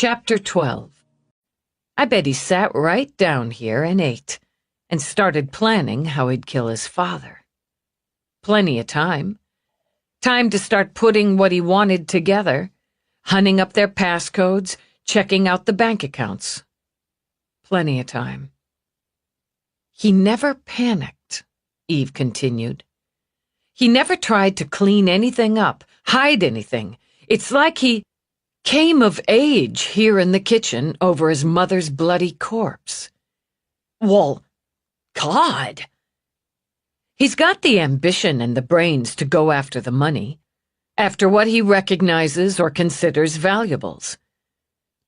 Chapter 12. I bet he sat right down here and ate, and started planning how he'd kill his father. Plenty of time. Time to start putting what he wanted together, hunting up their passcodes, checking out the bank accounts. Plenty of time. He never panicked, Eve continued. He never tried to clean anything up, hide anything. It's like he came of age here in the kitchen over his mother's bloody corpse. Well, God! He's got the ambition and the brains to go after the money, after what he recognizes or considers valuables.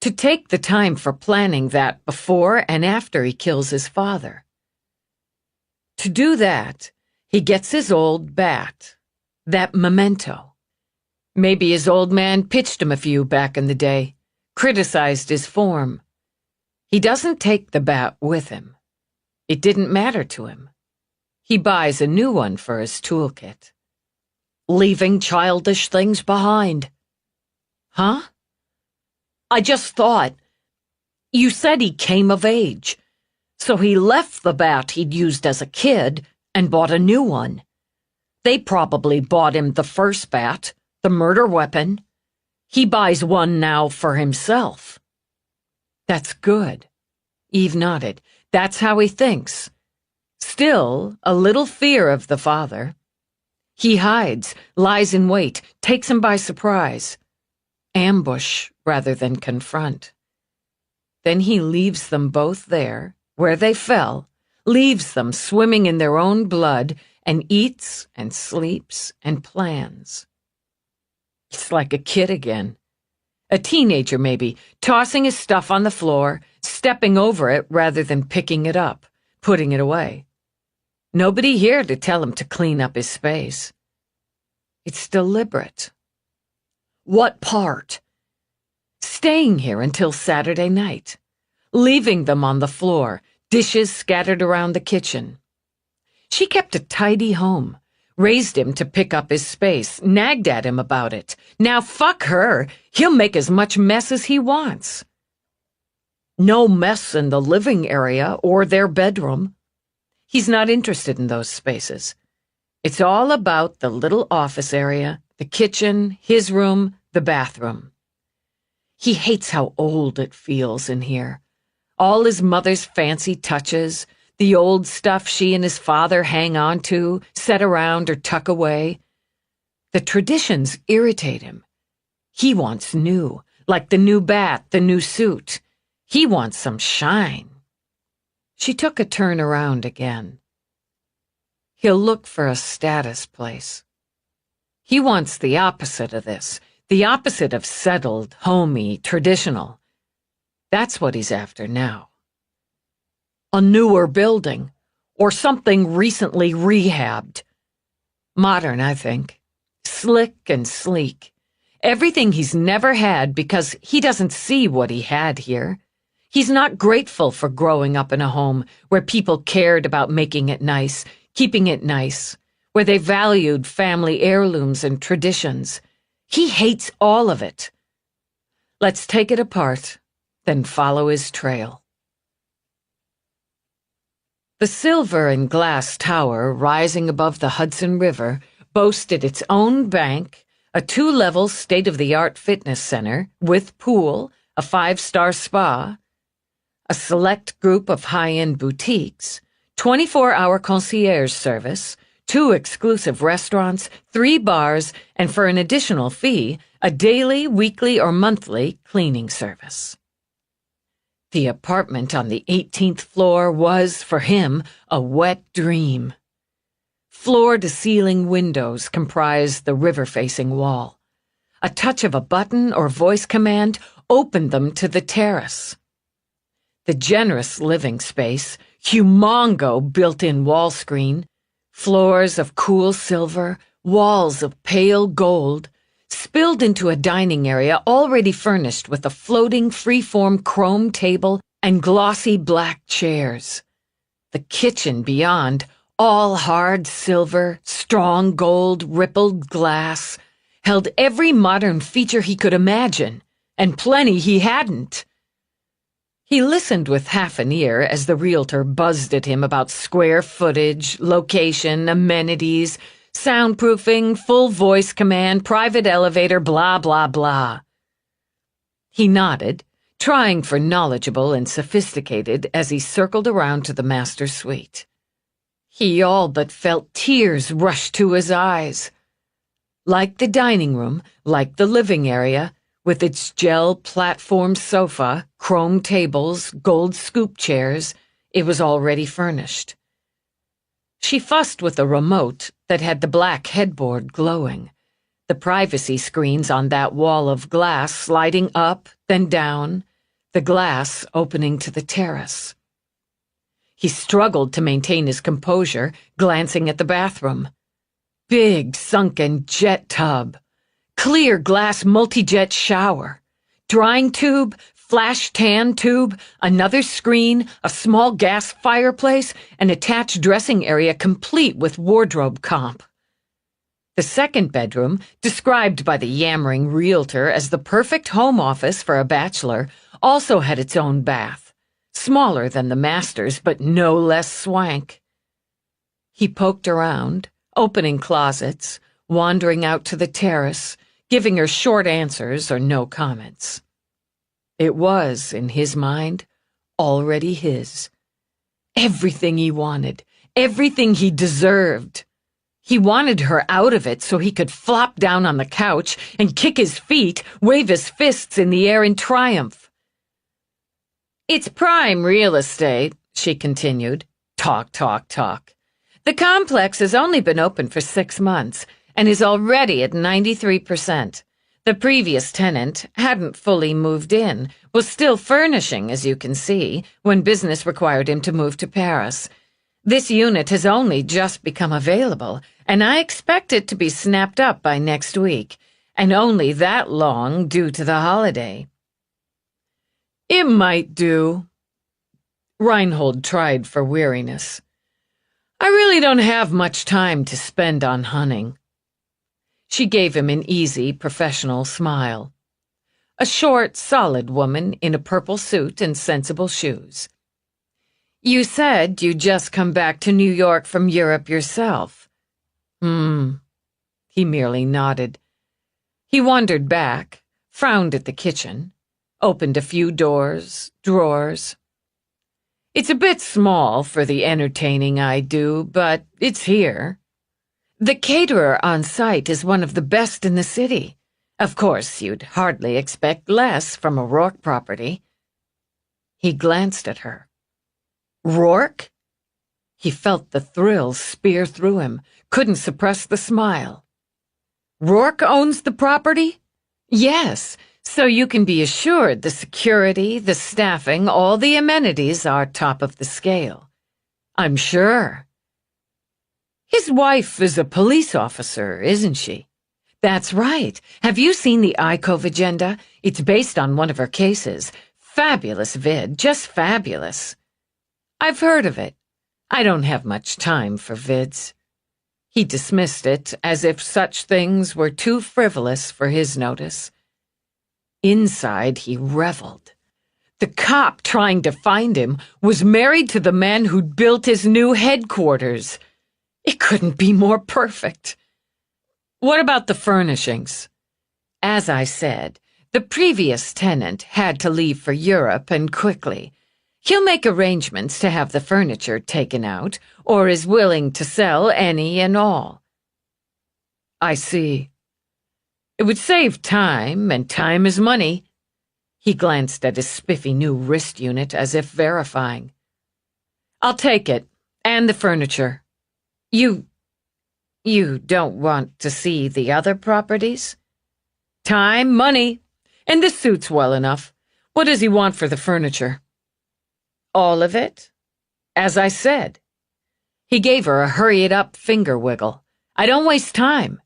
To take the time for planning that before and after he kills his father. To do that, he gets his old bat, that memento. Maybe his old man pitched him a few back in the day, criticized his form. He doesn't take the bat with him. It didn't matter to him. He buys a new one for his toolkit. Leaving childish things behind. Huh? I just thought. You said he came of age. So he left the bat he'd used as a kid and bought a new one. They probably bought him the first bat, the murder weapon. He buys one now for himself. That's good. Eve nodded. That's how he thinks. Still, a little fear of the father. He hides, lies in wait, takes him by surprise. Ambush rather than confront. Then he leaves them both there, where they fell, leaves them swimming in their own blood, and eats and sleeps and plans. It's like a kid again. A teenager, maybe, tossing his stuff on the floor, stepping over it rather than picking it up, putting it away. Nobody here to tell him to clean up his space. It's deliberate. What part? Staying here until Saturday night. Leaving them on the floor, dishes scattered around the kitchen. She kept a tidy home. Raised him to pick up his space, nagged at him about it. Now fuck her. He'll make as much mess as he wants. No mess in the living area or their bedroom. He's not interested in those spaces. It's all about the little office area, the kitchen, his room, the bathroom. He hates how old it feels in here. All his mother's fancy touches, the old stuff she and his father hang on to, set around or tuck away. The traditions irritate him. He wants new, like the new bat, the new suit. He wants some shine. She took a turn around again. He'll look for a status place. He wants the opposite of this, the opposite of settled, homey, traditional. That's what he's after now. A newer building, or something recently rehabbed. Modern, I think. Slick and sleek. Everything he's never had because he doesn't see what he had here. He's not grateful for growing up in a home where people cared about making it nice, keeping it nice, where they valued family heirlooms and traditions. He hates all of it. Let's take it apart, then follow his trail. The silver and glass tower rising above the Hudson River boasted its own bank, a 2-level state-of-the-art fitness center with pool, a 5-star spa, a select group of high-end boutiques, 24-hour concierge service, 2 exclusive restaurants, 3 bars, and for an additional fee, a daily, weekly, or monthly cleaning service. The apartment on the 18th floor was, for him, a wet dream. Floor-to-ceiling windows comprised the river-facing wall. A touch of a button or voice command opened them to the terrace. The generous living space, humongo built-in wall screen, floors of cool silver, walls of pale gold, spilled into a dining area already furnished with a floating freeform chrome table and glossy black chairs. The kitchen beyond, all hard silver, strong gold, rippled glass, held every modern feature he could imagine, and plenty he hadn't. He listened with half an ear as the realtor buzzed at him about square footage, location, amenities, soundproofing, full voice command, private elevator, blah, blah, blah. He nodded, trying for knowledgeable and sophisticated as he circled around to the master suite. He all but felt tears rush to his eyes. Like the dining room, like the living area, with its gel platform sofa, chrome tables, gold scoop chairs, it was already furnished. She fussed with a remote that had the black headboard glowing, the privacy screens on that wall of glass sliding up, then down, the glass opening to the terrace. He struggled to maintain his composure, glancing at the bathroom. Big, sunken jet tub. Clear glass multi-jet shower. Drying tube, flash tan tube, another screen, a small gas fireplace, an attached dressing area complete with wardrobe comp. The second bedroom, described by the yammering realtor as the perfect home office for a bachelor, also had its own bath, smaller than the master's but no less swank. He poked around, opening closets, wandering out to the terrace, giving her short answers or no comments. It was, in his mind, already his. Everything he wanted, everything he deserved. He wanted her out of it so he could flop down on the couch and kick his feet, wave his fists in the air in triumph. "It's prime real estate," she continued. Talk, talk, talk. "The complex has only been open for 6 months and is already at 93%. The previous tenant hadn't fully moved in, was still furnishing, as you can see, when business required him to move to Paris. This unit has only just become available, and I expect it to be snapped up by next week, and only that long due to the holiday." "It might do." Reinhold tried for weariness. "I really don't have much time to spend on hunting." She gave him an easy, professional smile. A short, solid woman in a purple suit and sensible shoes. "You said you'd just come back to New York from Europe yourself." He merely nodded. He wandered back, frowned at the kitchen, opened a few doors, drawers. "It's a bit small for the entertaining I do, but it's here. The caterer on site is one of the best in the city. Of course, you'd hardly expect less from a Rourke property." He glanced at her. "Rourke?" He felt the thrill spear through him, couldn't suppress the smile. "Rourke owns the property?" "Yes, so you can be assured the security, the staffing, all the amenities are top of the scale." "I'm sure." "His wife is a police officer, isn't she?" "That's right. Have you seen the iCove agenda? It's based on one of her cases. Fabulous vid, just fabulous." "I've heard of it. I don't have much time for vids." He dismissed it as if such things were too frivolous for his notice. Inside, he reveled. The cop trying to find him was married to the man who'd built his new headquarters. It couldn't be more perfect. "What about the furnishings?" "As I said, the previous tenant had to leave for Europe and quickly. He'll make arrangements to have the furniture taken out, or is willing to sell any and all." "I see. It would save time, and time is money." He glanced at his spiffy new wrist unit as if verifying. "I'll take it, and the furniture. You don't want to see the other properties?" "Time, money, and this suits well enough. What does he want for the furniture?" "All of it? As I said." He gave her a hurry-it-up finger wiggle. "I don't waste time."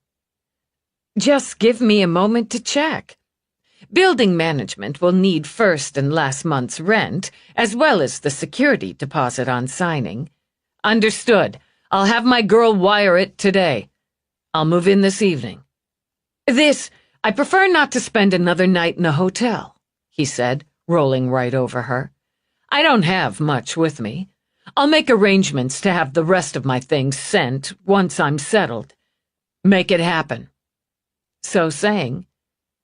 "Just give me a moment to check. Building management will need first and last month's rent, as well as the security deposit on signing." "Understood. I'll have my girl wire it today. I'll move in this evening." I prefer not to spend another night in a hotel, he said, rolling right over her. I don't have much with me. I'll make arrangements to have the rest of my things sent once I'm settled. Make it happen. So saying,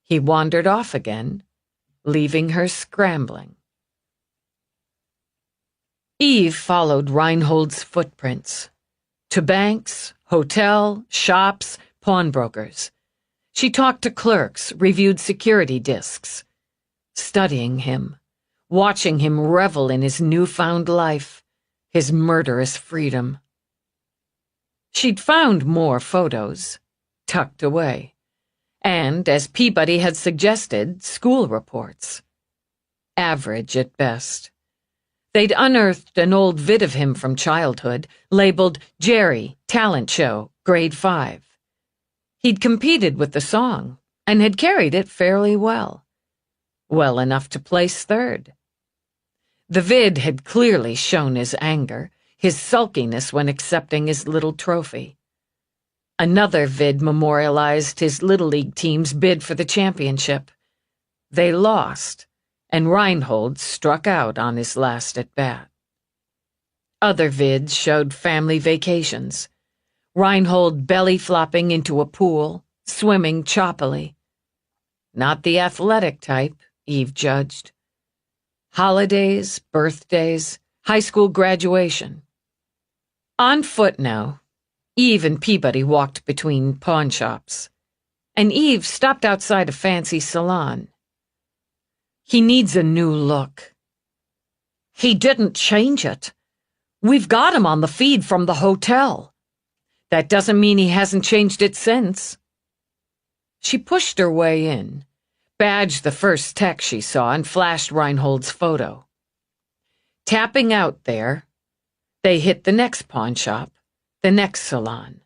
he wandered off again, leaving her scrambling. Eve followed Reinhold's footprints. To banks, hotel, shops, pawnbrokers. She talked to clerks, reviewed security discs. Studying him, watching him revel in his newfound life, his murderous freedom. She'd found more photos, tucked away, and, as Peabody had suggested, school reports. Average at best. They'd unearthed an old vid of him from childhood, labeled Jerry, Talent Show, Grade 5. He'd competed with the song, and had carried it fairly well. Well enough to place third. The vid had clearly shown his anger, his sulkiness when accepting his little trophy. Another vid memorialized his Little League team's bid for the championship. They lost, and Reinhold struck out on his last at-bat. Other vids showed family vacations. Reinhold belly-flopping into a pool, swimming choppily. Not the athletic type, Eve judged. Holidays, birthdays, high school graduation. On foot now, Eve and Peabody walked between pawn shops, and Eve stopped outside a fancy salon. He needs a new look. He didn't change it. We've got him on the feed from the hotel. That doesn't mean he hasn't changed it since. She pushed her way in, badged the first text she saw, and flashed Reinhold's photo. Tapping out there, they hit the next pawn shop, the next salon.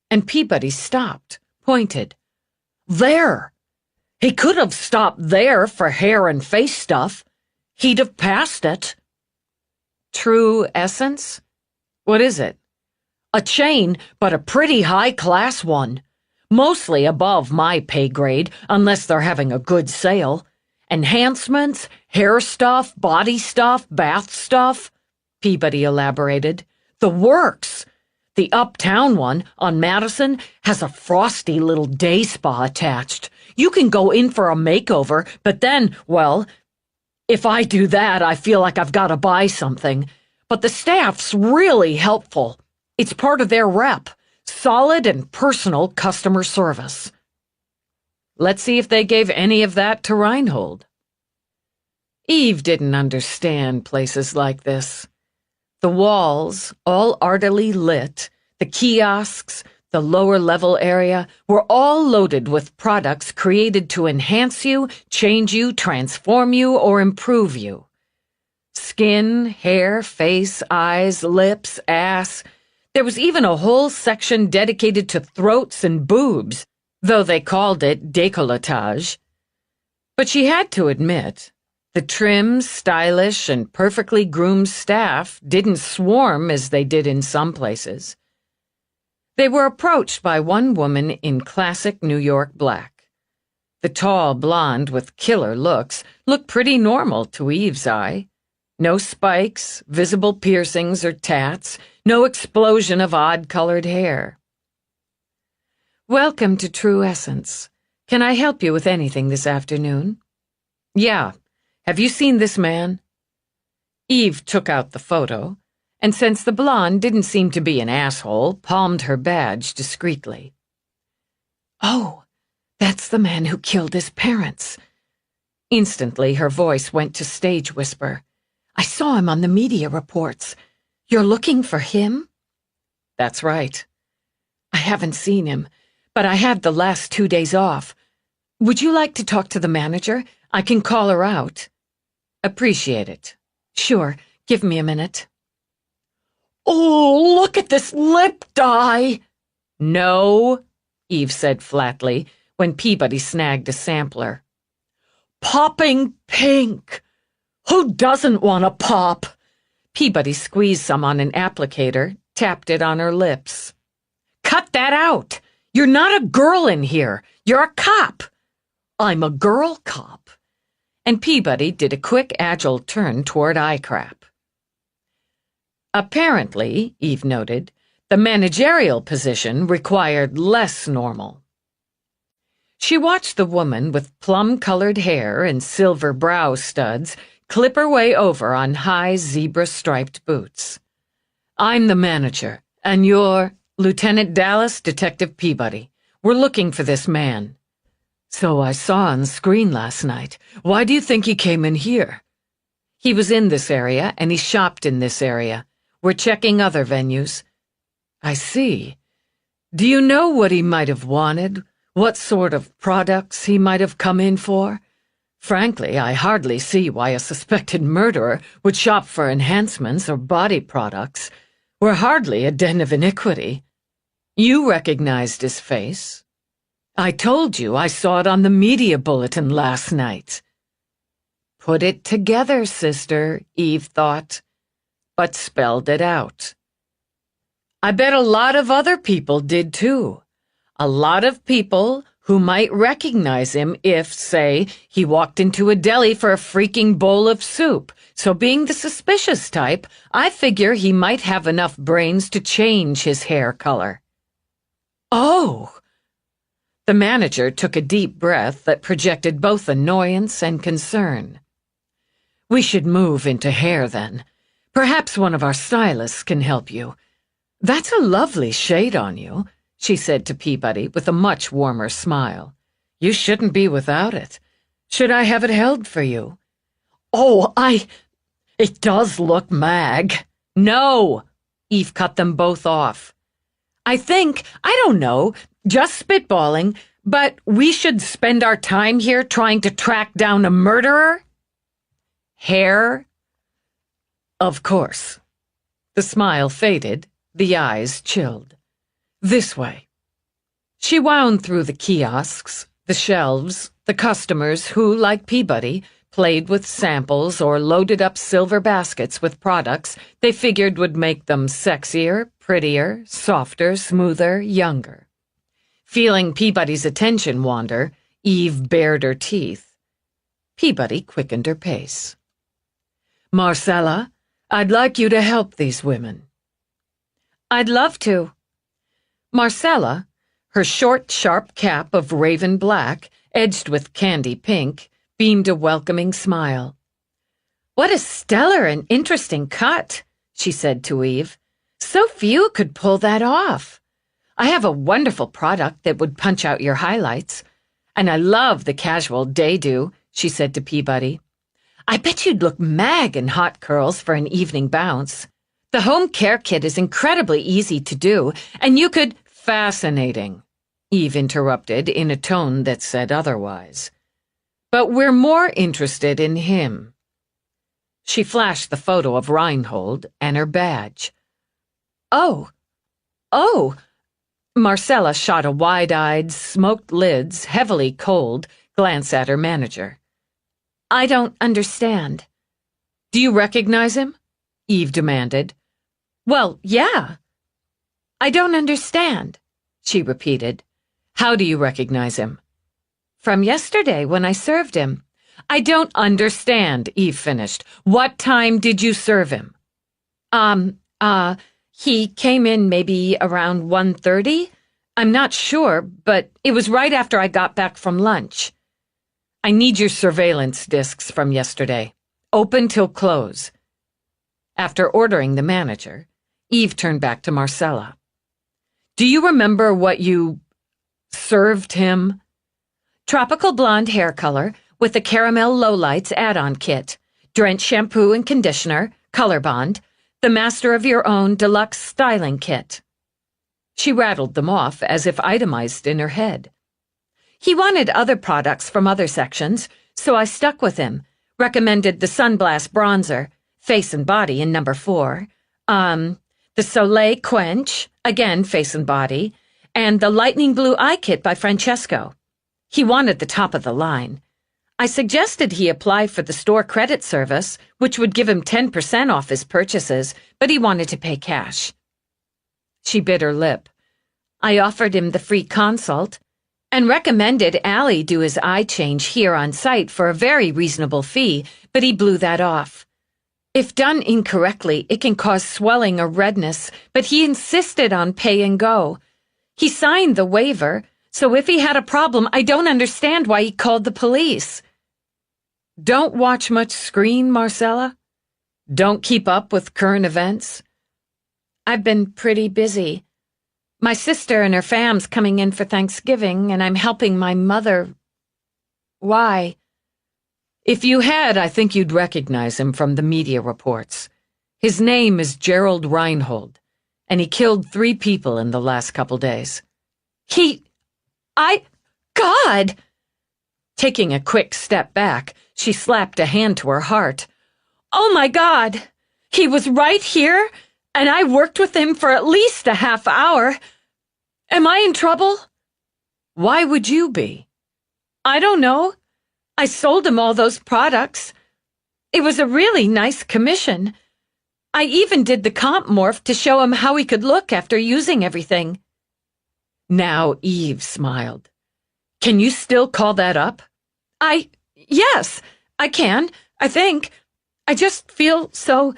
And Peabody stopped, pointed. There! He could have stopped there for hair and face stuff. He'd have passed it. True Essence? What is it? A chain, but a pretty high-class one. Mostly above my pay grade, unless they're having a good sale. Enhancements, hair stuff, body stuff, bath stuff, Peabody elaborated. The works. The uptown one, on Madison, has a frosty little day spa attached. You can go in for a makeover, but then, well, if I do that, I feel like I've got to buy something. But the staff's really helpful. It's part of their rep. Solid and personal customer service. Let's see if they gave any of that to Reinhold. Eve didn't understand places like this. The walls, all artily lit, the kiosks, the lower-level area, were all loaded with products created to enhance you, change you, transform you, or improve you. Skin, hair, face, eyes, lips, ass. There was even a whole section dedicated to throats and boobs, though they called it décolletage. But she had to admit, the trim, stylish, and perfectly groomed staff didn't swarm as they did in some places. They were approached by one woman in classic New York black. The tall blonde with killer looks looked pretty normal to Eve's eye. No spikes, visible piercings or tats, no explosion of odd-colored hair. Welcome to True Essence. Can I help you with anything this afternoon? Yeah. Have you seen this man? Eve took out the photo, and since the blonde didn't seem to be an asshole, palmed her badge discreetly. Oh, that's the man who killed his parents. Instantly, her voice went to stage whisper. I saw him on the media reports. You're looking for him? That's right. I haven't seen him, but I had the last 2 days off. Would you like to talk to the manager? I can call her out. Appreciate it. Sure, give me a minute. Oh, look at this lip dye! No, Eve said flatly, when Peabody snagged a sampler. Popping pink! Who doesn't want a pop? Peabody squeezed some on an applicator, tapped it on her lips. Cut that out! You're not a girl in here. You're a cop. I'm a girl cop. And Peabody did a quick, agile turn toward iCrap. Apparently, Eve noted, the managerial position required less normal. She watched the woman with plum-colored hair and silver brow studs clip her way over on high zebra-striped boots. I'm the manager, and you're Lieutenant Dallas, Detective Peabody. We're looking for this man. So I saw on screen last night. Why do you think he came in here? He was in this area, and he shopped in this area. We're checking other venues. I see. Do you know what he might have wanted? What sort of products he might have come in for? Frankly, I hardly see why a suspected murderer would shop for enhancements or body products. We're hardly a den of iniquity. You recognized his face. I told you I saw it on the media bulletin last night. Put it together, sister, Eve thought, but spelled it out. I bet a lot of other people did too. A lot of people who might recognize him if, say, he walked into a deli for a freaking bowl of soup. So being the suspicious type, I figure he might have enough brains to change his hair color. Oh! The manager took a deep breath that projected both annoyance and concern. We should move into hair then. Perhaps one of our stylists can help you. That's a lovely shade on you, she said to Peabody with a much warmer smile. You shouldn't be without it. Should I have it held for you? Oh, it does look mag. No! Eve cut them both off. I don't know, just spitballing, but we should spend our time here trying to track down a murderer? Hair? Of course. The smile faded, the eyes chilled. This way. She wound through the kiosks, the shelves, the customers who, like Peabody, played with samples or loaded up silver baskets with products they figured would make them sexier, prettier, softer, smoother, younger. Feeling Peabody's attention wander, Eve bared her teeth. Peabody quickened her pace. Marcella, I'd like you to help these women. I'd love to. Marcella, her short, sharp cap of raven black, edged with candy pink, beamed a welcoming smile. What a stellar and interesting cut, she said to Eve. So few could pull that off. I have a wonderful product that would punch out your highlights. And I love the casual day-do, she said to Peabody. I bet you'd look mag in hot curls for an evening bounce. The home care kit is incredibly easy to do, and you could— Fascinating, Eve interrupted in a tone that said otherwise. But we're more interested in him. She flashed the photo of Reinhold and her badge. Oh. Marcella shot a wide-eyed, smoked lids, heavily cold, glance at her manager. I don't understand. Do you recognize him? Eve demanded. Well, yeah. I don't understand, she repeated. How do you recognize him? From yesterday when I served him. I don't understand, Eve finished. What time did you serve him? He came in maybe around 1:30. I'm not sure, but it was right after I got back from lunch. I need your surveillance discs from yesterday. Open till close. After ordering the manager, Eve turned back to Marcella. Do you remember what you served him? Tropical blonde hair color with the caramel lowlights add-on kit, drenched shampoo and conditioner, color bond, the Master of Your Own deluxe styling kit. She rattled them off as if itemized in her head. He wanted other products from other sections, so I stuck with him, recommended the Sunblast Bronzer, face and body in number 4, the Soleil Quench, again face and body, and the Lightning Blue Eye Kit by Francesco. He wanted the top of the line. I suggested he apply for the store credit service, which would give him 10% off his purchases, but he wanted to pay cash. She bit her lip. I offered him the free consult and recommended Allie do his eye change here on site for a very reasonable fee, but he blew that off. If done incorrectly, it can cause swelling or redness, but he insisted on pay and go. He signed the waiver, so if he had a problem, I don't understand why he called the police. Don't watch much screen, Marcella? Don't keep up with current events? I've been pretty busy. My sister and her fam's coming in for Thanksgiving, and I'm helping my mother. Why? If you had, I think you'd recognize him from the media reports. His name is Gerald Reinhold, and he killed 3 people in the last couple days. God! Taking a quick step back, she slapped a hand to her heart. Oh my God! He was right here, and I worked with him for at least a half hour. Am I in trouble? Why would you be? I don't know. I sold him all those products. It was a really nice commission. I even did the comp morph to show him how he could look after using everything. Now Eve smiled. Can you still call that up? Yes, I can, I think. I just feel so...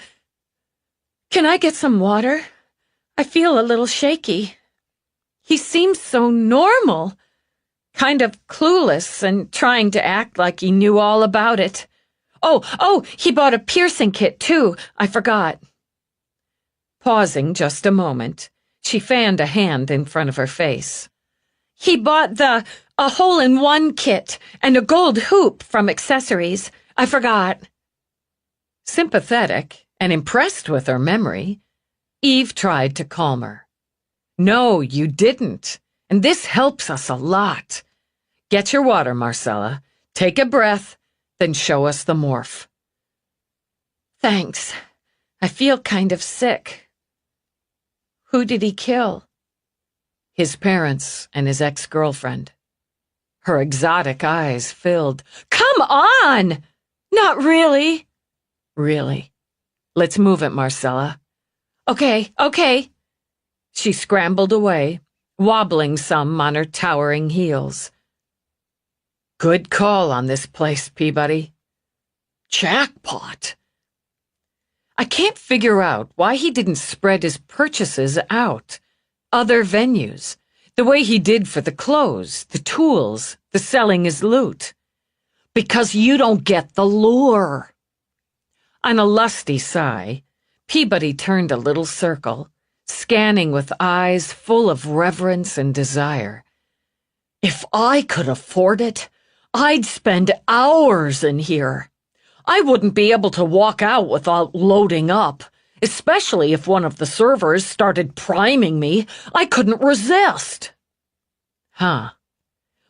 Can I get some water? I feel a little shaky. He seems so normal. Kind of clueless and trying to act like he knew all about it. Oh, he bought a piercing kit, too. I forgot. Pausing just a moment, she fanned a hand in front of her face. He bought a hole-in-one kit and a gold hoop from accessories. I forgot. Sympathetic and impressed with her memory, Eve tried to calm her. No, you didn't. And this helps us a lot. Get your water, Marcella. Take a breath, then show us the morph. Thanks. I feel kind of sick. Who did he kill? His parents and his ex-girlfriend. Her exotic eyes filled. Come on! Not really. Really. Let's move it, Marcella. Okay. She scrambled away, wobbling some on her towering heels. Good call on this place, Peabody. Jackpot. I can't figure out why he didn't spread his purchases out. Other venues. The way he did for the clothes, the tools, the selling his loot. Because you don't get the lure. On a lusty sigh, Peabody turned a little circle, scanning with eyes full of reverence and desire. If I could afford it, I'd spend hours in here. I wouldn't be able to walk out without loading up, especially if one of the servers started priming me. I couldn't resist. Huh.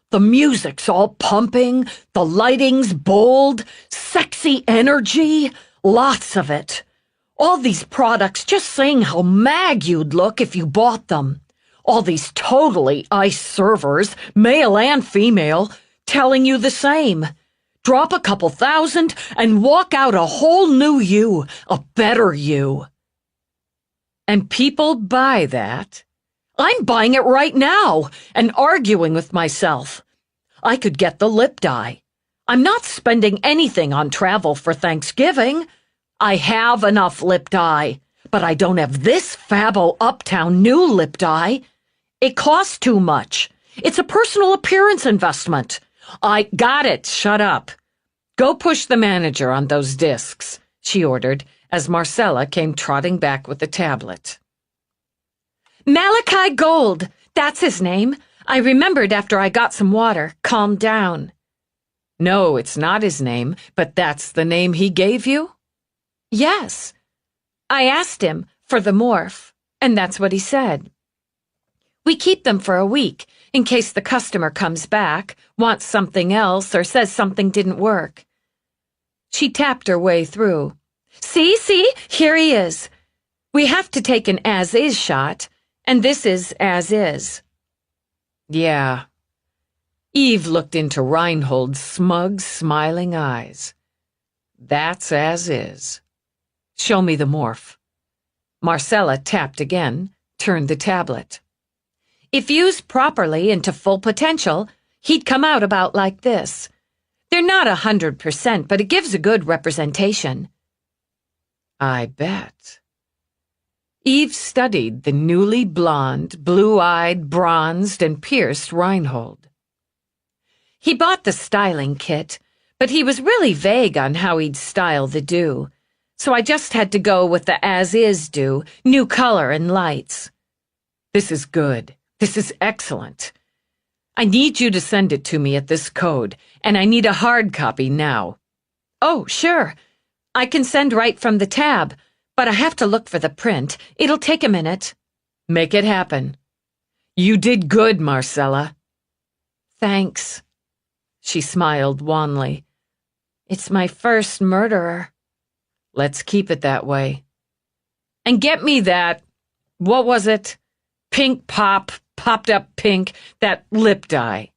The music's all pumping, the lighting's bold, sexy energy, lots of it. All these products just saying how mag you'd look if you bought them. All these totally ice servers, male and female, telling you the same. Drop a couple thousand and walk out a whole new you, a better you. And people buy that. I'm buying it right now and arguing with myself. I could get the lip dye. I'm not spending anything on travel for Thanksgiving. I have enough lip dye, but I don't have this Fabo Uptown new lip dye. It costs too much. It's a personal appearance investment. I got it. Shut up. Go push the manager on those discs, she ordered as Marcella came trotting back with the tablet. Malachi Gold. That's his name. I remembered after I got some water. Calm down. No, it's not his name, but that's the name he gave you? Yes. I asked him for the morph, and that's what he said. We keep them for a week, in case the customer comes back, wants something else, or says something didn't work. She tapped her way through. See, here he is. We have to take an as-is shot, and this is as-is. Yeah. Eve looked into Reinhold's smug, smiling eyes. That's as-is. Show me the morph. Marcella tapped again, turned the tablet. If used properly and to full potential, he'd come out about like this. They're not 100%, but it gives a good representation. I bet. Eve studied the newly blonde, blue-eyed, bronzed, and pierced Reinhold. He bought the styling kit, but he was really vague on how he'd style the do, so I just had to go with the as-is do, new color and lights. This is good. This is excellent. I need you to send it to me at this code, and I need a hard copy now. Oh, sure. I can send right from the tab, but I have to look for the print. It'll take a minute. Make it happen. You did good, Marcella. Thanks. She smiled wanly. It's my first murderer. Let's keep it that way. And get me that, what was it? Pink pop, popped up pink, that lip dye.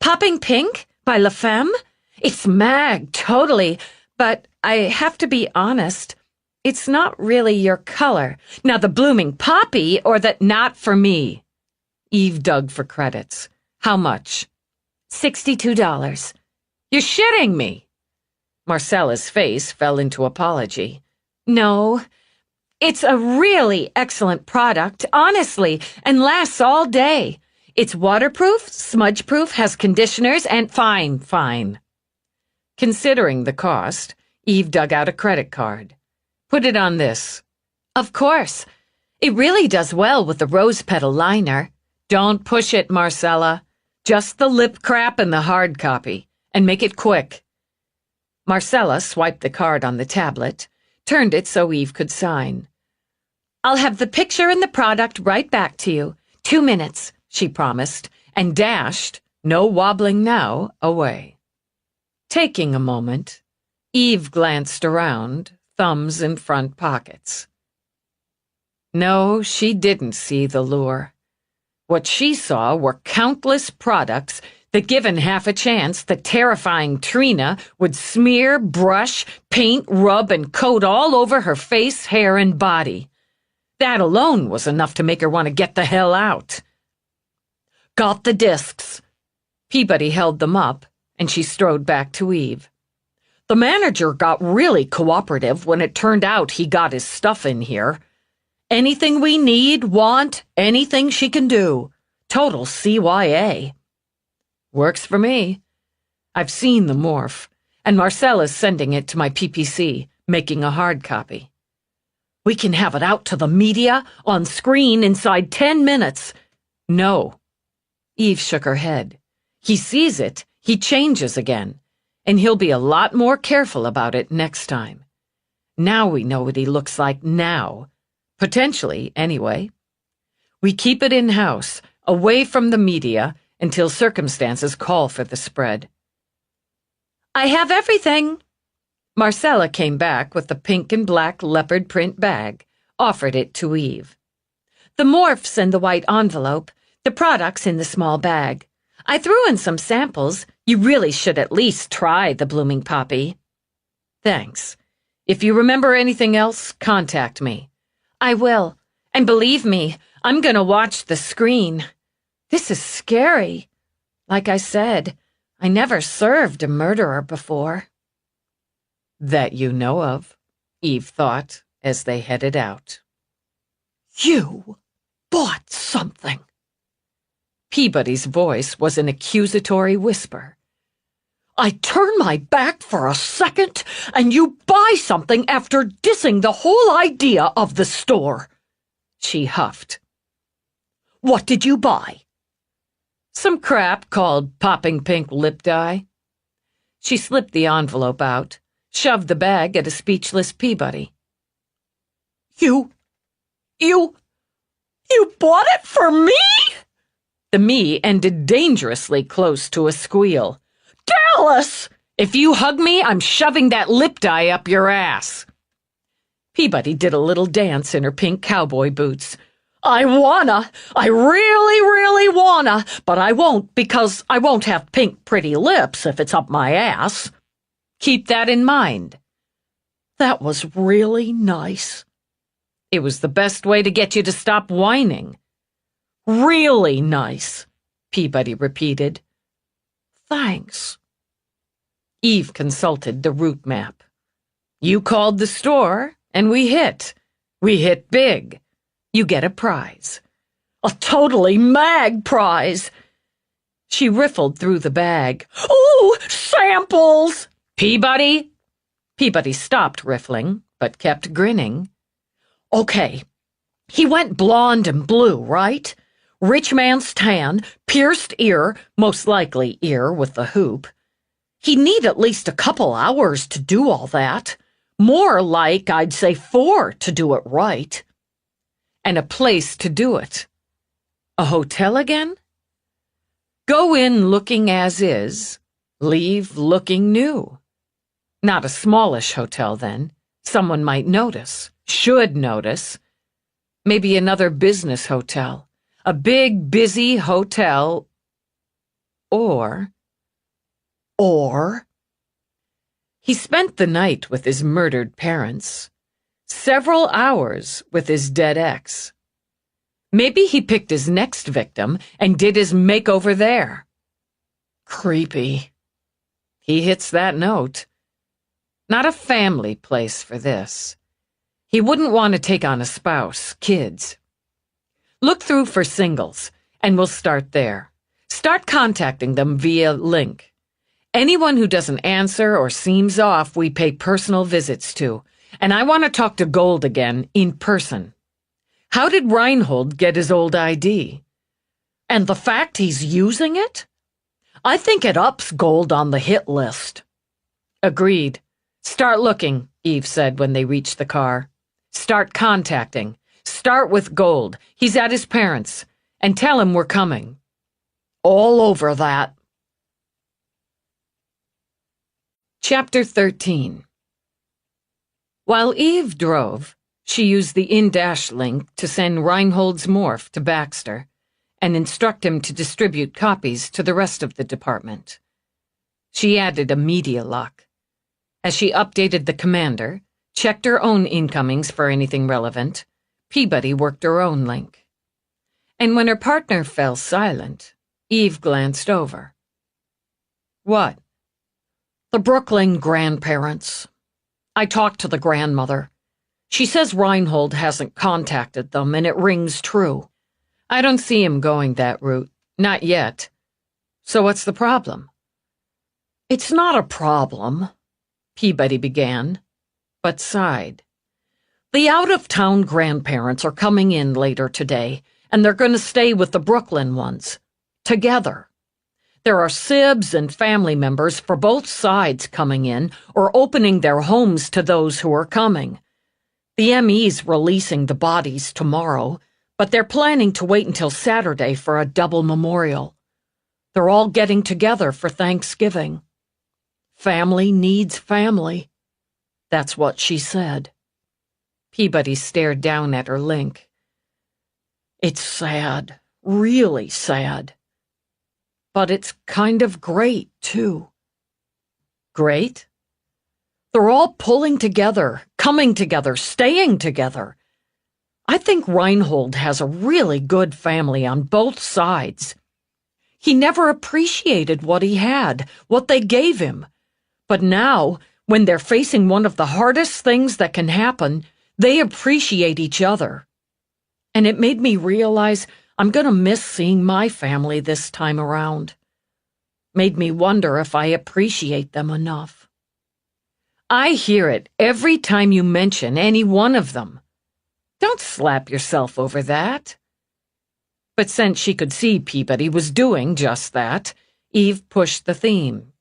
Popping Pink by La Femme? It's mag, totally, but I have to be honest, it's not really your color. Now the blooming poppy or the not for me. Eve dug for credits. How much? $62. You're shitting me. Marcella's face fell into apology. No, it's a really excellent product, honestly, and lasts all day. It's waterproof, smudge-proof, has conditioners, and fine. Considering the cost, Eve dug out a credit card. Put it on this. Of course. It really does well with the rose petal liner. Don't push it, Marcella. Just the lip crap and the hard copy. And make it quick. Marcella swiped the card on the tablet, turned it so Eve could sign. I'll have the picture and the product right back to you. 2 minutes, she promised, and dashed, no wobbling now, away. Taking a moment, Eve glanced around, thumbs in front pockets. No, she didn't see the lure. What she saw were countless products that, given half a chance, the terrifying Trina would smear, brush, paint, rub, and coat all over her face, hair, and body. That alone was enough to make her want to get the hell out. Got the discs. Peabody held them up, and she strode back to Eve. The manager got really cooperative when it turned out he got his stuff in here. Anything we need, want, anything she can do. Total CYA. Works for me. I've seen the morph, and Marcella's sending it to my PPC, making a hard copy. We can have it out to the media, on screen, inside 10 minutes. No. Eve shook her head. He sees it, he changes again, and he'll be a lot more careful about it next time. Now we know what he looks like now. Potentially, anyway. We keep it in-house, away from the media, until circumstances call for the spread. I have everything. Marcella came back with the pink and black leopard print bag, offered it to Eve. The morphs in the white envelope, the products in the small bag. I threw in some samples. You really should at least try the blooming poppy. Thanks. If you remember anything else, contact me. I will. And believe me, I'm gonna watch the screen. This is scary. Like I said, I never served a murderer before. That you know of, Eve thought as they headed out. You bought something. Peabody's voice was an accusatory whisper. I turn my back for a second, and you buy something after dissing the whole idea of the store. She huffed. What did you buy? Some crap called Popping Pink lip dye. She slipped the envelope out, shoved the bag at a speechless Peabody. You bought it for me? The me ended dangerously close to a squeal. Dallas! If you hug me, I'm shoving that lip dye up your ass. Peabody did a little dance in her pink cowboy boots. I really wanna, but I won't because I won't have pink pretty lips if it's up my ass. Keep that in mind. That was really nice. It was the best way to get you to stop whining. Really nice, Peabody repeated. Thanks. Eve consulted the route map. You called the store, and we hit. We hit big. You get a prize. A totally mag prize. She riffled through the bag. Ooh, samples! Peabody? Peabody stopped riffling, but kept grinning. Okay, he went blonde and blue, right? Rich man's tan, pierced ear, most likely ear with the hoop. He'd need at least a couple hours to do all that. More like, I'd say 4 to do it right. And a place to do it. A hotel again? Go in looking as is, leave looking new. Not a smallish hotel, then. Someone might notice, should notice. Maybe another business hotel. A big, busy hotel. Or... He spent the night with his murdered parents. Several hours with his dead ex. Maybe he picked his next victim and did his makeover there. Creepy. He hits that note. Not a family place for this. He wouldn't want to take on a spouse, kids. Look through for singles, and we'll start there. Start contacting them via link. Anyone who doesn't answer or seems off, we pay personal visits to. And I want to talk to Gold again, in person. How did Reinhold get his old ID? And the fact he's using it? I think it ups Gold on the hit list. Agreed. Start looking, Eve said when they reached the car. Start contacting. Start with Gold. He's at his parents'. And tell him we're coming. All over that. Chapter 13. While Eve drove, she used the in-dash link to send Reinhold's morph to Baxter and instruct him to distribute copies to the rest of the department. She added a media lock. As she updated the commander, checked her own incomings for anything relevant, Peabody worked her own link. And when her partner fell silent, Eve glanced over. What? The Brooklyn grandparents. I talked to the grandmother. She says Reinhold hasn't contacted them, and it rings true. I don't see him going that route. Not yet. So what's the problem? It's not a problem, Peabody began, but sighed. The out-of-town grandparents are coming in later today, and they're going to stay with the Brooklyn ones. Together. There are sibs and family members for both sides coming in or opening their homes to those who are coming. The ME's releasing the bodies tomorrow, but they're planning to wait until Saturday for a double memorial. They're all getting together for Thanksgiving. Family needs family. That's what she said. Peabody stared down at her link. It's sad, really sad. But it's kind of great, too. Great? They're all pulling together, coming together, staying together. I think Reinhold has a really good family on both sides. He never appreciated what he had, what they gave him. But now, when they're facing one of the hardest things that can happen, they appreciate each other. And it made me realize I'm going to miss seeing my family this time around. Made me wonder if I appreciate them enough. I hear it every time you mention any one of them. Don't slap yourself over that. But since she could see Peabody was doing just that, Eve pushed the theme.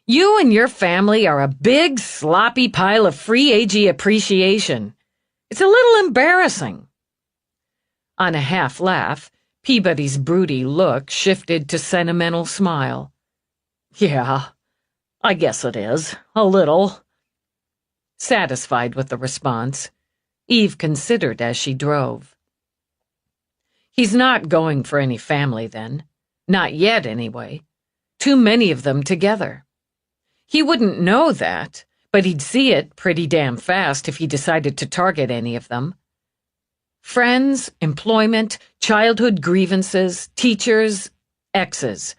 You and your family are a big, sloppy pile of free-agey appreciation. It's a little embarrassing. On a half-laugh, Peabody's broody look shifted to sentimental smile. Yeah, I guess it is, a little. Satisfied with the response, Eve considered as she drove. He's not going for any family, then. Not yet, anyway. Too many of them together. He wouldn't know that, but he'd see it pretty damn fast if he decided to target any of them. Friends, employment, childhood grievances, teachers, exes.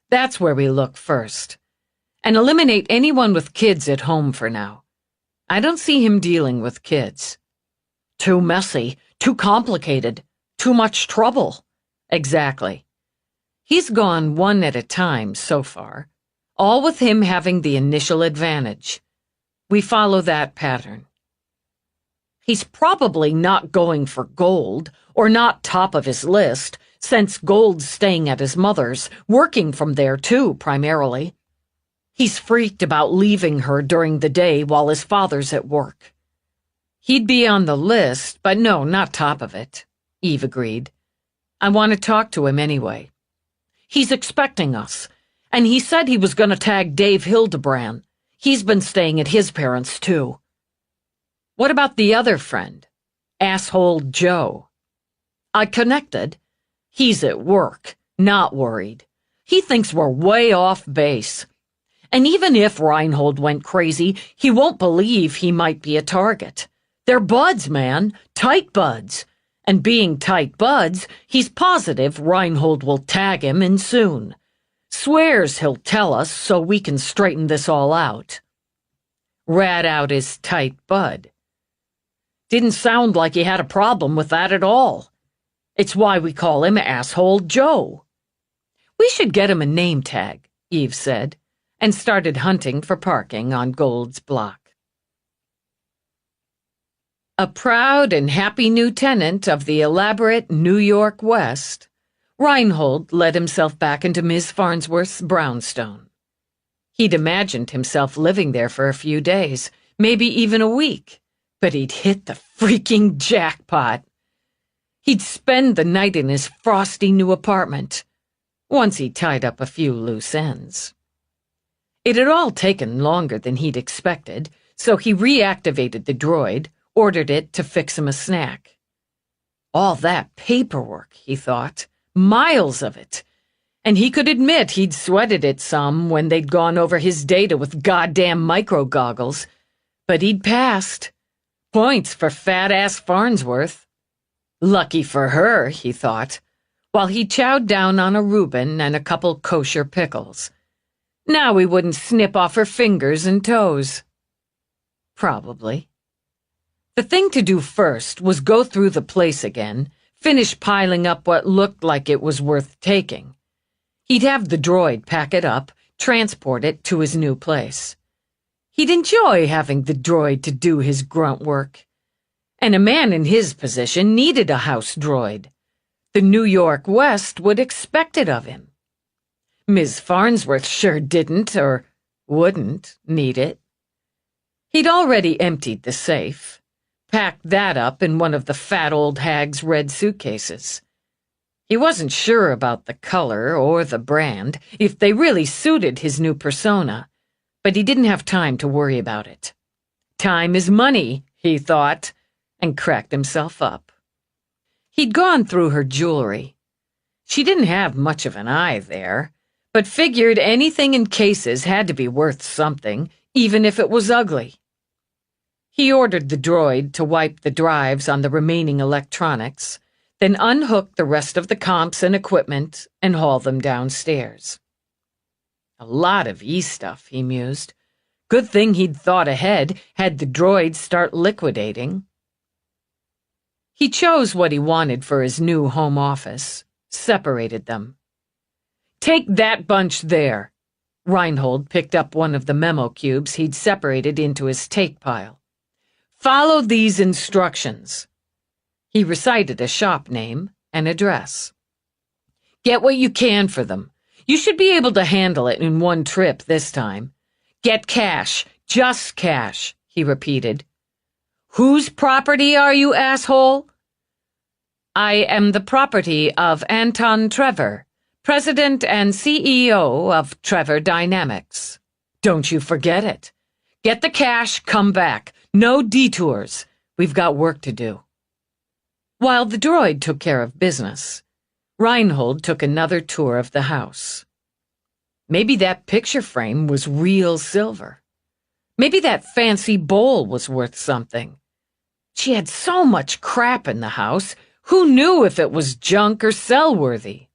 That's where we look first. And eliminate anyone with kids at home for now. I don't see him dealing with kids. Too messy, too complicated, too much trouble. Exactly. He's gone one at a time so far, all with him having the initial advantage. We follow that pattern. He's probably not going for gold, or not top of his list, since Gold's staying at his mother's, working from there too, primarily. He's freaked about leaving her during the day while his father's at work. He'd be on the list, but no, not top of it, Eve agreed. I want to talk to him anyway. He's expecting us, and he said he was going to tag Dave Hildebrand. He's been staying at his parents' too. What about the other friend? Asshole Joe. I connected. He's at work, not worried. He thinks we're way off base. And even if Reinhold went crazy, he won't believe he might be a target. They're buds, man. Tight buds. And being tight buds, he's positive Reinhold will tag him in soon. Swears he'll tell us so we can straighten this all out. Rat out his tight bud. Didn't sound like he had a problem with that at all. It's why we call him Asshole Joe. We should get him a name tag, Eve said, and started hunting for parking on Gold's block. A proud and happy new tenant of the elaborate New York West, Reinhold let himself back into Miss Farnsworth's brownstone. He'd imagined himself living there for a few days, maybe even a week. But he'd hit the freaking jackpot. He'd spend the night in his frosty new apartment, once he'd tied up a few loose ends. It had all taken longer than he'd expected, so he reactivated the droid, ordered it to fix him a snack. All that paperwork, he thought, miles of it. And he could admit he'd sweated it some when they'd gone over his data with goddamn micro goggles, but he'd passed. Points for fat-ass Farnsworth. Lucky for her, he thought, while he chowed down on a Reuben and a couple kosher pickles. Now he wouldn't snip off her fingers and toes. Probably. The thing to do first was go through the place again, finish piling up what looked like it was worth taking. He'd have the droid pack it up, transport it to his new place. He'd enjoy having the droid to do his grunt work. And a man in his position needed a house droid. The New York West would expect it of him. Ms. Farnsworth sure didn't, or wouldn't, need it. He'd already emptied the safe, packed that up in one of the fat old hag's red suitcases. He wasn't sure about the color or the brand, if they really suited his new persona, but he didn't have time to worry about it. Time is money, he thought, and cracked himself up. He'd gone through her jewelry. She didn't have much of an eye there, but figured anything in cases had to be worth something, even if it was ugly. He ordered the droid to wipe the drives on the remaining electronics, then unhooked the rest of the comps and equipment and hauled them downstairs. A lot of E-stuff, he mused. Good thing he'd thought ahead, had the droids start liquidating. He chose what he wanted for his new home office, separated them. Take that bunch there. Reinhold picked up one of the memo cubes he'd separated into his take pile. Follow these instructions. He recited a shop name and address. Get what you can for them. You should be able to handle it in one trip this time. Get cash, just cash, he repeated. Whose property are you, asshole? I am the property of Anton Trevor, President and CEO of Trevor Dynamics. Don't you forget it. Get the cash, come back. No detours. We've got work to do. While the droid took care of business, Reinhold took another tour of the house. Maybe that picture frame was real silver. Maybe that fancy bowl was worth something. She had so much crap in the house, who knew if it was junk or sell-worthy?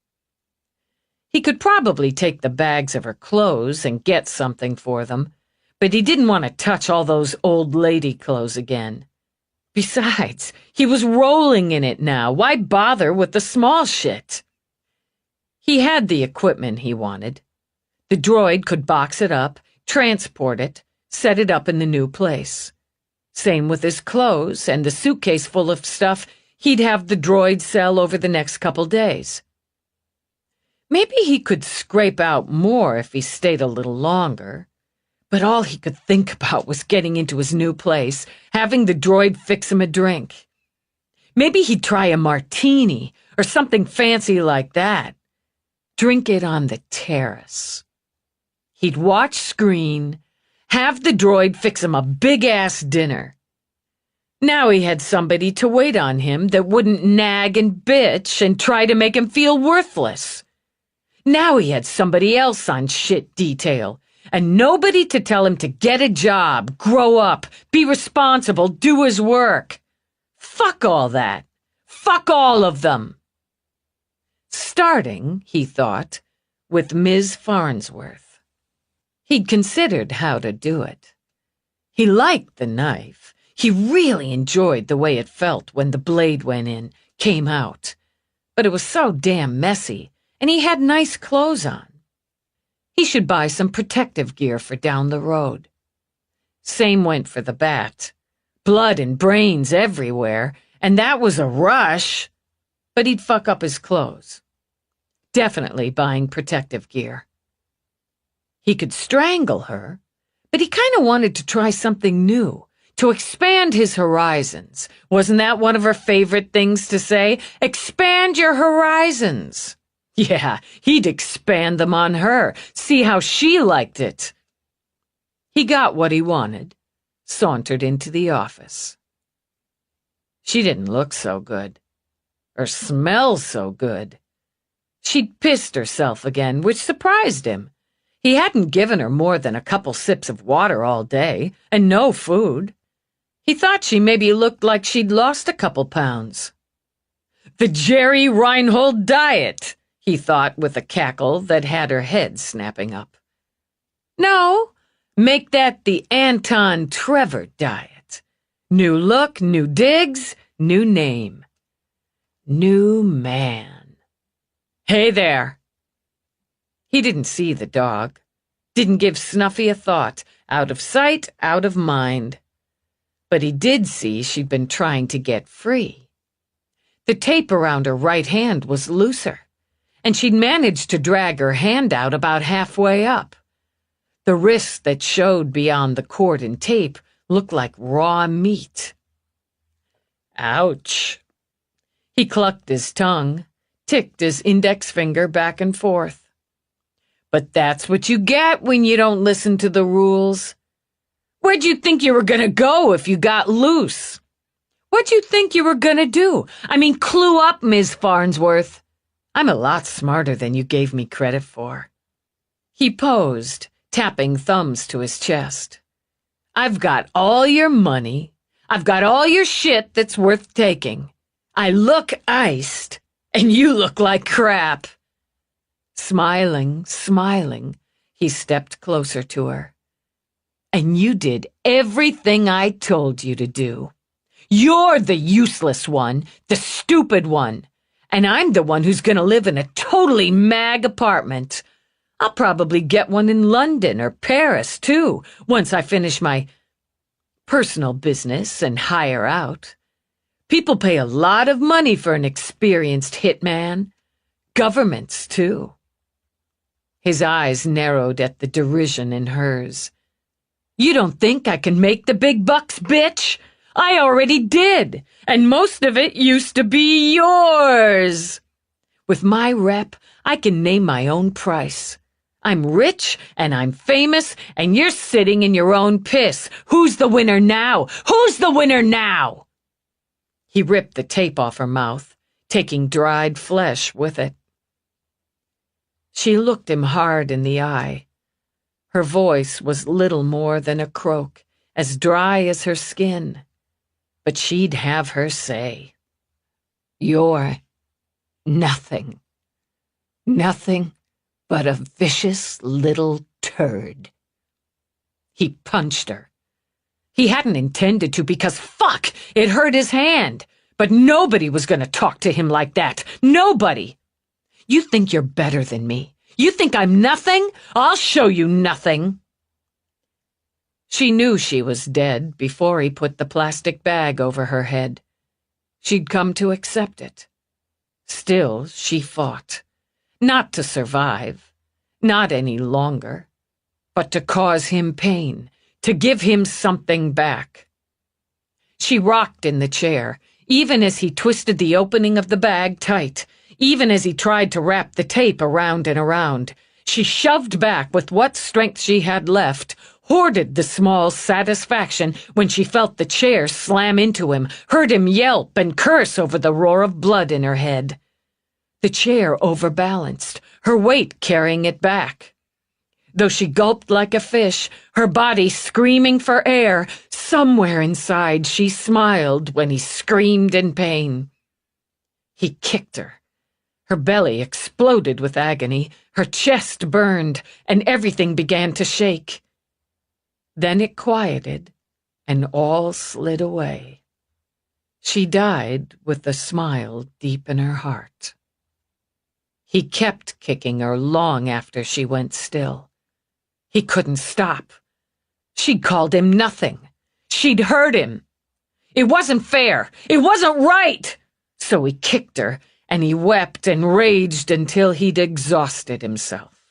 He could probably take the bags of her clothes and get something for them, but he didn't want to touch all those old lady clothes again. Besides, he was rolling in it now. Why bother with the small shit? He had the equipment he wanted. The droid could box it up, transport it, set it up in the new place. Same with his clothes and the suitcase full of stuff he'd have the droid sell over the next couple days. Maybe he could scrape out more if he stayed a little longer, but all he could think about was getting into his new place, having the droid fix him a drink. Maybe he'd try a martini or something fancy like that. Drink it on the terrace. He'd watch screen, have the droid fix him a big-ass dinner. Now he had somebody to wait on him that wouldn't nag and bitch and try to make him feel worthless. Now he had somebody else on shit detail, and nobody to tell him to get a job, grow up, be responsible, do his work. Fuck all that. Fuck all of them. Starting, he thought, with Ms. Farnsworth. He'd considered how to do it. He liked the knife. He really enjoyed the way it felt when the blade went in, came out. But it was so damn messy, and he had nice clothes on. He should buy some protective gear for down the road. Same went for the bat. Blood and brains everywhere, and that was a rush. But he'd fuck up his clothes. Definitely buying protective gear. He could strangle her, but he kind of wanted to try something new, to expand his horizons. Wasn't that one of her favorite things to say? Expand your horizons. Yeah, he'd expand them on her, see how she liked it. He got what he wanted, sauntered into the office. She didn't look so good, or smell so good. She'd pissed herself again, which surprised him. He hadn't given her more than a couple sips of water all day, and no food. He thought she maybe looked like she'd lost a couple pounds. The Jerry Reinhold diet, he thought with a cackle that had her head snapping up. No, make that the Anton Trevor diet. New look, new digs, new name. New man. Hey there. He didn't see the dog, didn't give Snuffy a thought, out of sight, out of mind. But he did see she'd been trying to get free. The tape around her right hand was looser, and she'd managed to drag her hand out about halfway up. The wrist that showed beyond the cord and tape looked like raw meat. Ouch. He clucked his tongue, ticked his index finger back and forth. But that's what you get when you don't listen to the rules. Where'd you think you were gonna go if you got loose? What'd you think you were gonna do? I mean, clue up, Ms. Farnsworth. I'm a lot smarter than you gave me credit for. He posed, tapping thumbs to his chest. I've got all your money. I've got all your shit that's worth taking. I look iced, and you look like crap. Smiling, he stepped closer to her. And you did everything I told you to do. You're the useless one, the stupid one. And I'm the one who's gonna live in a totally mag apartment. I'll probably get one in London or Paris, too, once I finish my personal business and hire out. People pay a lot of money for an experienced hitman. Governments, too. His eyes narrowed at the derision in hers. You don't think I can make the big bucks, bitch? I already did, and most of it used to be yours. With my rep, I can name my own price. I'm rich, and I'm famous, and you're sitting in your own piss. Who's the winner now? Who's the winner now? He ripped the tape off her mouth, taking dried flesh with it. She looked him hard in the eye. Her voice was little more than a croak, as dry as her skin. but she'd have her say. "You're nothing. Nothing but a vicious little turd." He punched her. He hadn't intended to because, fuck, it hurt his hand. But nobody was going to talk to him like that. Nobody. "You think you're better than me? You think I'm nothing? I'll show you nothing." She knew she was dead before he put the plastic bag over her head. She'd come to accept it. Still, she fought. Not to survive. Not any longer. But to cause him pain. To give him something back. She rocked in the chair, even as he twisted the opening of the bag tight, even as he tried to wrap the tape around and around. She shoved back with what strength she had left, hoarded the small satisfaction when she felt the chair slam into him, heard him yelp and curse over the roar of blood in her head. The chair overbalanced, her weight carrying it back. Though she gulped like a fish, her body screaming for air, somewhere inside she smiled when he screamed in pain. He kicked her. Her belly exploded with agony, her chest burned, and everything began to shake. Then it quieted, and all slid away. She died with a smile deep in her heart. He kept kicking her long after she went still. He couldn't stop. She'd called him nothing. She'd hurt him. It wasn't fair. It wasn't right. So he kicked her, and he wept and raged until he'd exhausted himself.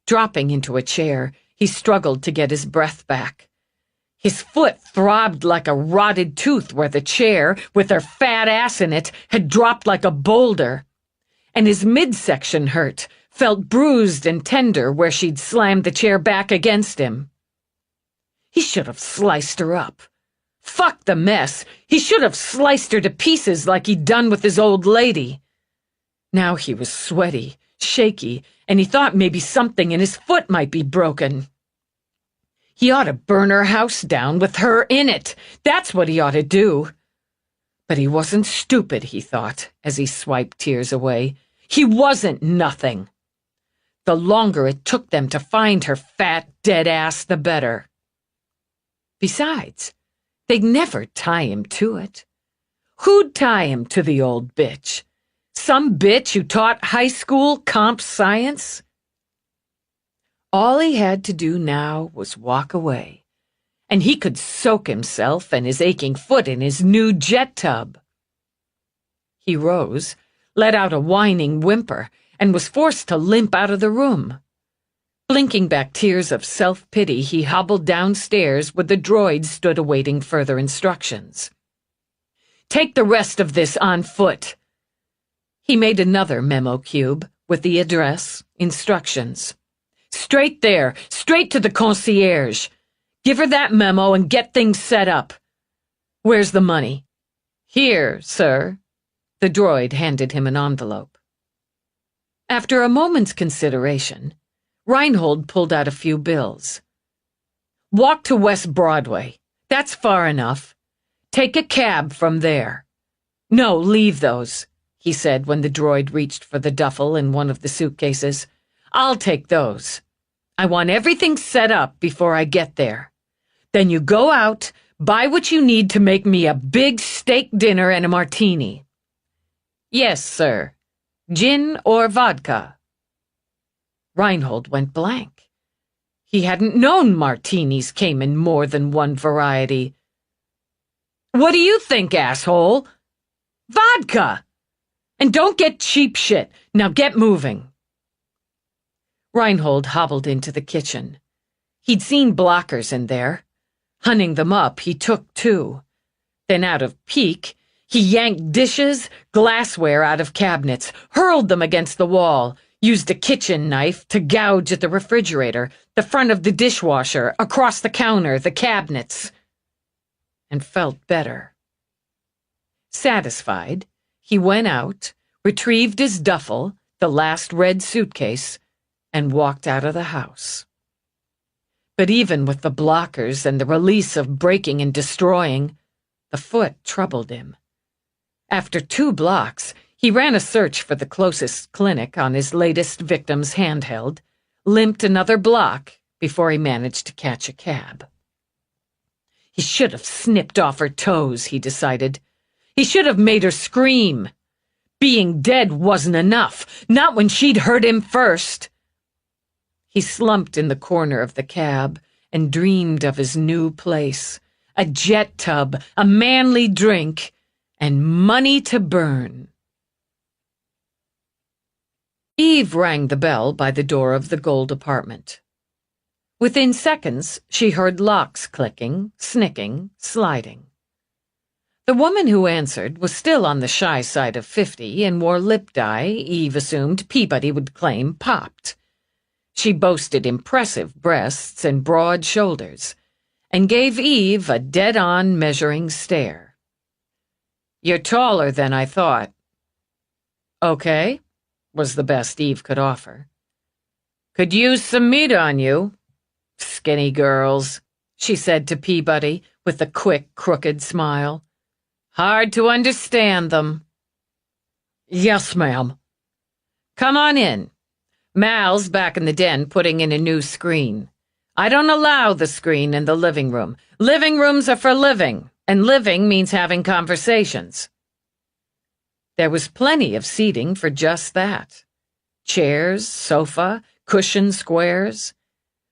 Dropping into a chair, he struggled to get his breath back. His foot throbbed like a rotted tooth where the chair, with her fat ass in it, had dropped like a boulder. And his midsection hurt, felt bruised and tender where she'd slammed the chair back against him. He should have sliced her up. Fuck the mess. He should have sliced her to pieces like he'd done with his old lady. Now he was sweaty, shaky, and he thought maybe something in his foot might be broken. He ought to burn her house down with her in it. That's what he ought to do. But he wasn't stupid, he thought, as he swiped tears away. He wasn't nothing. The longer it took them to find her fat, dead ass, the better. Besides, they'd never tie him to it. Who'd tie him to the old bitch? Some bitch who taught high school comp science? All he had to do now was walk away, and he could soak himself and his aching foot in his new jet tub. He rose, let out a whining whimper, and was forced to limp out of the room. Blinking back tears of self-pity, he hobbled downstairs where the droid stood awaiting further instructions. "Take the rest of this on foot." He made another memo cube with the address, instructions. "Straight there, straight to the concierge. Give her that memo and get things set up. Where's the money?" "Here, sir." The droid handed him an envelope. After a moment's consideration, Reinhold pulled out a few bills. "Walk to West Broadway. That's far enough. Take a cab from there." "No, leave those," he said when the droid reached for the duffel in one of the suitcases. "I'll take those. I want everything set up before I get there. Then you go out, buy what you need to make me a big steak dinner and a martini." "Yes, sir. Gin or vodka?" Reinhold went blank. He hadn't known martinis came in more than one variety. "What do you think, asshole?" "Vodka! And don't get cheap shit. Now get moving." Reinhold hobbled into the kitchen. He'd seen blockers in there. Hunting them up, he took two. Then out of pique, he yanked dishes, glassware out of cabinets, hurled them against the wall, used a kitchen knife to gouge at the refrigerator, the front of the dishwasher, across the counter, the cabinets, and felt better. Satisfied, he went out, retrieved his duffel, the last red suitcase, and walked out of the house. But even with the blockers and the release of breaking and destroying, The foot troubled him. After 2 blocks, he ran a search for the closest clinic on his latest victim's handheld, limped another block before he managed to catch a cab. He should have snipped off her toes, he decided. He should have made her scream. Being dead wasn't enough, not when she'd hurt him first. He slumped in the corner of the cab and dreamed of his new place, a jet tub, a manly drink, and money to burn. Eve rang the bell by the door of the Gold apartment. Within seconds, she heard locks clicking, snicking, sliding. The woman who answered was still on the shy side of 50 and wore lip dye Eve assumed Peabody would claim popped. She boasted impressive breasts and broad shoulders, and gave Eve a dead-on measuring stare. "You're taller than I thought." "Okay," was the best Eve could offer. "Could use some meat on you." "Skinny girls," she said to Peabody with a quick, crooked smile. "Hard to understand them." "Yes, ma'am." "Come on in. Mal's back in the den putting in a new screen. I don't allow the screen in the living room. Living rooms are for living, and living means having conversations." There was plenty of seating for just that. Chairs, sofa, cushion squares.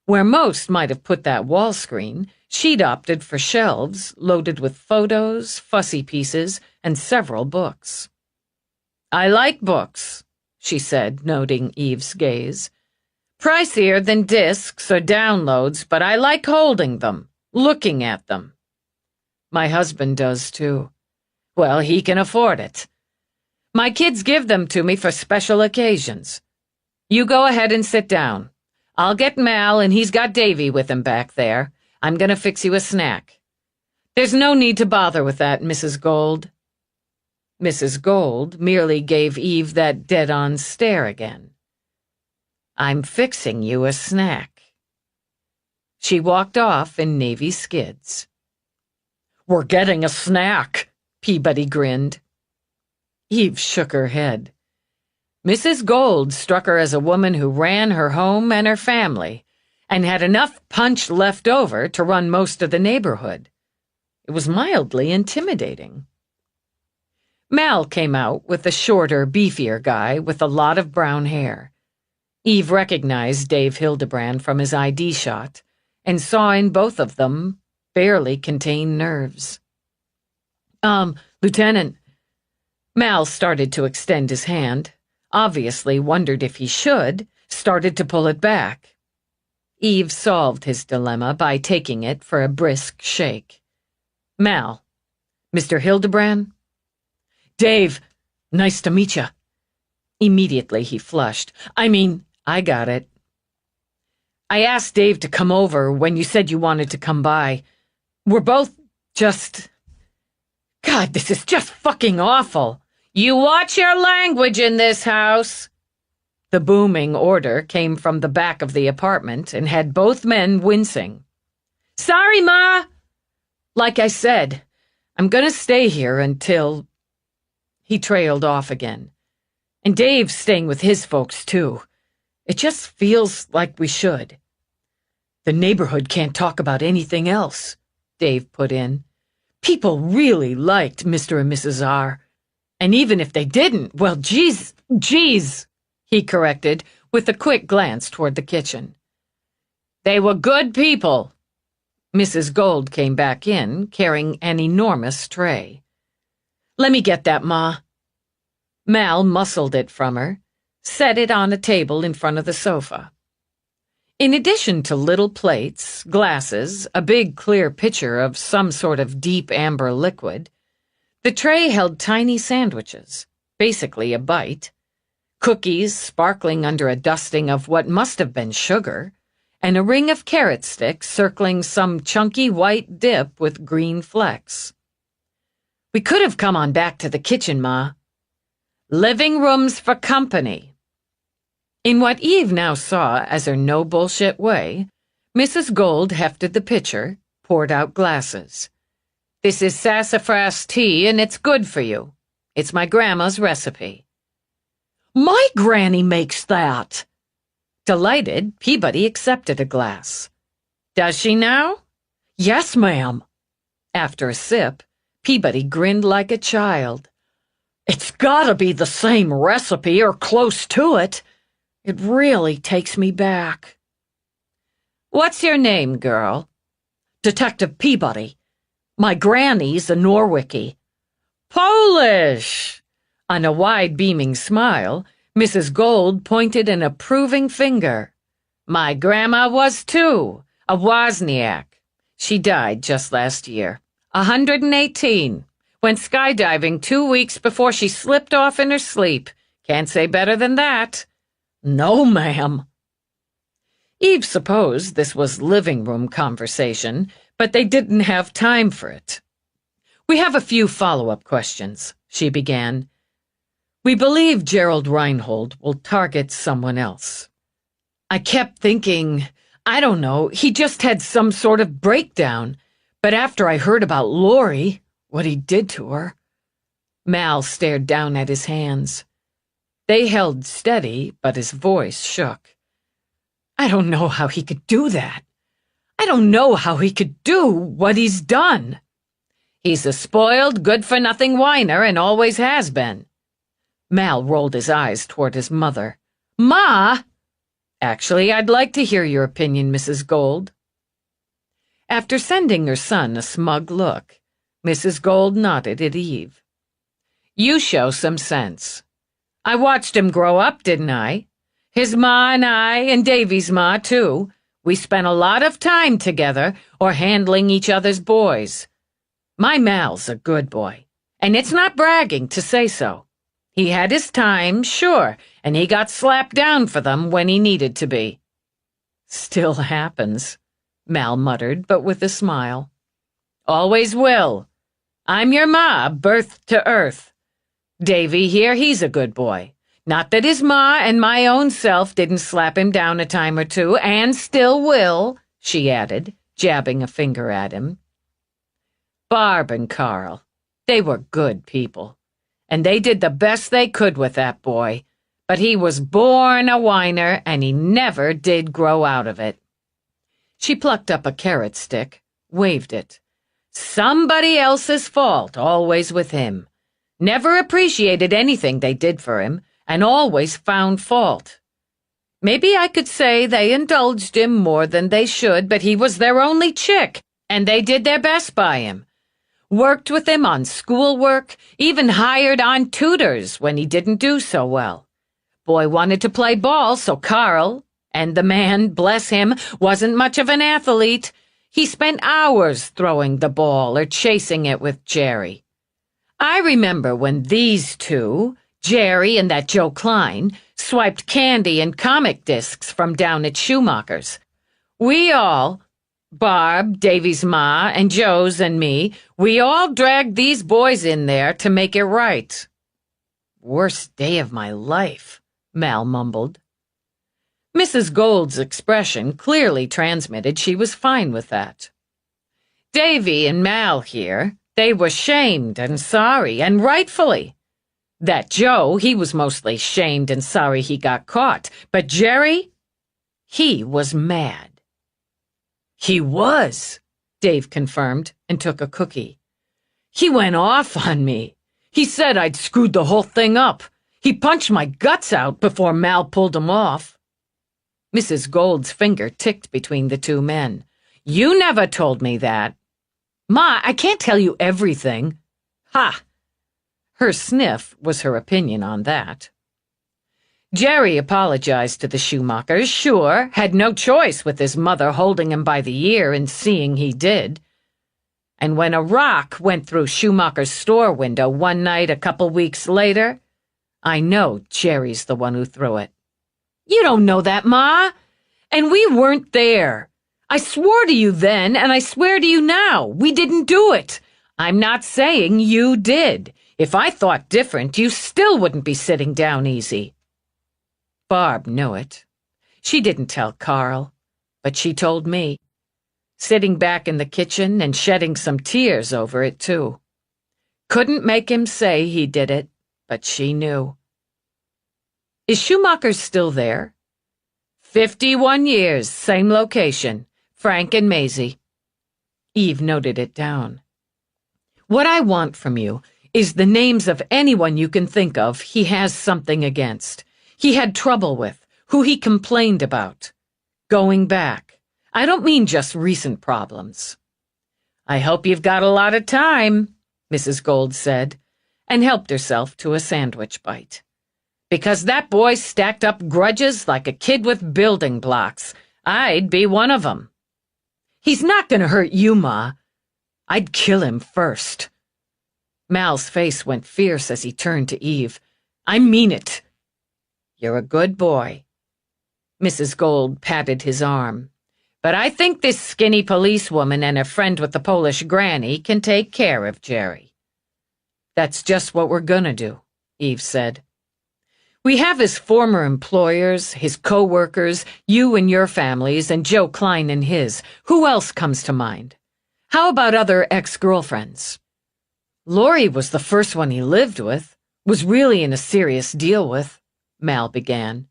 Where most might have put that wall screen, she'd opted for shelves loaded with photos, fussy pieces, and several books. "I like books," she said, noting Eve's gaze. "Pricier than discs or downloads, but I like holding them, looking at them." "My husband does, too." "Well, he can afford it. My kids give them to me for special occasions. You go ahead and sit down. I'll get Mal, and he's got Davy with him back there. I'm gonna fix you a snack." "There's no need to bother with that, Mrs. Gold." Mrs. Gold merely gave Eve that dead-on stare again. "I'm fixing you a snack." She walked off in navy skids. "We're getting a snack," Peabody grinned. Eve shook her head. Mrs. Gold struck her as a woman who ran her home and her family, and had enough punch left over to run most of the neighborhood. It was mildly intimidating. Mal came out with a shorter, beefier guy with a lot of brown hair. Eve recognized Dave Hildebrand from his ID shot, and saw in both of them barely contained nerves. Lieutenant." Mal started to extend his hand, obviously wondered if he should, started to pull it back. Eve solved his dilemma by taking it for a brisk shake. "Mal, Mr. Hildebrand?" "Dave, nice to meet you." Immediately he flushed. I got it. "I asked Dave to come over when you said you wanted to come by. We're both just... God, this is just fucking awful." "You watch your language in this house." The booming order came from the back of the apartment and had both men wincing. "Sorry, Ma." "Like I said, I'm gonna stay here until..." He trailed off again. "And Dave's staying with his folks, too. It just feels like we should." "The neighborhood can't talk about anything else," Dave put in. "People really liked Mr. and Mrs. R. And even if they didn't, well, geez, he corrected with a quick glance toward the kitchen. "They were good people." Mrs. Gold came back in, carrying an enormous tray. "Let me get that, Ma." Mal muscled it from her, set it on a table in front of the sofa. In addition to little plates, glasses, a big clear pitcher of some sort of deep amber liquid, the tray held tiny sandwiches, basically a bite, cookies sparkling under a dusting of what must have been sugar, and a ring of carrot sticks circling some chunky white dip with green flecks. "We could have come on back to the kitchen, Ma." "Living room's for company." In what Eve now saw as her no-bullshit way, Mrs. Gold hefted the pitcher, poured out glasses. This is sassafras tea, and it's good for you. It's my grandma's recipe." "My granny makes that." Delighted, Peabody accepted a glass. "Does she now?" "Yes, ma'am." After a sip, Peabody grinned like a child. "It's gotta be the same recipe or close to it. It really takes me back." "What's your name, girl?" "Detective Peabody. My granny's a Norwickie." "Polish!" On a wide beaming smile, Mrs. Gold pointed an approving finger. "My grandma was too, a Wozniak. She died just last year, 118. Went skydiving 2 weeks before she slipped off in her sleep. Can't say better than that." "No, ma'am." Eve supposed this was living room conversation, but they didn't have time for it. "We have a few follow-up questions," she began. "We believe Gerald Reinhold will target someone else. I kept thinking, I don't know, he just had some sort of breakdown, but after I heard about Lori, what he did to her..." Mal stared down at his hands. They held steady, but his voice shook. "I don't know how he could do that. I don't know how he could do what he's done." "He's a spoiled, good-for-nothing whiner and always has been." Mal rolled his eyes toward his mother. "Ma!" "Actually, I'd like to hear your opinion, Mrs. Gold." After sending her son a smug look, Mrs. Gold nodded at Eve. "You show some sense. I watched him grow up, didn't I? His ma and I, and Davy's ma, too. We spent a lot of time together, or handling each other's boys. My Mal's a good boy, and it's not bragging to say so. He had his time, sure, and he got slapped down for them when he needed to be." "Still happens," Mal muttered, but with a smile. "Always will. I'm your ma, birth to earth. Davy here, he's a good boy. Not that his ma and my own self didn't slap him down a time or two, and still will," she added, jabbing a finger at him. "Barb and Carl, they were good people, and they did the best they could with that boy, but he was born a whiner, and he never did grow out of it." She plucked up a carrot stick, waved it. "Somebody else's fault, always with him. Never appreciated anything they did for him, and always found fault. Maybe I could say they indulged him more than they should, but he was their only chick, and they did their best by him. Worked with him on schoolwork, even hired on tutors when he didn't do so well. Boy wanted to play ball, so Carl, and the man, bless him, wasn't much of an athlete. He spent hours throwing the ball or chasing it with Jerry. I remember when these two, Jerry and that Joe Klein, swiped candy and comic discs from down at Schumacher's. We all, Barb, Davy's ma, and Joe's and me, we all dragged these boys in there to make it right." "Worst day of my life," Mal mumbled. Mrs. Gold's expression clearly transmitted she was fine with that. "Davy and Mal here, they were shamed and sorry, and rightfully. That Joe, he was mostly shamed and sorry he got caught, but Jerry, he was mad." "He was," Dave confirmed and took a cookie. "He went off on me. He said I'd screwed the whole thing up. He punched my guts out before Mal pulled him off." Mrs. Gold's finger ticked between the two men. "You never told me that." "Ma, I can't tell you everything." "Ha!" Her sniff was her opinion on that. Jerry apologized to the Schumachers, sure, had no choice with his mother holding him by the ear and seeing he did. And when a rock went through Schumacher's store window one night a couple weeks later, I know Jerry's the one who threw it. "You don't know that, Ma. And we weren't there. I swore to you then, and I swear to you now, we didn't do it. I'm not saying you did. If I thought different, you still wouldn't be sitting down easy." Barb knew it. She didn't tell Carl, but she told me. sitting back in the kitchen and shedding some tears over it, too. Couldn't make him say he did it, but she knew. Is Schumacher still there? 51 years, same location, Frank and Maisie. Eve noted it down. What I want from you is the names of anyone you can think of he has something against, he had trouble with, who he complained about. Going back. I don't mean just recent problems. I hope you've got a lot of time, Mrs. Gold said, and helped herself to a sandwich bite. Because that boy stacked up grudges like a kid with building blocks. I'd be one of 'em. He's not going to hurt you, Ma. I'd kill him first. Mal's face went fierce as he turned to Eve. I mean it. You're a good boy. Mrs. Gold patted his arm. But I think this skinny policewoman and a friend with the Polish granny can take care of Jerry. That's just what we're gonna do, Eve said. We have his former employers, his co-workers, you and your families, and Joe Klein and his. Who else comes to mind? How about other ex-girlfriends? Lori was the first one he lived with, was really in a serious deal with, Mal began.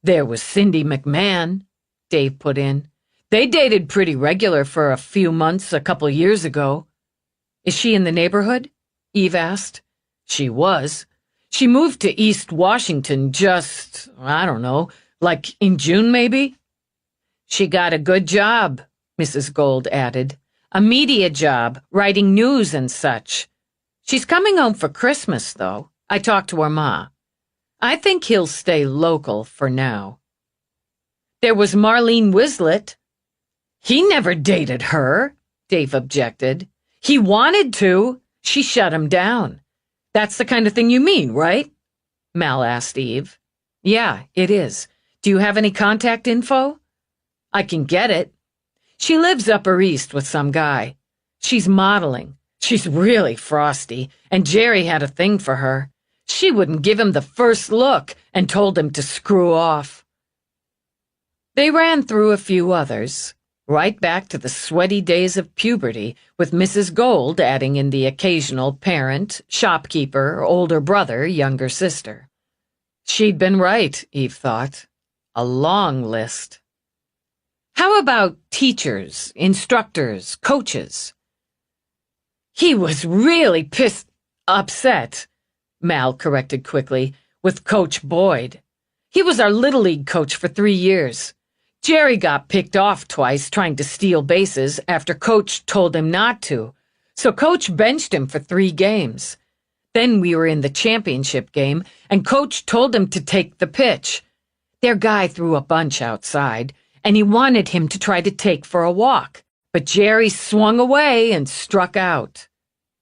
There was Cindy McMahon, Dave put in. They dated pretty regular for a few months a couple years ago. Is she in the neighborhood? Eve asked. She was. She moved to East Washington just, I don't know, like in June maybe? She got a good job, Mrs. Gold added. A media job, writing news and such. She's coming home for Christmas, though. I talked to her ma. I think he'll stay local for now. There was Marlene Wislet. He never dated her, Dave objected. He wanted to. She shut him down. That's the kind of thing you mean, right? Mal asked Eve. Yeah, it is. Do you have any contact info? I can get it. She lives Upper East with some guy. She's modeling. She's really frosty, and Jerry had a thing for her. She wouldn't give him the first look and told him to screw off. They ran through a few others, right back to the sweaty days of puberty, with Mrs. Gold adding in the occasional parent, shopkeeper, older brother, younger sister. She'd been right, Eve thought. A long list. How about teachers, instructors, coaches? He was really upset, Mal corrected quickly, with Coach Boyd. He was our Little League coach for 3 years. Jerry got picked off twice trying to steal bases after Coach told him not to, so Coach benched him for 3 games. Then we were in the championship game, and Coach told him to take the pitch. Their guy threw a bunch outside, and he wanted him to try to take for a walk, but Jerry swung away and struck out.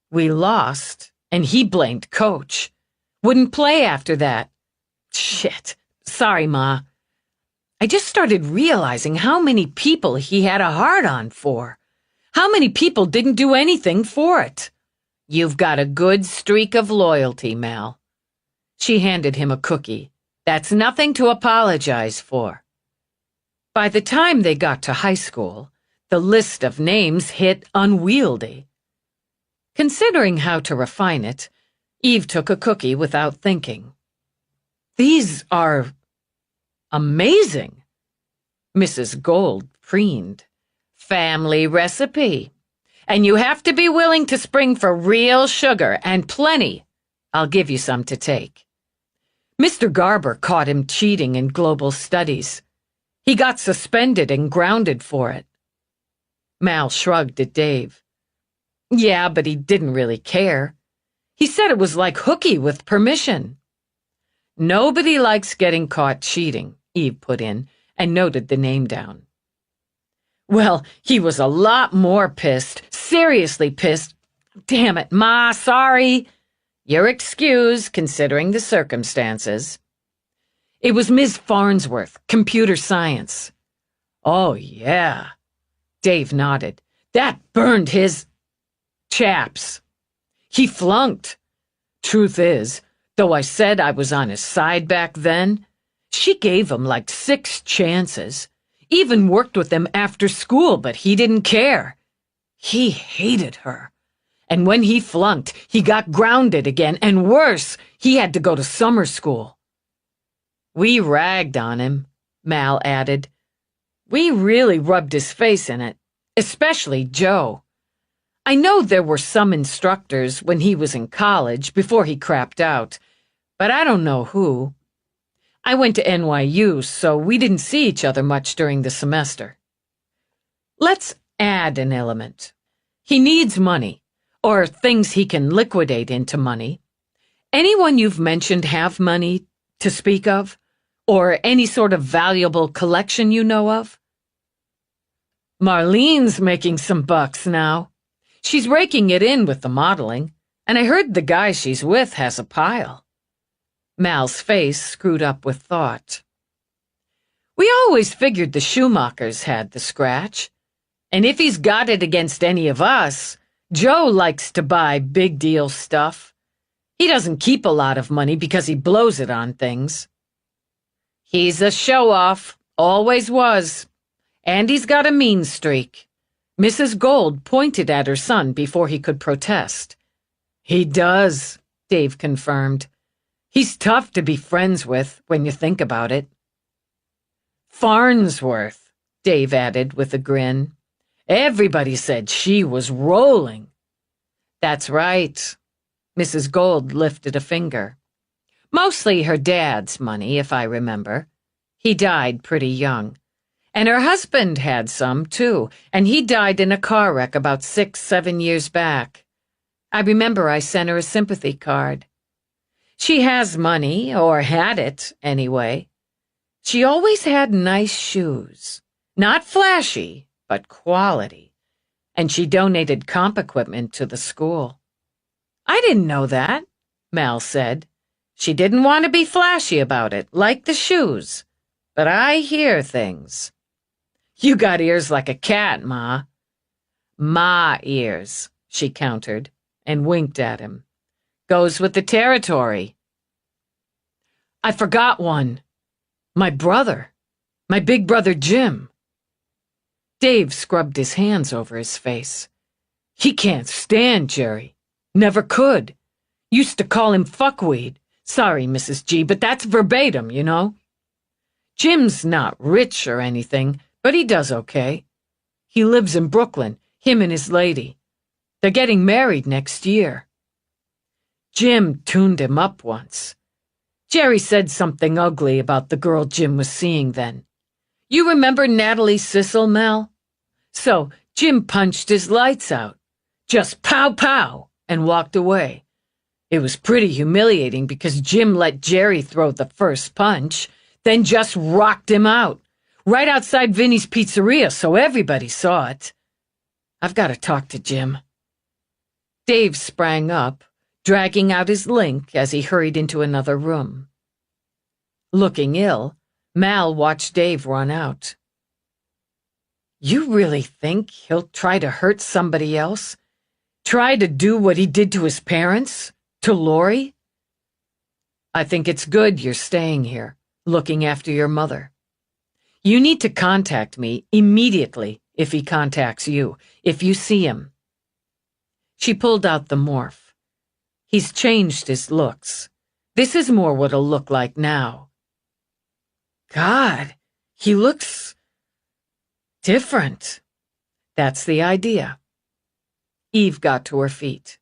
We lost, and he blamed Coach. Wouldn't play after that. Shit. Sorry, Ma. I just started realizing how many people he had a hard-on for. How many people didn't do anything for it. You've got a good streak of loyalty, Mal. She handed him a cookie. That's nothing to apologize for. By the time they got to high school, the list of names hit unwieldy. Considering how to refine it, Eve took a cookie without thinking. These are amazing, Mrs. Gold preened. Family recipe. And you have to be willing to spring for real sugar, and plenty. I'll give you some to take. Mr. Garber caught him cheating in global studies. He got suspended and grounded for it. Mal shrugged at Dave. Yeah, but he didn't really care. He said it was like hooky with permission. Nobody likes getting caught cheating, Eve put in, and noted the name down. Well, he was a lot more pissed, seriously pissed. Damn it, Ma, sorry. You're excused, considering the circumstances. It was Ms. Farnsworth, computer science. Oh, yeah. Dave nodded. That burned his chaps. He flunked. Truth is, though I said I was on his side back then, she gave him like 6 chances. Even worked with them after school, but he didn't care. He hated her. And when he flunked, he got grounded again, and worse, he had to go to summer school. We ragged on him, Mal added. We really rubbed his face in it, especially Joe. I know there were some instructors when he was in college before he crapped out, but I don't know who. I went to NYU, so we didn't see each other much during the semester. Let's add an element. He needs money, or things he can liquidate into money. Anyone you've mentioned have money to speak of? Or any sort of valuable collection you know of? Marlene's making some bucks now. She's raking it in with the modeling, and I heard the guy she's with has a pile. Mal's face screwed up with thought. We always figured the Schumachers had the scratch, and if he's got it against any of us, Joe likes to buy big deal stuff. He doesn't keep a lot of money because he blows it on things. He's a show-off, always was. And he's got a mean streak. Mrs. Gold pointed at her son before he could protest. He does, Dave confirmed. He's tough to be friends with when you think about it. Farnsworth, Dave added with a grin. Everybody said she was rolling. That's right. Mrs. Gold lifted a finger. Mostly her dad's money, if I remember. He died pretty young. And her husband had some, too, and he died in a car wreck about 6-7 years back. I remember I sent her a sympathy card. She has money, or had it, anyway. She always had nice shoes. Not flashy, but quality. And she donated comp equipment to the school. I didn't know that, Mal said. She didn't want to be flashy about it, like the shoes. But I hear things. You got ears like a cat, Ma. Ma ears, she countered, and winked at him. Goes with the territory. I forgot one. My brother. My big brother Jim. Dave scrubbed his hands over his face. He can't stand Jerry. Never could. Used to call him fuckweed. Sorry, Mrs. G, but that's verbatim, you know. Jim's not rich or anything, but he does okay. He lives in Brooklyn, him and his lady. They're getting married next year. Jim tuned him up once. Jerry said something ugly about the girl Jim was seeing then. You remember Natalie Sissel, Mel? So Jim punched his lights out. Just pow pow, and walked away. It was pretty humiliating because Jim let Jerry throw the first punch, then just rocked him out. Right outside Vinny's Pizzeria, so everybody saw it. I've got to talk to Jim. Dave sprang up, dragging out his link as he hurried into another room. Looking ill, Mal watched Dave run out. You really think he'll try to hurt somebody else? Try to do what he did to his parents? To Lori? I think it's good you're staying here, looking after your mother. You need to contact me immediately if he contacts you, if you see him. She pulled out the morph. He's changed his looks. This is more what he'll look like now. God, he looks different. That's the idea. Eve got to her feet.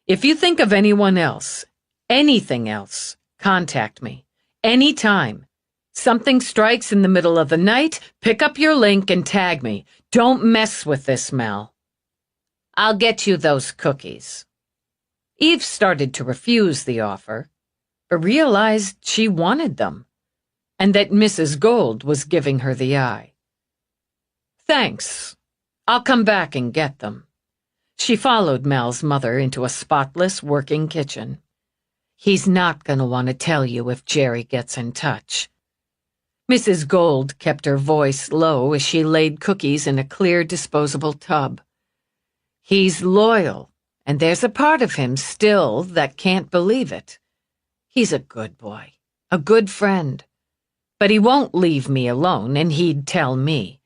If you think of anyone else, anything else, contact me. Anytime. Something strikes in the middle of the night, pick up your link and tag me. Don't mess with this, Mel. I'll get you those cookies. Eve started to refuse the offer, but realized she wanted them, and that Mrs. Gold was giving her the eye. Thanks. I'll come back and get them. She followed Mel's mother into a spotless working kitchen. He's not going to want to tell you if Jerry gets in touch. Mrs. Gold kept her voice low as she laid cookies in a clear disposable tub. He's loyal, and there's a part of him still that can't believe it. He's a good boy, a good friend. But he won't leave me alone, and he'd tell me.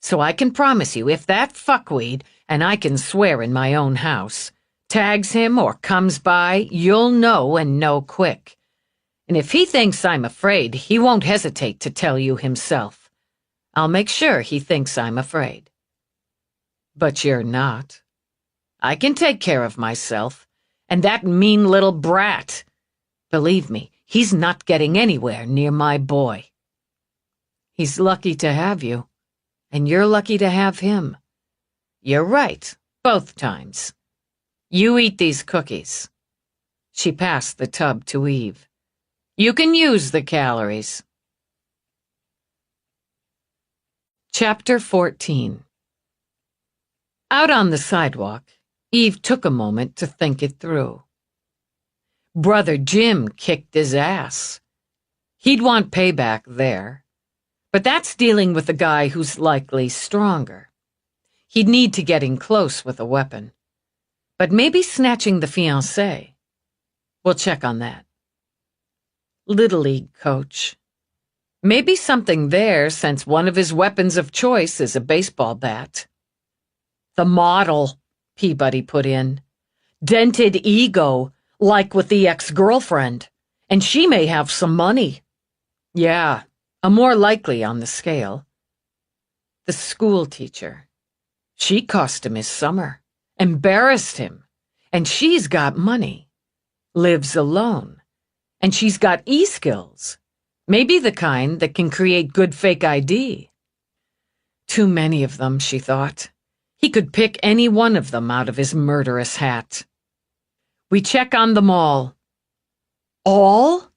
So I can promise you, if that fuckweed, and I can swear in my own house, tags him or comes by, you'll know and know quick. And if he thinks I'm afraid, he won't hesitate to tell you himself. I'll make sure he thinks I'm afraid. But you're not. I can take care of myself. And that mean little brat. Believe me, he's not getting anywhere near my boy. He's lucky to have you. And you're lucky to have him. You're right, both times. You eat these cookies. She passed the tub to Eve. You can use the calories. Chapter 14. Out on the sidewalk, Eve took a moment to think it through. Brother Jim kicked his ass. He'd want payback there. But that's dealing with a guy who's likely stronger. He'd need to get in close with a weapon. But maybe snatching the fiancée. We'll check on that. Little League coach. Maybe something there, since one of his weapons of choice is a baseball bat. The model, Peabody put in. Dented ego, like with the ex-girlfriend. And she may have some money. Yeah, a more likely on the scale. The school teacher. She cost him his summer. Embarrassed him. And she's got money. Lives alone. And she's got e-skills. Maybe the kind that can create good fake ID. Too many of them, she thought. He could pick any one of them out of his murderous hat. We check on them all. All?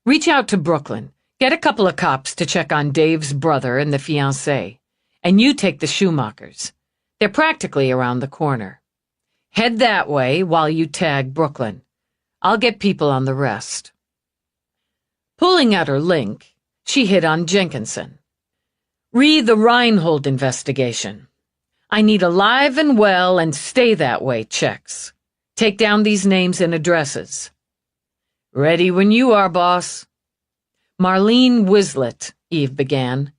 Reach out to Brooklyn. Get a couple of cops to check on Dave's brother and the fiancée. And you take the Schumachers. They're practically around the corner. Head that way while you tag Brooklyn. I'll get people on the rest. Pulling out her link, she hit on Jenkinson. Read the Reinhold investigation. I need alive and well and stay that way checks. Take down these names and addresses. Ready when you are, boss. Marlene Wislet, Eve began,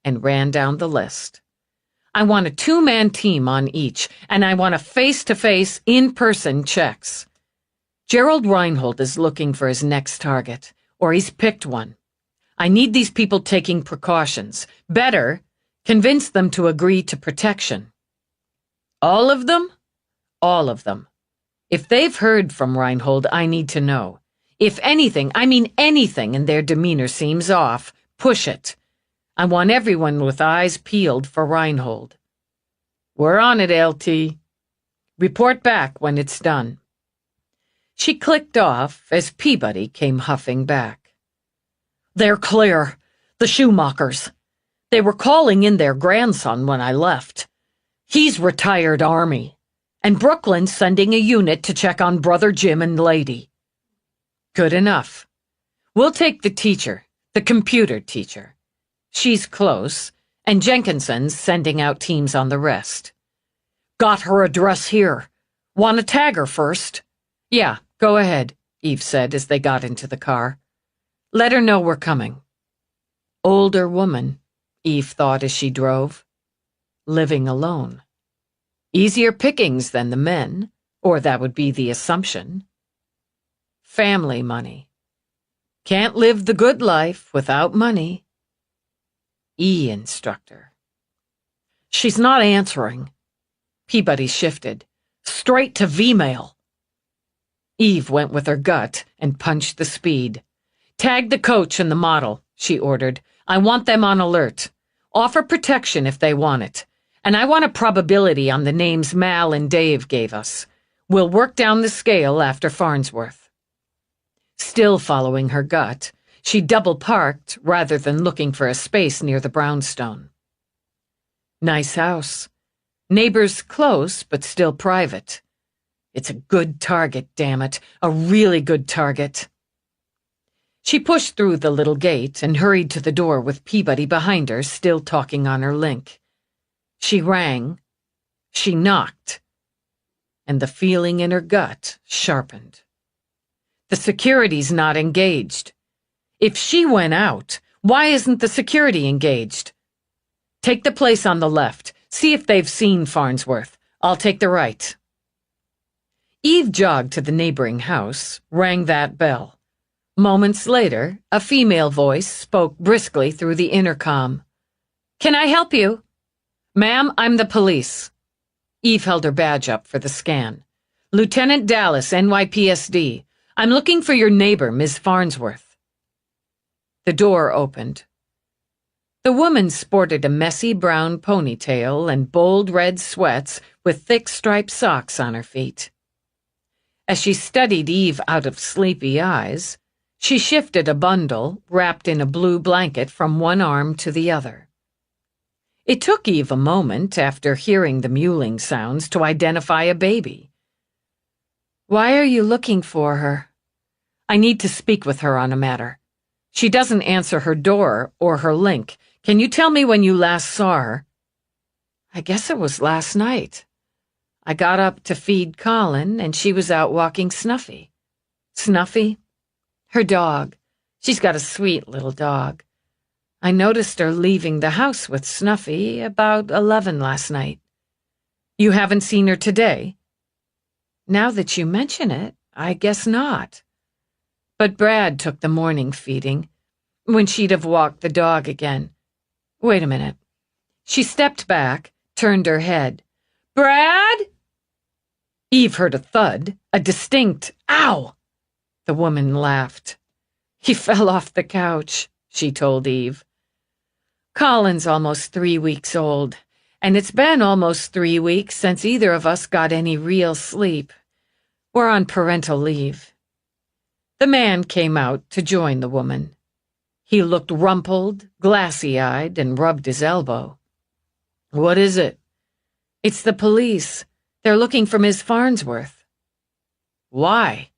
and ran down the list. I want a two-man team on each, and I want a face-to-face, in-person checks. Gerald Reinhold is looking for his next target, or he's picked one. I need these people taking precautions. Better, convince them to agree to protection. All of them? All of them. If they've heard from Reinhold, I need to know. If anything, I mean anything in their demeanor seems off, push it. I want everyone with eyes peeled for Reinhold. We're on it, LT. Report back when it's done. She clicked off as Peabody came huffing back. They're clear. The Schumachers. They were calling in their grandson when I left. He's retired Army. And Brooklyn's sending a unit to check on Brother Jim and Lady. Good enough. We'll take the teacher, the computer teacher. She's close, and Jenkinson's sending out teams on the rest. Got her address here. Want to tag her first? Yeah, go ahead, Eve said as they got into the car. Let her know we're coming. Older woman, Eve thought as she drove. Living alone. Easier pickings than the men, or that would be the assumption. Family money. Can't live the good life without money. E-instructor. She's not answering. Peabody shifted. Straight to V-mail. Eve went with her gut and punched the speed. Tag the coach and the model, she ordered. I want them on alert. Offer protection if they want it. And I want a probability on the names Mal and Dave gave us. We'll work down the scale after Farnsworth. Still following her gut, she double-parked rather than looking for a space near the brownstone. Nice house. Neighbors close, but still private. It's a good target, damn it. A really good target. She pushed through the little gate and hurried to the door with Peabody behind her, still talking on her link. She rang. She knocked. And the feeling in her gut sharpened. The security's not engaged. If she went out, Why isn't the security engaged? Take the place on the left. See if they've seen Farnsworth. I'll take the right. Eve jogged to the neighboring house, rang that bell. Moments later, a female voice spoke briskly through the intercom. "Can I help you?" "Ma'am, I'm the police." Eve held her badge up for the scan. "Lieutenant Dallas, NYPSD. I'm looking for your neighbor, Ms. Farnsworth." The door opened. The woman sported a messy brown ponytail and bold red sweats with thick striped socks on her feet. As she studied Eve out of sleepy eyes, she shifted a bundle, wrapped in a blue blanket, from one arm to the other. It took Eve a moment, after hearing the mewling sounds, to identify a baby. "Why are you looking for her?" "I need to speak with her on a matter. She doesn't answer her door or her link. Can you tell me when you last saw her?" "I guess it was last night. I got up to feed Colin, and she was out walking Snuffy." "Snuffy?" "Her dog. She's got a sweet little dog. I noticed her leaving the house with Snuffy about 11 last night." "You haven't seen her today?" "Now that you mention it, I guess not. But Brad took the morning feeding, when she'd have walked the dog again. Wait a minute." She stepped back, turned her head. "Brad?" Eve heard a thud, a distinct "ow." The woman laughed. "He fell off the couch," she told Eve. "Colin's almost 3 weeks old, and it's been almost 3 weeks since either of us got any real sleep. We're on parental leave." The man came out to join the woman. He looked rumpled, glassy-eyed, and rubbed his elbow. "What is it?" "It's the police. They're looking for Miss Farnsworth." "Why?"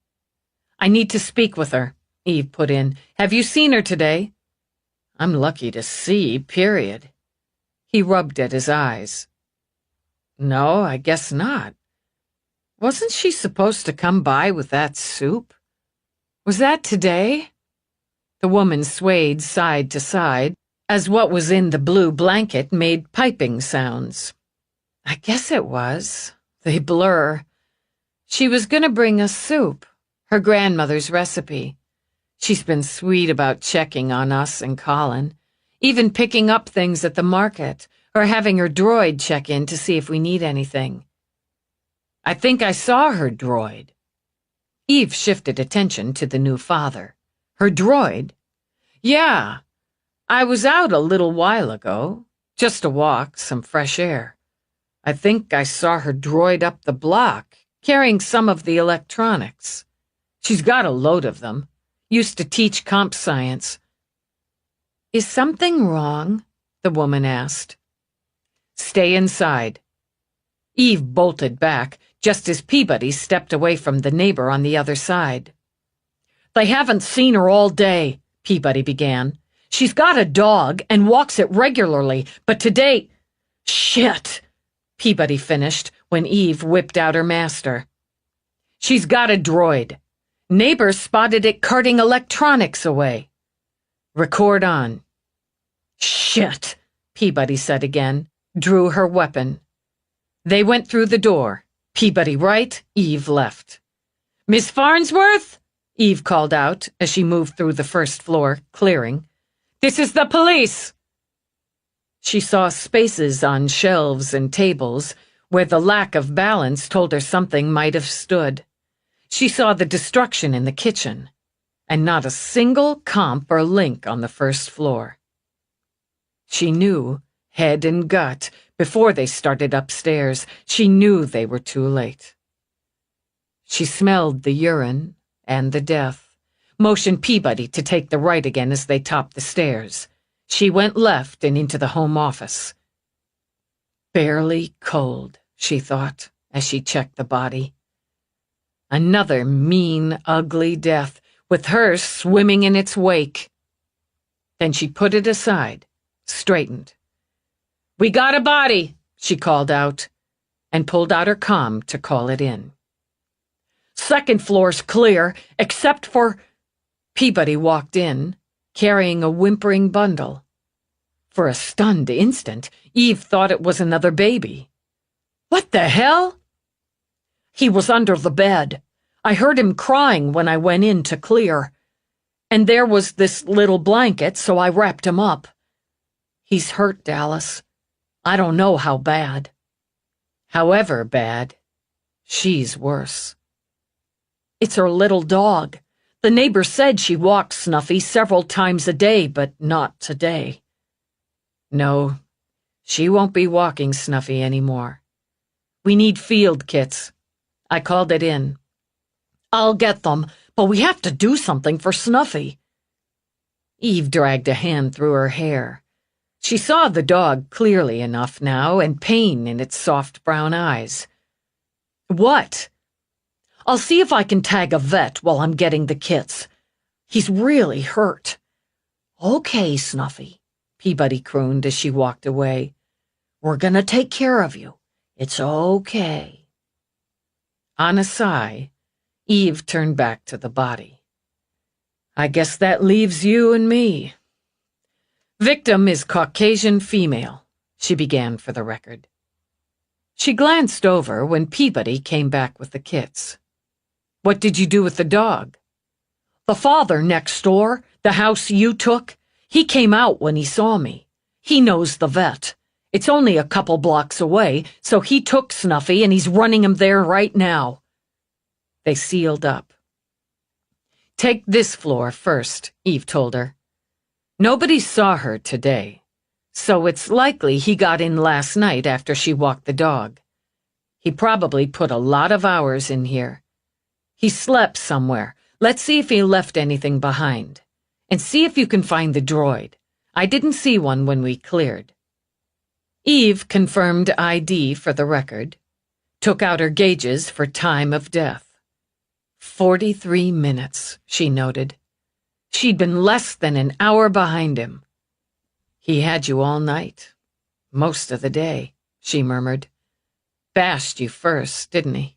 "I need to speak with her," Eve put in. "Have you seen her today?" "I'm lucky to see, period." He rubbed at his eyes. "No, I guess not. Wasn't she supposed to come by with that soup? Was that today?" The woman swayed side to side as what was in the blue blanket made piping sounds. "I guess it was. They blur. She was gonna bring us soup, her grandmother's recipe. She's been sweet about checking on us and Colin, even picking up things at the market, or having her droid check in to see if we need anything." "I think I saw her droid." Eve shifted attention to the new father. "Her droid?" "Yeah. I was out a little while ago. Just a walk, some fresh air. I think I saw her droid up the block, carrying some of the electronics. She's got a load of them. Used to teach comp science." "Is something wrong?" the woman asked. "Stay inside." Eve bolted back, just as Peabody stepped away from the neighbor on the other side. "They haven't seen her all day," Peabody began. "She's got a dog and walks it regularly, but today—" "Shit," Peabody finished when Eve whipped out her master. "She's got a droid. Neighbors spotted it carting electronics away. Record on." "Shit," Peabody said again, drew her weapon. They went through the door. Peabody right, Eve left. "Miss Farnsworth?" Eve called out as she moved through the first floor, clearing. "This is the police." She saw spaces on shelves and tables where the lack of balance told her something might have stood. She saw the destruction in the kitchen, and not a single comp or link on the first floor. She knew, head and gut, before they started upstairs, she knew they were too late. She smelled the urine and the death, motioned Peabody to take the right again as they topped the stairs. She went left and into the home office. Barely cold, she thought, as she checked the body. Another mean, ugly death, with her swimming in its wake. Then she put it aside, straightened. "We got a body," she called out, and pulled out her comm to call it in. "Second floor's clear, except for—" Peabody walked in, carrying a whimpering bundle. For a stunned instant, Eve thought it was another baby. "What the hell?" "He was under the bed. I heard him crying when I went in to clear. And there was this little blanket, so I wrapped him up. He's hurt, Dallas. I don't know how bad." "However bad, she's worse." "It's her little dog. The neighbor said she walked Snuffy several times a day, but not today." "No, she won't be walking Snuffy anymore. We need field kits. I called it in." "I'll get them, but we have to do something for Snuffy." Eve dragged a hand through her hair. She saw the dog clearly enough now, and pain in its soft brown eyes. "What?" "I'll see if I can tag a vet while I'm getting the kits. He's really hurt." "Okay, Snuffy," Peabody crooned as she walked away. "We're gonna take care of you. It's okay." On a sigh, Eve turned back to the body. "I guess that leaves you and me." "Victim is Caucasian female," she began for the record. She glanced over when Peabody came back with the kits. "What did you do with the dog?" "The father next door, the house you took, he came out when he saw me. He knows the vet. It's only a couple blocks away, so he took Snuffy and he's running him there right now." They sealed up. "Take this floor first," Eve told her. "Nobody saw her today, so it's likely he got in last night after she walked the dog. He probably put a lot of hours in here. He slept somewhere. Let's see if he left anything behind. And see if you can find the droid. I didn't see one when we cleared." Eve confirmed ID for the record, took out her gauges for time of death. 43 minutes, she noted. She'd been less than an hour behind him. "He had you all night. Most of the day," she murmured. "Bashed you first, didn't he?"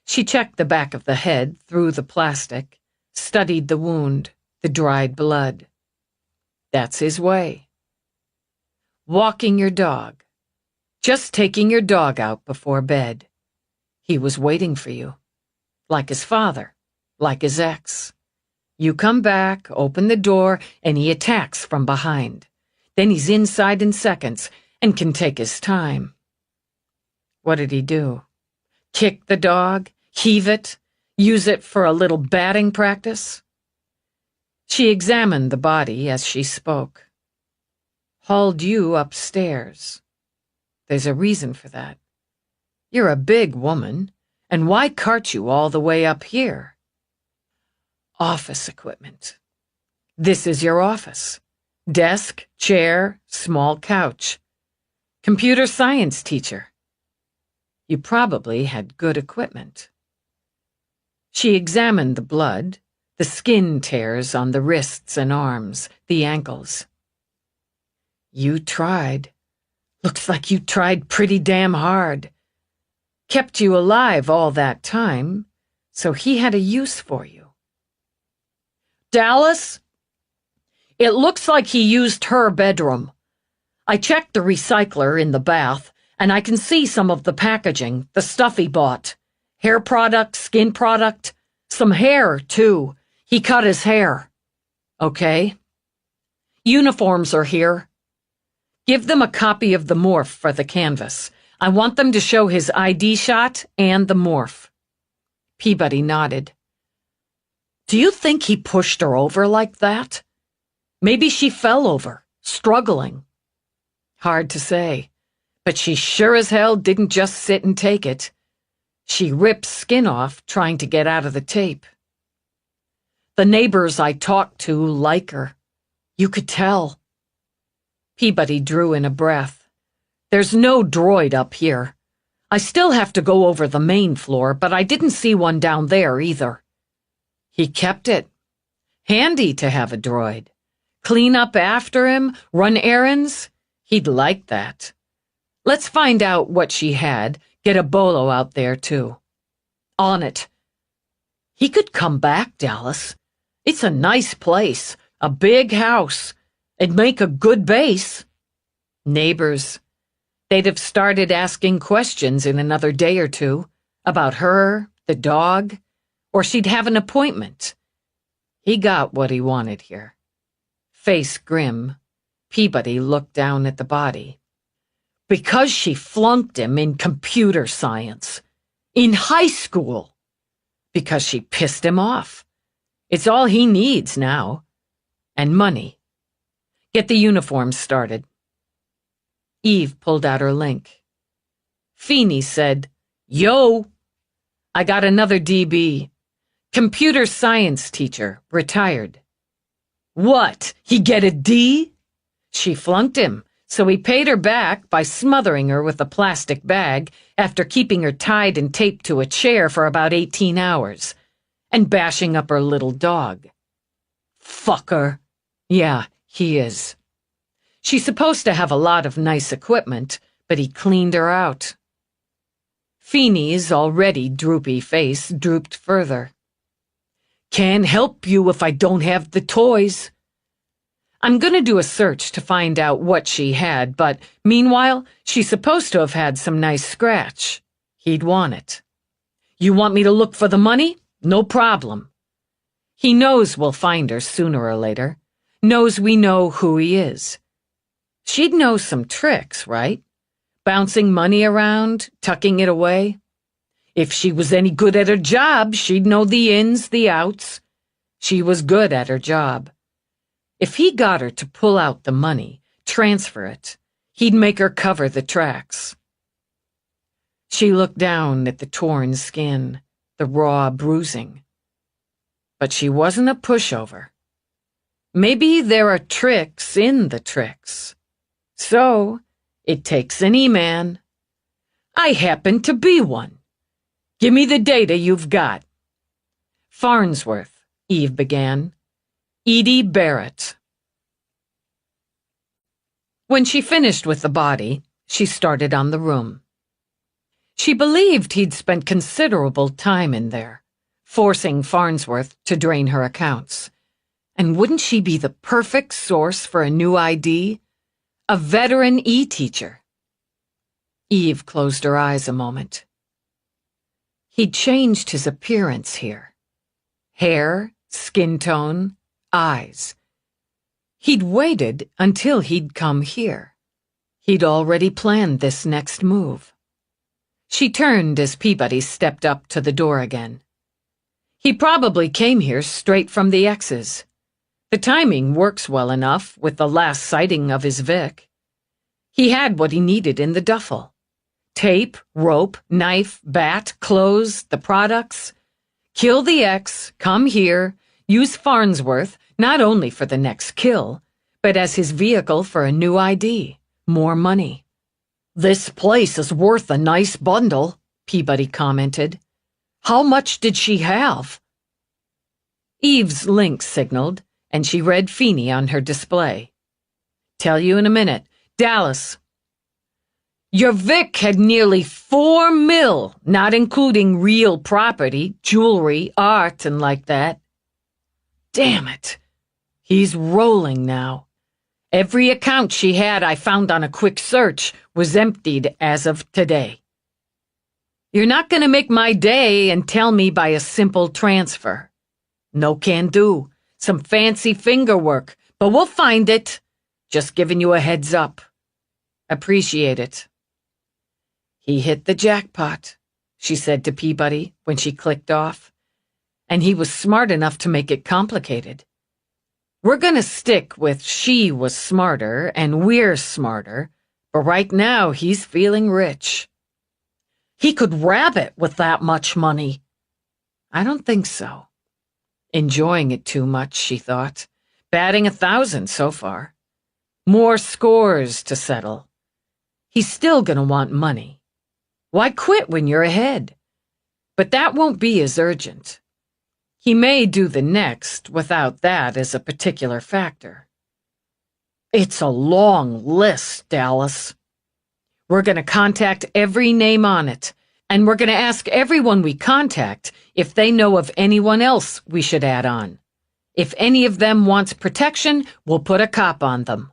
She checked the back of the head through the plastic, studied the wound, the dried blood. "That's his way. Walking your dog. Just taking your dog out before bed. He was waiting for you. Like his father, like his ex. You come back, open the door, and he attacks from behind. Then he's inside in seconds and can take his time." "What did he do? Kick the dog? Heave it? Use it for a little batting practice?" She examined the body as she spoke. "Hauled you upstairs. There's a reason for that. You're a big woman, and why cart you all the way up here?" "Office equipment. This is your office. Desk, chair, small couch. Computer science teacher. You probably had good equipment." She examined the blood, the skin tears on the wrists and arms, the ankles. "You tried. Looks like you tried pretty damn hard. Kept you alive all that time, so he had a use for you." "Dallas? It looks like he used her bedroom. I checked the recycler in the bath, and I can see some of the packaging, the stuff he bought. Hair product, skin product, some hair, too. He cut his hair." "Okay." "Uniforms are here. Give them a copy of the morph for the canvas. I want them to show his ID shot and the morph." Peabody nodded. "Do you think he pushed her over like that? Maybe she fell over, struggling." "Hard to say, but she sure as hell didn't just sit and take it. She ripped skin off trying to get out of the tape." "The neighbors I talked to like her. You could tell." Peabody drew in a breath. "There's no droid up here. I still have to go over the main floor, but I didn't see one down there either." "He kept it. Handy to have a droid. Clean up after him, run errands. He'd like that. Let's find out what she had, get a bolo out there too." "On it." "He could come back, Dallas. It's a nice place. A big house. It'd make a good base. Neighbors. They'd have started asking questions in another day or two about her, the dog, or she'd have an appointment. He got what he wanted here. Face grim, Peabody looked down at the body. Because she flunked him in computer science. In high school. Because she pissed him off. It's all he needs now. And money. Get the uniform started. Eve pulled out her link. Feeney said, "Yo, I got another DB. Computer science teacher, retired." What, he get a D? She flunked him, so he paid her back by smothering her with a plastic bag after keeping her tied and taped to a chair for about 18 hours, and bashing up her little dog. Fucker. Yeah, he is. She's supposed to have a lot of nice equipment, but he cleaned her out. Feeney's already droopy face drooped further. Can't help you if I don't have the toys. I'm gonna do a search to find out what she had, but meanwhile, she's supposed to have had some nice scratch. He'd want it. You want me to look for the money? No problem. He knows we'll find her sooner or later. Knows we know who he is. She'd know some tricks, right? Bouncing money around, tucking it away. If she was any good at her job, she'd know the ins, the outs. She was good at her job. If he got her to pull out the money, transfer it, he'd make her cover the tracks. She looked down at the torn skin, the raw bruising. But she wasn't a pushover. Maybe there are tricks in the tricks. So, it takes an E-man. I happen to be one. Give me the data you've got. Farnsworth, Eve began. Edie Barrett. When she finished with the body, she started on the room. She believed he'd spent considerable time in there, forcing Farnsworth to drain her accounts. And wouldn't she be the perfect source for a new ID? A veteran E-teacher. Eve closed her eyes a moment. He'd changed his appearance here. Hair, skin tone, eyes. He'd waited until he'd come here. He'd already planned this next move. She turned as Peabody stepped up to the door again. He probably came here straight from the X's. The timing works well enough with the last sighting of his Vic. He had what he needed in the duffel. Tape, rope, knife, bat, clothes, the products. Kill the X, come here, use Farnsworth not only for the next kill, but as his vehicle for a new ID, more money. This place is worth a nice bundle, Peabody commented. How much did she have? Eve's link signaled, and she read Feeney on her display. Tell you in a minute. Dallas. Your Vic had nearly $4 million, not including real property, jewelry, art, and like that. Damn it. He's rolling now. Every account she had I found on a quick search was emptied as of today. You're not going to make my day and tell me by a simple transfer. No can do. Some fancy finger work, but we'll find it. Just giving you a heads up. Appreciate it. He hit the jackpot, she said to Peabody when she clicked off. And he was smart enough to make it complicated. We're gonna stick with she was smarter and we're smarter, but right now he's feeling rich. He could rabbit with that much money. I don't think so. Enjoying it too much, she thought. Batting 1,000 so far. More scores to settle. He's still gonna want money. Why quit when you're ahead? But that won't be as urgent. He may do the next without that as a particular factor. It's a long list, Dallas. We're going to contact every name on it, and we're going to ask everyone we contact if they know of anyone else we should add on. If any of them wants protection, we'll put a cop on them.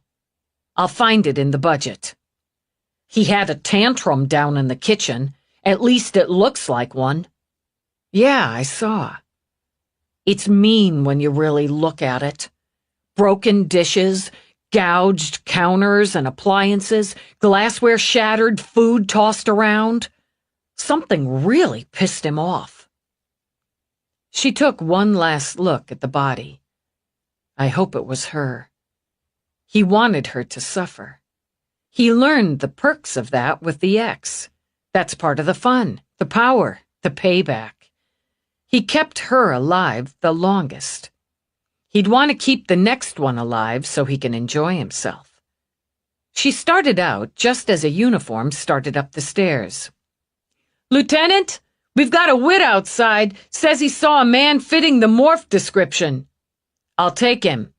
I'll find it in the budget. He had a tantrum down in the kitchen. At least it looks like one. Yeah, I saw. It's mean when you really look at it. Broken dishes, gouged counters and appliances, glassware shattered, food tossed around. Something really pissed him off. She took one last look at the body. I hope it was her. He wanted her to suffer. He learned the perks of that with the ex. That's part of the fun, the power, the payback. He kept her alive the longest. He'd want to keep the next one alive so he can enjoy himself. She started out just as a uniform started up the stairs. Lieutenant, we've got a wit outside. Says he saw a man fitting the morph description. I'll take him.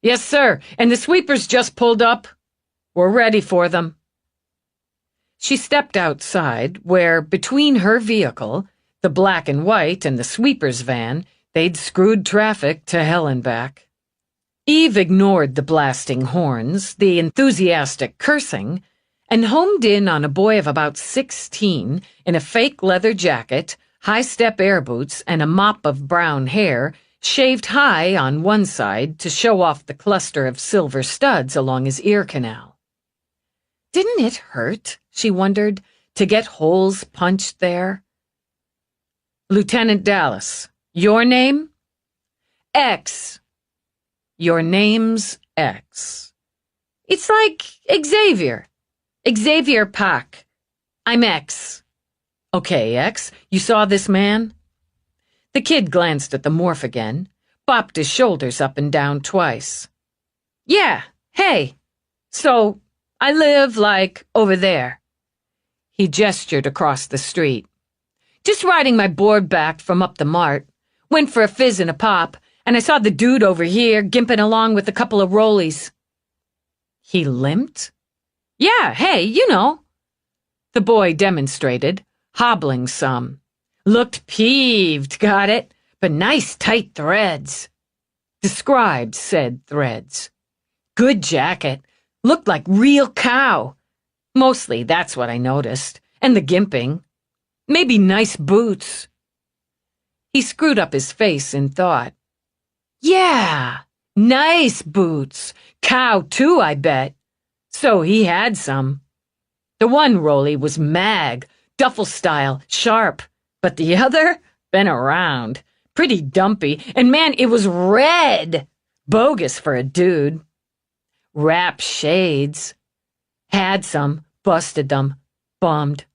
Yes, sir, and the sweepers just pulled up. We're ready for them. She stepped outside where, between her vehicle, the black and white, and the sweeper's van, they'd screwed traffic to hell and back. Eve ignored the blasting horns, the enthusiastic cursing, and homed in on a boy of about 16 in a fake leather jacket, high-step air boots, and a mop of brown hair, shaved high on one side to show off the cluster of silver studs along his ear canal. Didn't it hurt, she wondered, to get holes punched there? Lieutenant Dallas, your name? X. Your name's X. It's like Xavier. Xavier Pak. I'm X. Okay, X, you saw this man? The kid glanced at the morph again, bopped his shoulders up and down twice. Yeah, hey. So, I live, like, over there. He gestured across the street. Just riding my board back from up the mart. Went for a fizz and a pop, and I saw the dude over here gimping along with a couple of rollies. He limped? Yeah, hey, you know. The boy demonstrated, hobbling some. Looked peeved, got it? But nice tight threads. Described said threads. Good jacket. Looked like real cow. Mostly that's what I noticed. And the gimping. Maybe nice boots. He screwed up his face in thought. Yeah, nice boots. Cow too, I bet. So he had some. The one rollie was mag, duffel style, sharp. But the other? Been around. Pretty dumpy. And man, it was red. Bogus for a dude. Wrap shades. Had some, busted them, bummed.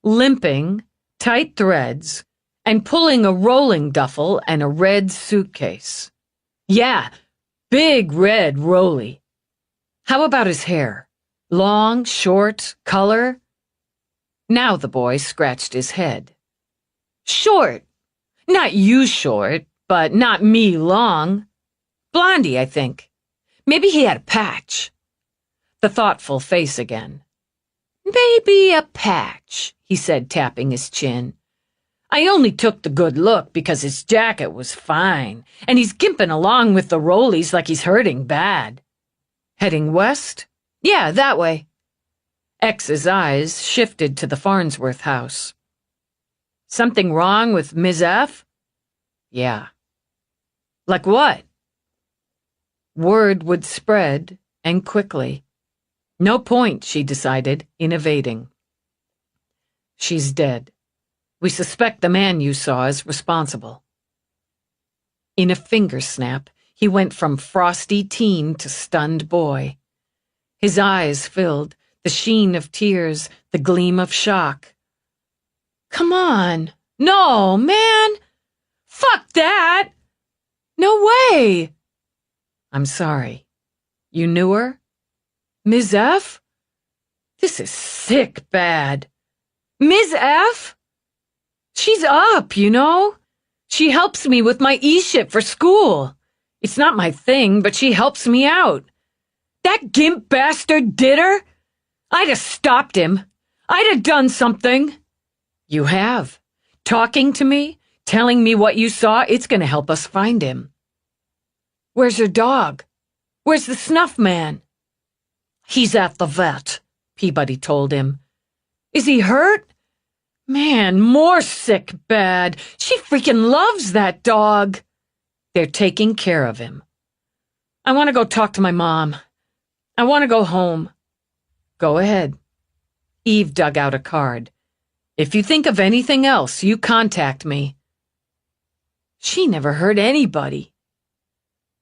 Limping, tight threads, and pulling a rolling duffel and a red suitcase. Yeah, big red rollie. How about his hair? Long, short, color? Now the boy scratched his head. Short. Not you short, but not me long. Blondie, I think. Maybe he had a patch. The thoughtful face again. Maybe a patch, he said, tapping his chin. I only took the good look because his jacket was fine, and he's gimping along with the rollies like he's hurting bad. Heading west? Yeah, that way. X's eyes shifted to the Farnsworth house. Something wrong with Ms. F? Yeah. Like what? Word would spread, and quickly. No point, she decided, in evading. She's dead. We suspect the man you saw is responsible. In a finger snap, he went from frosty teen to stunned boy. His eyes filled, the sheen of tears, the gleam of shock. Come on. No, man. Fuck that. No way. I'm sorry. You knew her? Ms. F? This is sick bad. Ms. F? She's up, you know? She helps me with my e-ship for school. It's not my thing, but she helps me out. That gimp bastard did her? I'd have stopped him. I'd have done something. You have. Talking to me, telling me what you saw, it's going to help us find him. Where's your dog? Where's the snuff man? He's at the vet, Peabody told him. Is he hurt? Man, more sick bad. She freaking loves that dog. They're taking care of him. I want to go talk to my mom. I want to go home. Go ahead. Eve dug out a card. If you think of anything else, you contact me. She never hurt anybody.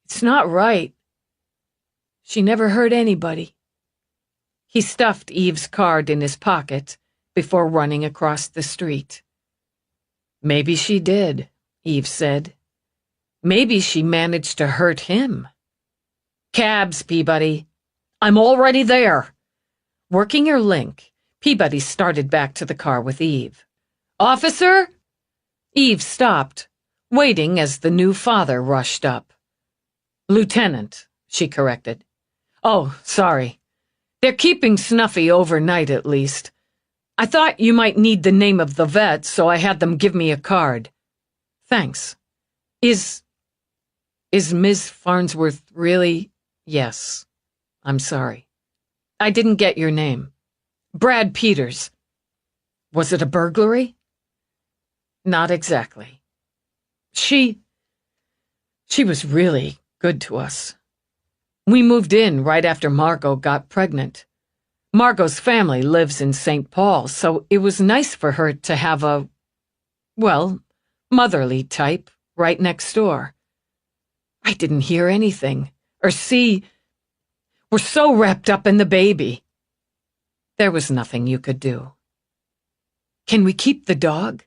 It's not right. She never hurt anybody. He stuffed Eve's card in his pocket before running across the street. Maybe she did, Eve said. Maybe she managed to hurt him. Cabs, Peabody. I'm already there. Working her link, Peabody started back to the car with Eve. Officer? Eve stopped, waiting as the new father rushed up. Lieutenant, she corrected. Oh, sorry. They're keeping Snuffy overnight at least. I thought you might need the name of the vet, so I had them give me a card. Thanks. Is Ms. Farnsworth really? Yes. I'm sorry. I didn't get your name. Brad Peters. Was it a burglary? Not exactly. She was really good to us. We moved in right after Margot got pregnant. Margot's family lives in St. Paul, so it was nice for her to have a, well, motherly type right next door. I didn't hear anything, or see. We're so wrapped up in the baby. There was nothing you could do. Can we keep the dog?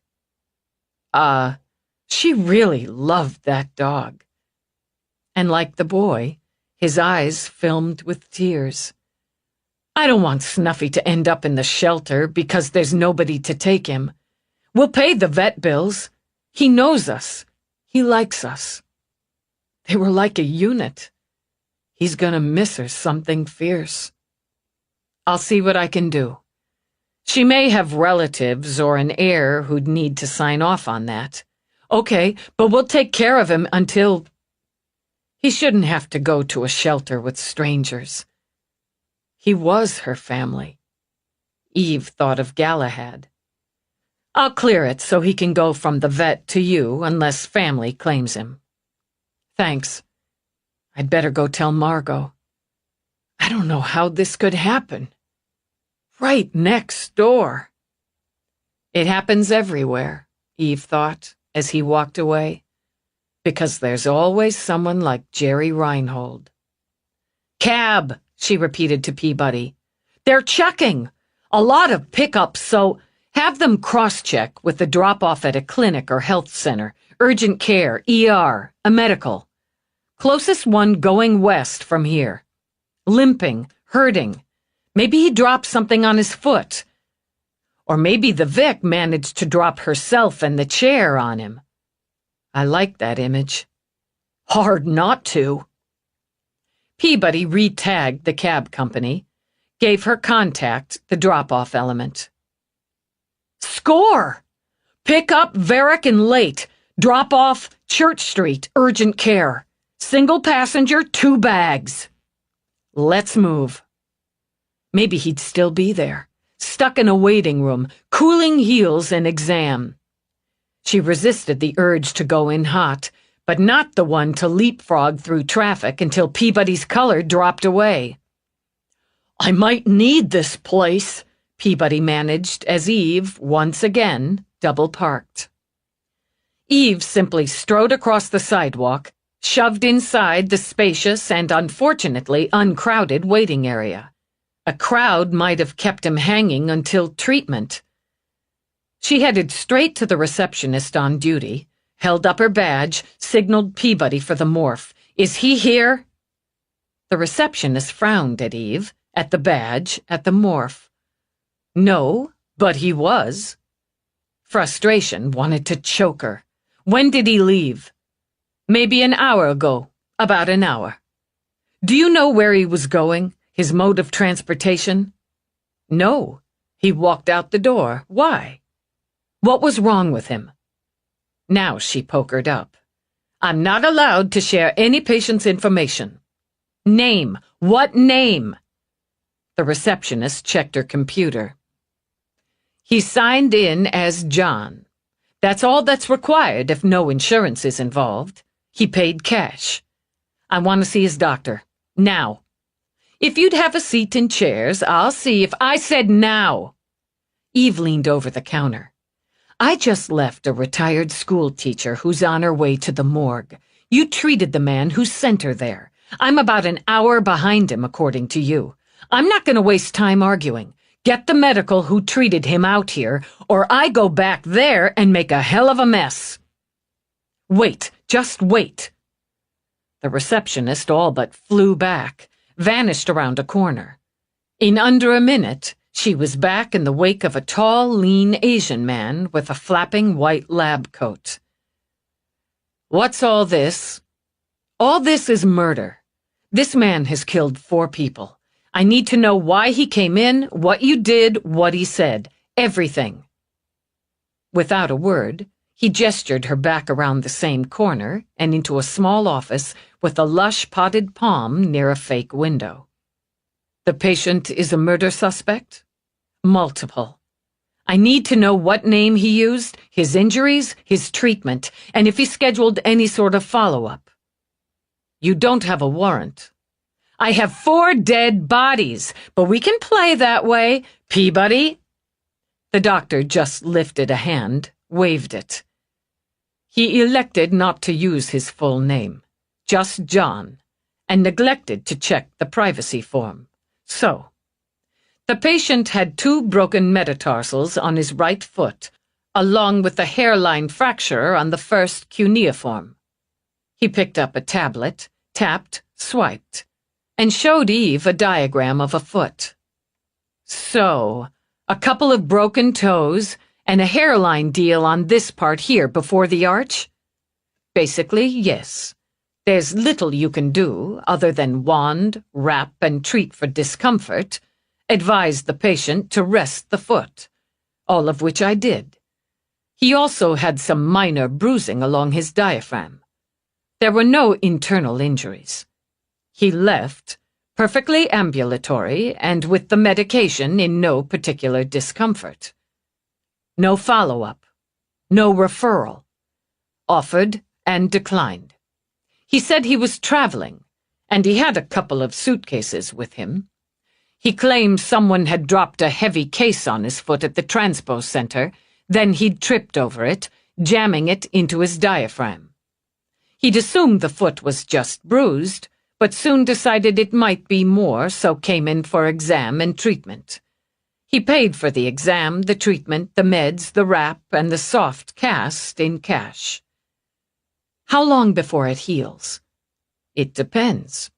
She really loved that dog. And like the boy, his eyes filmed with tears. I don't want Snuffy to end up in the shelter because there's nobody to take him. We'll pay the vet bills. He knows us. He likes us. They were like a unit. He's gonna miss her something fierce. I'll see what I can do. She may have relatives or an heir who'd need to sign off on that. Okay, but we'll take care of him until... He shouldn't have to go to a shelter with strangers. He was her family. Eve thought of Galahad. I'll clear it so he can go from the vet to you unless family claims him. Thanks. I'd better go tell Margot. I don't know how this could happen. Right next door. It happens everywhere, Eve thought as he walked away. Because there's always someone like Jerry Reinhold. Cab, she repeated to Peabody. They're checking. A lot of pickups, so have them cross-check with the drop-off at a clinic or health center, urgent care, ER, a medical. Closest one going west from here. Limping, hurting. Maybe he dropped something on his foot. Or maybe the Vic managed to drop herself and the chair on him. I like that image. Hard not to. Peabody re-tagged the cab company, gave her contact the drop-off element. Score! Pick up Varick and Late. Drop off Church Street, urgent care. Single passenger, 2 bags. Let's move. Maybe he'd still be there, stuck in a waiting room, cooling heels and exam. She resisted the urge to go in hot, but not the one to leapfrog through traffic until Peabody's color dropped away. I might need this place, Peabody managed as Eve, once again, double-parked. Eve simply strode across the sidewalk, shoved inside the spacious and unfortunately uncrowded waiting area. A crowd might have kept him hanging until treatment. She headed straight to the receptionist on duty, held up her badge, signaled Peabody for the morph. Is he here? The receptionist frowned at Eve, at the badge, at the morph. No, but he was. Frustration wanted to choke her. When did he leave? Maybe an hour ago, about an hour. Do you know where he was going, his mode of transportation? No, he walked out the door. Why? What was wrong with him? Now she pokered up. I'm not allowed to share any patient's information. Name. What name? The receptionist checked her computer. He signed in as John. That's all that's required if no insurance is involved. He paid cash. I want to see his doctor. Now. If you'd have a seat and chairs, I'll see if I said now. Eve leaned over the counter. I just left a retired school teacher who's on her way to the morgue. You treated the man who sent her there. I'm about an hour behind him, according to you. I'm not going to waste time arguing. Get the medical who treated him out here, or I go back there and make a hell of a mess. Wait, just wait. The receptionist all but flew back, vanished around a corner. In under a minute, she was back in the wake of a tall, lean Asian man with a flapping white lab coat. What's all this? All this is murder. This man has killed 4 people. I need to know why he came in, what you did, what he said. Everything. Without a word, he gestured her back around the same corner and into a small office with a lush potted palm near a fake window. The patient is a murder suspect? Multiple. I need to know what name he used, his injuries, his treatment, and if he scheduled any sort of follow-up. You don't have a warrant. I have 4 dead bodies, but we can play that way, Peabody. The doctor just lifted a hand, waved it. He elected not to use his full name, just John, and neglected to check the privacy form. So, the patient had 2 broken metatarsals on his right foot, along with a hairline fracture on the first cuneiform. He picked up a tablet, tapped, swiped, and showed Eve a diagram of a foot. So, a couple of broken toes and a hairline deal on this part here before the arch? Basically, yes. There's little you can do other than wand, wrap, and treat for discomfort. Advise the patient to rest the foot, all of which I did. He also had some minor bruising along his diaphragm. There were no internal injuries. He left, perfectly ambulatory and with the medication in no particular discomfort. No follow-up. No referral. Offered and declined. He said he was traveling, and he had a couple of suitcases with him. He claimed someone had dropped a heavy case on his foot at the transpo center, then he'd tripped over it, jamming it into his diaphragm. He'd assumed the foot was just bruised, but soon decided it might be more, so came in for exam and treatment. He paid for the exam, the treatment, the meds, the wrap, and the soft cast in cash. How long before it heals? It depends.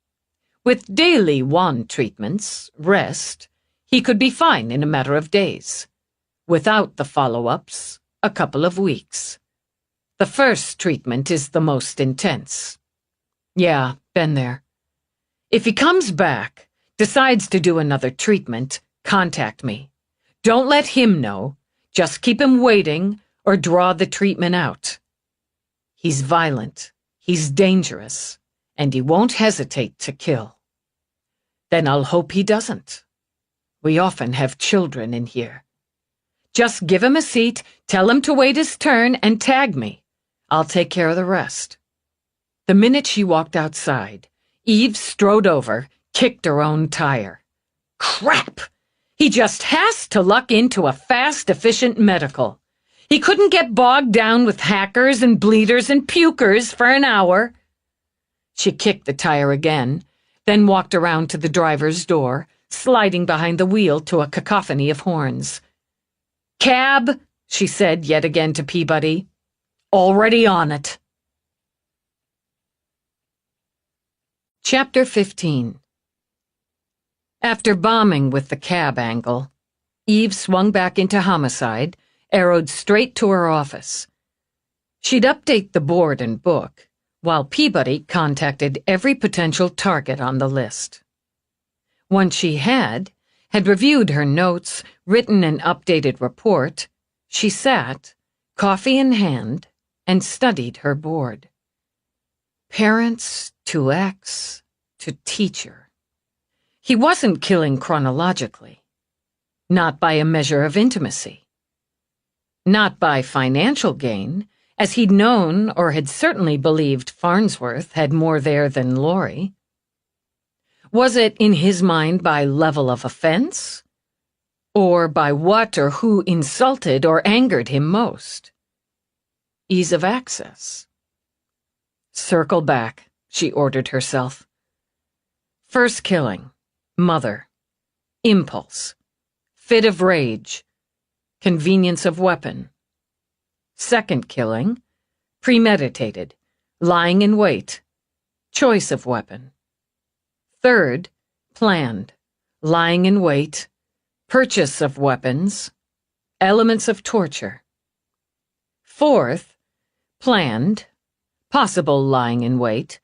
With daily wand treatments, rest, he could be fine in a matter of days. Without the follow-ups, a couple of weeks. The first treatment is the most intense. Yeah, been there. If he comes back, decides to do another treatment, contact me. Don't let him know. Just keep him waiting or draw the treatment out. He's violent, he's dangerous, and he won't hesitate to kill. Then I'll hope he doesn't. We often have children in here. Just give him a seat, tell him to wait his turn, and tag me. I'll take care of the rest. The minute she walked outside, Eve strode over, kicked her own tire. Crap! He just has to luck into a fast, efficient medical. He couldn't get bogged down with hackers and bleeders and pukers for an hour. She kicked the tire again, then walked around to the driver's door, sliding behind the wheel to a cacophony of horns. Cab, she said yet again to Peabody. Already on it. Chapter 15. After bombing with the cab angle, Eve swung back into homicide, arrowed straight to her office. She'd update the board and book, while Peabody contacted every potential target on the list. Once she had reviewed her notes, written an updated report, she sat, coffee in hand, and studied her board. Parents to ex to teacher. He wasn't killing chronologically. Not by a measure of intimacy. Not by financial gain, as he'd known or had certainly believed Farnsworth had more there than Laurie. Was it, in his mind, by level of offense? Or by what or who insulted or angered him most? Ease of access. Circle back, she ordered herself. First killing, mother. Impulse. Fit of rage. Convenience of weapon. Second killing, premeditated. Lying in wait. Choice of weapon. Third, planned. Lying in wait. Purchase of weapons. Elements of torture. Fourth, planned. Possible lying in wait.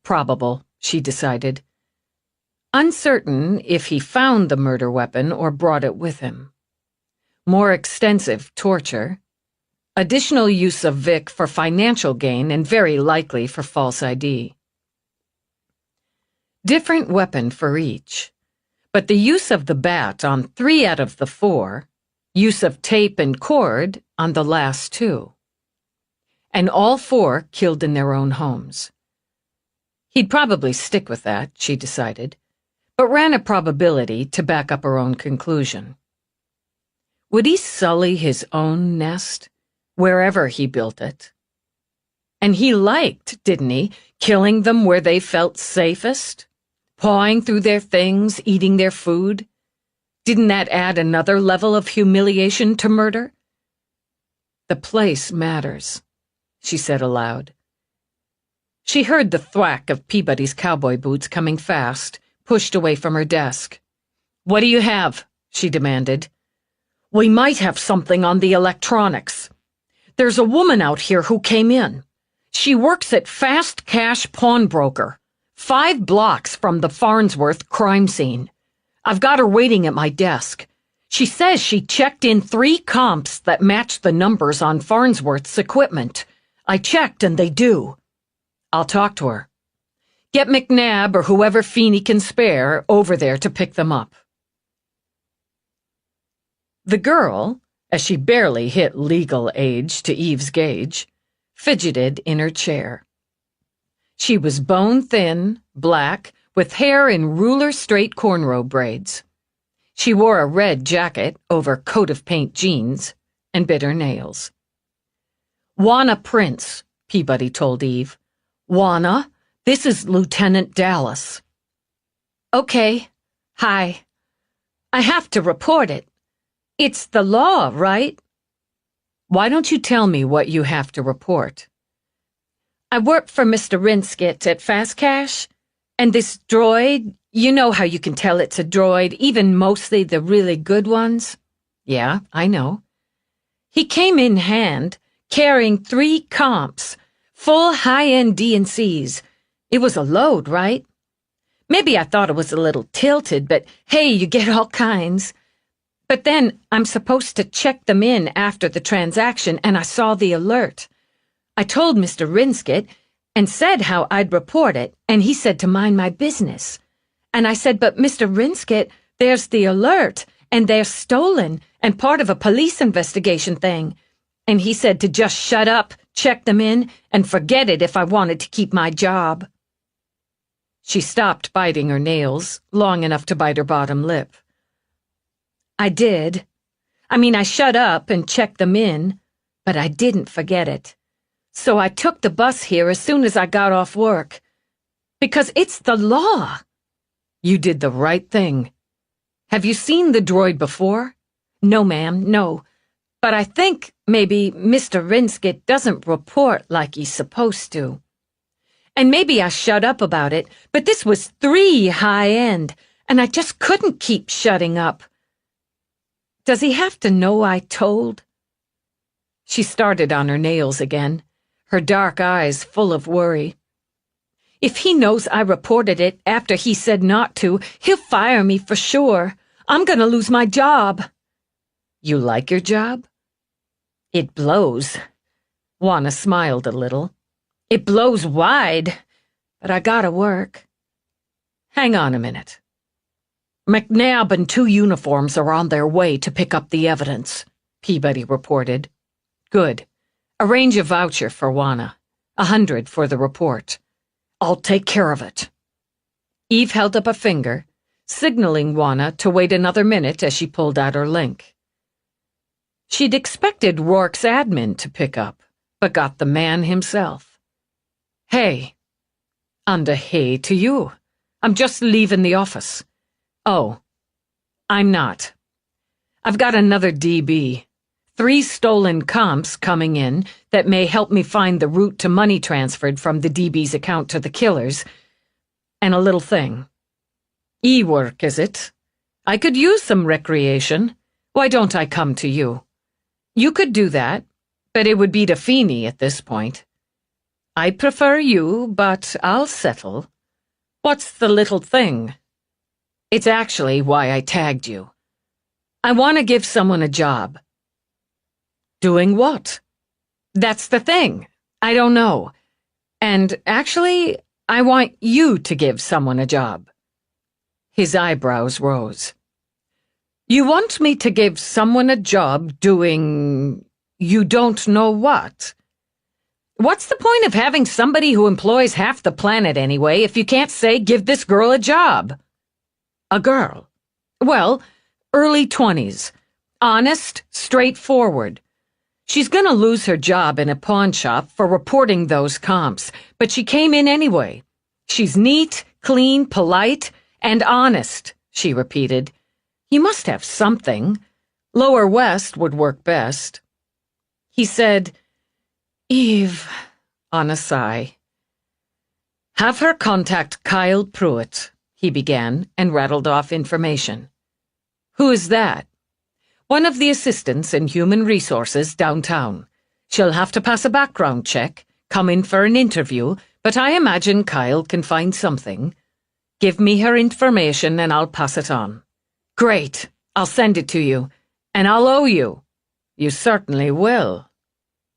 Probable, she decided. Uncertain if he found the murder weapon or brought it with him. More extensive torture. Additional use of Vic for financial gain and very likely for false ID. Different weapon for each. But the use of the bat on 3 out of the 4, use of tape and cord on the last 2. And all 4 killed in their own homes. He'd probably stick with that, she decided, but ran a probability to back up her own conclusion. Would he sully his own nest, wherever he built it? And he liked, didn't he, killing them where they felt safest? Pawing through their things, eating their food? Didn't that add another level of humiliation to murder? The place matters, she said aloud. She heard the thwack of Peabody's cowboy boots coming fast, pushed away from her desk. What do you have? She demanded. We might have something on the electronics. There's a woman out here who came in. She works at Fast Cash Pawnbroker, 5 blocks from the Farnsworth crime scene. I've got her waiting at my desk. She says she checked in 3 comps that match the numbers on Farnsworth's equipment. I checked and they do. I'll talk to her. Get McNabb or whoever Feeney can spare over there to pick them up. The girl, as she barely hit legal age to Eve's gauge, fidgeted in her chair. She was bone-thin, black, with hair in ruler-straight cornrow braids. She wore a red jacket over coat-of-paint jeans and bit her nails. Juana Prince, Peabody told Eve. Juana, this is Lieutenant Dallas. Okay. Hi. I have to report it. It's the law, right? Why don't you tell me what you have to report? I work for Mr. Rinskett at Fast Cash, and this droid, you know how you can tell it's a droid, even mostly the really good ones? Yeah, I know. He came in hand, carrying 3 comps, full high-end D&Cs. It was a load, right? Maybe I thought it was a little tilted, but hey, you get all kinds. But then I'm supposed to check them in after the transaction, and I saw the alert. I told Mr. Rinskett and said how I'd report it, and he said to mind my business. And I said, but Mr. Rinskett, there's the alert, and they're stolen, and part of a police investigation thing. And he said to just shut up, check them in, and forget it if I wanted to keep my job. She stopped biting her nails, long enough to bite her bottom lip. I did. I shut up and checked them in, but I didn't forget it. So I took the bus here as soon as I got off work. Because it's the law. You did the right thing. Have you seen the droid before? No, ma'am, no. But I think maybe Mr. Rinskett doesn't report like he's supposed to. And maybe I shut up about it, but this was 3 high-end, and I just couldn't keep shutting up. Does he have to know I told? She started on her nails again, her dark eyes full of worry. If he knows I reported it after he said not to, he'll fire me for sure. I'm gonna lose my job. You like your job? It blows. Juana smiled a little. It blows wide, but I gotta work. Hang on a minute. McNabb and 2 uniforms are on their way to pick up the evidence, Peabody reported. Good. Arrange a voucher for Juana. 100 for the report. I'll take care of it. Eve held up a finger, signaling Juana to wait another minute as she pulled out her link. She'd expected Rourke's admin to pick up, but got the man himself. Hey. And a hey to you. I'm just leaving the office. Oh, I'm not. I've got another DB. 3 stolen comps coming in that may help me find the route to money transferred from the DB's account to the killers. And a little thing. E-work, is it? I could use some recreation. Why don't I come to you? You could do that, but it would be to Feeney at this point. I prefer you, but I'll settle. What's the little thing? It's actually why I tagged you. I want to give someone a job. Doing what? That's the thing. I don't know. And actually, I want you to give someone a job. His eyebrows rose. You want me to give someone a job doing you don't know what? What's the point of having somebody who employs half the planet anyway if you can't say give this girl a job? A girl? Well, early 20s. Honest, straightforward. She's gonna lose her job in a pawn shop for reporting those comps, but she came in anyway. She's neat, clean, polite, and honest, she repeated. You must have something. Lower West would work best. He said, Eve, on a sigh. Have her contact Kyle Pruitt, he began, and rattled off information. Who is that? One of the assistants in Human Resources downtown. She'll have to pass a background check, come in for an interview, but I imagine Kyle can find something. Give me her information and I'll pass it on. Great, I'll send it to you, and I'll owe you. You certainly will.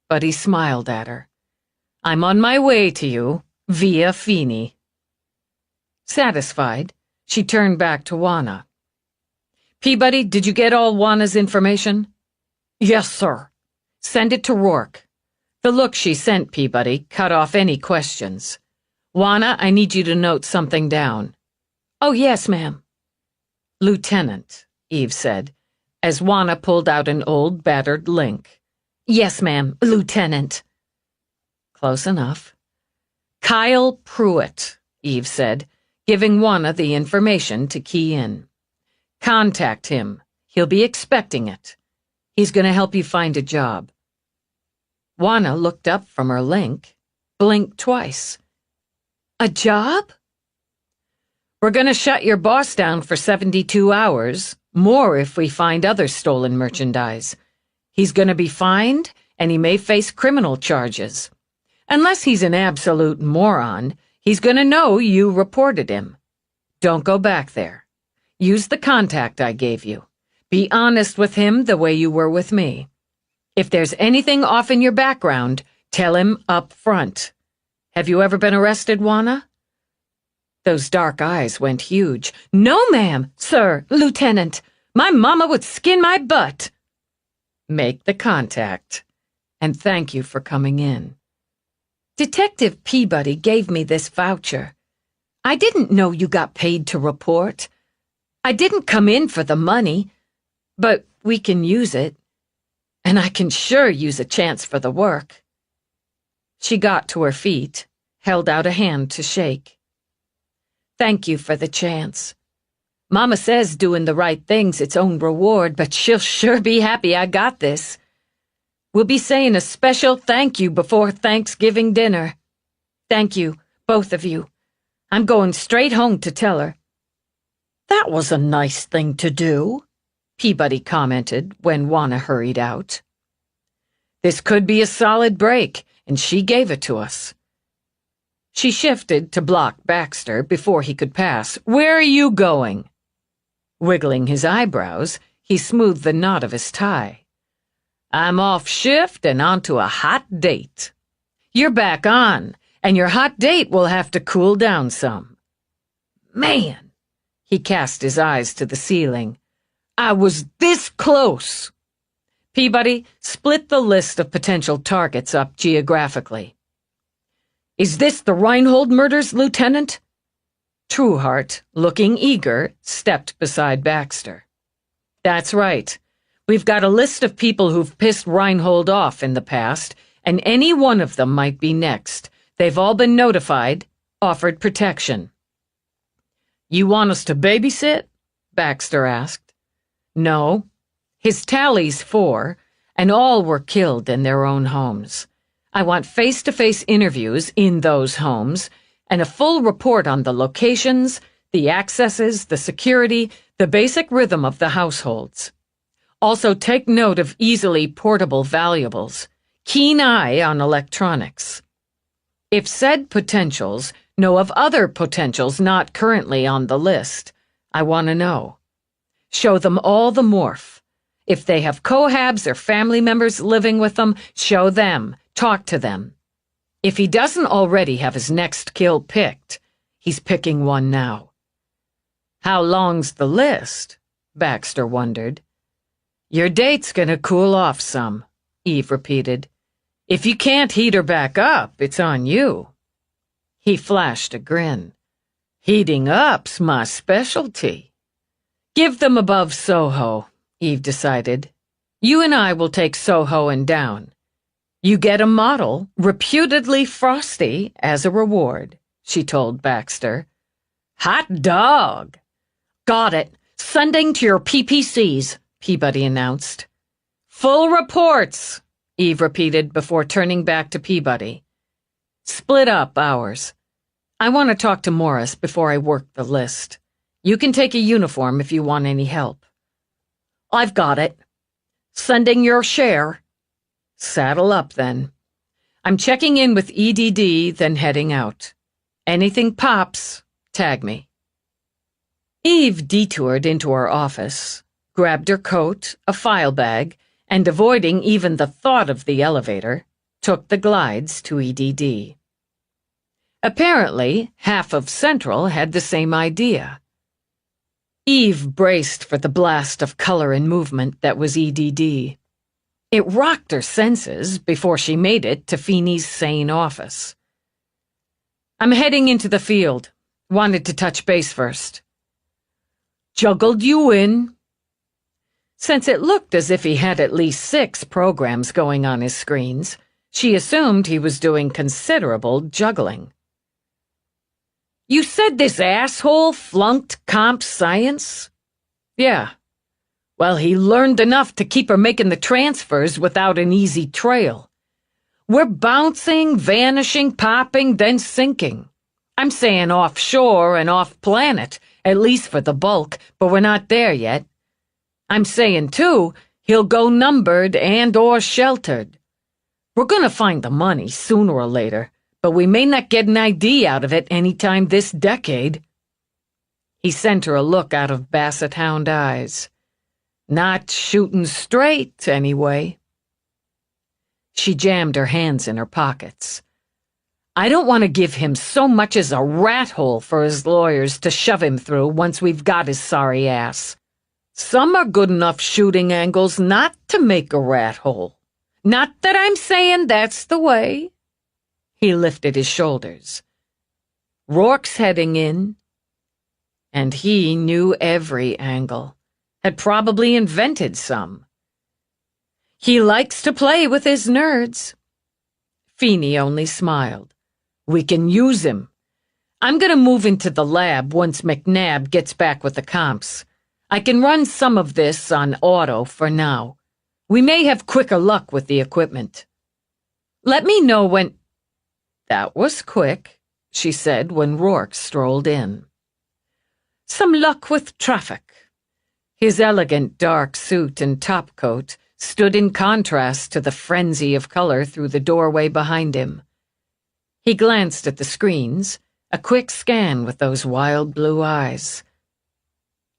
But he smiled at her. I'm on my way to you, via Feeney. Satisfied, she turned back to Juana. Peabody, did you get all Juana's information? Yes, sir. Send it to Rourke. The look she sent Peabody cut off any questions. Juana, I need you to note something down. Oh, yes, ma'am. Lieutenant, Eve said, as Juana pulled out an old, battered link. Yes, ma'am, Lieutenant. Close enough. Kyle Pruitt, Eve said, giving Juana the information to key in. Contact him. He'll be expecting it. He's going to help you find a job. Juana looked up from her link, blinked twice. A job? We're going to shut your boss down for 72 hours, more if we find other stolen merchandise. He's going to be fined, and he may face criminal charges. Unless he's an absolute moron, he's going to know you reported him. Don't go back there. Use the contact I gave you. Be honest with him the way you were with me. If there's anything off in your background, tell him up front. Have you ever been arrested, Juana? Those dark eyes went huge. No, ma'am, sir, Lieutenant. My mama would skin my butt. Make the contact. And thank you for coming in. Detective Peabody gave me this voucher. I didn't know you got paid to report. I didn't come in for the money, but we can use it. And I can sure use a chance for the work. She got to her feet, held out a hand to shake. Thank you for the chance. Mama says doing the right thing's its own reward, but she'll sure be happy I got this. We'll be saying a special thank you before Thanksgiving dinner. Thank you, both of you. I'm going straight home to tell her. That was a nice thing to do, Peabody commented when Juana hurried out. This could be a solid break, and she gave it to us. She shifted to block Baxter before he could pass. Where are you going? Wiggling his eyebrows, he smoothed the knot of his tie. I'm off shift and onto a hot date. You're back on, and your hot date will have to cool down some. Man, he cast his eyes to the ceiling. I was this close. Peabody split the list of potential targets up geographically. Is this the Reinhold murders, Lieutenant? Trueheart, looking eager, stepped beside Baxter. That's right. We've got a list of people who've pissed Reinhold off in the past, and any one of them might be next. They've all been notified, offered protection. You want us to babysit? Baxter asked. No. His tally's 4, and all were killed in their own homes. I want face-to-face interviews in those homes, and a full report on the locations, the accesses, the security, the basic rhythm of the households. Also take note of easily portable valuables. Keen eye on electronics. If said potentials know of other potentials not currently on the list, I want to know. Show them all the morph. If they have cohabs or family members living with them, show them, talk to them. If he doesn't already have his next kill picked, he's picking one now. How long's the list? Baxter wondered. Your date's gonna cool off some, Eve repeated. If you can't heat her back up, it's on you. He flashed a grin. Heating up's my specialty. Give them above Soho, Eve decided. You and I will take Soho and down. You get a model, reputedly frosty, as a reward, she told Baxter. Hot dog! Got it. Sending to your PPCs, Peabody announced. Full reports, Eve repeated before turning back to Peabody. Split up hours. I want to talk to Morris before I work the list. You can take a uniform if you want any help. I've got it. Sending your share. Saddle up, then. I'm checking in with EDD, then heading out. Anything pops, tag me. Eve detoured into her office, grabbed her coat, a file bag, and avoiding even the thought of the elevator, took the glides to EDD. Apparently, half of Central had the same idea. Eve braced for the blast of color and movement that was EDD. It rocked her senses before she made it to Feeney's sane office. I'm heading into the field. Wanted to touch base first. Juggled you in. Since it looked as if he had at least 6 programs going on his screens, she assumed he was doing considerable juggling. You said this asshole flunked comp science? Yeah. Well, he learned enough to keep her making the transfers without an easy trail. We're bouncing, vanishing, popping, then sinking. I'm saying offshore and off-planet, at least for the bulk, but we're not there yet. I'm saying, too, he'll go numbered and or sheltered. We're gonna find the money sooner or later, but we may not get an ID out of it any time this decade. He sent her a look out of basset hound eyes. Not shooting straight, anyway. She jammed her hands in her pockets. I don't want to give him so much as a rat hole for his lawyers to shove him through once we've got his sorry ass. Some are good enough shooting angles not to make a rat hole. Not that I'm saying that's the way. He lifted his shoulders. Rourke's heading in. And he knew every angle. Had probably invented some. He likes to play with his nerds. Feeney only smiled. We can use him. I'm gonna move into the lab once McNabb gets back with the comps. I can run some of this on auto for now. We may have quicker luck with the equipment. Let me know when... That was quick, she said when Rourke strolled in. Some luck with traffic. His elegant dark suit and topcoat stood in contrast to the frenzy of color through the doorway behind him. He glanced at the screens, a quick scan with those wild blue eyes.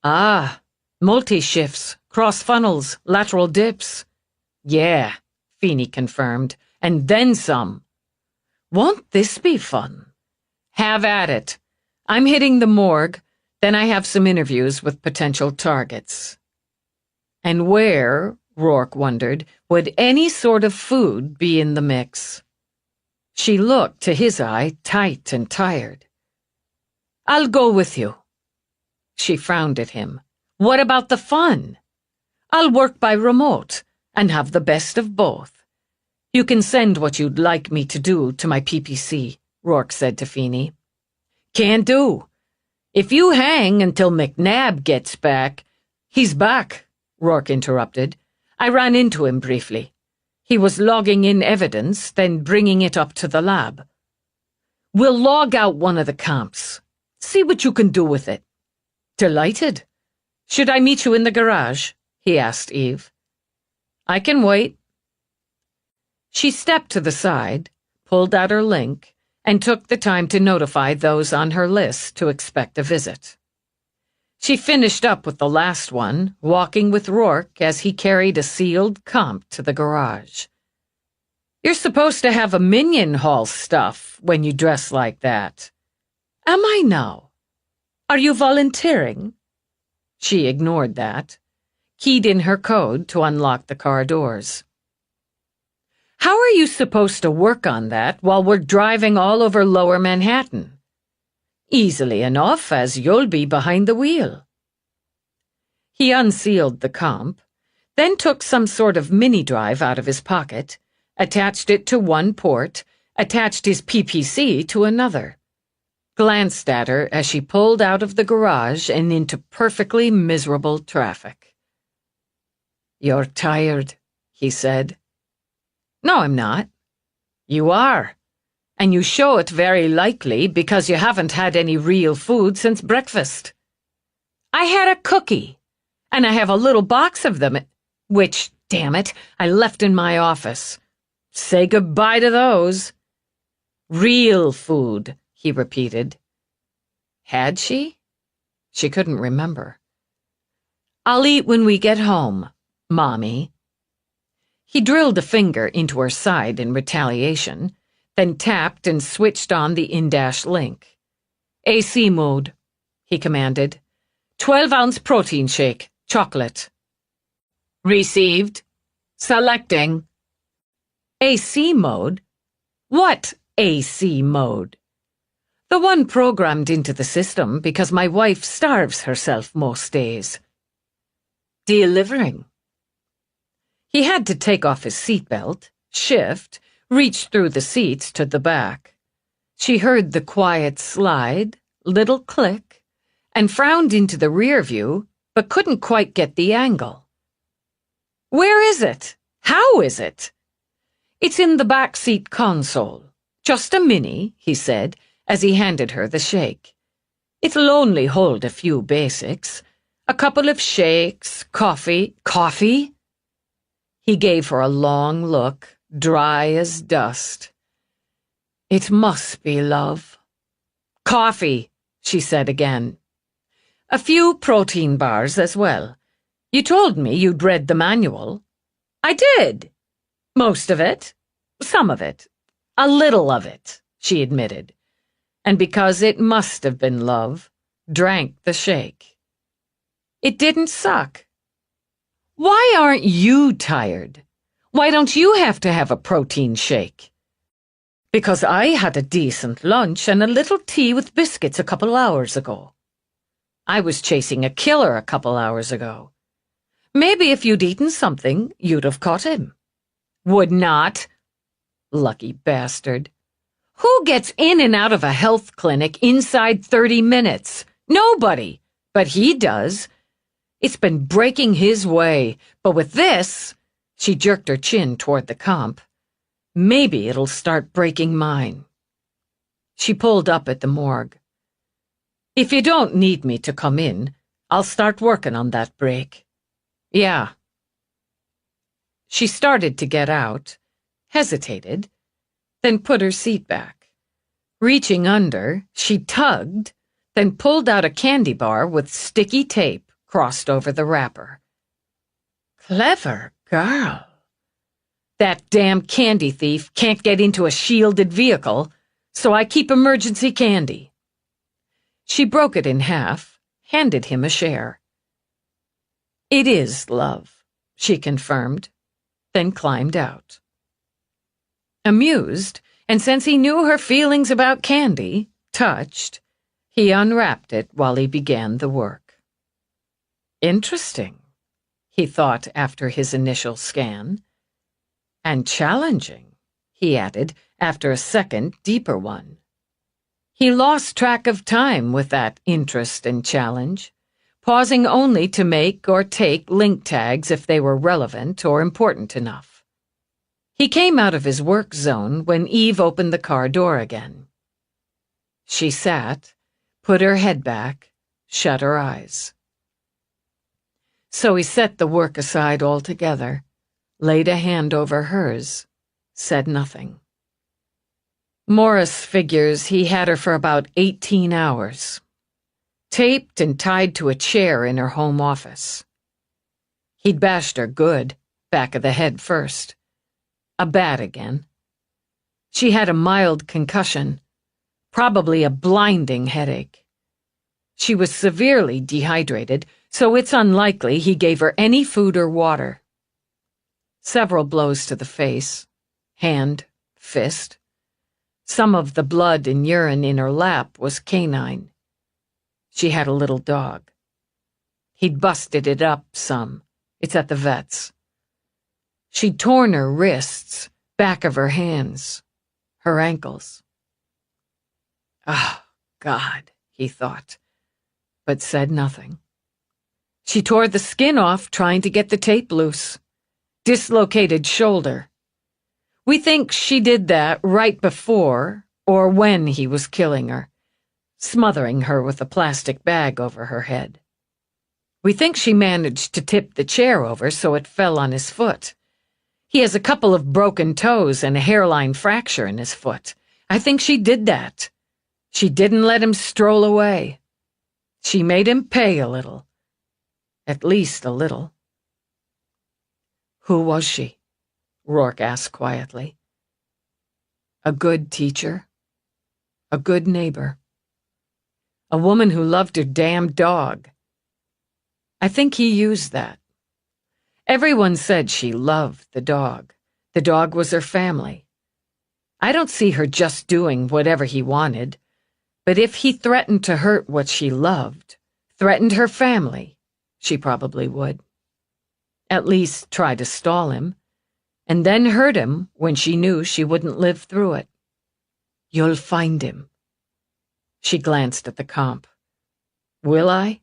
Ah, multi-shifts, cross-funnels, lateral dips. Yeah, Feeney confirmed, and then some. Won't this be fun? Have at it. I'm hitting the morgue, then I have some interviews with potential targets. And where, Rourke wondered, would any sort of food be in the mix? She looked, to his eye, tight and tired. I'll go with you. She frowned at him. What about the fun? I'll work by remote and have the best of both. You can send what you'd like me to do to my PPC, Rourke said to Feeney. Can't do. If you hang until McNabb gets back— He's back, Rourke interrupted. I ran into him briefly. He was logging in evidence, then bringing it up to the lab. We'll log out one of the camps. See what you can do with it. Delighted. Should I meet you in the garage? He asked Eve. I can wait. She stepped to the side, pulled out her link, and took the time to notify those on her list to expect a visit. She finished up with the last one, walking with Rourke as he carried a sealed comp to the garage. You're supposed to have a minion haul stuff when you dress like that. Am I now? Are you volunteering? She ignored that, keyed in her code to unlock the car doors. How are you supposed to work on that while we're driving all over Lower Manhattan? Easily enough, as you'll be behind the wheel. He unsealed the comp, then took some sort of mini-drive out of his pocket, attached it to one port, attached his PPC to another, glanced at her as she pulled out of the garage and into perfectly miserable traffic. You're tired, he said. No, I'm not. You are. And you show it very likely because you haven't had any real food since breakfast. I had a cookie, and I have a little box of them, which, damn it, I left in my office. Say goodbye to those. Real food, he repeated. Had she? She couldn't remember. I'll eat when we get home, Mommy. He drilled a finger into her side in retaliation, then tapped and switched on the in-dash link. AC mode, he commanded. 12-ounce protein shake, chocolate. Received. Selecting. AC mode? What AC mode? The one programmed into the system because my wife starves herself most days. Delivering. He had to take off his seatbelt, shift, reach through the seats to the back. She heard the quiet slide, little click, and frowned into the rear view, but couldn't quite get the angle. Where is it? How is it? It's in the back seat console. Just a mini, he said, as he handed her the shake. It'll only hold a few basics. A couple of shakes, coffee. Coffee? He gave her a long look, dry as dust. It must be love. Coffee, she said again. A few protein bars as well. You told me you'd read the manual. I did. Most of it. Some of it. A little of it, she admitted. And because it must have been love, drank the shake. It didn't suck. Why aren't you tired? Why don't you have to have a protein shake? Because I had a decent lunch and a little tea with biscuits a couple hours ago. I was chasing a killer a couple hours ago. Maybe if you'd eaten something, you'd have caught him. Would not. Lucky bastard. Who gets in and out of a health clinic inside 30 minutes? Nobody. But he does. It's been breaking his way, but with this, she jerked her chin toward the comp, maybe it'll start breaking mine. She pulled up at the morgue. If you don't need me to come in, I'll start working on that break. Yeah. She started to get out, hesitated, then put her seat back. Reaching under, she tugged, then pulled out a candy bar with sticky tape crossed over the wrapper. Clever girl. That damn candy thief can't get into a shielded vehicle, so I keep emergency candy. She broke it in half, handed him a share. It is love, she confirmed, then climbed out. Amused, and since he knew her feelings about candy, touched, he unwrapped it while he began the work. Interesting, he thought after his initial scan. And challenging, he added after a second, deeper one. He lost track of time with that interest and challenge, pausing only to make or take link tags if they were relevant or important enough. He came out of his work zone when Eve opened the car door again. She sat, put her head back, shut her eyes. So he set the work aside altogether, laid a hand over hers, said nothing. Morris figures he had her for about 18 hours, taped and tied to a chair in her home office. He'd bashed her good, back of the head first. A bat again. She had a mild concussion, probably a blinding headache. She was severely dehydrated, so it's unlikely he gave her any food or water. Several blows to the face, hand, fist. Some of the blood and urine in her lap was canine. She had a little dog. He'd busted it up some. It's at the vet's. She'd torn her wrists, back of her hands, her ankles. Oh, God, he thought, but said nothing. She tore the skin off trying to get the tape loose. Dislocated shoulder. We think she did that right before or when he was killing her, smothering her with a plastic bag over her head. We think she managed to tip the chair over so it fell on his foot. He has a couple of broken toes and a hairline fracture in his foot. I think she did that. She didn't let him stroll away. She made him pay a little. At least a little. Who was she? Rourke asked quietly. A good teacher. A good neighbor. A woman who loved her damn dog. I think he used that. Everyone said she loved the dog. The dog was her family. I don't see her just doing whatever he wanted, but if he threatened to hurt what she loved, threatened her family, she probably would. At least try to stall him, and then hurt him when she knew she wouldn't live through it. You'll find him. She glanced at the comp. Will I?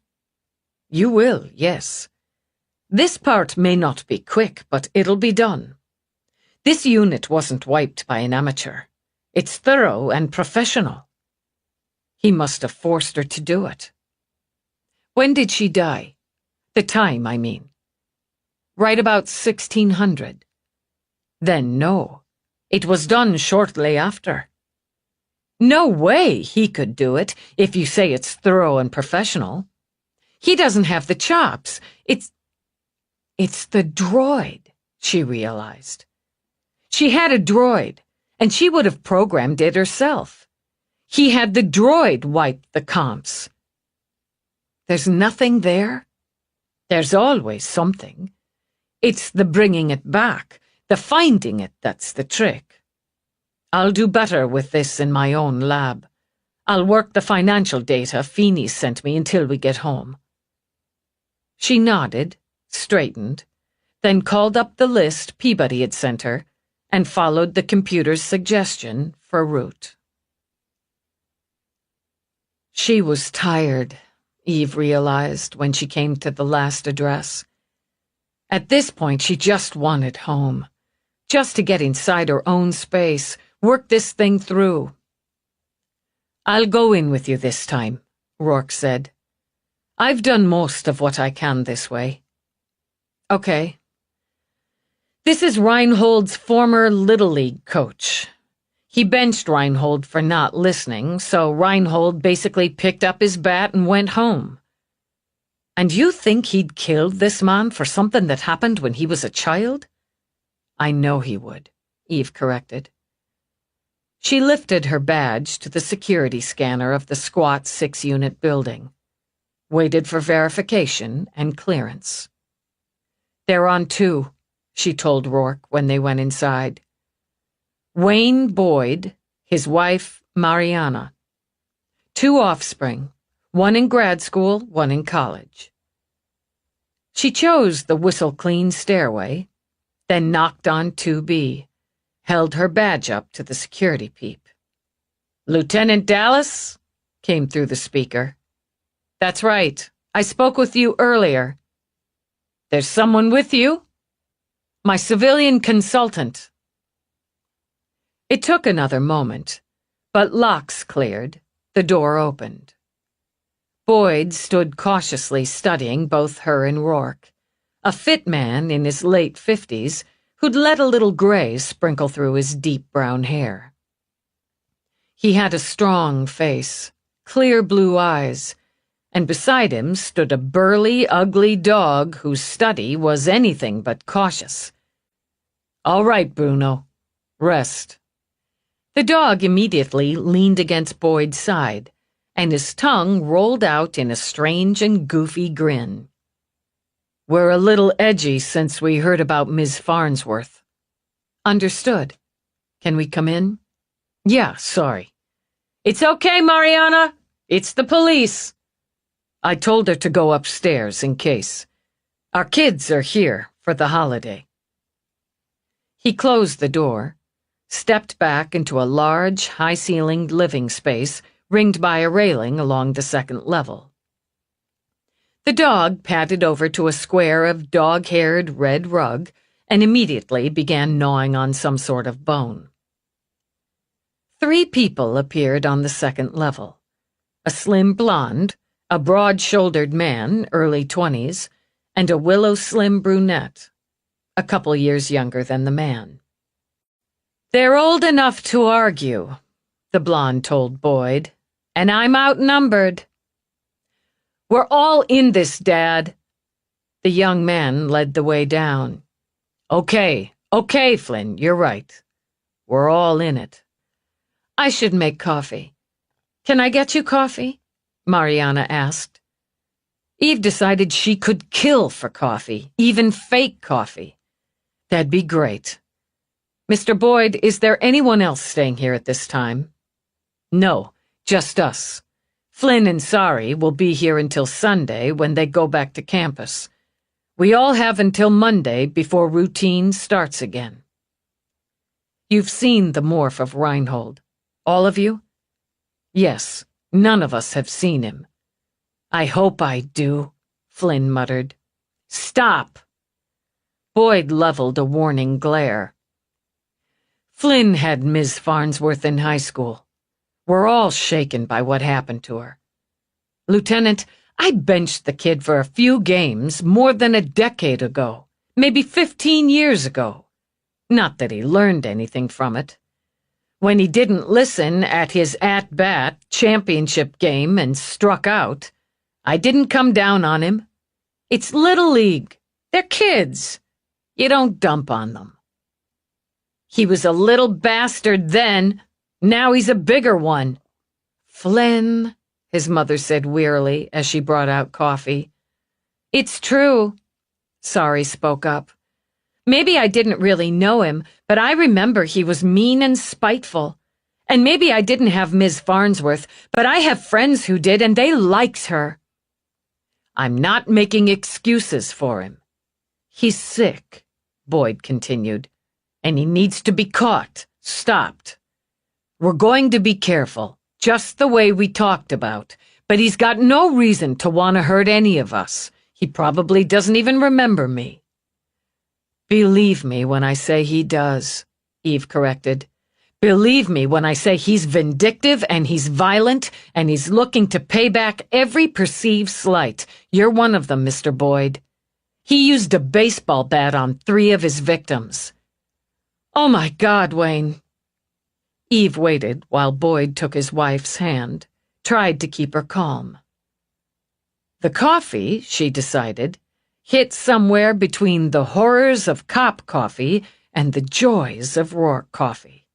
You will, yes. This part may not be quick, but it'll be done. This unit wasn't wiped by an amateur. It's thorough and professional. He must have forced her to do it. When did she die? The time, I mean. Right about 1600. Then no, it was done shortly after. No way he could do it if you say it's thorough and professional. He doesn't have the chops. It's the droid, she realized. She had a droid, and she would have programmed it herself. He had the droid wipe the comps. There's nothing there? There's always something. It's the bringing it back, the finding it that's the trick. I'll do better with this in my own lab. I'll work the financial data Feeney sent me until we get home. She nodded, straightened, then called up the list Peabody had sent her and followed the computer's suggestion for route. She was tired, Eve realized when she came to the last address. At this point, she just wanted home, just to get inside her own space, work this thing through. I'll go in with you this time, Rourke said. I've done most of what I can this way. Okay. This is Reinhold's former Little League coach. He benched Reinhold for not listening, so Reinhold basically picked up his bat and went home. And you think he'd killed this man for something that happened when he was a child? I know he would, Eve corrected. She lifted her badge to the security scanner of the squat 6-unit building, waited for verification and clearance. They're on 2, she told Rourke when they went inside. Wayne Boyd, his wife, Mariana. 2 offspring, 1 in grad school, 1 in college. She chose the whistle-clean stairway, then knocked on 2B, held her badge up to the security peep. Lieutenant Dallas? Came through the speaker. That's right. I spoke with you earlier. There's someone with you? My civilian consultant. It took another moment, but locks cleared, the door opened. Boyd stood cautiously studying both her and Rourke, a fit man in his late 50s who'd let a little gray sprinkle through his deep brown hair. He had a strong face, clear blue eyes, and beside him stood a burly, ugly dog whose study was anything but cautious. All right, Bruno. Rest. The dog immediately leaned against Boyd's side, and his tongue rolled out in a strange and goofy grin. We're a little edgy since we heard about Ms. Farnsworth. Understood. Can we come in? Yeah, sorry. It's okay, Mariana. It's the police. I told her to go upstairs in case. Our kids are here for the holiday. He closed the door, stepped back into a large, high-ceilinged living space ringed by a railing along the second level. The dog padded over to a square of dog-haired red rug and immediately began gnawing on some sort of bone. 3 people appeared on the second level. A slim blonde, a broad-shouldered man, early 20s, and a willow-slim brunette, a couple years younger than the man. They're old enough to argue, the blonde told Boyd, and I'm outnumbered. We're all in this, Dad. The young man led the way down. Okay, Flynn, you're right. We're all in it. I should make coffee. Can I get you coffee? Mariana asked. Eve decided she could kill for coffee, even fake coffee. That'd be great. Mr. Boyd, is there anyone else staying here at this time? No, just us. Flynn and Sari will be here until Sunday when they go back to campus. We all have until Monday before routine starts again. You've seen the morph of Reinhold. All of you? Yes, none of us have seen him. I hope I do, Flynn muttered. Stop! Boyd leveled a warning glare. Flynn had Ms. Farnsworth in high school. We're all shaken by what happened to her. Lieutenant, I benched the kid for a few games more than a decade ago, maybe 15 years ago. Not that he learned anything from it. When he didn't listen at his at-bat championship game and struck out, I didn't come down on him. It's Little League. They're kids. You don't dump on them. He was a little bastard then. Now he's a bigger one. Flynn, his mother said wearily as she brought out coffee. It's true, Sari spoke up. Maybe I didn't really know him, but I remember he was mean and spiteful. And maybe I didn't have Ms. Farnsworth, but I have friends who did, and they liked her. I'm not making excuses for him. He's sick, Boyd continued, and he needs to be caught, stopped. We're going to be careful, just the way we talked about, but he's got no reason to want to hurt any of us. He probably doesn't even remember me. Believe me when I say he does, Eve corrected. Believe me when I say he's vindictive and he's violent and he's looking to pay back every perceived slight. You're one of them, Mr. Boyd. He used a baseball bat on 3 of his victims. Oh my God, Wayne. Eve waited while Boyd took his wife's hand, tried to keep her calm. The coffee, she decided, hit somewhere between the horrors of cop coffee and the joys of Rourke coffee.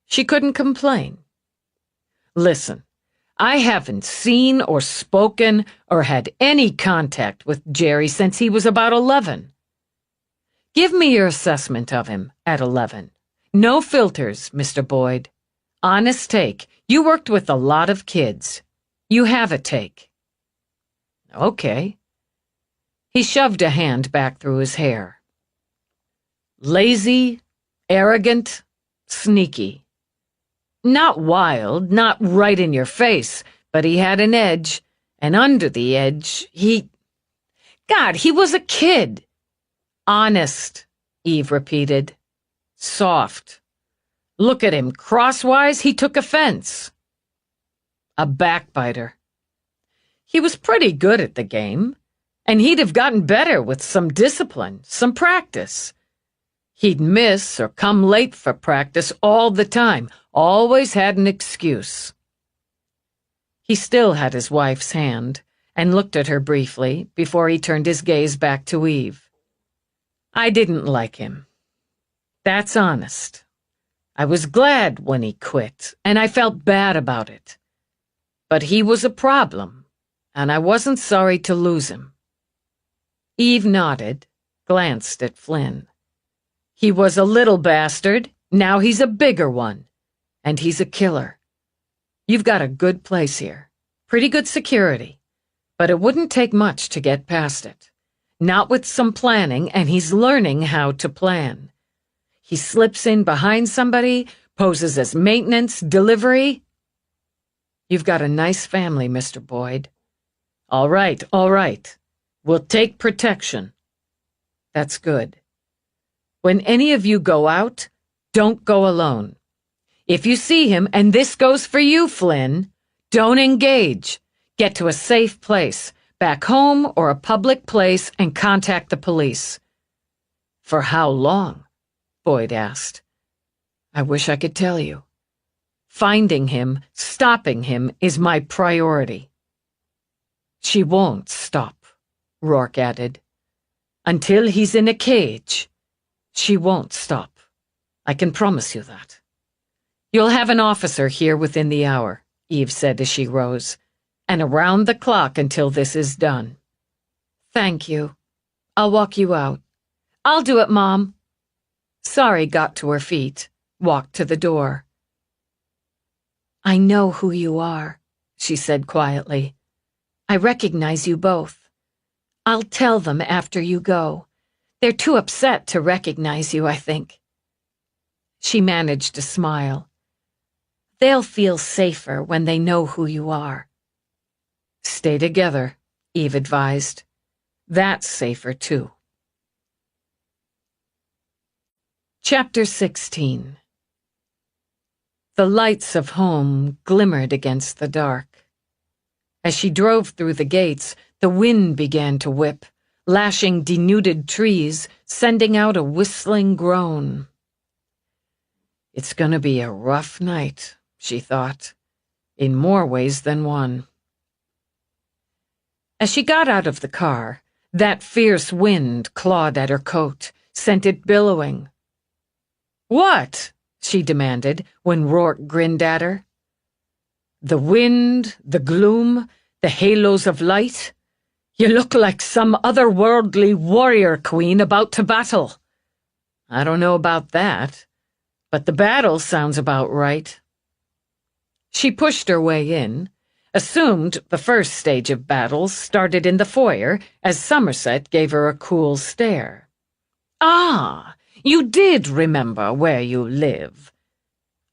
She couldn't complain. Listen, I haven't seen or spoken or had any contact with Jerry since he was about 11. Give me your assessment of him at 11. No filters, Mr. Boyd. Honest take. You worked with a lot of kids. You have a take. Okay. He shoved a hand back through his hair. Lazy, arrogant, sneaky. Not wild, not right in your face, but he had an edge, and under the edge, God, he was a kid. Honest, Eve repeated. Soft. Look at him, crosswise, he took offense. A backbiter. He was pretty good at the game, and he'd have gotten better with some discipline, some practice. He'd miss or come late for practice all the time, always had an excuse. He still had his wife's hand, and looked at her briefly before he turned his gaze back to Eve. I didn't like him. That's honest. I was glad when he quit, and I felt bad about it. But he was a problem, and I wasn't sorry to lose him. Eve nodded, glanced at Flynn. He was a little bastard, now he's a bigger one, and he's a killer. You've got a good place here, pretty good security, but it wouldn't take much to get past it. Not with some planning, and he's learning how to plan. He slips in behind somebody, poses as maintenance, delivery. You've got a nice family, Mr. Boyd. All right. We'll take protection. That's good. When any of you go out, don't go alone. If you see him, and this goes for you, Flynn, don't engage. Get to a safe place, back home or a public place, and contact the police. For how long? Boyd asked. I wish I could tell you. Finding him, stopping him, is my priority. She won't stop, Rourke added. Until he's in a cage, she won't stop. I can promise you that. You'll have an officer here within the hour, Eve said as she rose, and around the clock until this is done. Thank you. I'll walk you out. I'll do it, Mom. Sari got to her feet, walked to the door. I know who you are, she said quietly. I recognize you both. I'll tell them after you go. They're too upset to recognize you, I think. She managed to smile. They'll feel safer when they know who you are. Stay together, Eve advised. That's safer, too. Chapter 16. The lights of home glimmered against the dark. As she drove through the gates, the wind began to whip, lashing denuded trees, sending out a whistling groan. It's gonna be a rough night, she thought, in more ways than one. As she got out of the car, that fierce wind clawed at her coat, sent it billowing. What? She demanded when Rourke grinned at her. The wind, the gloom, the halos of light. You look like some otherworldly warrior queen about to battle. I don't know about that, but the battle sounds about right. She pushed her way in, assumed the first stage of battles started in the foyer as Somerset gave her a cool stare. Ah, you did remember where you live.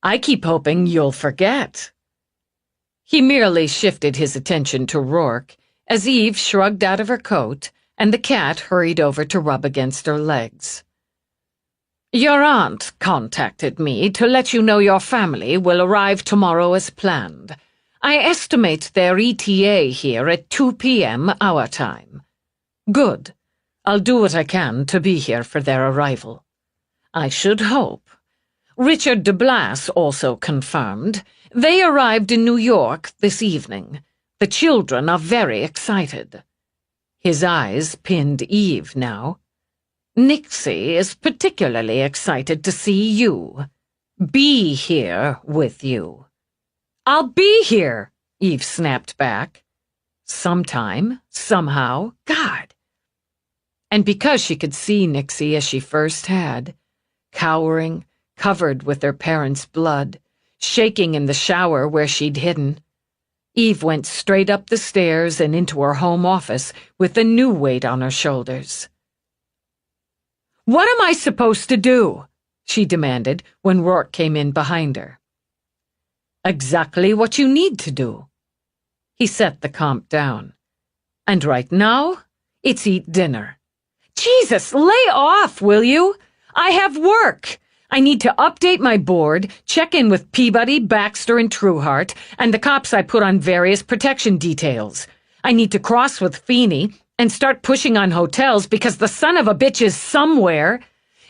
I keep hoping you'll forget. He merely shifted his attention to Rourke as Eve shrugged out of her coat and the cat hurried over to rub against her legs. Your aunt contacted me to let you know your family will arrive tomorrow as planned. I estimate their ETA here at 2 p.m. our time. Good. I'll do what I can to be here for their arrival. I should hope. Richard de Blas also confirmed. They arrived in New York this evening. The children are very excited. His eyes pinned Eve now. Nixie is particularly excited to see you. Be here with you. I'll be here, Eve snapped back. Sometime, somehow, God. And because she could see Nixie as she first had, cowering, covered with their parents' blood, shaking in the shower where she'd hidden, Eve went straight up the stairs and into her home office with a new weight on her shoulders. "What am I supposed to do?" she demanded when Rourke came in behind her. "Exactly what you need to do." He set the comp down. "And right now, it's eat dinner." "Jesus, lay off, will you? I have work. I need to update my board, check in with Peabody, Baxter, and Trueheart, and the cops I put on various protection details. I need to cross with Feeney and start pushing on hotels because the son of a bitch is somewhere.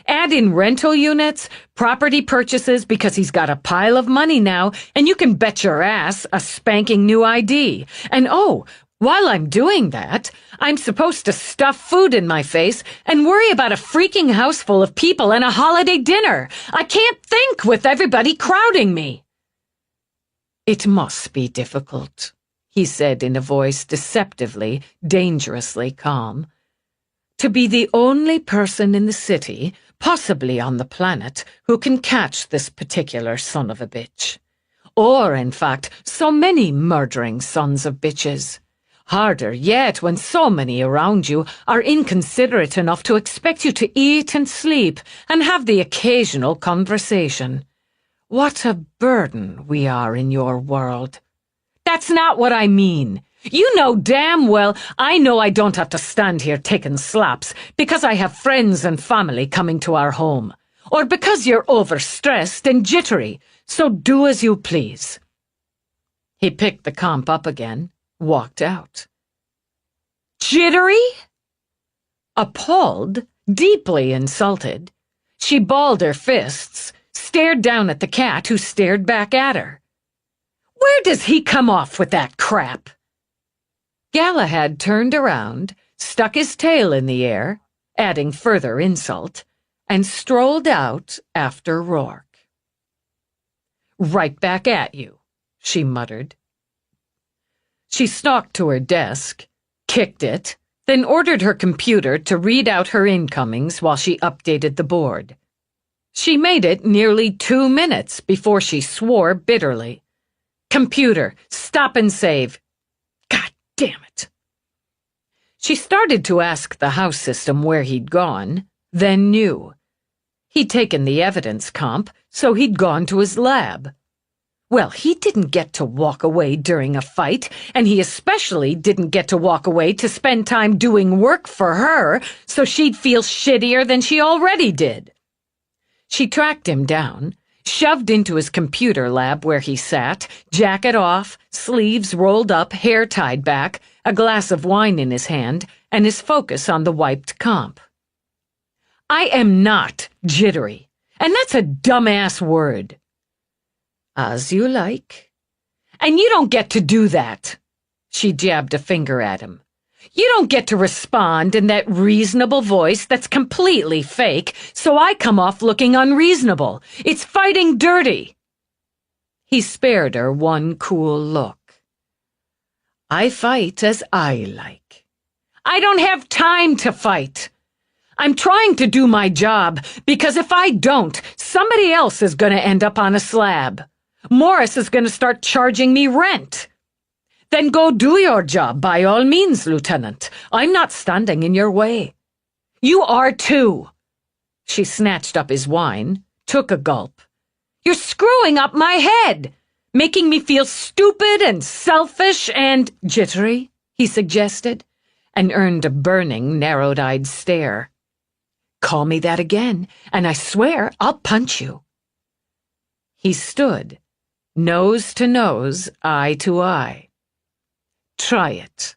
Add in rental units, property purchases because he's got a pile of money now, and you can bet your ass a spanking new ID. And oh, while I'm doing that, I'm supposed to stuff food in my face and worry about a freaking house full of people and a holiday dinner. I can't think with everybody crowding me." "It must be difficult," he said in a voice deceptively, dangerously calm. "To be the only person in the city, possibly on the planet, who can catch this particular son of a bitch. Or, in fact, so many murdering sons of bitches. Harder yet when so many around you are inconsiderate enough to expect you to eat and sleep and have the occasional conversation. What a burden we are in your world." "That's not what I mean. You know damn well I know I don't have to stand here taking slaps because I have friends and family coming to our home, or because you're overstressed and jittery, so do as you please." He picked the comp up again, walked out. "Jittery?" Appalled, deeply insulted, she balled her fists, stared down at the cat who stared back at her. "Where does he come off with that crap?" Galahad turned around, stuck his tail in the air, adding further insult, and strolled out after Rourke. "Right back at you," she muttered. She stalked to her desk, kicked it, then ordered her computer to read out her incomings while she updated the board. She made it nearly 2 minutes before she swore bitterly. "Computer, stop and save. God damn it." She started to ask the house system where he'd gone, then knew. He'd taken the evidence comp, so he'd gone to his lab. Well, he didn't get to walk away during a fight, and he especially didn't get to walk away to spend time doing work for her so she'd feel shittier than she already did. She tracked him down, shoved into his computer lab where he sat, jacket off, sleeves rolled up, hair tied back, a glass of wine in his hand, and his focus on the wiped comp. "I am not jittery, and that's a dumbass word." "As you like." "And you don't get to do that." She jabbed a finger at him. "You don't get to respond in that reasonable voice that's completely fake, so I come off looking unreasonable. It's fighting dirty." He spared her one cool look. "I fight as I like." "I don't have time to fight. I'm trying to do my job, because if I don't, somebody else is going to end up on a slab. Morris is going to start charging me rent. Then go do your job by all means, Lieutenant. I'm not standing in your way." "You are too." She snatched up his wine, took a gulp. "You're screwing up my head, making me feel stupid and selfish and jittery," he suggested, and earned a burning, narrowed-eyed stare. "Call me that again, and I swear I'll punch you." He stood, nose to nose, eye to eye. "Try it.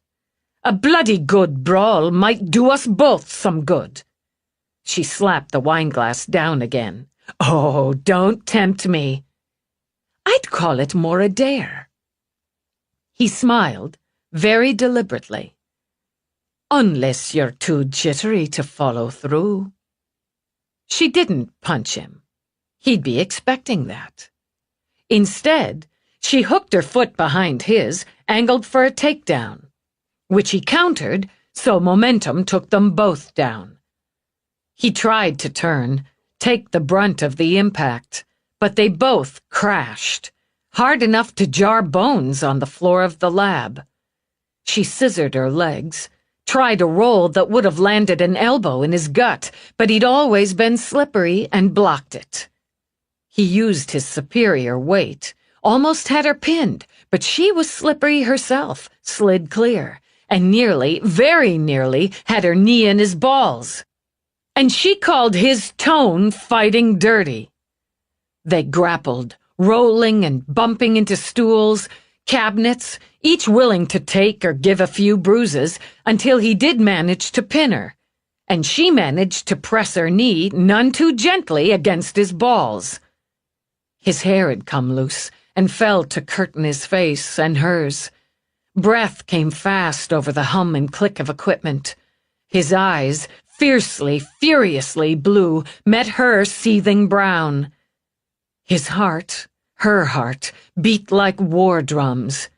A bloody good brawl might do us both some good." She slapped the wineglass down again. "Oh, don't tempt me." "I'd call it more a dare." He smiled, very deliberately. "Unless you're too jittery to follow through." She didn't punch him. He'd be expecting that. Instead, she hooked her foot behind his, angled for a takedown, which he countered, so momentum took them both down. He tried to turn, take the brunt of the impact, but they both crashed, hard enough to jar bones on the floor of the lab. She scissored her legs, tried a roll that would have landed an elbow in his gut, but he'd always been slippery and blocked it. He used his superior weight, almost had her pinned, but she was slippery herself, slid clear, and nearly, very nearly, had her knee in his balls. And she called his tone fighting dirty. They grappled, rolling and bumping into stools, cabinets, each willing to take or give a few bruises, until he did manage to pin her, and she managed to press her knee none too gently against his balls. His hair had come loose and fell to curtain his face and hers. Breath came fast over the hum and click of equipment. His eyes, fiercely, furiously blue, met her seething brown. His heart, her heart, beat like war drums.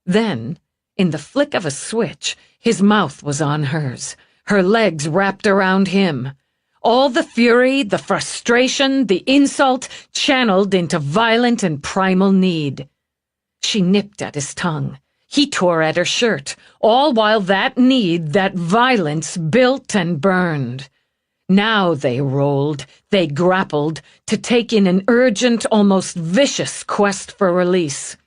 Then, in the flick of a switch, his mouth was on hers, her legs wrapped around him. All the fury, the frustration, the insult channeled into violent and primal need. She nipped at his tongue. He tore at her shirt, all while that need, that violence, built and burned. Now they rolled, they grappled, to take in an urgent, almost vicious quest for release.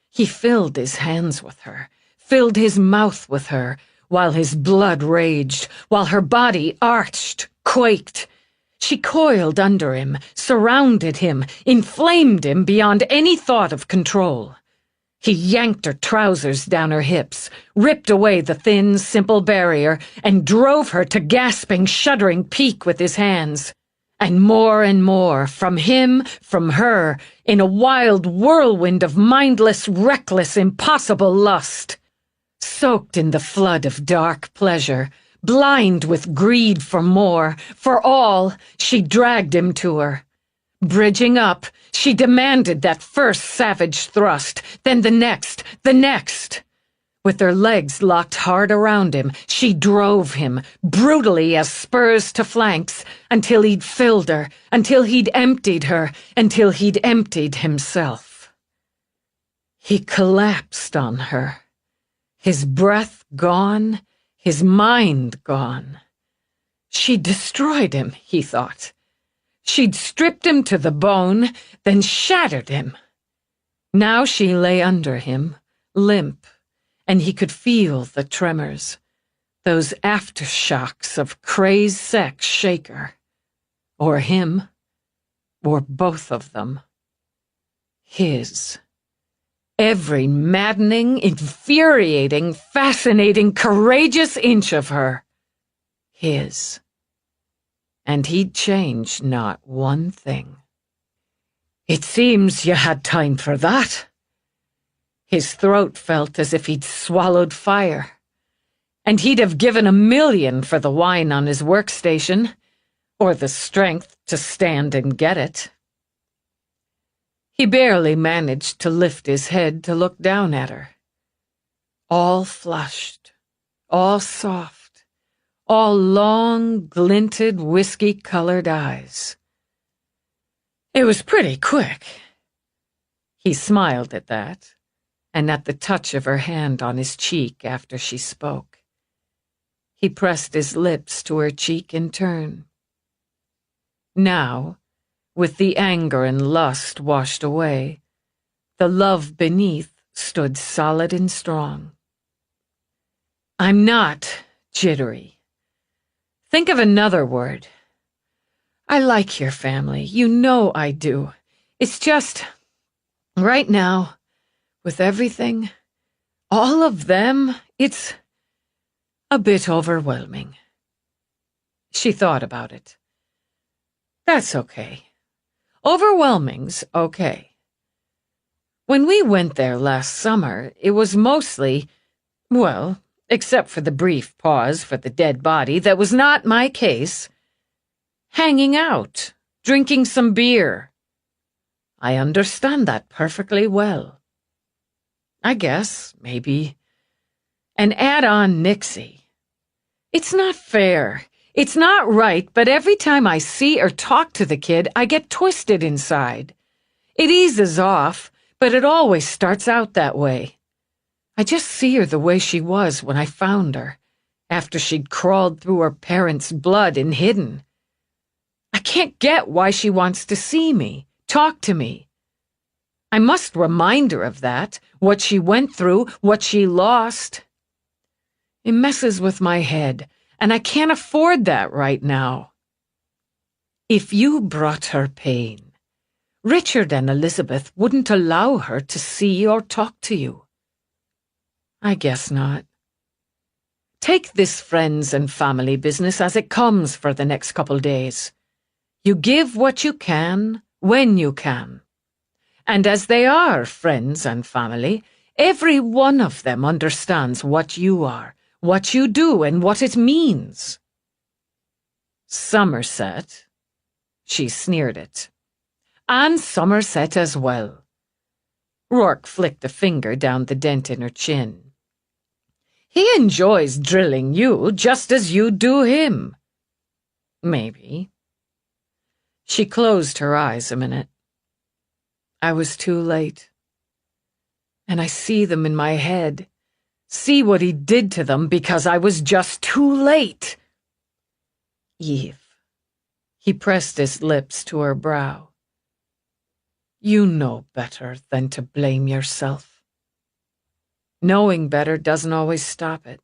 He filled his hands with her, filled his mouth with her, while his blood raged, while her body arched, quaked. She coiled under him, surrounded him, inflamed him beyond any thought of control. He yanked her trousers down her hips, ripped away the thin, simple barrier, and drove her to gasping, shuddering peak with his hands. And more, from him, from her, in a wild whirlwind of mindless, reckless, impossible lust. Soaked in the flood of dark pleasure, blind with greed for more, for all, she dragged him to her. Bridging up, she demanded that first savage thrust, then the next, the next. With her legs locked hard around him, she drove him, brutally as spurs to flanks, until he'd filled her, until he'd emptied her, until he'd emptied himself. He collapsed on her, his breath gone, his mind gone. She'd destroyed him, he thought. She'd stripped him to the bone, then shattered him. Now she lay under him, limp, and he could feel the tremors, those aftershocks of crazed sex shake her. Or him, or both of them. His. Every maddening, infuriating, fascinating, courageous inch of her. His. And he'd changed not one thing. "It seems you had time for that." His throat felt as if he'd swallowed fire. And he'd have given 1,000,000 for the wine on his workstation, or the strength to stand and get it. He barely managed to lift his head to look down at her. All flushed, all soft, all long, glinted, whiskey-colored eyes. It was pretty quick. He smiled at that, and at the touch of her hand on his cheek after she spoke. He pressed his lips to her cheek in turn. Now, with the anger and lust washed away, the love beneath stood solid and strong. "I'm not jittery. Think of another word. I like your family. You know I do. It's just, right now, with everything, all of them, it's a bit overwhelming." She thought about it. That's okay. Overwhelming's okay. When we went there last summer, it was mostly, well, except for the brief pause for the dead body that was not my case, hanging out, drinking some beer. I understand that perfectly well. I guess, maybe. And add on Nixie. It's not fair. It's not right, but every time I see or talk to the kid, I get twisted inside. It eases off, but it always starts out that way. I just see her the way she was when I found her, after she'd crawled through her parents' blood and hidden. I can't get why she wants to see me, talk to me. I must remind her of that, what she went through, what she lost. It messes with my head, and I can't afford that right now. If you brought her pain, Richard and Elizabeth wouldn't allow her to see or talk to you. I guess not. Take this friends and family business as it comes for the next couple days. You give what you can, when you can. And as they are friends and family, every one of them understands what you are, what you do, and what it means. Somerset, she sneered it. And Somerset as well. Rourke flicked a finger down the dent in her chin. He enjoys drilling you just as you do him. Maybe. She closed her eyes a minute. I was too late. And I see them in my head. See what he did to them because I was just too late. Eve. He pressed his lips to her brow. You know better than to blame yourself. Knowing better doesn't always stop it.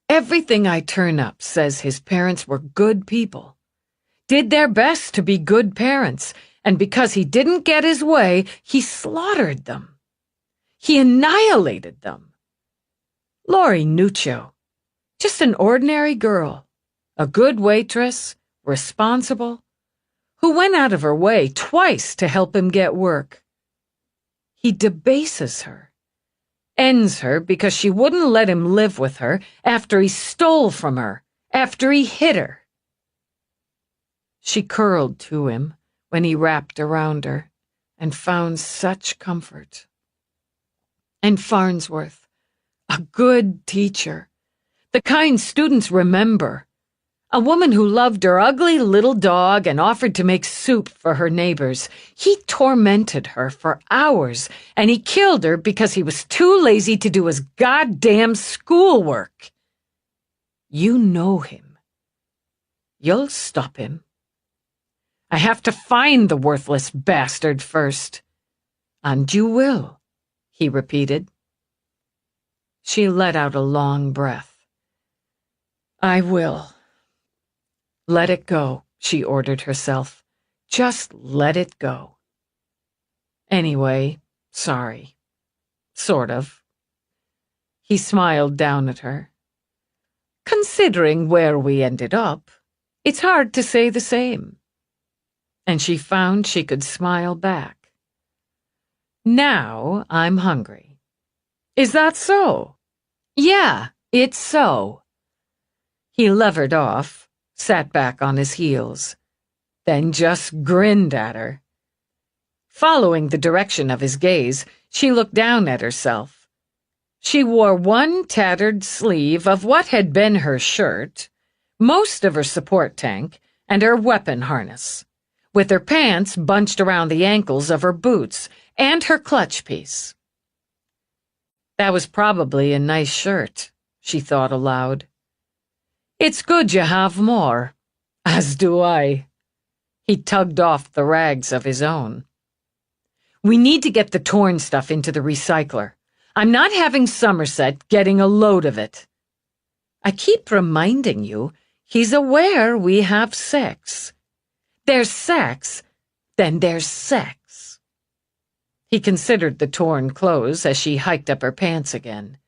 Everything I turn up says his parents were good people, did their best to be good parents, and because he didn't get his way, he slaughtered them. He annihilated them. Laurie Nuccio, just an ordinary girl, a good waitress, responsible, who went out of her way twice to help him get work. He debases her, ends her because she wouldn't let him live with her after he stole from her, after he hit her. She curled to him when he wrapped around her and found such comfort. And Farnsworth, a good teacher, the kind students remember. A woman who loved her ugly little dog and offered to make soup for her neighbors. He tormented her for hours, and he killed her because he was too lazy to do his goddamn schoolwork. You know him. You'll stop him. I have to find the worthless bastard first. And you will, he repeated. She let out a long breath. I will. Let it go, she ordered herself. Just let it go. Anyway, sorry. Sort of. He smiled down at her. Considering where we ended up, it's hard to say the same. And she found she could smile back. Now I'm hungry. Is that so? Yeah, it's so. He levered off, sat back on his heels, then just grinned at her. Following the direction of his gaze, she looked down at herself. She wore one tattered sleeve of what had been her shirt, most of her support tank, and her weapon harness, with her pants bunched around the ankles of her boots and her clutch piece. That was probably a nice shirt, she thought aloud. It's good you have more, as do I. He tugged off the rags of his own. We need to get the torn stuff into the recycler. I'm not having Somerset getting a load of it. I keep reminding you, he's aware we have sex. There's sex, then there's sex. He considered the torn clothes as she hiked up her pants again.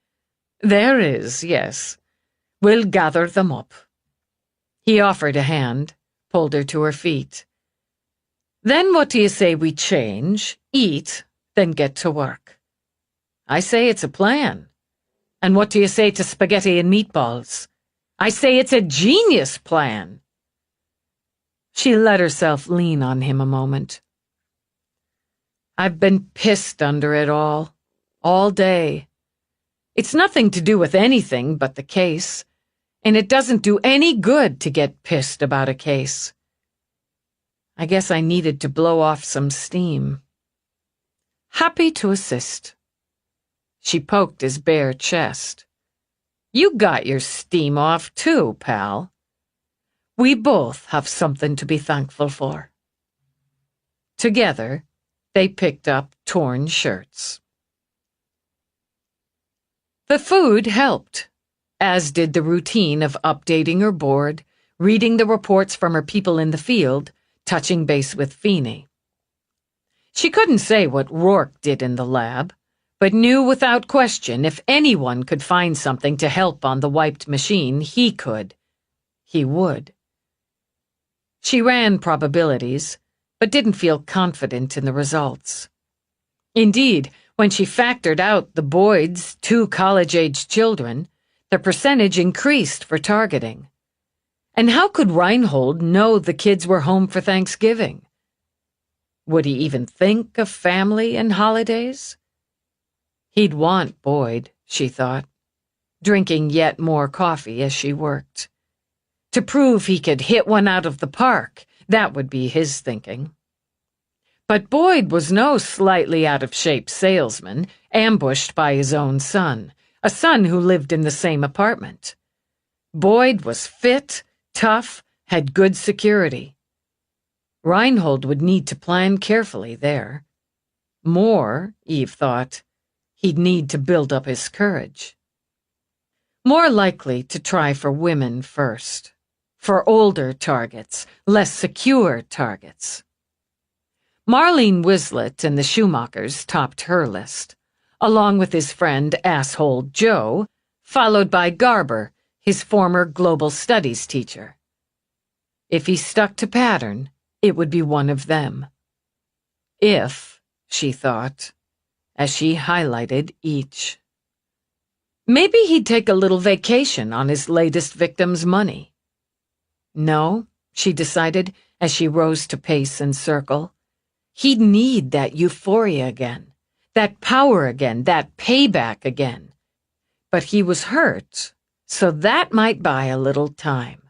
There is, yes. We'll gather them up. He offered a hand, pulled her to her feet. Then what do you say we change, eat, then get to work? I say it's a plan. And what do you say to spaghetti and meatballs? I say it's a genius plan. She let herself lean on him a moment. I've been pissed under it all day. It's nothing to do with anything but the case, and it doesn't do any good to get pissed about a case. I guess I needed to blow off some steam. Happy to assist. She poked his bare chest. You got your steam off too, pal. We both have something to be thankful for. Together, they picked up torn shirts. The food helped, as did the routine of updating her board, reading the reports from her people in the field, touching base with Feeney. She couldn't say what Rourke did in the lab, but knew without question if anyone could find something to help on the wiped machine, he could. He would. She ran probabilities, but didn't feel confident in the results. Indeed, when she factored out the Boyds' 2 college-aged children, the percentage increased for targeting. And how could Reinhold know the kids were home for Thanksgiving? Would he even think of family and holidays? He'd want Boyd, she thought, drinking yet more coffee as she worked. To prove he could hit one out of the park, that would be his thinking. But Boyd was no slightly out-of-shape salesman, ambushed by his own son, a son who lived in the same apartment. Boyd was fit, tough, had good security. Reinhold would need to plan carefully there. More, Eve thought, he'd need to build up his courage. More likely to try for women first. For older targets, less secure targets. Marlene Wislet and the Schumachers topped her list, along with his friend Asshole Joe, followed by Garber, his former global studies teacher. If he stuck to pattern, it would be one of them. If, she thought, as she highlighted each. Maybe he'd take a little vacation on his latest victim's money. No, she decided as she rose to pace and circle. He'd need that euphoria again, that power again, that payback again. But he was hurt, so that might buy a little time.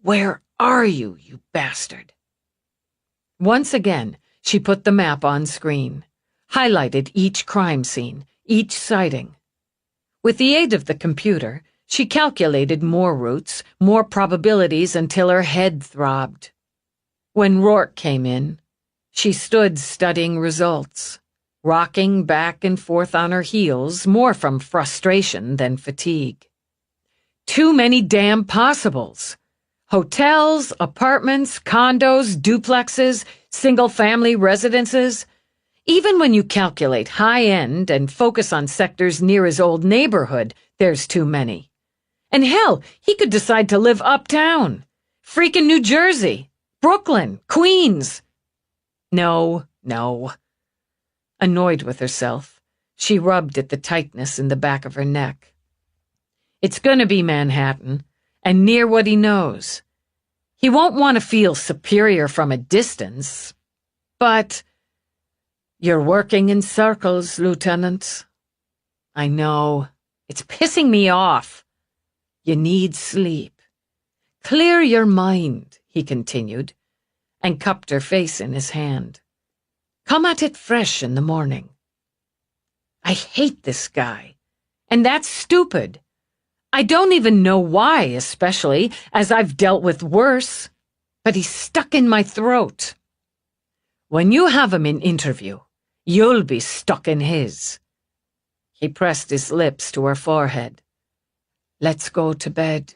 Where are you, you bastard? Once again, she put the map on screen, highlighted each crime scene, each sighting. With the aid of the computer, she calculated more routes, more probabilities until her head throbbed. When Rourke came in, she stood studying results, rocking back and forth on her heels, more from frustration than fatigue. Too many damn possibles. Hotels, apartments, condos, duplexes, single-family residences. Even when you calculate high-end and focus on sectors near his old neighborhood, there's too many. And hell, he could decide to live uptown. Freaking New Jersey, Brooklyn, Queens. No. Annoyed with herself, she rubbed at the tightness in the back of her neck. It's gonna be Manhattan, and near what he knows. He won't want to feel superior from a distance, but... You're working in circles, Lieutenant. I know. It's pissing me off. You need sleep. Clear your mind, he continued, and cupped her face in his hand. Come at it fresh in the morning. I hate this guy, and that's stupid. I don't even know why, especially, as I've dealt with worse, but he's stuck in my throat. When you have him in interview, you'll be stuck in his. He pressed his lips to her forehead. Let's go to bed.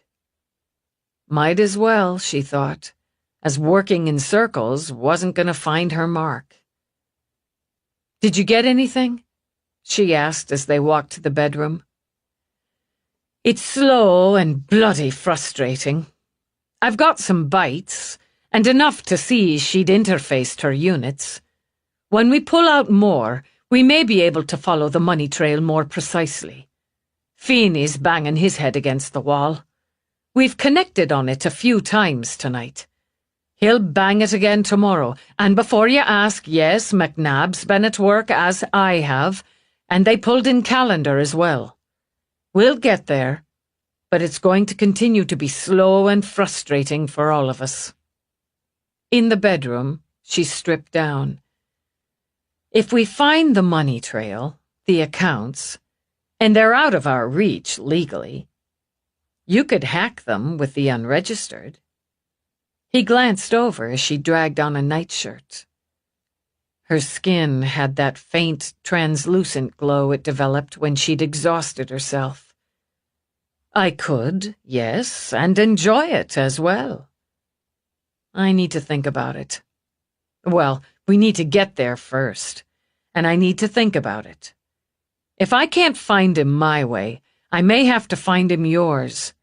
Might as well, she thought, as working in circles wasn't going to find her mark. Did you get anything? She asked as they walked to the bedroom. It's slow and bloody frustrating. I've got some bites, and enough to see she'd interfaced her units. When we pull out more, we may be able to follow the money trail more precisely. Feeney's banging his head against the wall. We've connected on it a few times tonight. He'll bang it again tomorrow, and before you ask, yes, McNabb's been at work as I have, and they pulled in calendar as well. We'll get there, but it's going to continue to be slow and frustrating for all of us. In the bedroom, she stripped down. If we find the money trail, the accounts, and they're out of our reach legally, you could hack them with the unregistered. He glanced over as she dragged on a nightshirt. Her skin had that faint, translucent glow it developed when she'd exhausted herself. I could, yes, and enjoy it as well. I need to think about it. Well, we need to get there first, and I need to think about it. If I can't find him my way, I may have to find him yours,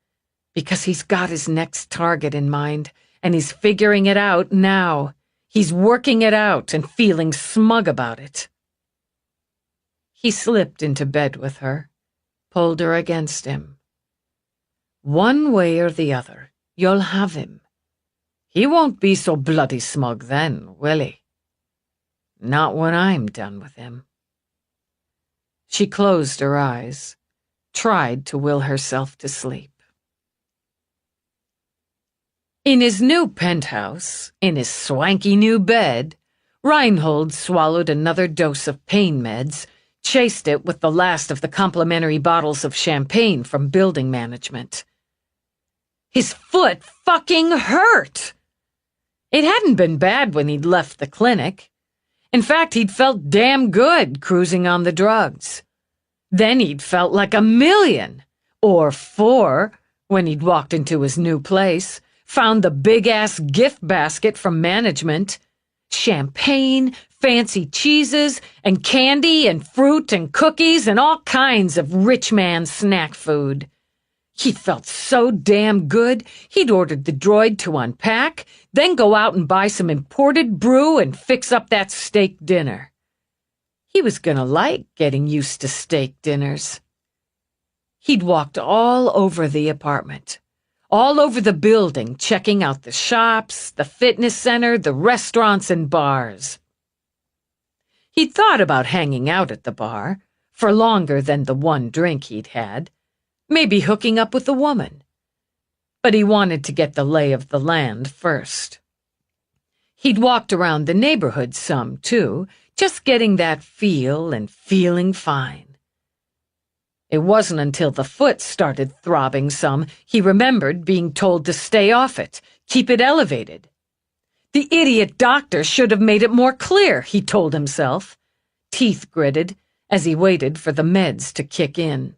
because he's got his next target in mind, and he's figuring it out now. He's working it out and feeling smug about it. He slipped into bed with her, pulled her against him. One way or the other, you'll have him. He won't be so bloody smug then, will he? Not when I'm done with him. She closed her eyes, tried to will herself to sleep. In his new penthouse, in his swanky new bed, Reinhold swallowed another dose of pain meds, chased it with the last of the complimentary bottles of champagne from building management. His foot fucking hurt! It hadn't been bad when he'd left the clinic. In fact, he'd felt damn good cruising on the drugs. Then he'd felt like 1,000,000, or 4, when he'd walked into his new place, found the big-ass gift basket from management. Champagne, fancy cheeses, and candy and fruit and cookies and all kinds of rich man snack food. He felt so damn good, he'd ordered the droid to unpack, then go out and buy some imported brew and fix up that steak dinner. He was gonna like getting used to steak dinners. He'd walked all over the apartment, all over the building, checking out the shops, the fitness center, the restaurants and bars. He'd thought about hanging out at the bar, for longer than the one drink he'd had, maybe hooking up with a woman. But he wanted to get the lay of the land first. He'd walked around the neighborhood some, too, just getting that feel and feeling fine. It wasn't until the foot started throbbing some he remembered being told to stay off it, keep it elevated. The idiot doctor should have made it more clear, he told himself, teeth gritted as he waited for the meds to kick in.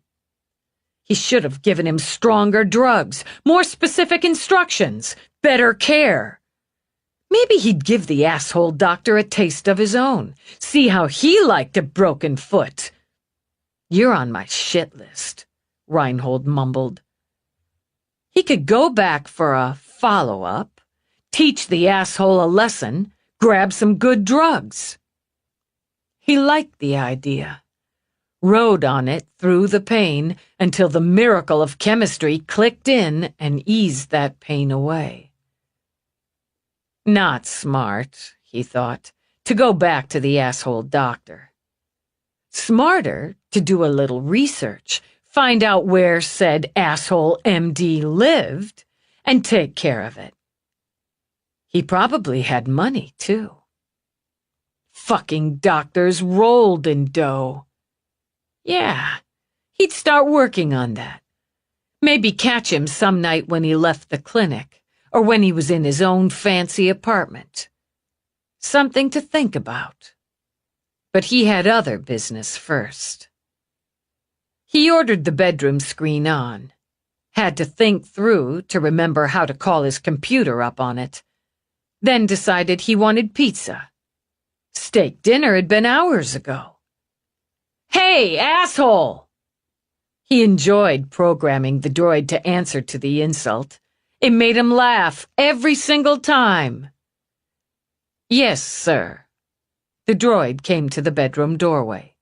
He should have given him stronger drugs, more specific instructions, better care. Maybe he'd give the asshole doctor a taste of his own, see how he liked a broken foot. You're on my shit list, Reinhold mumbled. He could go back for a follow-up, teach the asshole a lesson, grab some good drugs. He liked the idea. Rode on it through the pain until the miracle of chemistry clicked in and eased that pain away. Not smart, he thought, to go back to the asshole doctor. Smarter to do a little research, find out where said asshole MD lived, and take care of it. He probably had money, too. Fucking doctors rolled in dough. Yeah, he'd start working on that. Maybe catch him some night when he left the clinic, or when he was in his own fancy apartment. Something to think about. But he had other business first. He ordered the bedroom screen on. Had to think through to remember how to call his computer up on it. Then decided he wanted pizza. Steak dinner had been hours ago. Hey, asshole! He enjoyed programming the droid to answer to the insult. It made him laugh every single time. Yes, sir. The droid came to the bedroom doorway.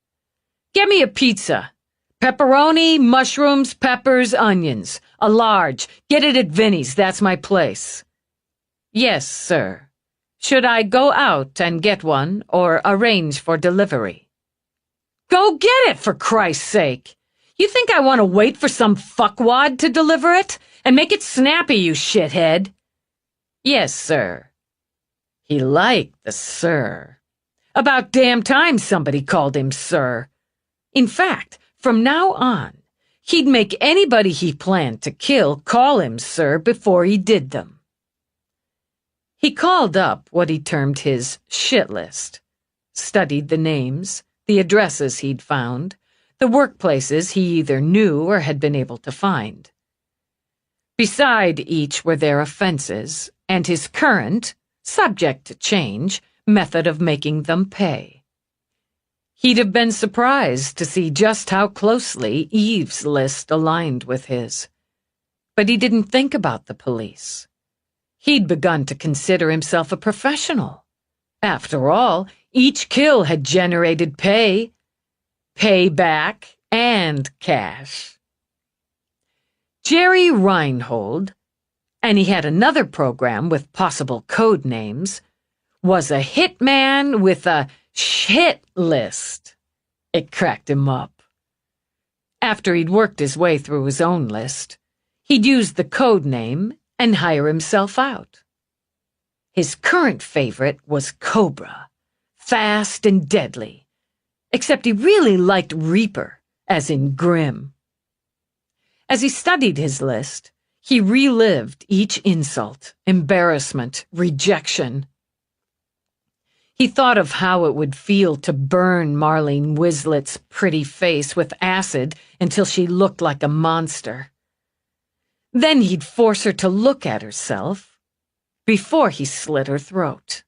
Get me a pizza. Pepperoni, mushrooms, peppers, onions. A large. Get it at Vinny's, that's my place. Yes, sir. Should I go out and get one or arrange for delivery? Go get it, for Christ's sake! You think I want to wait for some fuckwad to deliver it? And make it snappy, you shithead. Yes, sir. He liked the sir. About damn time somebody called him sir. In fact, from now on, he'd make anybody he planned to kill call him sir before he did them. He called up what he termed his shit list, studied the names, the addresses he'd found, the workplaces he either knew or had been able to find. Beside each were their offenses and his current, subject to change, method of making them pay. He'd have been surprised to see just how closely Eve's list aligned with his. But he didn't think about the police. He'd begun to consider himself a professional. After all, each kill had generated payback, and cash. Jerry Reinhold, and he had another program with possible code names, was a hitman with a shit list. It cracked him up. After he'd worked his way through his own list, he'd use the code name and hire himself out. His current favorite was Cobra, fast and deadly, except he really liked Reaper, as in grim. As he studied his list, he relived each insult, embarrassment, rejection. He thought of how it would feel to burn Marlene Wislet's pretty face with acid until she looked like a monster. Then he'd force her to look at herself before he slit her throat.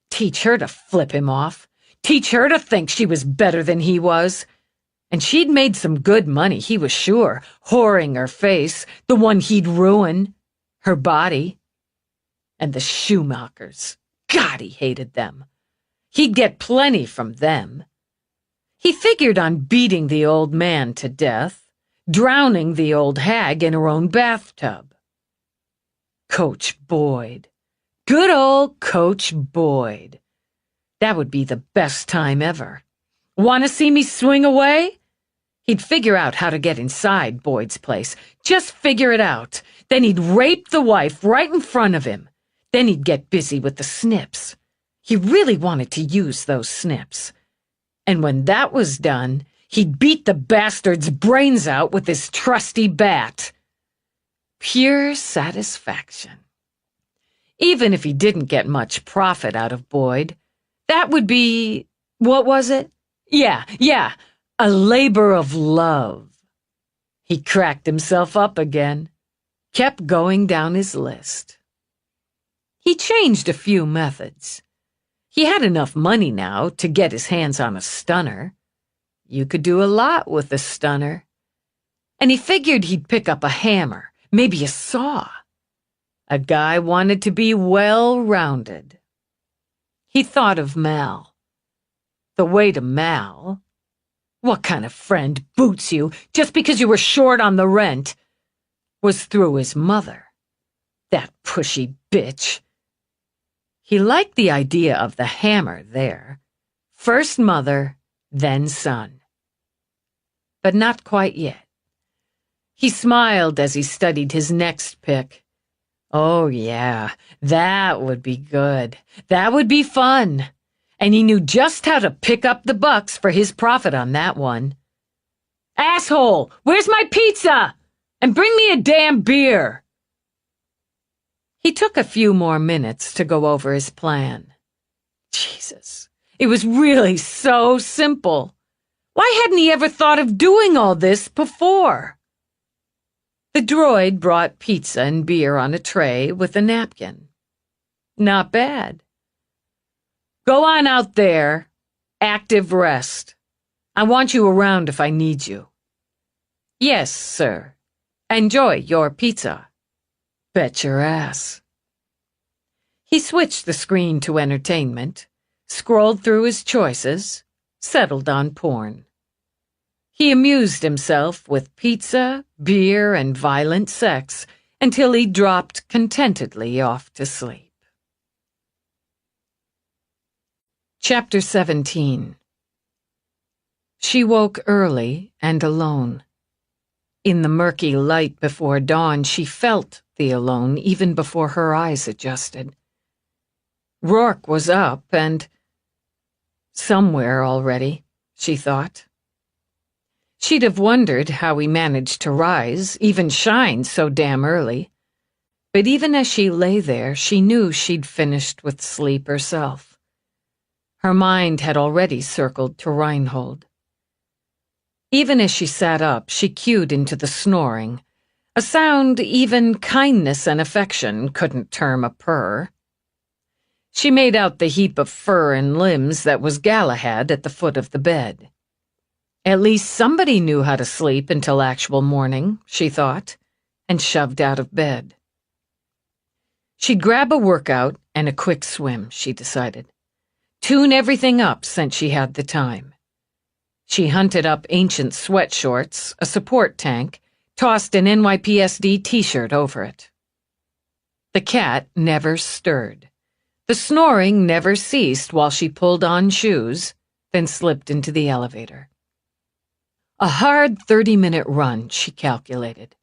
Teach her to flip him off. Teach her to think she was better than he was. And she'd made some good money, he was sure, whoring her face, the one he'd ruin, her body. And the Schumachers. God, he hated them. He'd get plenty from them. He figured on beating the old man to death, drowning the old hag in her own bathtub. Coach Boyd. Good old Coach Boyd. That would be the best time ever. Want to see me swing away? He'd figure out how to get inside Boyd's place. Just figure it out. Then he'd rape the wife right in front of him. Then he'd get busy with the snips. He really wanted to use those snips. And when that was done, he'd beat the bastard's brains out with his trusty bat. Pure satisfaction. Even if he didn't get much profit out of Boyd, that would be, what was it? Yeah, a labor of love. He cracked himself up again, kept going down his list. He changed a few methods. He had enough money now to get his hands on a stunner. You could do a lot with a stunner. And he figured he'd pick up a hammer, maybe a saw. A guy wanted to be well-rounded. He thought of Mal. The way to Mal. What kind of friend boots you just because you were short on the rent? Was through his mother. That pushy bitch. He liked the idea of the hammer there. First mother, then son. But not quite yet. He smiled as he studied his next pick. Oh, yeah, that would be good. That would be fun. And he knew just how to pick up the bucks for his profit on that one. Asshole, where's my pizza? And bring me a damn beer. He took a few more minutes to go over his plan. Jesus, it was really so simple. Why hadn't he ever thought of doing all this before? The droid brought pizza and beer on a tray with a napkin. Not bad. Go on out there. Active rest. I want you around if I need you. Yes, sir. Enjoy your pizza. Bet your ass. He switched the screen to entertainment, scrolled through his choices, settled on porn. He amused himself with pizza, beer, and violent sex until he dropped contentedly off to sleep. Chapter 17. She woke early and alone. In the murky light before dawn, she felt the alone even before her eyes adjusted. Rourke was up and somewhere already, she thought. She'd have wondered how he managed to rise, even shine so damn early. But even as she lay there, she knew she'd finished with sleep herself. Her mind had already circled to Reinhold. Even as she sat up, she cued into the snoring, a sound even kindness and affection couldn't term a purr. She made out the heap of fur and limbs that was Galahad at the foot of the bed. At least somebody knew how to sleep until actual morning, she thought, and shoved out of bed. She'd grab a workout and a quick swim, she decided. Tune everything up since she had the time. She hunted up ancient sweat shorts, a support tank, tossed an NYPSD t-shirt over it. The cat never stirred. The snoring never ceased while she pulled on shoes, then slipped into the elevator. A hard 30-minute run, she calculated.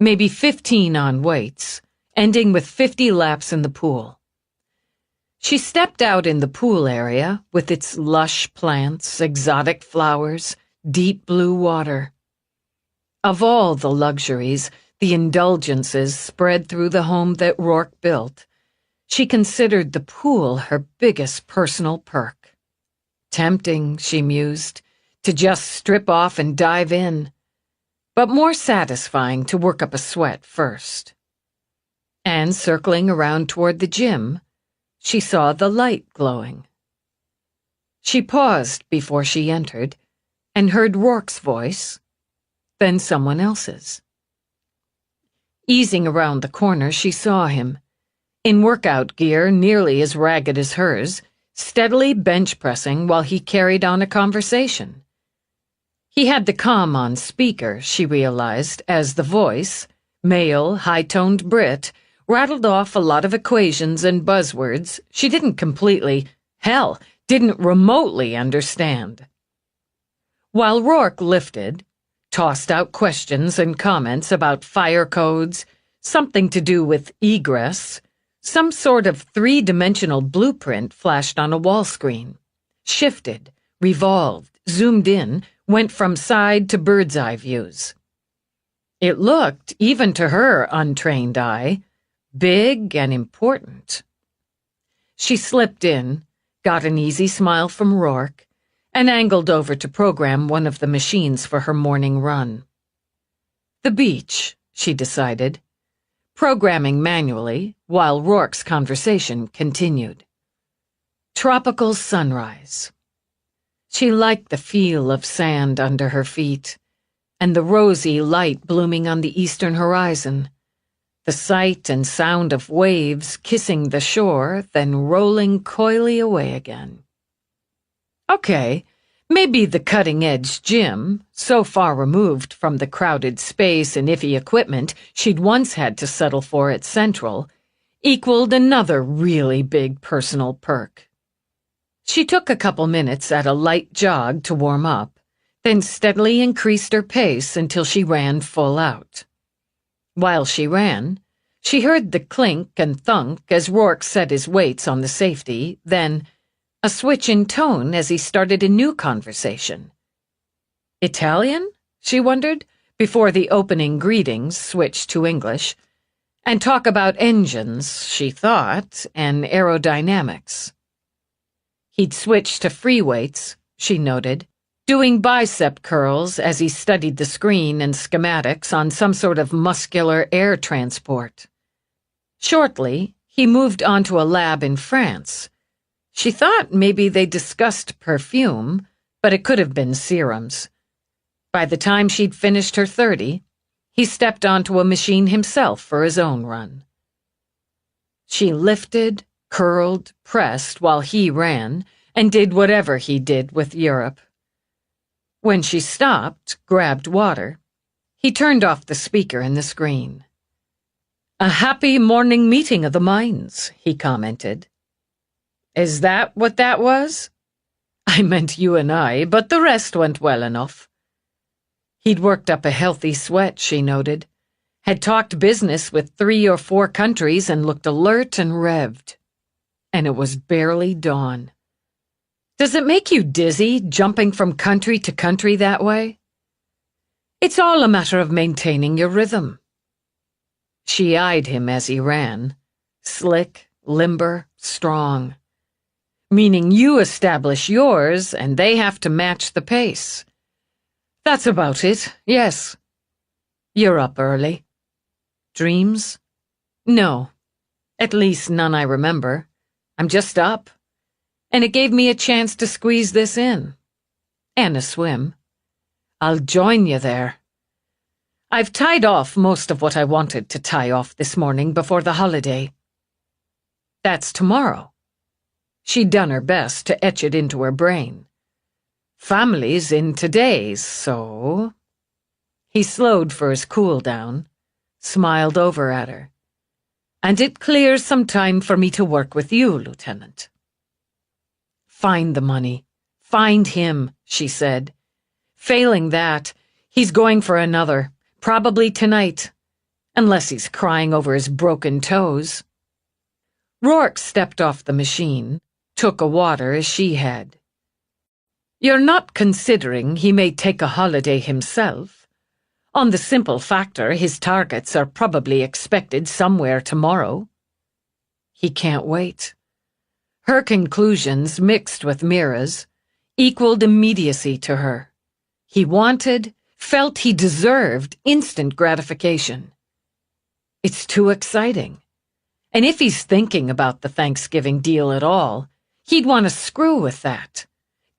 Maybe 15 on weights, ending with 50 laps in the pool. She stepped out in the pool area with its lush plants, exotic flowers, deep blue water. Of all the luxuries, the indulgences spread through the home that Rourke built, she considered the pool her biggest personal perk. Tempting, she mused, to just strip off and dive in, but more satisfying to work up a sweat first. And circling around toward the gym, she saw the light glowing. She paused before she entered and heard Rourke's voice, then someone else's. Easing around the corner, she saw him, in workout gear nearly as ragged as hers, steadily bench-pressing while he carried on a conversation. He had the comm on speaker, she realized, as the voice, male, high-toned Brit, rattled off a lot of equations and buzzwords she didn't completely, hell, didn't remotely understand. While Rourke lifted, tossed out questions and comments about fire codes, something to do with egress, some sort of three-dimensional blueprint flashed on a wall screen, shifted, revolved, zoomed in, went from side to bird's eye views. It looked, even to her untrained eye, big and important. She slipped in, got an easy smile from Rourke, and angled over to program one of the machines for her morning run. The beach, she decided, programming manually while Rourke's conversation continued. Tropical sunrise. She liked the feel of sand under her feet, and the rosy light blooming on the eastern horizon, the sight and sound of waves kissing the shore, then rolling coyly away again. Okay, maybe the cutting-edge gym, so far removed from the crowded space and iffy equipment she'd once had to settle for at Central, equaled another really big personal perk. She took a couple minutes at a light jog to warm up, then steadily increased her pace until she ran full out. While she ran, she heard the clink and thunk as Rourke set his weights on the safety, then a switch in tone as he started a new conversation. Italian? She wondered, before the opening greetings switched to English, and talk about engines, she thought, and aerodynamics. He'd switched to free weights, she noted, doing bicep curls as he studied the screen and schematics on some sort of muscular air transport. Shortly, he moved on to a lab in France. She thought maybe they discussed perfume, but it could have been serums. By the time she'd finished her 30, he stepped onto a machine himself for his own run. She lifted, curled, pressed while he ran, and did whatever he did with Europe. When she stopped, grabbed water, he turned off the speaker in the screen. A happy morning meeting of the minds, he commented. Is that what that was? I meant you and I, but the rest went well enough. He'd worked up a healthy sweat, she noted, had talked business with 3 or 4 countries and looked alert and revved. And it was barely dawn. Does it make you dizzy, jumping from country to country that way? It's all a matter of maintaining your rhythm. She eyed him as he ran, slick, limber, strong. Meaning you establish yours and they have to match the pace. That's about it, yes. You're up early. Dreams? No. At least none I remember. I'm just up. And it gave me a chance to squeeze this in. And a swim. I'll join you there. I've tied off most of what I wanted to tie off this morning before the holiday. That's tomorrow. She'd done her best to etch it into her brain. Family's in today's, so... He slowed for his cool down, smiled over at her. And it clears some time for me to work with you, Lieutenant. Find the money. Find him, she said. Failing that, he's going for another, probably tonight, unless he's crying over his broken toes. Rourke stepped off the machine, took a water as she had. You're not considering he may take a holiday himself? On the simple factor his targets are probably expected somewhere tomorrow. He can't wait. Her conclusions, mixed with Mira's, equaled immediacy to her. He wanted, felt he deserved instant gratification. It's too exciting. And if he's thinking about the Thanksgiving deal at all, he'd want to screw with that.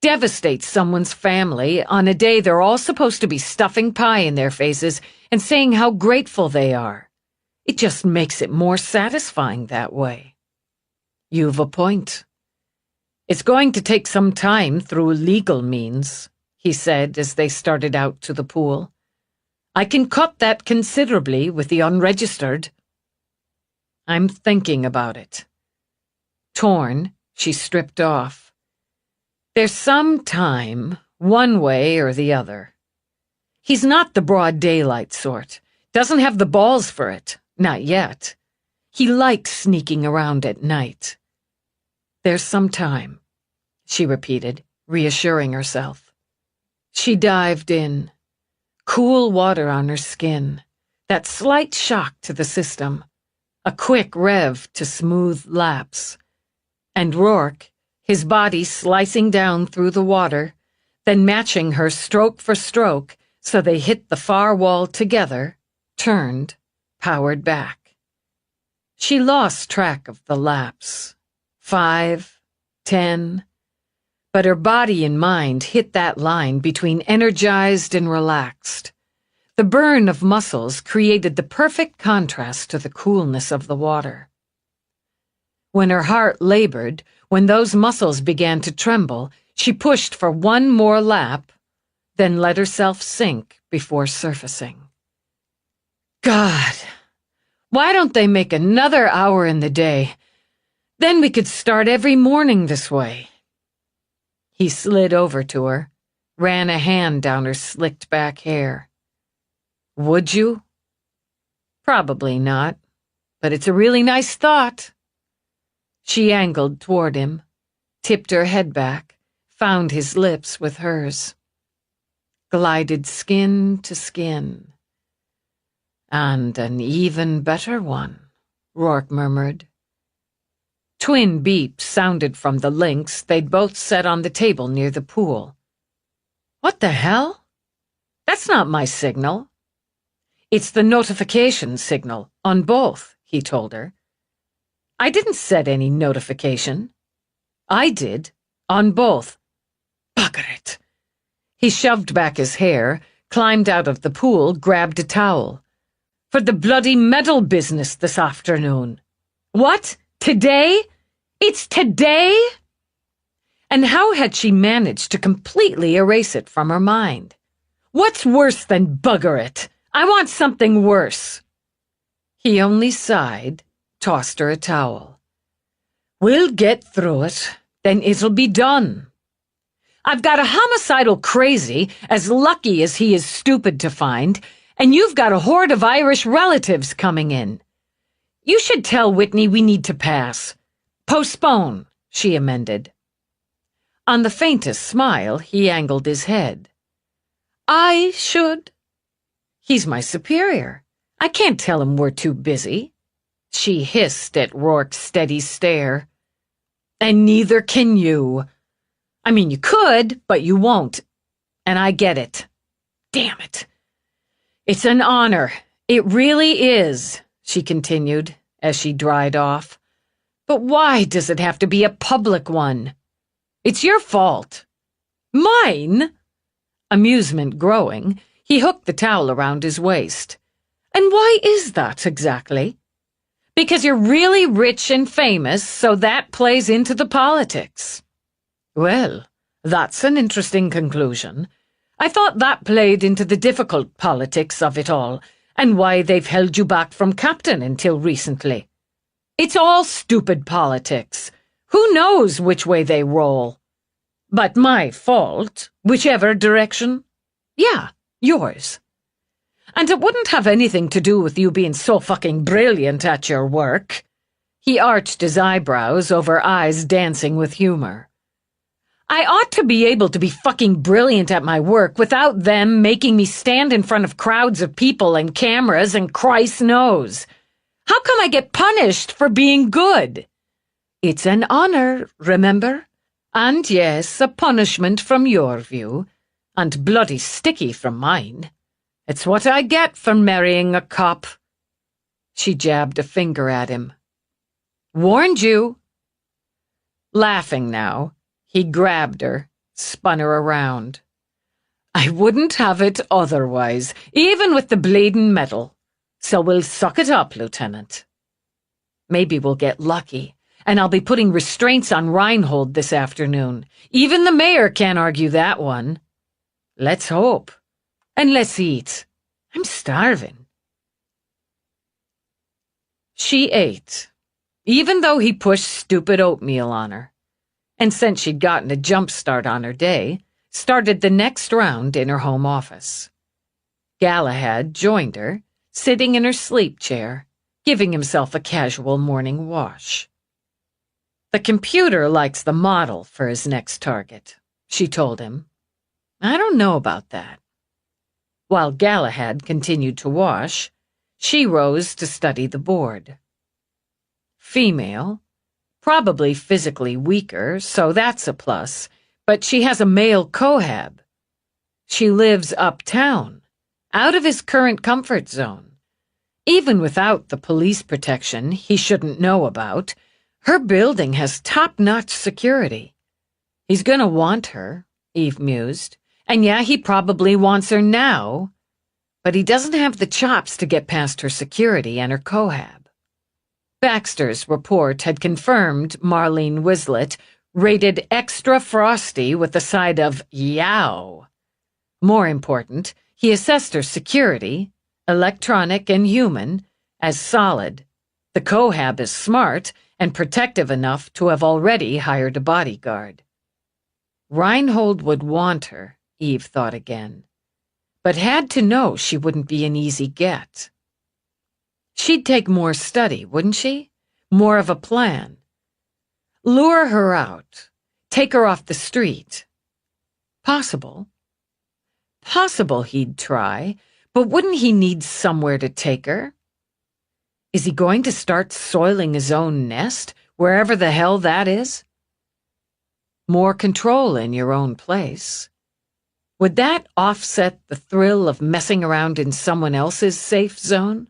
Devastate someone's family on a day they're all supposed to be stuffing pie in their faces and saying how grateful they are. It just makes it more satisfying that way. You've a point. It's going to take some time through legal means, he said as they started out to the pool. I can cut that considerably with the unregistered. I'm thinking about it. Torn, she stripped off. There's some time, one way or the other. He's not the broad daylight sort. Doesn't have the balls for it. Not yet. He likes sneaking around at night. There's some time, she repeated, reassuring herself. She dived in. Cool water on her skin. That slight shock to the system. A quick rev to smooth laps. And Rourke, his body slicing down through the water, then matching her stroke for stroke so they hit the far wall together, turned, powered back. She lost track of the laps. 5, 10, but her body and mind hit that line between energized and relaxed. The burn of muscles created the perfect contrast to the coolness of the water. When her heart labored, when those muscles began to tremble, she pushed for one more lap, then let herself sink before surfacing. God, why don't they make another hour in the day? Then we could start every morning this way. He slid over to her, ran a hand down her slicked back hair. Would you? Probably not, but it's a really nice thought. She angled toward him, tipped her head back, found his lips with hers. Glided skin to skin. And an even better one, Rourke murmured. Twin beeps sounded from the links they'd both set on the table near the pool. What the hell? That's not my signal. It's the notification signal on both, he told her. I didn't set any notification. I did, on both. Bugger it. He shoved back his hair, climbed out of the pool, grabbed a towel. For the bloody medal business this afternoon. What? Today? It's today? And how had she managed to completely erase it from her mind? What's worse than bugger it? I want something worse. He only sighed, tossed her a towel. We'll get through it, then it'll be done. I've got a homicidal crazy, as lucky as he is stupid to find, and you've got a horde of Irish relatives coming in. You should tell Whitney we need to pass. Postpone, she amended. On the faintest smile, he angled his head. I should? He's my superior. I can't tell him we're too busy. She hissed at Rourke's steady stare. And neither can you. I mean, you could, but you won't. And I get it. Damn it. It's an honor. It really is, she continued as she dried off. But why does it have to be a public one? It's your fault. Mine? Amusement growing, he hooked the towel around his waist. And why is that exactly? Because you're really rich and famous, so that plays into the politics. Well, that's an interesting conclusion. I thought that played into the difficult politics of it all, and why they've held you back from captain until recently. It's all stupid politics. Who knows which way they roll? But my fault, whichever direction? Yeah, yours. And it wouldn't have anything to do with you being so fucking brilliant at your work. He arched his eyebrows over eyes dancing with humor. I ought to be able to be fucking brilliant at my work without them making me stand in front of crowds of people and cameras and Christ knows. How come I get punished for being good? It's an honor, remember? And yes, a punishment from your view, and bloody sticky from mine. It's what I get for marrying a cop. She jabbed a finger at him. Warned you. Laughing now, he grabbed her, spun her around. I wouldn't have it otherwise, even with the bleeding medal. So we'll suck it up, Lieutenant. Maybe we'll get lucky, and I'll be putting restraints on Reinhold this afternoon. Even the mayor can't argue that one. Let's hope. And let's eat. I'm starving. She ate, even though he pushed stupid oatmeal on her. And since she'd gotten a jump start on her day, started the next round in her home office. Galahad joined her, sitting in her sleep chair, giving himself a casual morning wash. The computer likes the model for his next target, she told him. I don't know about that. While Galahad continued to wash, she rose to study the board. Female, probably physically weaker, so that's a plus, but she has a male cohab. She lives uptown, out of his current comfort zone. Even without the police protection he shouldn't know about, her building has top-notch security. He's gonna want her, Eve mused. And yeah, he probably wants her now, but he doesn't have the chops to get past her security and her cohab. Baxter's report had confirmed Marlene Wislet rated extra frosty with a side of yow. More important, he assessed her security, electronic and human, as solid. The cohab is smart and protective enough to have already hired a bodyguard. Reinhold would want her, Eve thought again, but had to know she wouldn't be an easy get. She'd take more study, wouldn't she? More of a plan. Lure her out, take her off the street. Possible. Possible he'd try, but wouldn't he need somewhere to take her? Is he going to start soiling his own nest, wherever the hell that is? More control in your own place. Would that offset the thrill of messing around in someone else's safe zone?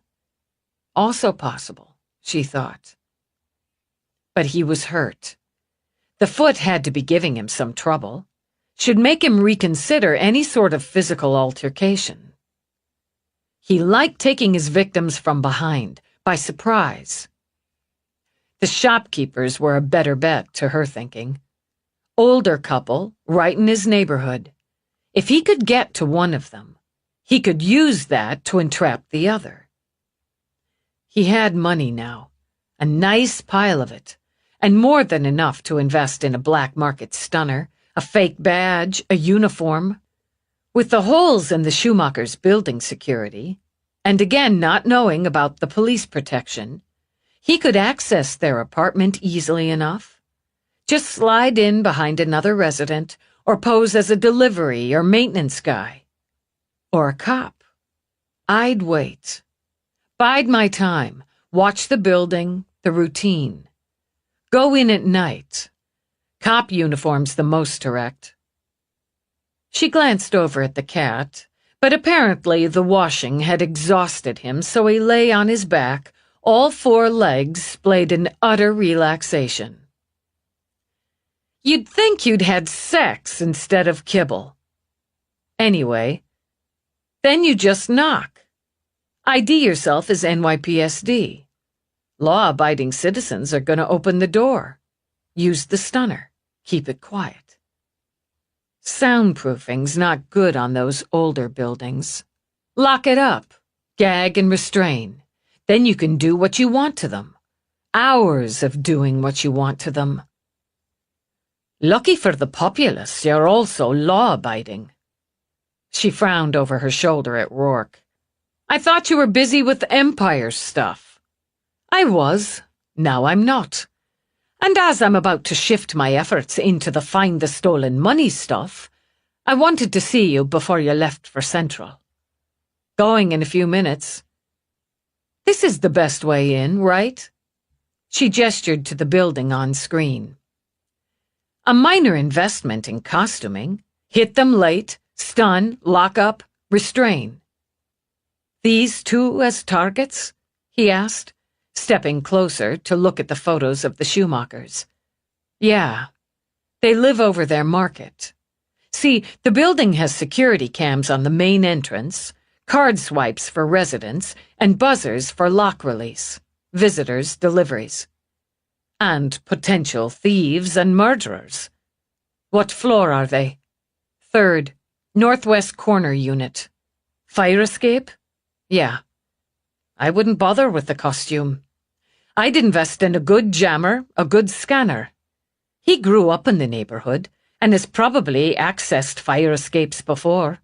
Also possible, she thought. But he was hurt. The foot had to be giving him some trouble. Should make him reconsider any sort of physical altercation. He liked taking his victims from behind, by surprise. The shopkeepers were a better bet, to her thinking. Older couple, right in his neighborhood. If he could get to one of them, he could use that to entrap the other. He had money now, a nice pile of it, and more than enough to invest in a black market stunner, a fake badge, a uniform. With the holes in the Schumacher's building security, and again not knowing about the police protection, he could access their apartment easily enough. Just slide in behind another resident, or pose as a delivery or maintenance guy. Or a cop. I'd wait. Bide my time, watch the building, the routine. Go in at night. Cop uniform's the most direct. She glanced over at the cat, but apparently the washing had exhausted him, so he lay on his back, all four legs splayed in utter relaxation. You'd think you'd had sex instead of kibble. Anyway, then you just knock. ID yourself as NYPSD. Law-abiding citizens are going to open the door. Use the stunner. Keep it quiet. Soundproofing's not good on those older buildings. Lock it up. Gag and restrain. Then you can do what you want to them. Hours of doing what you want to them. Lucky for the populace, you're also law-abiding. She frowned over her shoulder at Rourke. I thought you were busy with Empire stuff. I was. Now I'm not. And as I'm about to shift my efforts into the find the stolen money stuff, I wanted to see you before you left for Central. Going in a few minutes. This is the best way in, right? She gestured to the building on screen. A minor investment in costuming. Hit them late, stun, lock up, restrain. These two as targets? He asked, stepping closer to look at the photos of the Schumachers. Yeah, they live over their market. See, the building has security cams on the main entrance, card swipes for residents, and buzzers for lock release, visitors, deliveries. And potential thieves and murderers. What floor are they? 3rd, northwest corner unit. Fire escape? Yeah. I wouldn't bother with the costume. I'd invest in a good jammer, a good scanner. He grew up in the neighborhood and has probably accessed fire escapes before.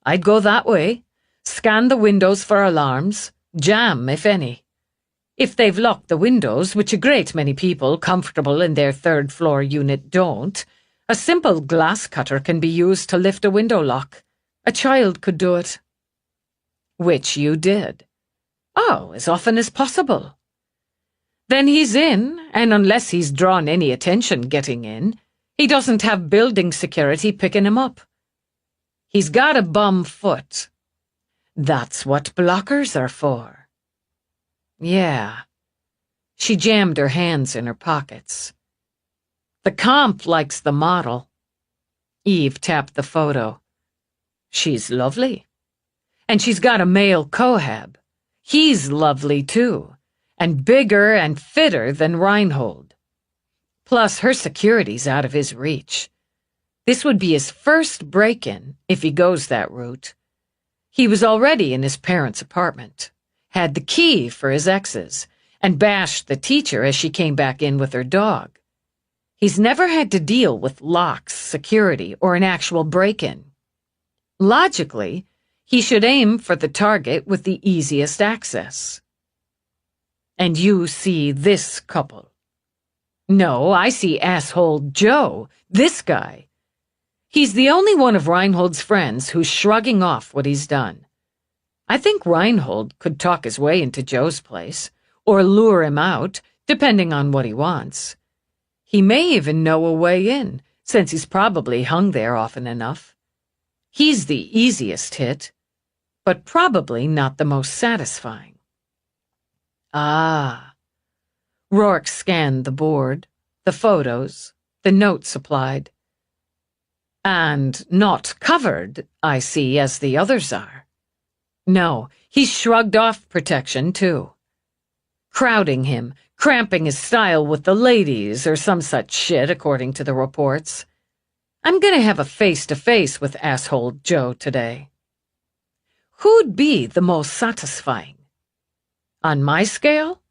I'd go that way. Scan the windows for alarms. Jam, if any. If they've locked the windows, which a great many people comfortable in their 3rd floor unit don't, a simple glass cutter can be used to lift a window lock. A child could do it. Which you did. Oh, as often as possible. Then he's in, and unless he's drawn any attention getting in, he doesn't have building security picking him up. He's got a bum foot. That's what blockers are for. Yeah. She jammed her hands in her pockets. The comp likes the model. Eve tapped the photo. She's lovely. And she's got a male cohab. He's lovely too, and bigger and fitter than Reinhold. Plus, her security's out of his reach. This would be his first break-in, if he goes that route. He was already in his parents' apartment, had the key for his ex's, and bashed the teacher as she came back in with her dog. He's never had to deal with locks, security, or an actual break-in. Logically, he should aim for the target with the easiest access. And you see this couple. No, I see asshole Joe, this guy. He's the only one of Reinhold's friends who's shrugging off what he's done. I think Reinhold could talk his way into Joe's place, or lure him out, depending on what he wants. He may even know a way in, since he's probably hung there often enough. He's the easiest hit, but probably not the most satisfying. Ah. Rourke scanned the board, the photos, the notes supplied. And not covered, I see, as the others are. No, he shrugged off protection, too. Crowding him, cramping his style with the ladies, or some such shit, according to the reports. I'm gonna have a face-to-face with asshole Joe today. Who'd be the most satisfying? On my scale?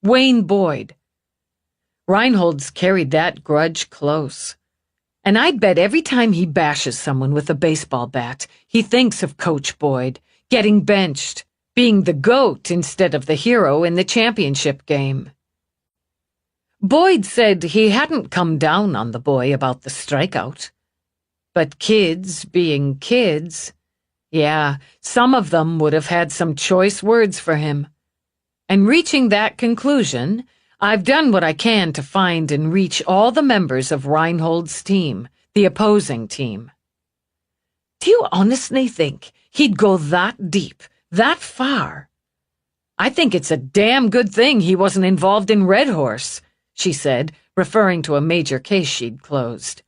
Wayne Boyd. Reinhold's carried that grudge close. And I'd bet every time he bashes someone with a baseball bat, he thinks of Coach Boyd, getting benched, being the GOAT instead of the hero in the championship game. Boyd said he hadn't come down on the boy about the strikeout. But kids being kids, yeah, some of them would have had some choice words for him. And reaching that conclusion, I've done what I can to find and reach all the members of Reinhold's team, the opposing team. Do you honestly think he'd go that deep, that far? I think it's a damn good thing he wasn't involved in Red Horse, she said, referring to a major case she'd closed.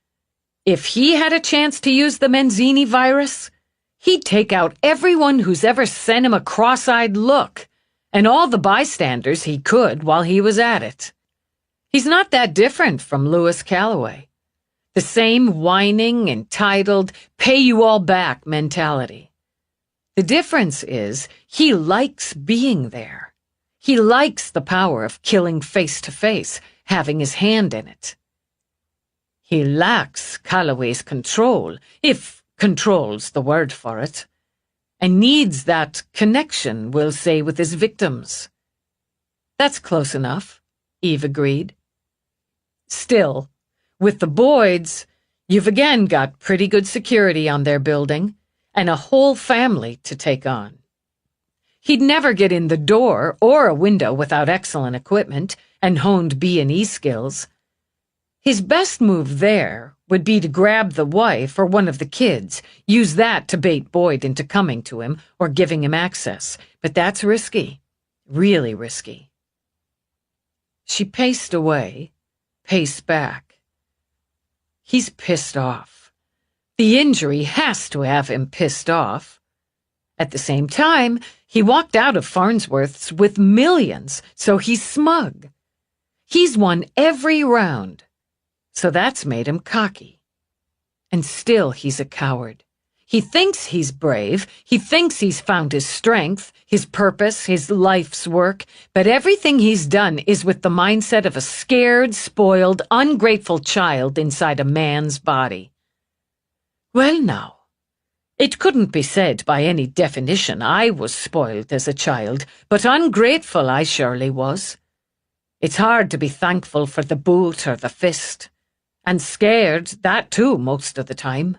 If he had a chance to use the Menzini virus, he'd take out everyone who's ever sent him a cross-eyed look, and all the bystanders he could while he was at it. He's not that different from Louis Calloway. The same whining, entitled, pay-you-all-back mentality. The difference is he likes being there. He likes the power of killing face-to-face, having his hand in it. He lacks Calloway's control, if control's the word for it, and needs that connection, we'll say, with his victims. That's close enough, Eve agreed. Still, with the Boyds, you've again got pretty good security on their building, and a whole family to take on. He'd never get in the door or a window without excellent equipment and honed B&E skills. His best move there would be to grab the wife or one of the kids, use that to bait Boyd into coming to him or giving him access. But that's risky, really risky. She paced away, paced back. He's pissed off. The injury has to have him pissed off. At the same time, he walked out of Farnsworth's with millions, so he's smug. He's won every round, so that's made him cocky. And still he's a coward. He thinks he's brave, he thinks he's found his strength, his purpose, his life's work, but everything he's done is with the mindset of a scared, spoiled, ungrateful child inside a man's body. Well now, it couldn't be said by any definition I was spoiled as a child, but ungrateful I surely was. It's hard to be thankful for the boot or the fist. And scared, that too, most of the time.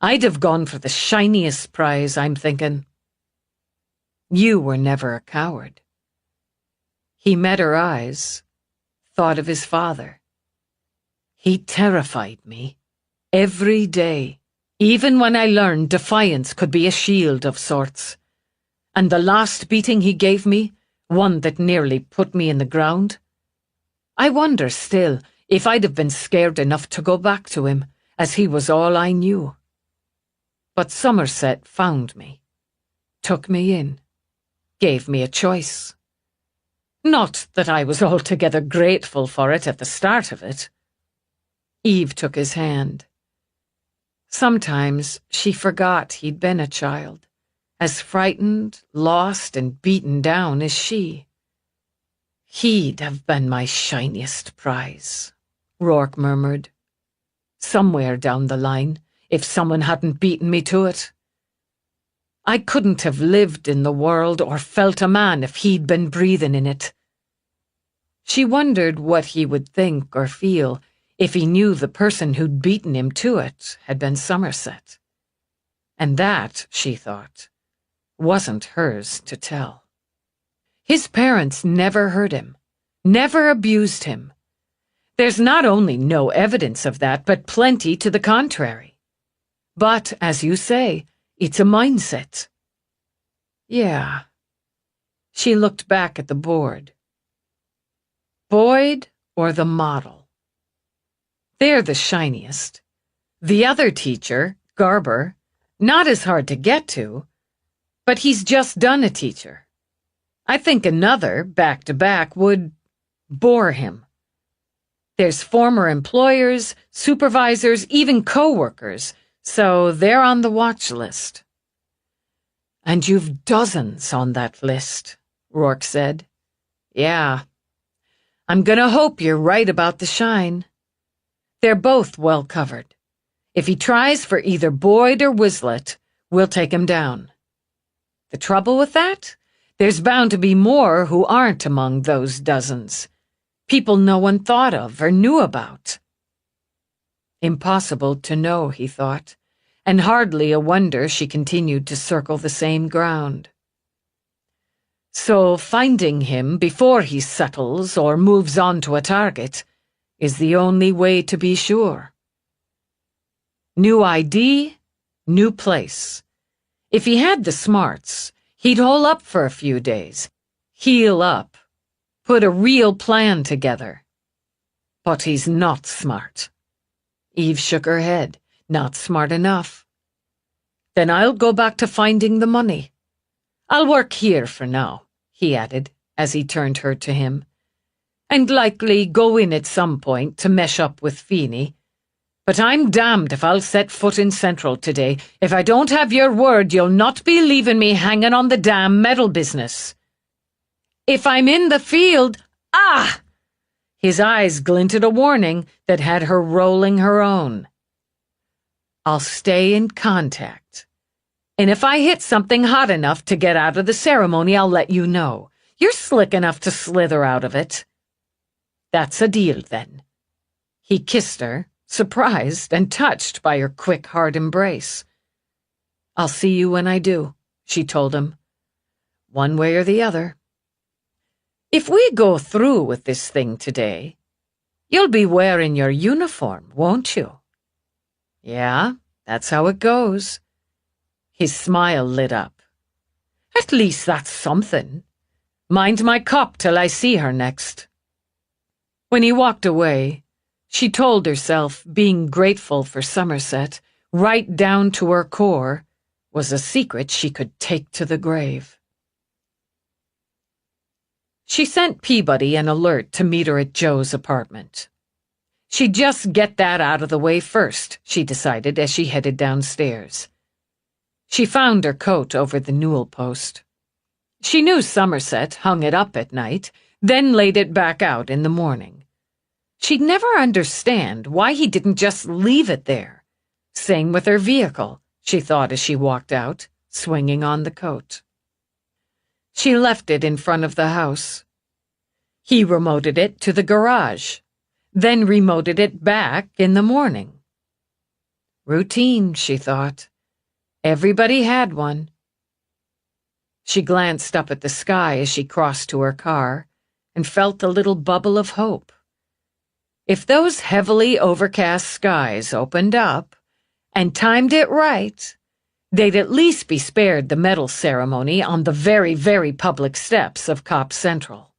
I'd have gone for the shiniest prize, I'm thinking. You were never a coward. He met her eyes, thought of his father. He terrified me, every day, even when I learned defiance could be a shield of sorts. And the last beating he gave me, one that nearly put me in the ground, I wonder still if I'd have been scared enough to go back to him, as he was all I knew. But Somerset found me, took me in, gave me a choice. Not that I was altogether grateful for it at the start of it. Eve took his hand. Sometimes she forgot he'd been a child, as frightened, lost, and beaten down as she. He'd have been my shiniest prize, Rourke murmured. Somewhere down the line, if someone hadn't beaten me to it. I couldn't have lived in the world or felt a man if he'd been breathing in it. She wondered what he would think or feel if he knew the person who'd beaten him to it had been Somerset. And that, she thought, wasn't hers to tell. His parents never hurt him, never abused him. There's not only no evidence of that, but plenty to the contrary. But, as you say, it's a mindset. Yeah. She looked back at the board. Boyd or the model? They're the shiniest. The other teacher, Garber, not as hard to get to, but he's just done a teacher. I think another, back-to-back, would bore him. There's former employers, supervisors, even co-workers, so they're on the watch list. And you've dozens on that list, Rourke said. Yeah. I'm gonna hope you're right about the shine. They're both well covered. If he tries for either Boyd or Wislet, we'll take him down. The trouble with that? There's bound to be more who aren't among those dozens. People no one thought of or knew about. Impossible to know, he thought, and hardly a wonder she continued to circle the same ground. So finding him before he settles or moves on to a target is the only way to be sure. New ID, new place. If he had the smarts, he'd hole up for a few days, heal up, put a real plan together. But he's not smart. Eve shook her head. Not smart enough. Then I'll go back to finding the money. I'll work here for now, he added, as he turned her to him, and likely go in at some point to mesh up with Feeney. But I'm damned if I'll set foot in Central today. If I don't have your word, you'll not be leaving me hanging on the damn metal business. If I'm in the field, ah! His eyes glinted a warning that had her rolling her own. I'll stay in contact. And if I hit something hot enough to get out of the ceremony, I'll let you know. You're slick enough to slither out of it. That's a deal, then. He kissed her, surprised and touched by her quick, hard embrace. I'll see you when I do, she told him. One way or the other. If we go through with this thing today, you'll be wearing your uniform, won't you? Yeah, that's how it goes. His smile lit up. At least that's something. Mind my cop till I see her next. When he walked away, she told herself being grateful for Somerset, right down to her core, was a secret she could take to the grave. She sent Peabody an alert to meet her at Joe's apartment. She'd just get that out of the way first, she decided as she headed downstairs. She found her coat over the newel post. She knew Somerset hung it up at night, then laid it back out in the morning. She'd never understand why he didn't just leave it there. Same with her vehicle, she thought as she walked out, swinging on the coat. She left it in front of the house. He remoted it to the garage, then remoted it back in the morning. Routine, she thought. Everybody had one. She glanced up at the sky as she crossed to her car and felt a little bubble of hope. If those heavily overcast skies opened up and timed it right, they'd at least be spared the medal ceremony on the very, very public steps of Cop Central.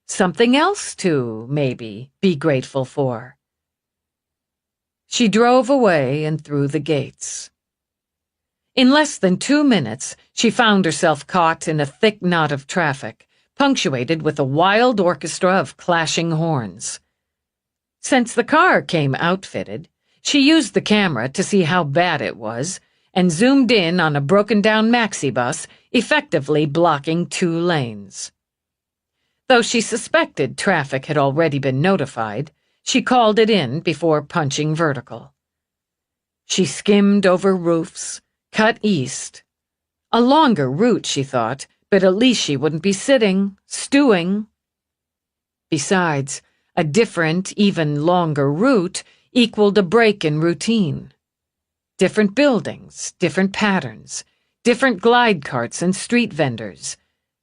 Something else to, maybe, be grateful for. She drove away and through the gates. In less than 2 minutes, she found herself caught in a thick knot of traffic, punctuated with a wild orchestra of clashing horns. Since the car came outfitted, she used the camera to see how bad it was and zoomed in on a broken-down maxi bus, effectively blocking 2 lanes. Though she suspected traffic had already been notified, she called it in before punching vertical. She skimmed over roofs, cut east. A longer route, she thought, but at least she wouldn't be sitting, stewing. Besides, a different, even longer route equaled a break in routine. Different buildings, different patterns, different glide carts and street vendors.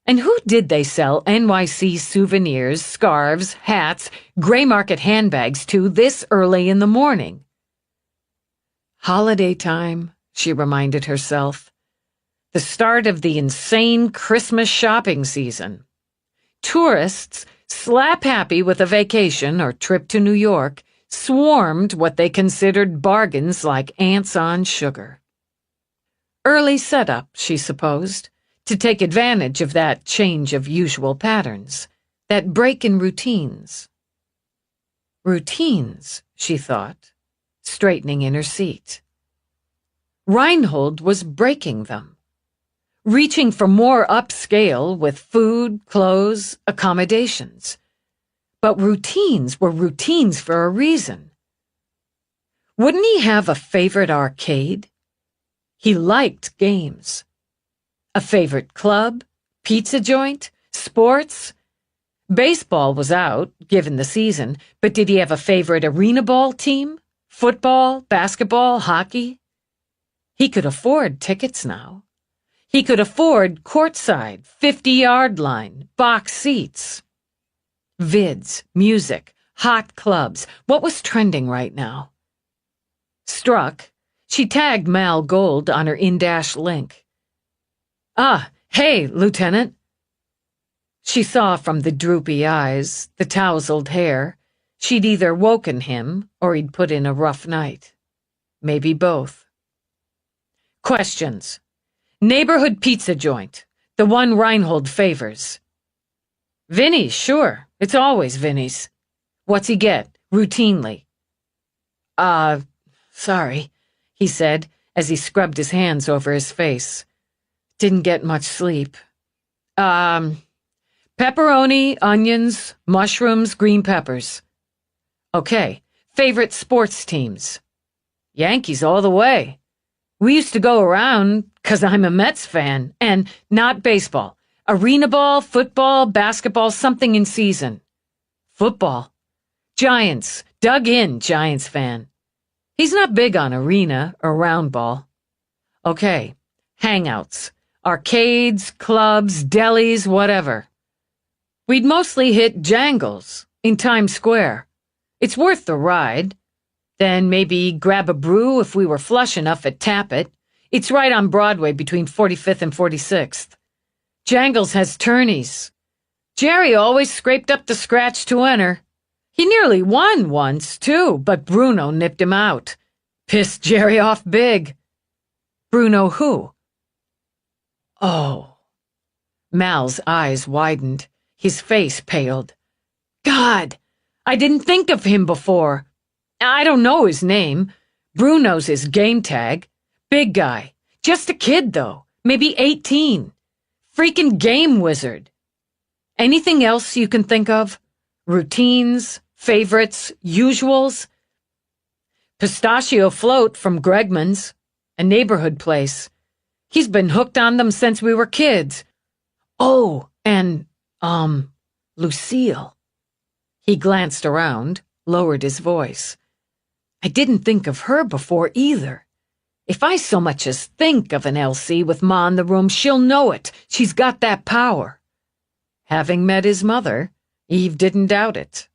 And who did they sell NYC souvenirs, scarves, hats, gray market handbags to this early in the morning? Holiday time, she reminded herself. The start of the insane Christmas shopping season. Tourists, slap-happy with a vacation or trip to New York, swarmed what they considered bargains like ants on sugar. Early setup, she supposed, to take advantage of that change of usual patterns, that break in routines. Routines, she thought, straightening in her seat. Reinhold was breaking them. reaching for more upscale with food, clothes, accommodations. But routines were routines for a reason. Wouldn't he have a favorite arcade? He liked games. A favorite club, pizza joint, sports? Baseball was out, given the season, but did he have a favorite arena ball team? Football, basketball, hockey? He could afford tickets now. He could afford courtside, 50-yard line, box seats. Vids, music, hot clubs. What was trending right now? Struck, she tagged Mal Gold on her in-dash link. "Ah, hey, Lieutenant." She saw from the droopy eyes, the tousled hair, she'd either woken him or he'd put in a rough night. Maybe both. Questions. Neighborhood pizza joint, the one Reinhold favors. Vinny's, sure. It's always Vinny's. What's he get, routinely? Sorry, he said as he scrubbed his hands over his face. Didn't get much sleep. Pepperoni, onions, mushrooms, green peppers. Okay, favorite sports teams? Yankees all the way. We used to go around 'cause I'm a Mets fan, and not baseball. Arena ball, football, basketball, something in season. Football. Giants, dug in Giants fan. He's not big on arena or round ball. Okay, hangouts, arcades, clubs, delis, whatever. We'd mostly hit Jangles in Times Square. It's worth the ride. Then maybe grab a brew if we were flush enough at Tappet. It's right on Broadway between 45th and 46th. Jangles has tourneys. Jerry always scraped up the scratch to enter. He nearly won once, too, but Bruno nipped him out. Pissed Jerry off big. Bruno who? Oh. Mal's eyes widened. His face paled. God, I didn't think of him before. I don't know his name. Bruno's his game tag. Big guy. Just a kid, though. Maybe 18. Freaking game wizard. Anything else you can think of? Routines, favorites, usuals? Pistachio float from Gregman's, a neighborhood place. He's been hooked on them since we were kids. Oh, and, Lucille. He glanced around, lowered his voice. I didn't think of her before either. If I so much as think of an LC with Ma in the room, she'll know it. She's got that power. Having met his mother, Eve didn't doubt it.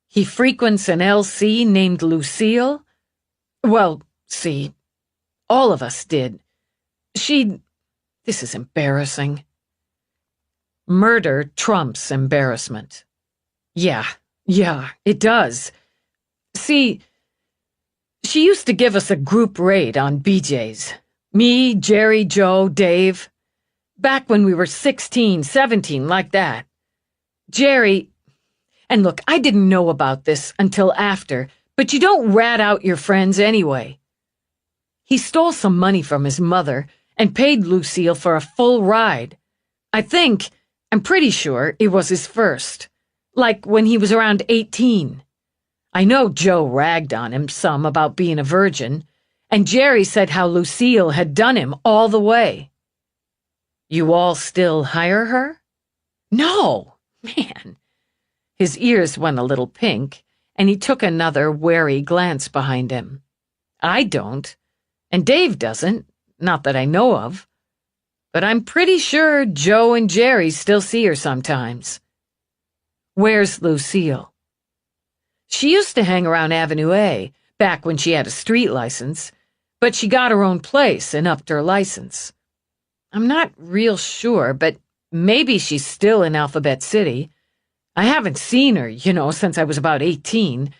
He frequents an LC named Lucille? Well, see, all of us did. This is embarrassing. Murder trumps embarrassment. Yeah, it does. See, she used to give us a group raid on BJ's. Me, Jerry, Joe, Dave. Back when we were 16, 17, like that. Jerry, and look, I didn't know about this until after, but you don't rat out your friends anyway. He stole some money from his mother and paid Lucille for a full ride. I'm pretty sure it was his first. Like when he was around 18. I know Joe ragged on him some about being a virgin, and Jerry said how Lucille had done him all the way. You all still hire her? No, man. His ears went a little pink, and he took another wary glance behind him. I don't, and Dave doesn't, not that I know of. But I'm pretty sure Joe and Jerry still see her sometimes. Where's Lucille? She used to hang around Avenue A, back when she had a street license, but she got her own place and upped her license. I'm not real sure, but maybe she's still in Alphabet City. I haven't seen her, since I was about 18.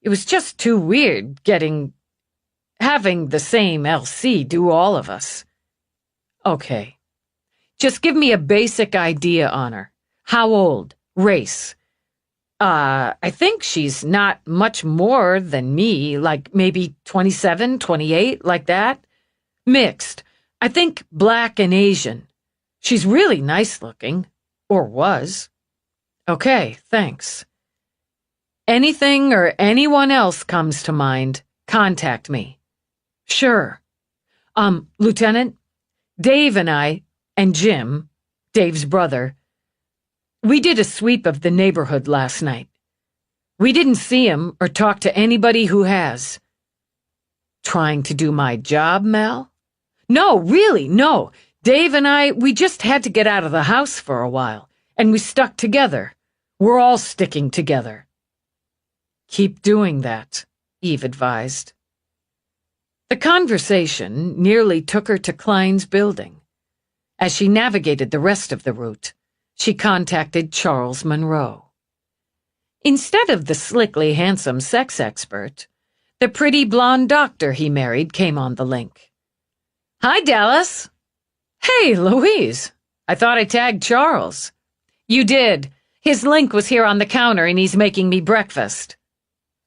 It was just too weird having the same LC do all of us. Okay. Just give me a basic idea on her. How old? Race? I think she's not much more than me, like maybe 27, 28, like that. Mixed. I think black and Asian. She's really nice looking. Or was. Okay, thanks. Anything or anyone else comes to mind, contact me. Sure. Lieutenant, Dave and Jim, Dave's brother, we did a sweep of the neighborhood last night. We didn't see him or talk to anybody who has. Trying to do my job, Mel? No, really, no. Dave and we just had to get out of the house for a while, and we stuck together. We're all sticking together. Keep doing that, Eve advised. The conversation nearly took her to Klein's building. As she navigated the rest of the route, she contacted Charles Monroe. Instead of the slickly handsome sex expert, the pretty blonde doctor he married came on the link. Hi, Dallas. Hey, Louise. I thought I tagged Charles. You did. His link was here on the counter and he's making me breakfast.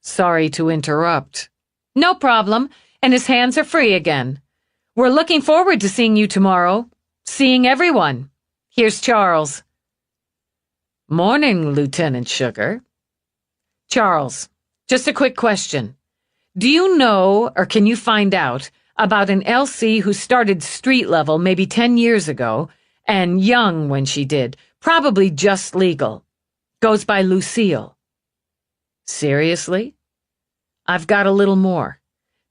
Sorry to interrupt. No problem, and his hands are free again. We're looking forward to seeing you tomorrow. Seeing everyone. Here's Charles. Morning, Lieutenant Sugar. Charles, just a quick question. Do you know, or can you find out, about an LC who started street level maybe 10 years ago, and young when she did, probably just legal. Goes by Lucille. Seriously? I've got a little more.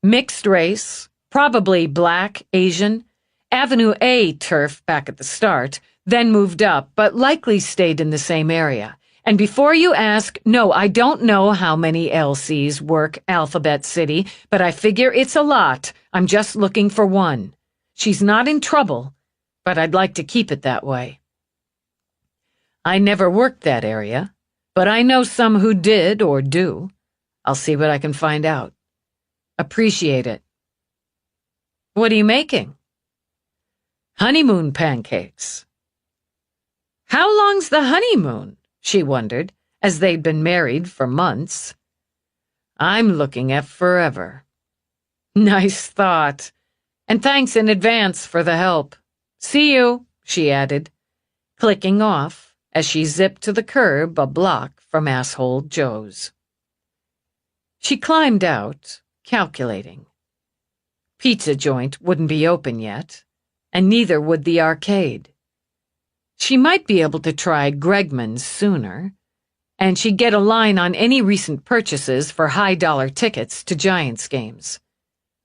Mixed race, probably black, Asian, Avenue A turf back at the start, then moved up, but likely stayed in the same area. And before you ask, no, I don't know how many LCs work Alphabet City, but I figure it's a lot. I'm just looking for one. She's not in trouble, but I'd like to keep it that way. I never worked that area, but I know some who did or do. I'll see what I can find out. Appreciate it. What are you making? Honeymoon pancakes. How long's the honeymoon? She wondered, as they'd been married for months. I'm looking at forever. Nice thought. And thanks in advance for the help. See you, she added, clicking off as she zipped to the curb a block from Asshole Joe's. She climbed out, calculating. Pizza joint wouldn't be open yet, and neither would the arcade. She might be able to try Gregman's sooner, and she'd get a line on any recent purchases for high-dollar tickets to Giants games.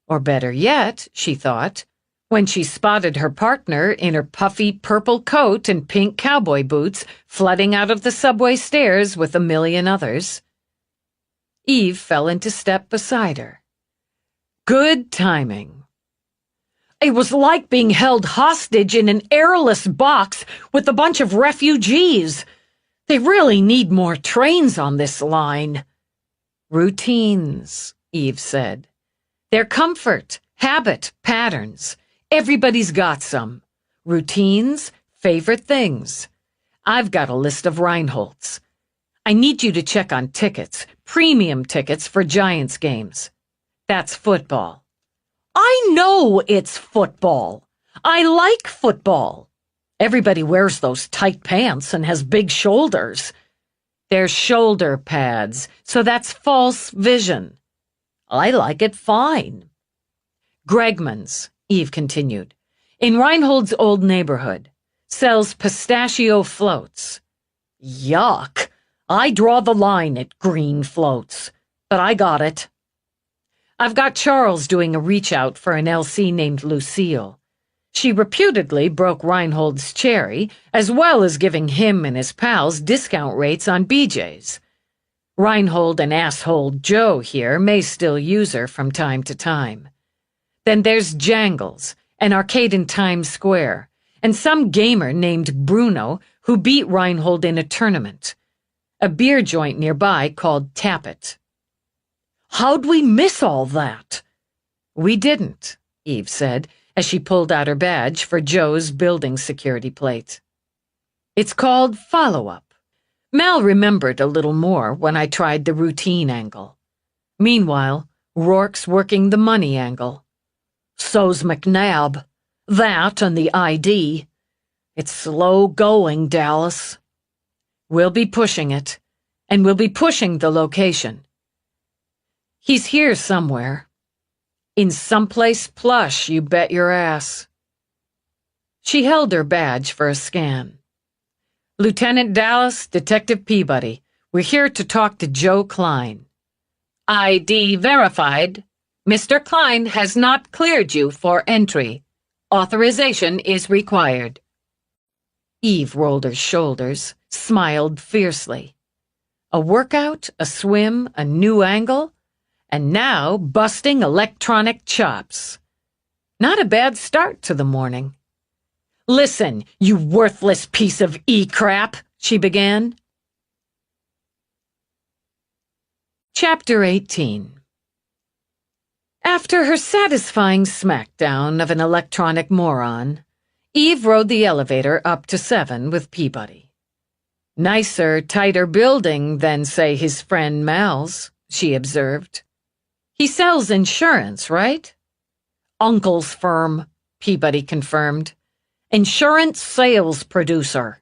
Or better yet, she thought, when she spotted her partner in her puffy purple coat and pink cowboy boots flooding out of the subway stairs with a million others. Eve fell into step beside her. Good timing. It was like being held hostage in an airless box with a bunch of refugees. They really need more trains on this line. Routines, Eve said. They're comfort, habit, patterns. Everybody's got some. Routines, favorite things. I've got a list of Reinhold's. I need you to check on tickets, premium tickets for Giants games. That's football. I know it's football. I like football. Everybody wears those tight pants and has big shoulders. They're shoulder pads, so that's false vision. I like it fine. Gregman's, Eve continued, in Reinhold's old neighborhood, sells pistachio floats. Yuck! I draw the line at green floats, but I got it. I've got Charles doing a reach-out for an LC named Lucille. She reputedly broke Reinhold's cherry, as well as giving him and his pals discount rates on BJ's. Reinhold and Asshole Joe here may still use her from time to time. Then there's Jangles, an arcade in Times Square, and some gamer named Bruno who beat Reinhold in a tournament. A beer joint nearby called Tap It. How'd we miss all that? We didn't, Eve said, as she pulled out her badge for Joe's building security plate. It's called follow-up. Mel remembered a little more when I tried the routine angle. Meanwhile, Rourke's working the money angle. So's McNabb. That and the ID. It's slow going, Dallas. We'll be pushing it, and we'll be pushing the location. He's here somewhere. In someplace plush, you bet your ass. She held her badge for a scan. Lieutenant Dallas, Detective Peabody, we're here to talk to Joe Klein. ID verified. Mr. Klein has not cleared you for entry. Authorization is required. Eve rolled her shoulders, smiled fiercely. A workout, a swim, a new angle, and now busting electronic chops. Not a bad start to the morning. Listen, you worthless piece of E-crap, she began. Chapter 18. After her satisfying smackdown of an electronic moron, Eve rode the elevator up to 7 with Peabody. Nicer, tighter building than, say, his friend Mal's, she observed. He sells insurance, right? Uncle's firm, Peabody confirmed. Insurance sales producer.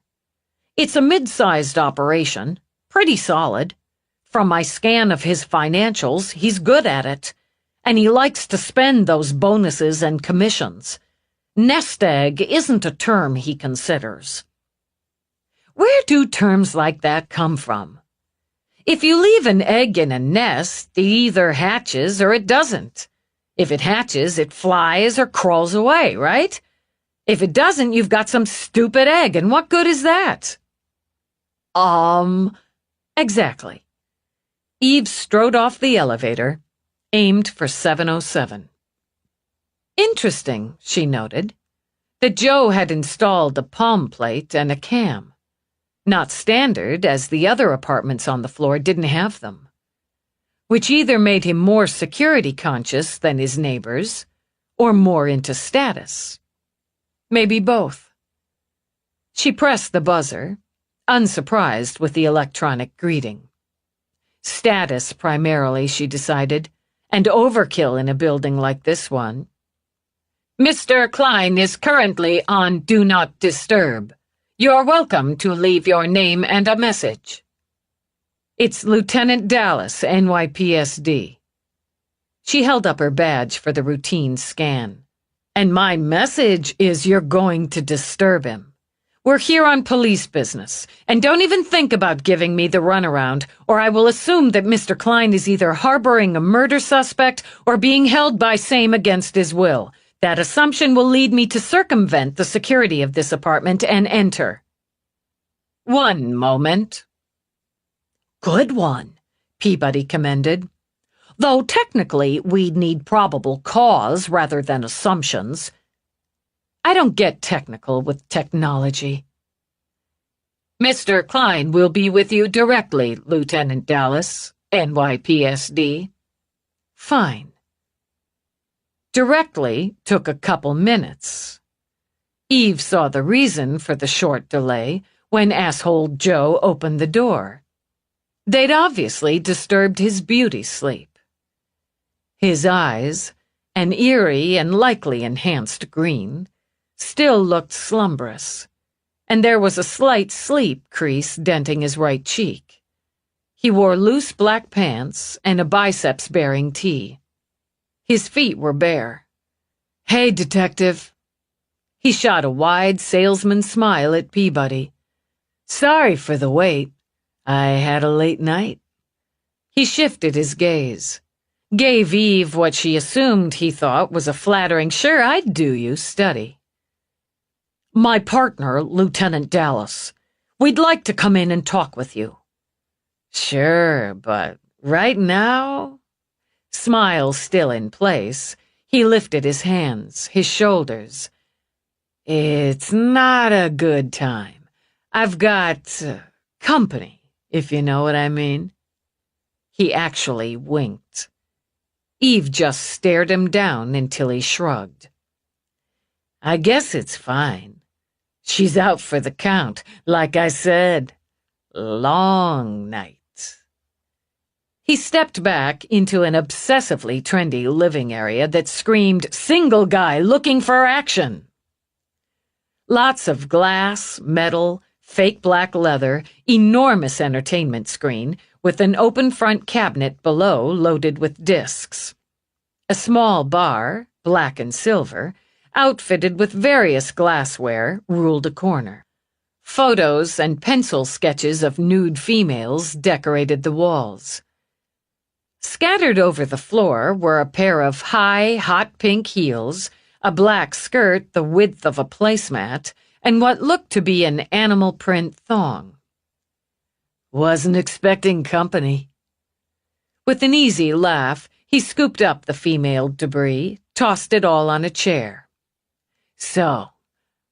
It's a mid-sized operation, pretty solid. From my scan of his financials, he's good at it, and he likes to spend those bonuses and commissions. Nest egg isn't a term he considers. Where do terms like that come from? If you leave an egg in a nest, it either hatches or it doesn't. If it hatches, it flies or crawls away, right? If it doesn't, you've got some stupid egg, and what good is that? Exactly. Eve strode off the elevator, aimed for 707. Interesting, she noted, that Joe had installed a palm plate and a cam. Not standard, as the other apartments on the floor didn't have them, which either made him more security conscious than his neighbors, or more into status. Maybe both. She pressed the buzzer, unsurprised with the electronic greeting. Status primarily, she decided, and overkill in a building like this one. Mr. Klein is currently on Do Not Disturb. You're welcome to leave your name and a message. It's Lieutenant Dallas, NYPSD. She held up her badge for the routine scan. And my message is you're going to disturb him. We're here on police business, and don't even think about giving me the runaround, or I will assume that Mr. Klein is either harboring a murder suspect or being held by same against his will. That assumption will lead me to circumvent the security of this apartment and enter. One moment. Good one, Peabody commended. Though technically we'd need probable cause rather than assumptions. I don't get technical with technology. Mr. Klein will be with you directly, Lieutenant Dallas, NYPSD. Fine. Directly took a couple minutes. Eve saw the reason for the short delay when asshole Joe opened the door. They'd obviously disturbed his beauty sleep. His eyes, an eerie and likely enhanced green, still looked slumberous, and there was a slight sleep crease denting his right cheek. He wore loose black pants and a biceps-bearing tee. His feet were bare. Hey, detective. He shot a wide salesman smile at Peabody. Sorry for the wait. I had a late night. He shifted his gaze, gave Eve what she assumed he thought was a flattering "sure, I'd do you" study. My partner, Lieutenant Dallas. We'd like to come in and talk with you. Sure, but right now? Smile still in place, he lifted his hands, his shoulders. It's not a good time. I've got company, if you know what I mean. He actually winked. Eve just stared him down until he shrugged. I guess it's fine. She's out for the count, like I said. Long night. He stepped back into an obsessively trendy living area that screamed, single guy looking for action. Lots of glass, metal, fake black leather, enormous entertainment screen with an open front cabinet below loaded with discs. A small bar, black and silver, outfitted with various glassware, ruled a corner. Photos and pencil sketches of nude females decorated the walls. Scattered over the floor were a pair of high, hot pink heels, a black skirt the width of a placemat, and what looked to be an animal print thong. "Wasn't expecting company." With an easy laugh, he scooped up the female debris, tossed it all on a chair. "So,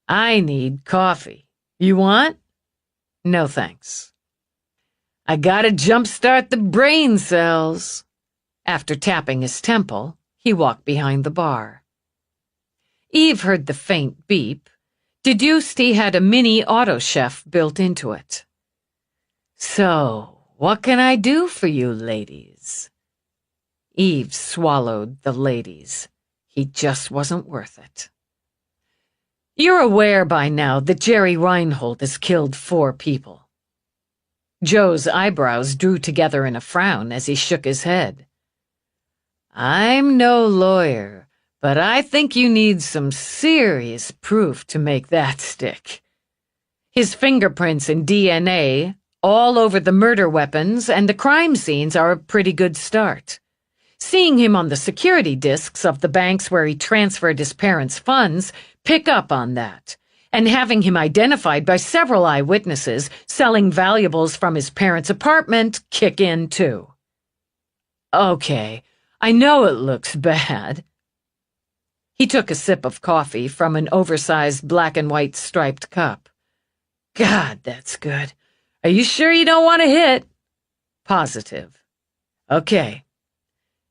I need coffee. You want?" "No, thanks." "I gotta jumpstart the brain cells." After tapping his temple, he walked behind the bar. Eve heard the faint beep, deduced he had a mini auto chef built into it. "So, what can I do for you, ladies?" Eve swallowed the ladies. He just wasn't worth it. "You're aware by now that Jerry Reinhold has killed 4 people. Joe's eyebrows drew together in a frown as he shook his head. "I'm no lawyer, but I think you need some serious proof to make that stick. His fingerprints and DNA all over the murder weapons and the crime scenes are a pretty good start. Seeing him on the security discs of the banks where he transferred his parents' funds pick up on that, and having him identified by several eyewitnesses selling valuables from his parents' apartment kick in too. Okay, I know it looks bad." He took a sip of coffee from an oversized black and white striped cup. "God, that's good. Are you sure you don't want to hit?" "Positive." "Okay.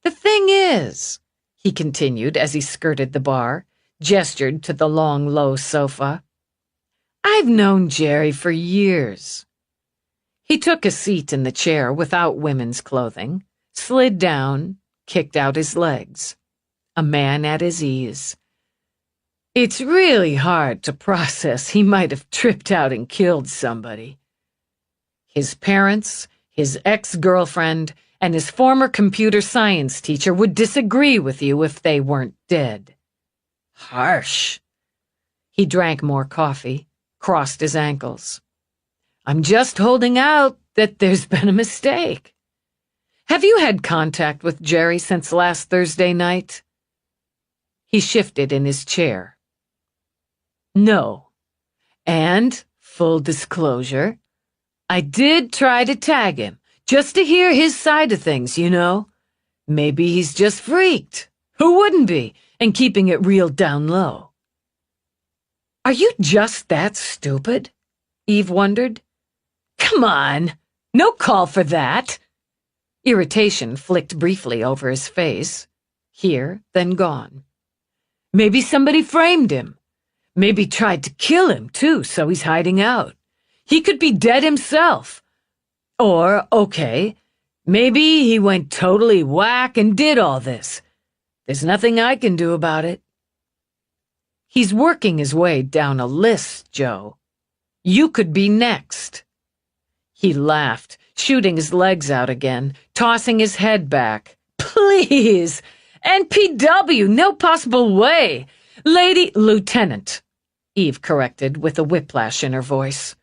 The thing is," he continued as he skirted the bar, gestured to the long, low sofa, "I've known Jerry for years." He took a seat in the chair without women's clothing, slid down, kicked out his legs. A man at his ease. "It's really hard to process he might have tripped out and killed somebody. His parents, his ex-girlfriend, and his former computer science teacher would disagree with you if they weren't dead." Harsh. He drank more coffee, crossed his ankles. "I'm just holding out that there's been a mistake. Have you had contact with Jerry since last Thursday night?" He shifted in his chair. "No. And, full disclosure, I did try to tag him, just to hear his side of things, you know. Maybe he's just freaked. Who wouldn't be? And keeping it real down low." "Are you just that stupid?" Eve wondered. "Come on, no call for that." Irritation flicked briefly over his face. Here, then gone. "Maybe somebody framed him. Maybe tried to kill him, too, so he's hiding out. He could be dead himself. Or, okay, maybe he went totally whack and did all this. There's nothing I can do about it." "He's working his way down a list, Joe. You could be next." He laughed, shooting his legs out again, tossing his head back. "Please! NPW, no possible way! Lieutenant," Eve corrected with a whiplash in her voice.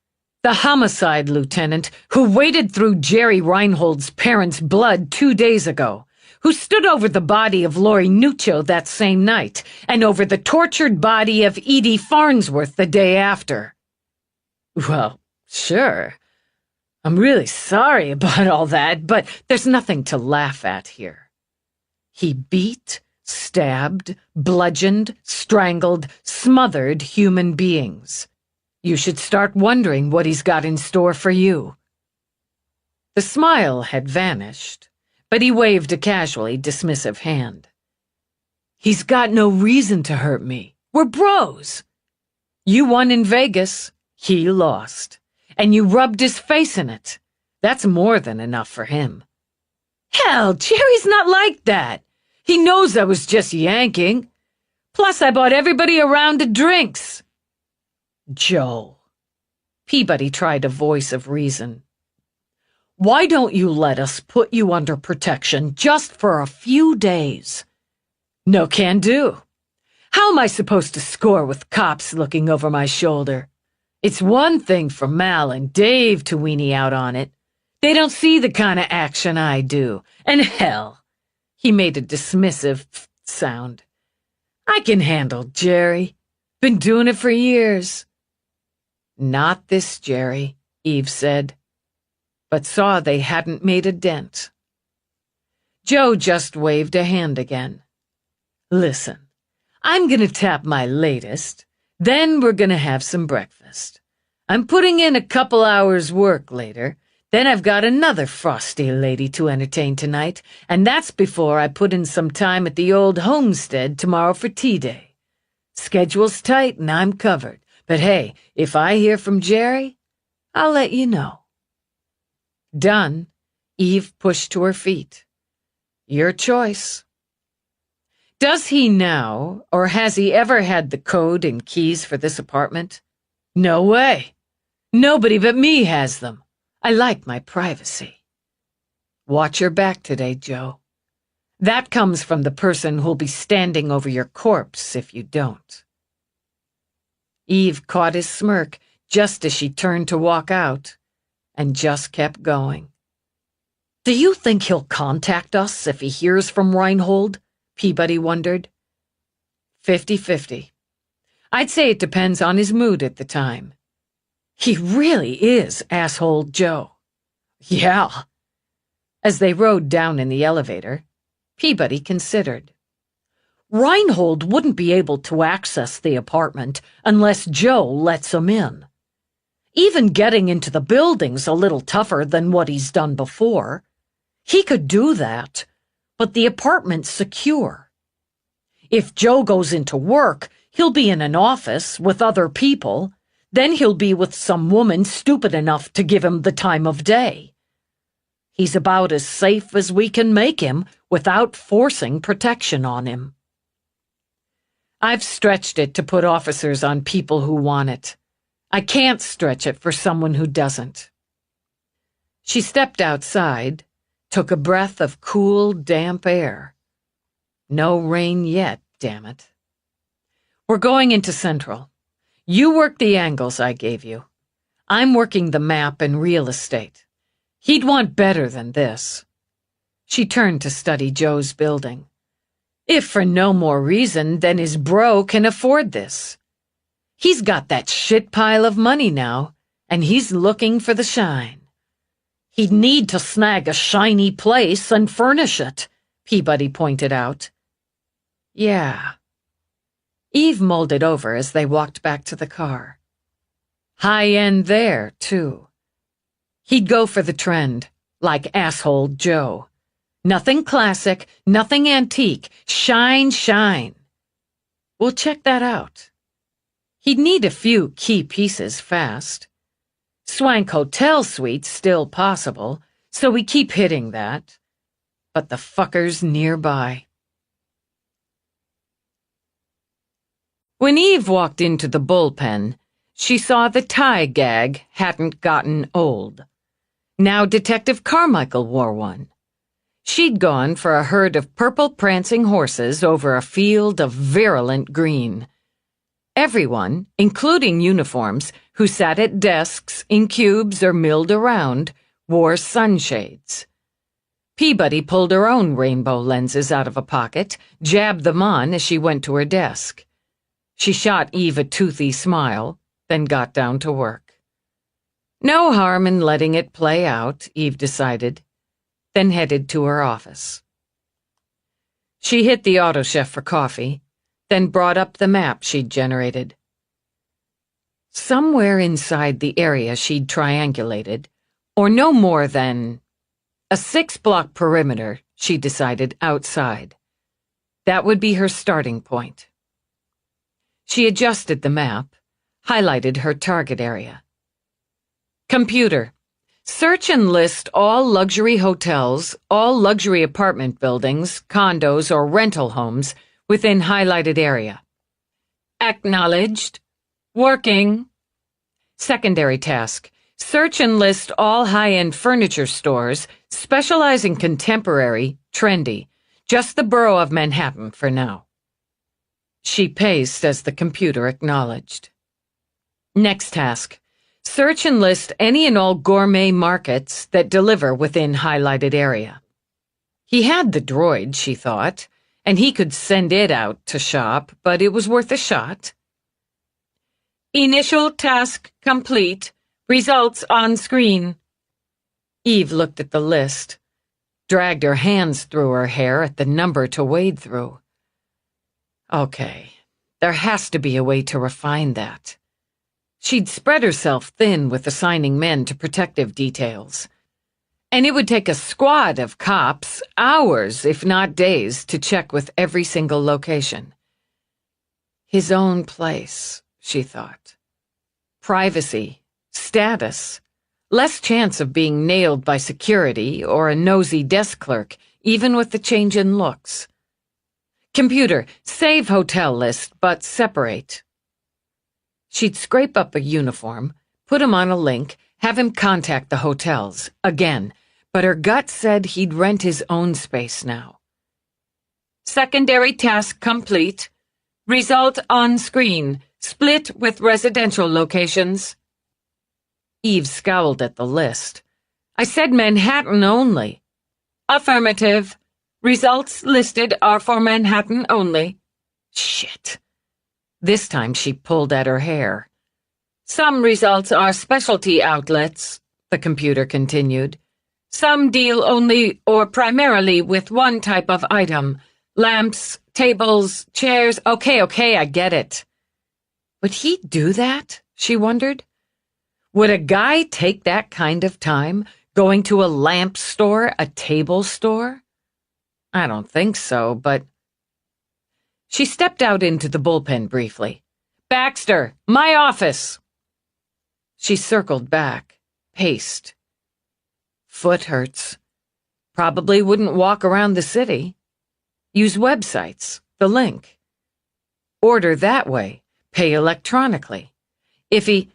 "The homicide lieutenant who waded through Jerry Reinhold's parents' blood 2 days ago, who stood over the body of Lori Nuccio that same night, and over the tortured body of Edie Farnsworth the day after." "Well, sure. I'm really sorry about all that, but there's nothing to laugh at here. He beat, stabbed, bludgeoned, strangled, smothered human beings. You should start wondering what he's got in store for you." The smile had vanished, but he waved a casually dismissive hand. "He's got no reason to hurt me. We're bros. You won in Vegas, he lost, and you rubbed his face in it. That's more than enough for him." "Hell, Jerry's not like that. He knows I was just yanking. Plus, I bought everybody a round of drinks." Joe. Peabody tried a voice of reason. Why don't you let us put you under protection just for a few days? No can do. How am I supposed to score with cops looking over my shoulder? It's one thing for Mal and Dave to weenie out on it. They don't see the kind of action I do. And hell, he made a dismissive sound. I can handle Jerry. Been doing it for years. Not this Jerry, Eve said, but saw they hadn't made a dent. Joe just waved a hand again. Listen, I'm gonna tap my latest, then we're gonna have some breakfast. I'm putting in a couple hours' work later, then I've got another frosty lady to entertain tonight, and that's before I put in some time at the old homestead tomorrow for tea day. Schedule's tight and I'm covered, but hey, if I hear from Jerry, I'll let you know. Done, Eve pushed to her feet. Your choice. Does he now, or has he ever had the code and keys for this apartment? No way. Nobody but me has them. I like my privacy. Watch your back today, Joe. That comes from the person who'll be standing over your corpse if you don't. Eve caught his smirk just as she turned to walk out, and just kept going. Do you think he'll contact us if he hears from Reinhold? Peabody wondered. 50-50. I'd say it depends on his mood at the time. He really is Asshole Joe. Yeah. As they rode down in the elevator, Peabody considered. Reinhold wouldn't be able to access the apartment unless Joe lets him in. Even getting into the building's a little tougher than what he's done before. He could do that, but the apartment's secure. If Joe goes into work, he'll be in an office with other people. Then he'll be with some woman stupid enough to give him the time of day. He's about as safe as we can make him without forcing protection on him. I've stretched it to put officers on people who want it. I can't stretch it for someone who doesn't. She stepped outside, took a breath of cool, damp air. No rain yet, damn it. We're going into Central. You work the angles I gave you. I'm working the map and real estate. He'd want better than this. She turned to study Joe's building. If for no more reason than his bro can afford this. He's got that shit pile of money now, and he's looking for the shine. He'd need to snag a shiny place and furnish it, Peabody pointed out. Yeah. Eve mulled it over as they walked back to the car. High end there, too. He'd go for the trend, like Asshole Joe. Nothing classic, nothing antique. Shine, shine. We'll check that out. He'd need a few key pieces fast. Swank hotel suite's still possible, so we keep hitting that. But the fucker's nearby. When Eve walked into the bullpen, she saw the tie gag hadn't gotten old. Now Detective Carmichael wore one. She'd gone for a herd of purple prancing horses over a field of virulent green. Everyone, including uniforms, who sat at desks in cubes or milled around, wore sunshades. Peabody pulled her own rainbow lenses out of a pocket, jabbed them on as she went to her desk. She shot Eve a toothy smile, then got down to work. No harm in letting it play out, Eve decided, then headed to her office. She hit the auto chef for coffee, then brought up the map she'd generated. Somewhere inside the area she'd triangulated, or no more than a 6-block perimeter, she decided, outside. That would be her starting point. She adjusted the map, highlighted her target area. Computer, search and list all luxury hotels, all luxury apartment buildings, condos, or rental homes within highlighted area. Acknowledged. Working, Secondary task. Search and list all high-end furniture stores, specialize in contemporary, trendy. Just the borough of Manhattan for now. She paced as the computer acknowledged. Next task. Search and list any and all gourmet markets that deliver within highlighted area. He had the droid, she thought, and he could send it out to shop, but it was worth a shot. Initial task complete. Results on screen. Eve looked at the list, dragged her hands through her hair at the number to wade through. Okay, there has to be a way to refine that. She'd spread herself thin with assigning men to protective details. And it would take a squad of cops hours, if not days, to check with every single location. His own place, she thought. Privacy, status, less chance of being nailed by security or a nosy desk clerk, even with the change in looks. Computer, save hotel list, but separate. She'd scrape up a uniform, put him on a link, have him contact the hotels, again, but her gut said he'd rent his own space now. Secondary task complete. Result on screen. Split with residential locations. Eve scowled at the list. I said Manhattan only. Affirmative. Results listed are for Manhattan only. Shit. This time she pulled at her hair. Some results are specialty outlets, the computer continued. Some deal only or primarily with one type of item. Lamps, tables, chairs. Okay, I get it. Would he do that? She wondered. Would a guy take that kind of time, going to a lamp store, a table store? I don't think so, but... She stepped out into the bullpen briefly. Baxter, my office! She circled back, paced. Foot hurts. Probably wouldn't walk around the city. Use websites, the link. Order that way, pay electronically. If he...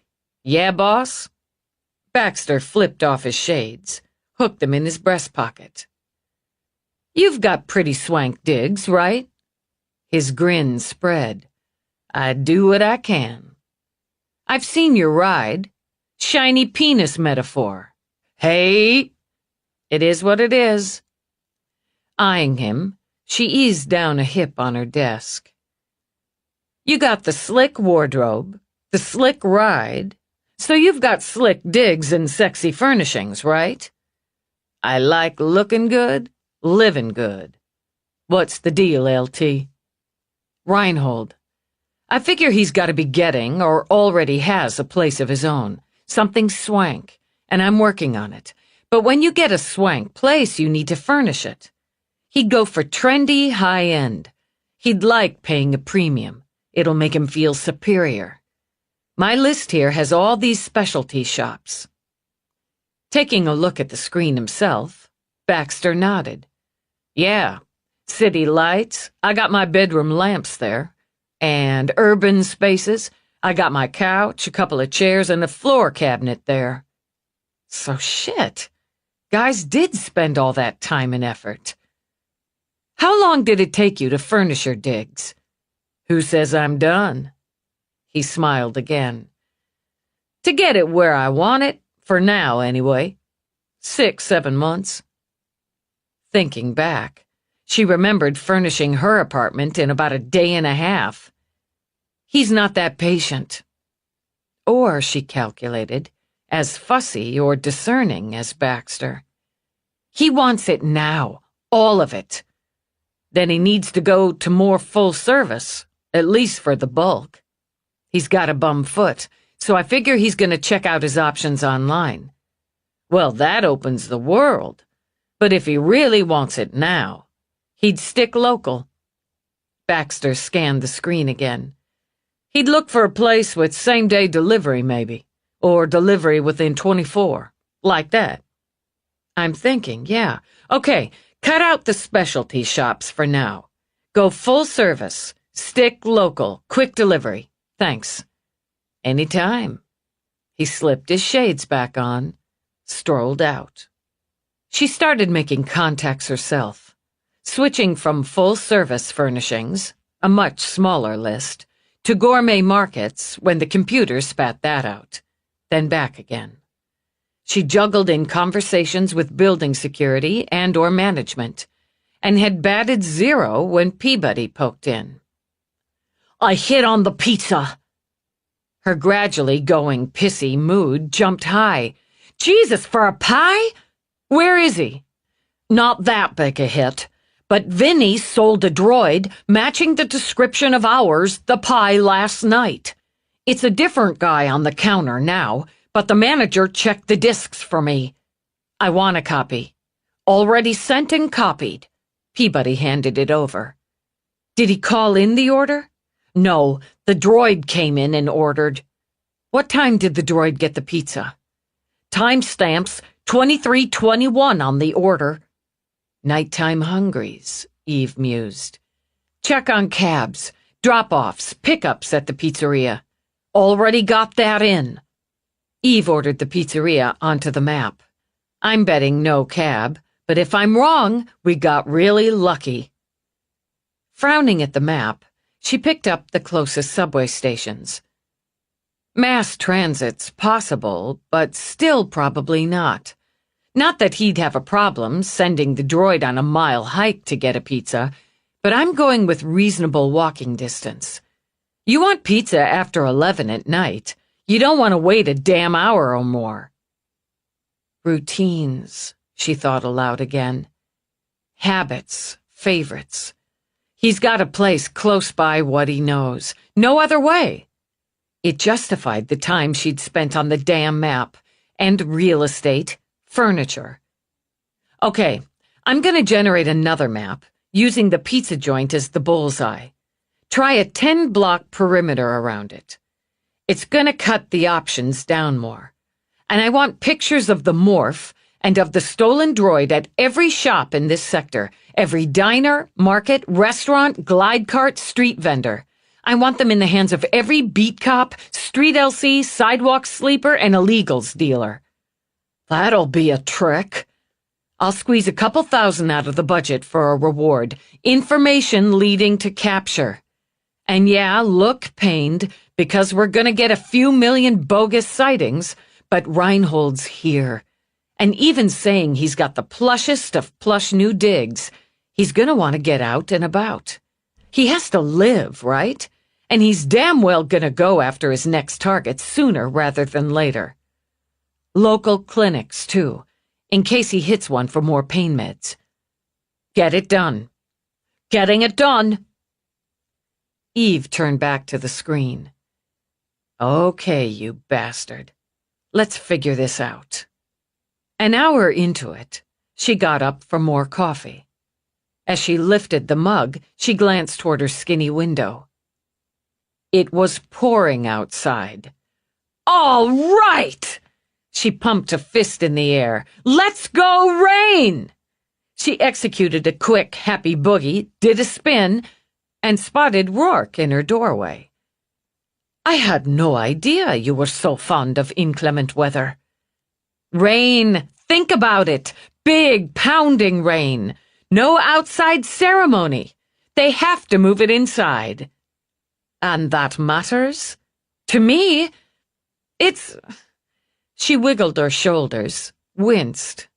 Yeah, boss? Baxter flipped off his shades, hooked them in his breast pocket. You've got pretty swank digs, right? His grin spread. I do what I can. I've seen your ride. Shiny penis metaphor. Hey! It is what it is. Eyeing him, she eased down a hip on her desk. You got the slick wardrobe, the slick ride, so you've got slick digs and sexy furnishings, right? I like looking good, living good. What's the deal, LT? Reinhold. I figure he's got to be getting, or already has, a place of his own. Something swank, and I'm working on it. But when you get a swank place, you need to furnish it. He'd go for trendy, high-end. He'd like paying a premium. It'll make him feel superior. My list here has all these specialty shops. Taking a look at the screen himself, Baxter nodded. Yeah, city lights, I got my bedroom lamps there. And urban spaces, I got my couch, a couple of chairs, and a floor cabinet there. So shit, guys did spend all that time and effort. How long did it take you to furnish your digs? Who says I'm done? He smiled again. To get it where I want it, for now anyway. 6-7 months. Thinking back, she remembered furnishing her apartment in about a day and a half. He's not that patient. Or, she calculated, as fussy or discerning as Baxter. He wants it now, all of it. Then he needs to go to more full service, at least for the bulk. He's got a bum foot, so I figure he's going to check out his options online. Well, that opens the world. But if he really wants it now, he'd stick local. Baxter scanned the screen again. He'd look for a place with same-day delivery, maybe, or delivery within 24, like that. I'm thinking, yeah. Okay, cut out the specialty shops for now. Go full service, stick local, quick delivery. Thanks. Anytime. He slipped his shades back on, strolled out. She started making contacts herself, switching from full-service furnishings, a much smaller list, to gourmet markets when the computer spat that out, then back again. She juggled in conversations with building security and/or management, and had batted 0 when Peabody poked in. I hit on the pizza. Her gradually going pissy mood jumped high. Jesus, for a pie? Where is he? Not that big a hit, but Vinny sold a droid matching the description of ours, the pie, last night. It's a different guy on the counter now, but the manager checked the discs for me. I want a copy. Already sent and copied. Peabody handed it over. Did he call in the order? No, the droid came in and ordered. What time did the droid get the pizza? Timestamps 23:21 on the order. Nighttime hungries, Eve mused. Check on cabs, drop-offs, pickups at the pizzeria. Already got that in. Eve ordered the pizzeria onto the map. I'm betting no cab, but if I'm wrong, we got really lucky. Frowning at the map, she picked up the closest subway stations. Mass transit's possible, but still probably not. Not that he'd have a problem sending the droid on a mile hike to get a pizza, but I'm going with reasonable walking distance. You want pizza after 11 at night. You don't want to wait a damn hour or more. Routines, she thought aloud again. Habits, favorites. He's got to place close by what he knows. No other way. It justified the time she'd spent on the damn map, and real estate, furniture. Okay, I'm going to generate another map, using the pizza joint as the bullseye. Try a 10-block perimeter around it. It's going to cut the options down more. And I want pictures of the morph and of the stolen droid at every shop in this sector, every diner, market, restaurant, glide cart, street vendor. I want them in the hands of every beat cop, street LC, sidewalk sleeper, and illegals dealer. That'll be a trick. I'll squeeze a couple thousand out of the budget for a reward. Information leading to capture. And yeah, look pained, because we're gonna get a few million bogus sightings, but Reinhold's here. And even saying he's got the plushest of plush new digs, he's gonna want to get out and about. He has to live, right? And he's damn well gonna go after his next target sooner rather than later. Local clinics, too, in case he hits one for more pain meds. Get it done. Getting it done. Eve turned back to the screen. Okay, you bastard. Let's figure this out. An hour into it, she got up for more coffee. As she lifted the mug, she glanced toward her skinny window. It was pouring outside. All right! She pumped a fist in the air. Let's go, rain! She executed a quick, happy boogie, did a spin, and spotted Rourke in her doorway. I had no idea you were so fond of inclement weather. Rain, think about it. Big, pounding rain. No outside ceremony. They have to move it inside. And that matters? To me, it's... She wiggled her shoulders, winced.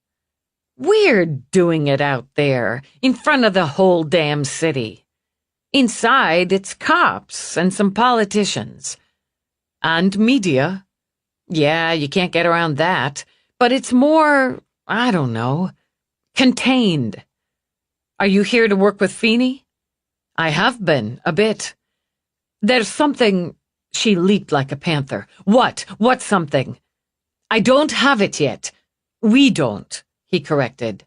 Weird doing it out there, in front of the whole damn city. Inside, it's cops and some politicians. And media. Yeah, you can't get around that. But it's more, I don't know, contained. Are you here to work with Feeney? I have been, a bit. There's something... She leaped like a panther. What? What's something? I don't have it yet. We don't, he corrected.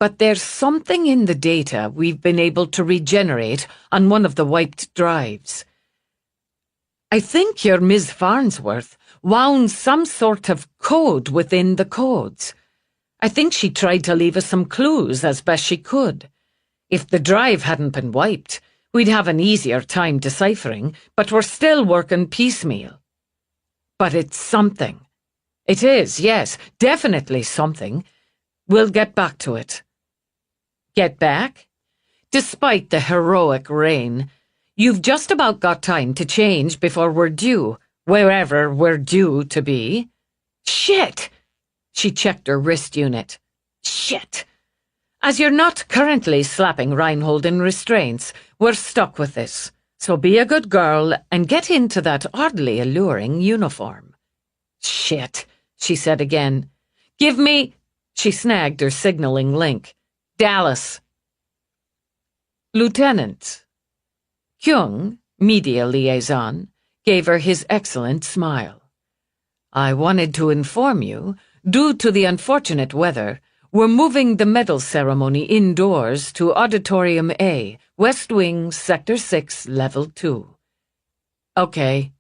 But there's something in the data we've been able to regenerate on one of the wiped drives. I think your Ms. Farnsworth wound some sort of code within the codes. I think she tried to leave us some clues as best she could. If the drive hadn't been wiped, we'd have an easier time deciphering, but we're still working piecemeal. But it's something. It is, yes, definitely something. We'll get back to it. Get back? Despite the heroic rain, you've just about got time to change before we're due, wherever we're due to be. Shit! She checked her wrist unit. Shit! As you're not currently slapping Reinhold in restraints, we're stuck with this. So be a good girl and get into that oddly alluring uniform. Shit, she said again. Give me... She snagged her signaling link. Dallas. Lieutenant. Kyung, media liaison, gave her his excellent smile. I wanted to inform you, due to the unfortunate weather, we're moving the medal ceremony indoors to Auditorium A, West Wing, Sector 6, Level 2. Okay.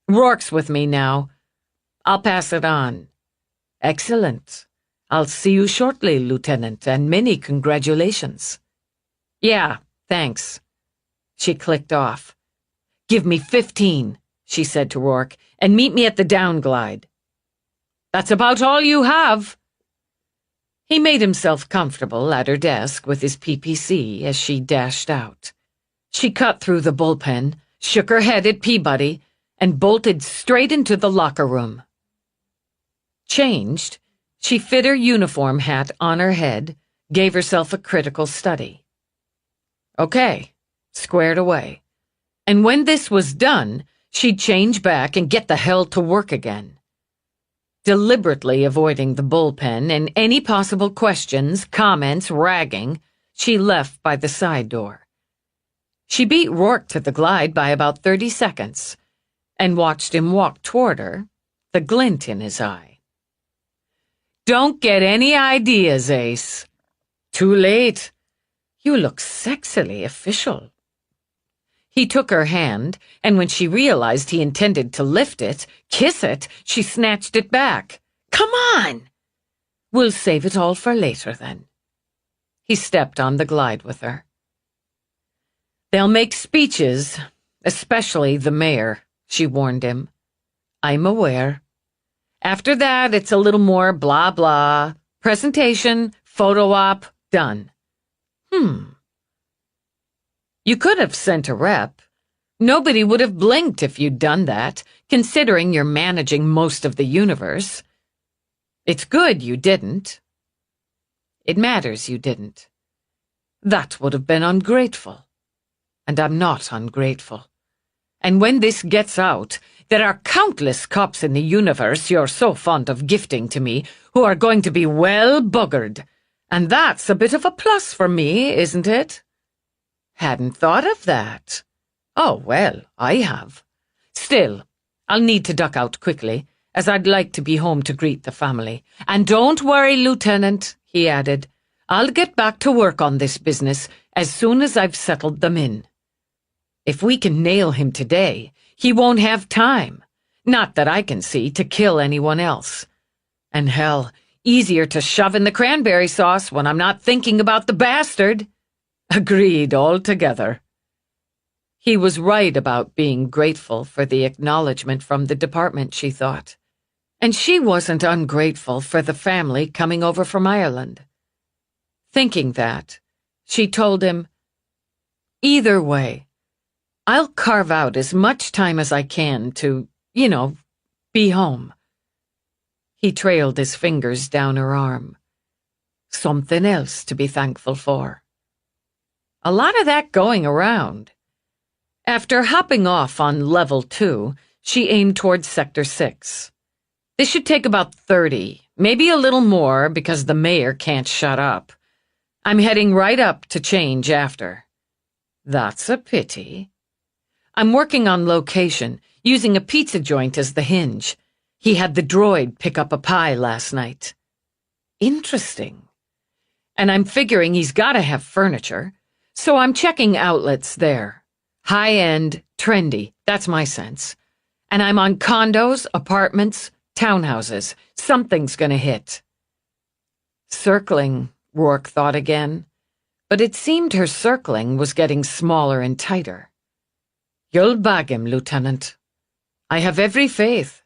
Rourke's with me now. I'll pass it on. Excellent. I'll see you shortly, Lieutenant, and many congratulations. Yeah, thanks. She clicked off. Give me 15, she said to Rourke, and meet me at the downglide. That's about all you have. He made himself comfortable at her desk with his PPC as she dashed out. She cut through the bullpen, shook her head at Peabody, and bolted straight into the locker room. Changed, she fit her uniform hat on her head, gave herself a critical study. Okay, squared away. And when this was done, she'd change back and get the hell to work again. Deliberately avoiding the bullpen and any possible questions, comments, ragging, she left by the side door. She beat Rourke to the glide by about 30 seconds and watched him walk toward her, the glint in his eye. Don't get any ideas, Ace. Too late. You look sexily official. He took her hand, and when she realized he intended to lift it, kiss it, she snatched it back. Come on! We'll save it all for later, then. He stepped on the glide with her. They'll make speeches, especially the mayor, she warned him. I'm aware. After that, it's a little more blah blah. Presentation, photo op, done. You could have sent a rep. Nobody would have blinked if you'd done that, considering you're managing most of the universe. It's good you didn't. It matters you didn't. That would have been ungrateful. And I'm not ungrateful. And when this gets out, there are countless cops in the universe you're so fond of gifting to me who are going to be well buggered. And that's a bit of a plus for me, isn't it? Hadn't thought of that. Oh, well, I have. Still, I'll need to duck out quickly, as I'd like to be home to greet the family. And don't worry, Lieutenant, he added. I'll get back to work on this business as soon as I've settled them in. If we can nail him today, he won't have time, not that I can see, to kill anyone else. And hell, easier to shove in the cranberry sauce when I'm not thinking about the bastard. Agreed altogether. He was right about being grateful for the acknowledgement from the department, she thought. And she wasn't ungrateful for the family coming over from Ireland. Thinking that, she told him, either way, I'll carve out as much time as I can to, be home. He trailed his fingers down her arm. Something else to be thankful for. A lot of that going around. After hopping off on Level 2, she aimed towards Sector 6. This should take about 30, maybe a little more because the mayor can't shut up. I'm heading right up to change after. That's a pity. I'm working on location, using a pizza joint as the hinge. He had the droid pick up a pie last night. Interesting. And I'm figuring he's gotta have furniture, so I'm checking outlets there. High-end, trendy, that's my sense. And I'm on condos, apartments, townhouses. Something's gonna hit. Circling, Rourke thought again, but it seemed her circling was getting smaller and tighter. You'll bag him, Lieutenant. I have every faith.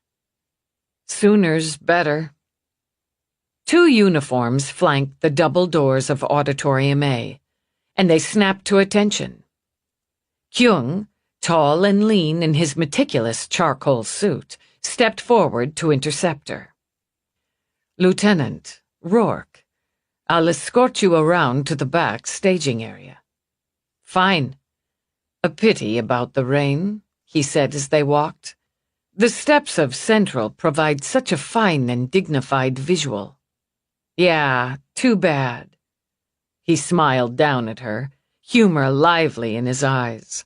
Sooner's better. 2 uniforms flanked the double doors of Auditorium A, and they snapped to attention. Kyung, tall and lean in his meticulous charcoal suit, stepped forward to intercept her. "Lieutenant, Rourke, I'll escort you around to the back staging area." "Fine. A pity about the rain," he said as they walked. "The steps of Central provide such a fine and dignified visual." "Yeah, too bad." He smiled down at her, humor lively in his eyes.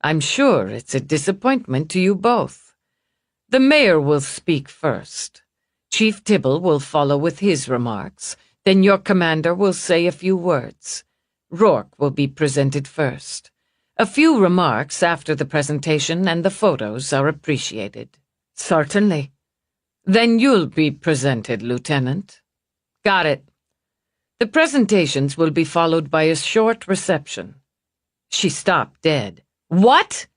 "I'm sure it's a disappointment to you both. The mayor will speak first. Chief Tibble will follow with his remarks. Then your commander will say a few words. Rourke will be presented first. A few remarks after the presentation and the photos are appreciated." "Certainly." "Then you'll be presented, Lieutenant." "Got it. The presentations will be followed by a short reception." She stopped dead. "What?"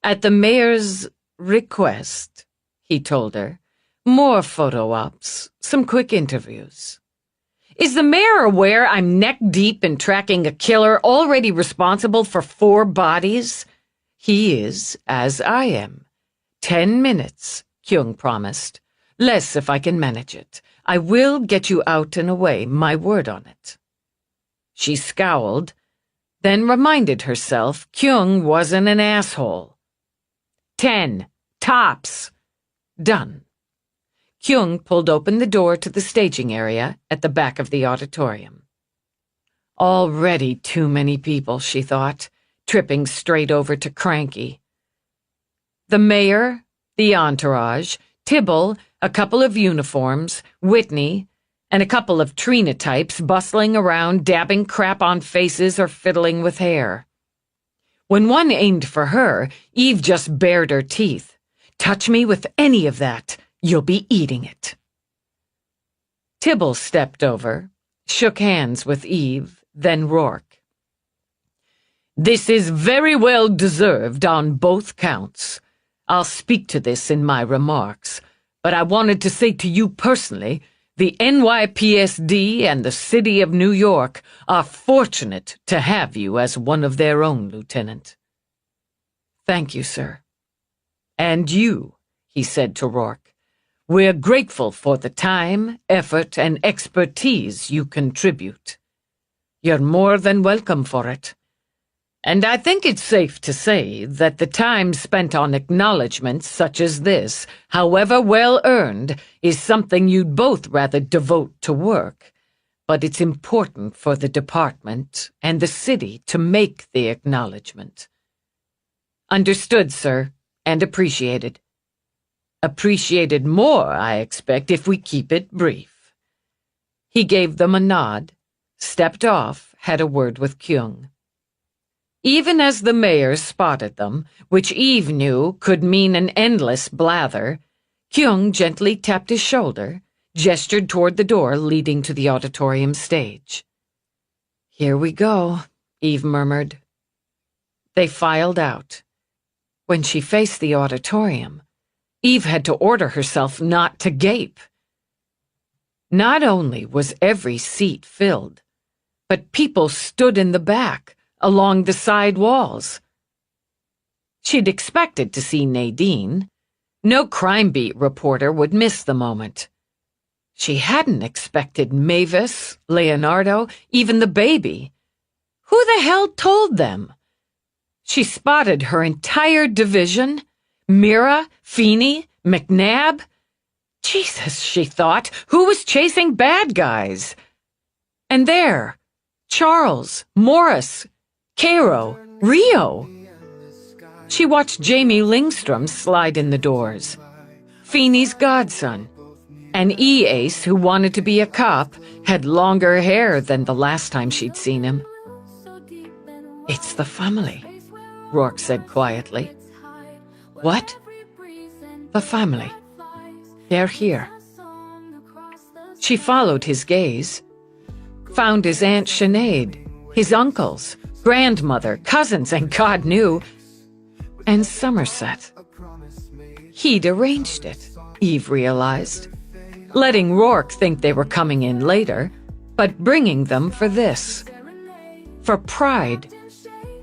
"At the mayor's request," he told her. "More photo ops, some quick interviews." "Is the mayor aware I'm neck-deep in tracking a killer already responsible for 4 bodies?" "He is, as I am. 10 minutes, Kyung promised. Less if I can manage it. I will get you out and away, my word on it." She scowled, then reminded herself Kyung wasn't an asshole. 10, tops. Done. Kyung pulled open the door to the staging area at the back of the auditorium. Already too many people, she thought, tripping straight over to Cranky. The mayor, the entourage, Tibble, a couple of uniforms, Whitney, and a couple of Trina types bustling around, dabbing crap on faces or fiddling with hair. When one aimed for her, Eve just bared her teeth. "Touch me with any of that, you'll be eating it." Tibble stepped over, shook hands with Eve, then Rourke. "This is very well deserved on both counts. I'll speak to this in my remarks, but I wanted to say to you personally, the NYPSD and the City of New York are fortunate to have you as one of their own, Lieutenant." "Thank you, sir." "And you," he said to Rourke. "We're grateful for the time, effort, and expertise you contribute. You're more than welcome for it. And I think it's safe to say that the time spent on acknowledgments such as this, however well earned, is something you'd both rather devote to work. But it's important for the department and the city to make the acknowledgement." "Understood, sir, and appreciated." "Appreciated more, I expect, if we keep it brief." He gave them a nod, stepped off, had a word with Kyung. Even as the mayor spotted them, which Eve knew could mean an endless blather, Kyung gently tapped his shoulder, gestured toward the door leading to the auditorium stage. "Here we go," Eve murmured. They filed out. When she faced the auditorium, Eve had to order herself not to gape. Not only was every seat filled, but people stood in the back, along the side walls. She'd expected to see Nadine. No crime beat reporter would miss the moment. She hadn't expected Mavis, Leonardo, even the baby. Who the hell told them? She spotted her entire division, Mira, Feeney, McNabb. Jesus, she thought, who was chasing bad guys? And there, Charles, Morris, Cairo, Rio. She watched Jamie Lingstrom slide in the doors. Feeney's godson. An E-ace who wanted to be a cop, had longer hair than the last time she'd seen him. "It's the family," Rourke said quietly. "What?" "The family. They're here." She followed his gaze, found his Aunt Sinead, his uncles, grandmother, cousins, and God knew, and Somerset. He'd arranged it. Eve realized. Letting Rourke think they were coming in later, but bringing them for this. For pride.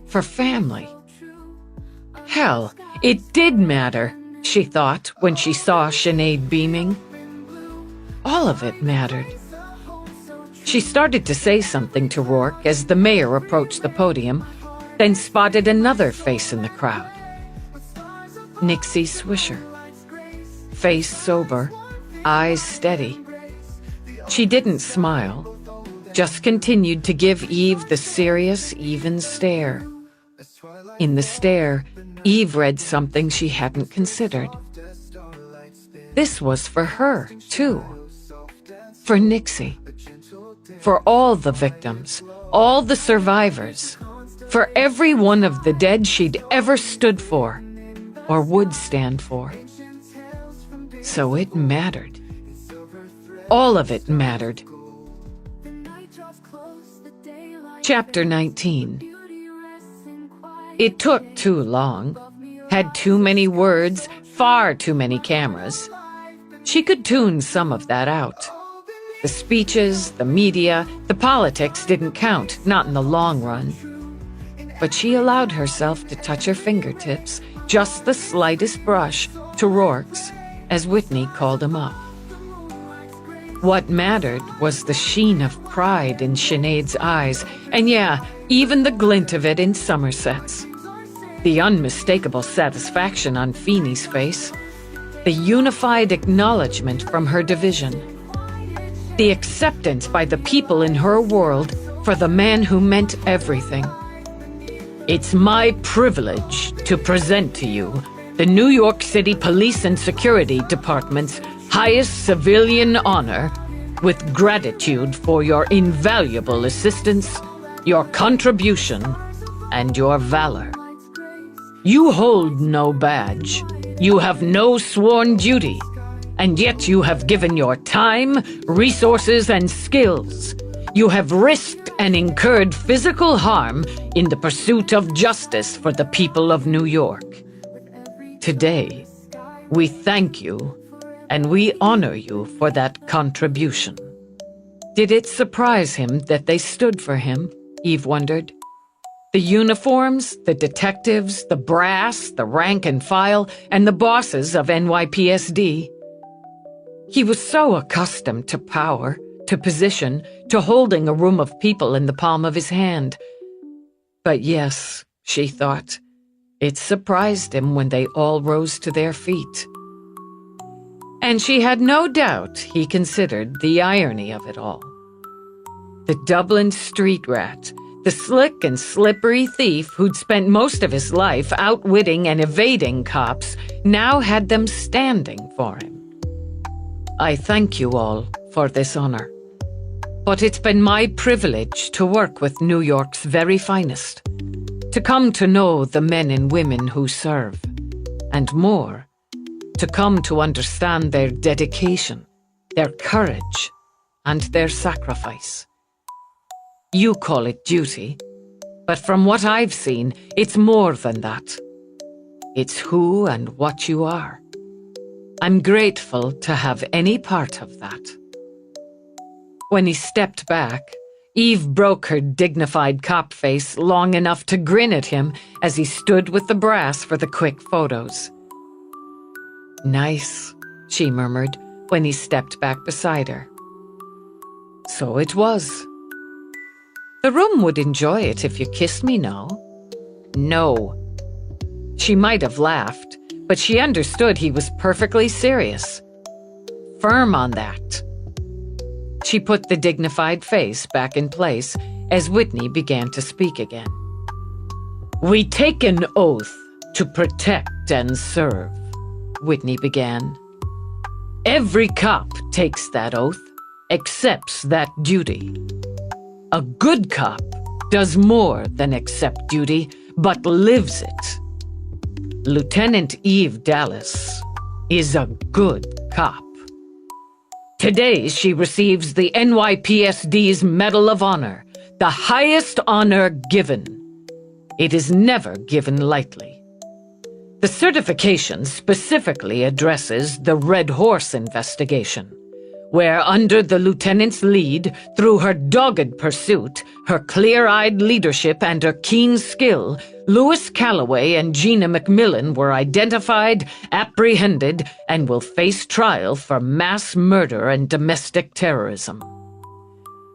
For family. Hell, it did matter, she thought when she saw Sinead beaming. All of it mattered. She started to say something to Rourke as the mayor approached the podium, then spotted another face in the crowd. Nixie Swisher. Face sober, eyes steady. She didn't smile, just continued to give Eve the serious, even stare. In the stare, Eve read something she hadn't considered. This was for her, too. For Nixie. For all the victims, all the survivors. For every one of the dead she'd ever stood for, or would stand for. So it mattered. All of it mattered. Chapter 19. It took too long, had too many words, far too many cameras. She could tune some of that out. The speeches, the media, the politics didn't count, not in the long run. But she allowed herself to touch her fingertips, just the slightest brush, to Rourke's, as Whitney called him up. What mattered was the sheen of pride in Sinead's eyes, and yeah, even the glint of it in Somerset's. The unmistakable satisfaction on Feeney's face. The unified acknowledgement from her division. The acceptance by the people in her world for the man who meant everything. It's my privilege to present to you the New York City Police and Security Department's highest civilian honor, with gratitude for your invaluable assistance, your contribution, and your valor. You hold no badge, you have no sworn duty, and yet you have given your time, resources, and skills. You have risked and incurred physical harm in the pursuit of justice for the people of New York. Today, we thank you, and we honor you for that contribution. Did it surprise him that they stood for him? Eve wondered. The uniforms, the detectives, the brass, the rank and file, and the bosses of NYPSD. He was so accustomed to power, to position, to holding a room of people in the palm of his hand. But yes, she thought, it surprised him when they all rose to their feet. And she had no doubt he considered the irony of it all. The Dublin street rat, the slick and slippery thief who'd spent most of his life outwitting and evading cops, now had them standing for him. I thank you all for this honor. But it's been my privilege to work with New York's very finest, to come to know the men and women who serve, and more, to come to understand their dedication, their courage, and their sacrifice. You call it duty, but from what I've seen, it's more than that. It's who and what you are. I'm grateful to have any part of that. When he stepped back, Eve broke her dignified cop face long enough to grin at him as he stood with the brass for the quick photos. Nice, she murmured when he stepped back beside her. So it was. The room would enjoy it if you kissed me, no? No. She might have laughed, but she understood he was perfectly serious. Firm on that. She put the dignified face back in place as Whitney began to speak again. We take an oath to protect and serve, Whitney began. Every cop takes that oath, accepts that duty. A good cop does more than accept duty, but lives it. Lieutenant Eve Dallas is a good cop. Today she receives the NYPSD's Medal of Honor, the highest honor given. It is never given lightly. The certification specifically addresses the Red Horse investigation, where under the lieutenant's lead, through her dogged pursuit, her clear-eyed leadership, and her keen skill, Louis Calloway and Gina McMillan were identified, apprehended, and will face trial for mass murder and domestic terrorism.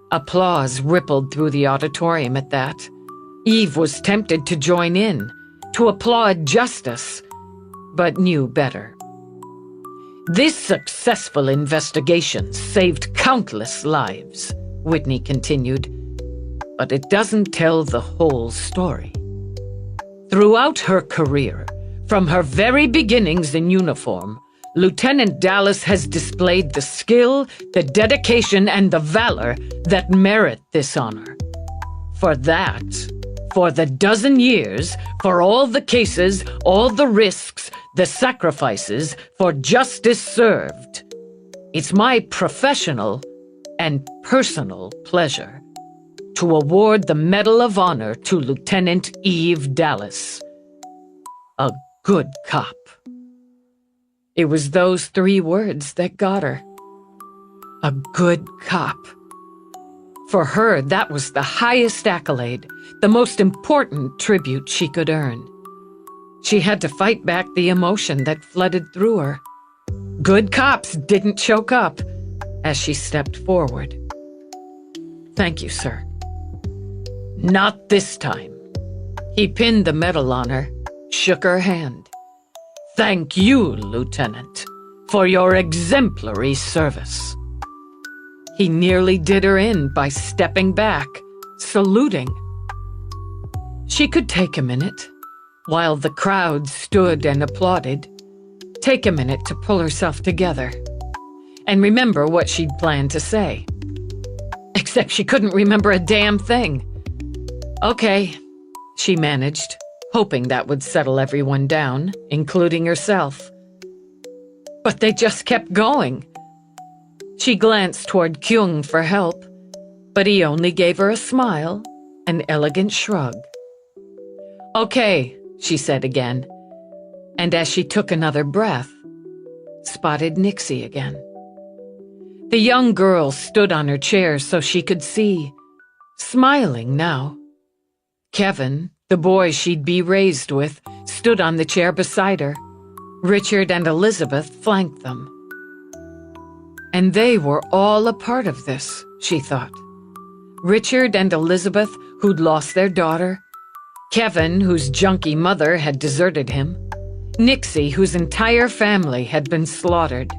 Applause rippled through the auditorium at that. Eve was tempted to join in, to applaud justice, but knew better. This successful investigation saved countless lives, Whitney continued, but it doesn't tell the whole story. Throughout her career, from her very beginnings in uniform, Lieutenant Dallas has displayed the skill, the dedication, and the valor that merit this honor. For that, for the dozen years, for all the cases, all the risks, the sacrifices, for justice served, it's my professional and personal pleasure to award the Medal of Honor to Lieutenant Eve Dallas, a good cop. It was those 3 words that got her. A good cop. For her, that was the highest accolade, the most important tribute she could earn. She had to fight back the emotion that flooded through her. Good cops didn't choke up as she stepped forward. Thank you, sir. Not this time. He pinned the medal on her, shook her hand. Thank you, Lieutenant, for your exemplary service. He nearly did her in by stepping back, saluting. She could take a minute, while the crowd stood and applauded, take a minute to pull herself together and remember what she'd planned to say. Except she couldn't remember a damn thing. Okay, she managed, hoping that would settle everyone down, including herself. But they just kept going. She glanced toward Kyung for help, but he only gave her a smile, an elegant shrug. Okay, she said again, and as she took another breath, spotted Nixie again. The young girl stood on her chair so she could see, smiling now. Kevin, the boy she'd be raised with, stood on the chair beside her. Richard and Elizabeth flanked them. And they were all a part of this, she thought. Richard and Elizabeth, who'd lost their daughter. Kevin, whose junkie mother had deserted him. Nixie, whose entire family had been slaughtered.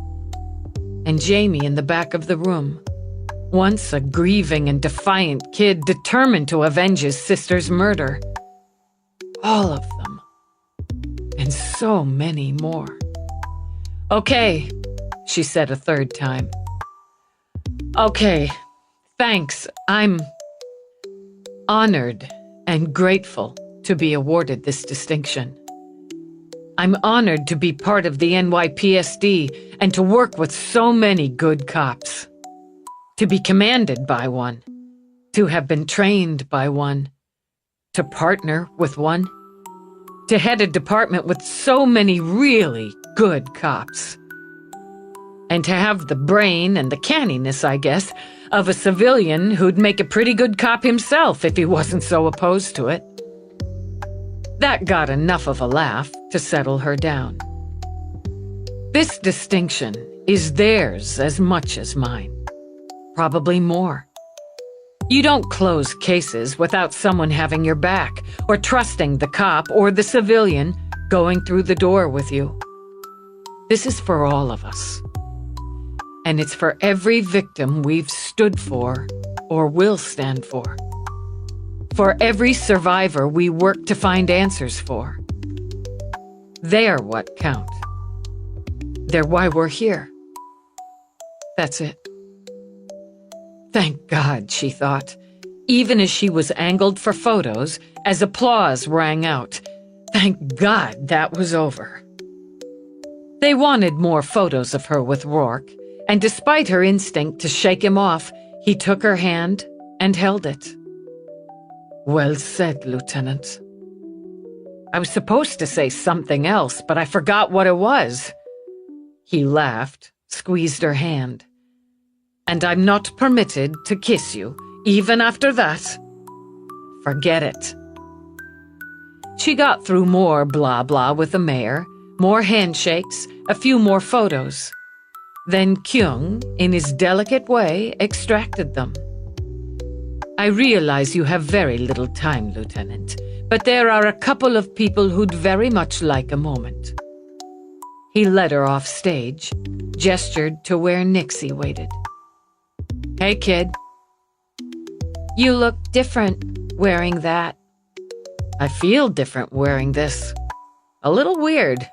And Jamie in the back of the room, once a grieving and defiant kid determined to avenge his sister's murder. All of them. And so many more. Okay, she said a third time. Okay, thanks. I'm honored and grateful to be awarded this distinction. I'm honored to be part of the NYPSD and to work with so many good cops. To be commanded by one. To have been trained by one. To partner with one. To head a department with so many really good cops. And to have the brain and the canniness, I guess, of a civilian who'd make a pretty good cop himself if he wasn't so opposed to it. That got enough of a laugh to settle her down. This distinction is theirs as much as mine. Probably more. You don't close cases without someone having your back, or trusting the cop or the civilian going through the door with you. This is for all of us. And it's for every victim we've stood for or will stand for. For every survivor we work to find answers for. They're what count. They're why we're here. That's it. Thank God, she thought, even as she was angled for photos, as applause rang out. Thank God that was over. They wanted more photos of her with Rourke, and despite her instinct to shake him off, he took her hand and held it. Well said, Lieutenant. I was supposed to say something else, but I forgot what it was. He laughed, squeezed her hand. And I'm not permitted to kiss you, even after that. Forget it. She got through more blah blah with the mayor, more handshakes, a few more photos. Then Kyung, in his delicate way, extracted them. I realize you have very little time, Lieutenant, but there are a couple of people who'd very much like a moment. He led her off stage, gestured to where Nixie waited. Hey, kid. You look different wearing that. I feel different wearing this. A little weird.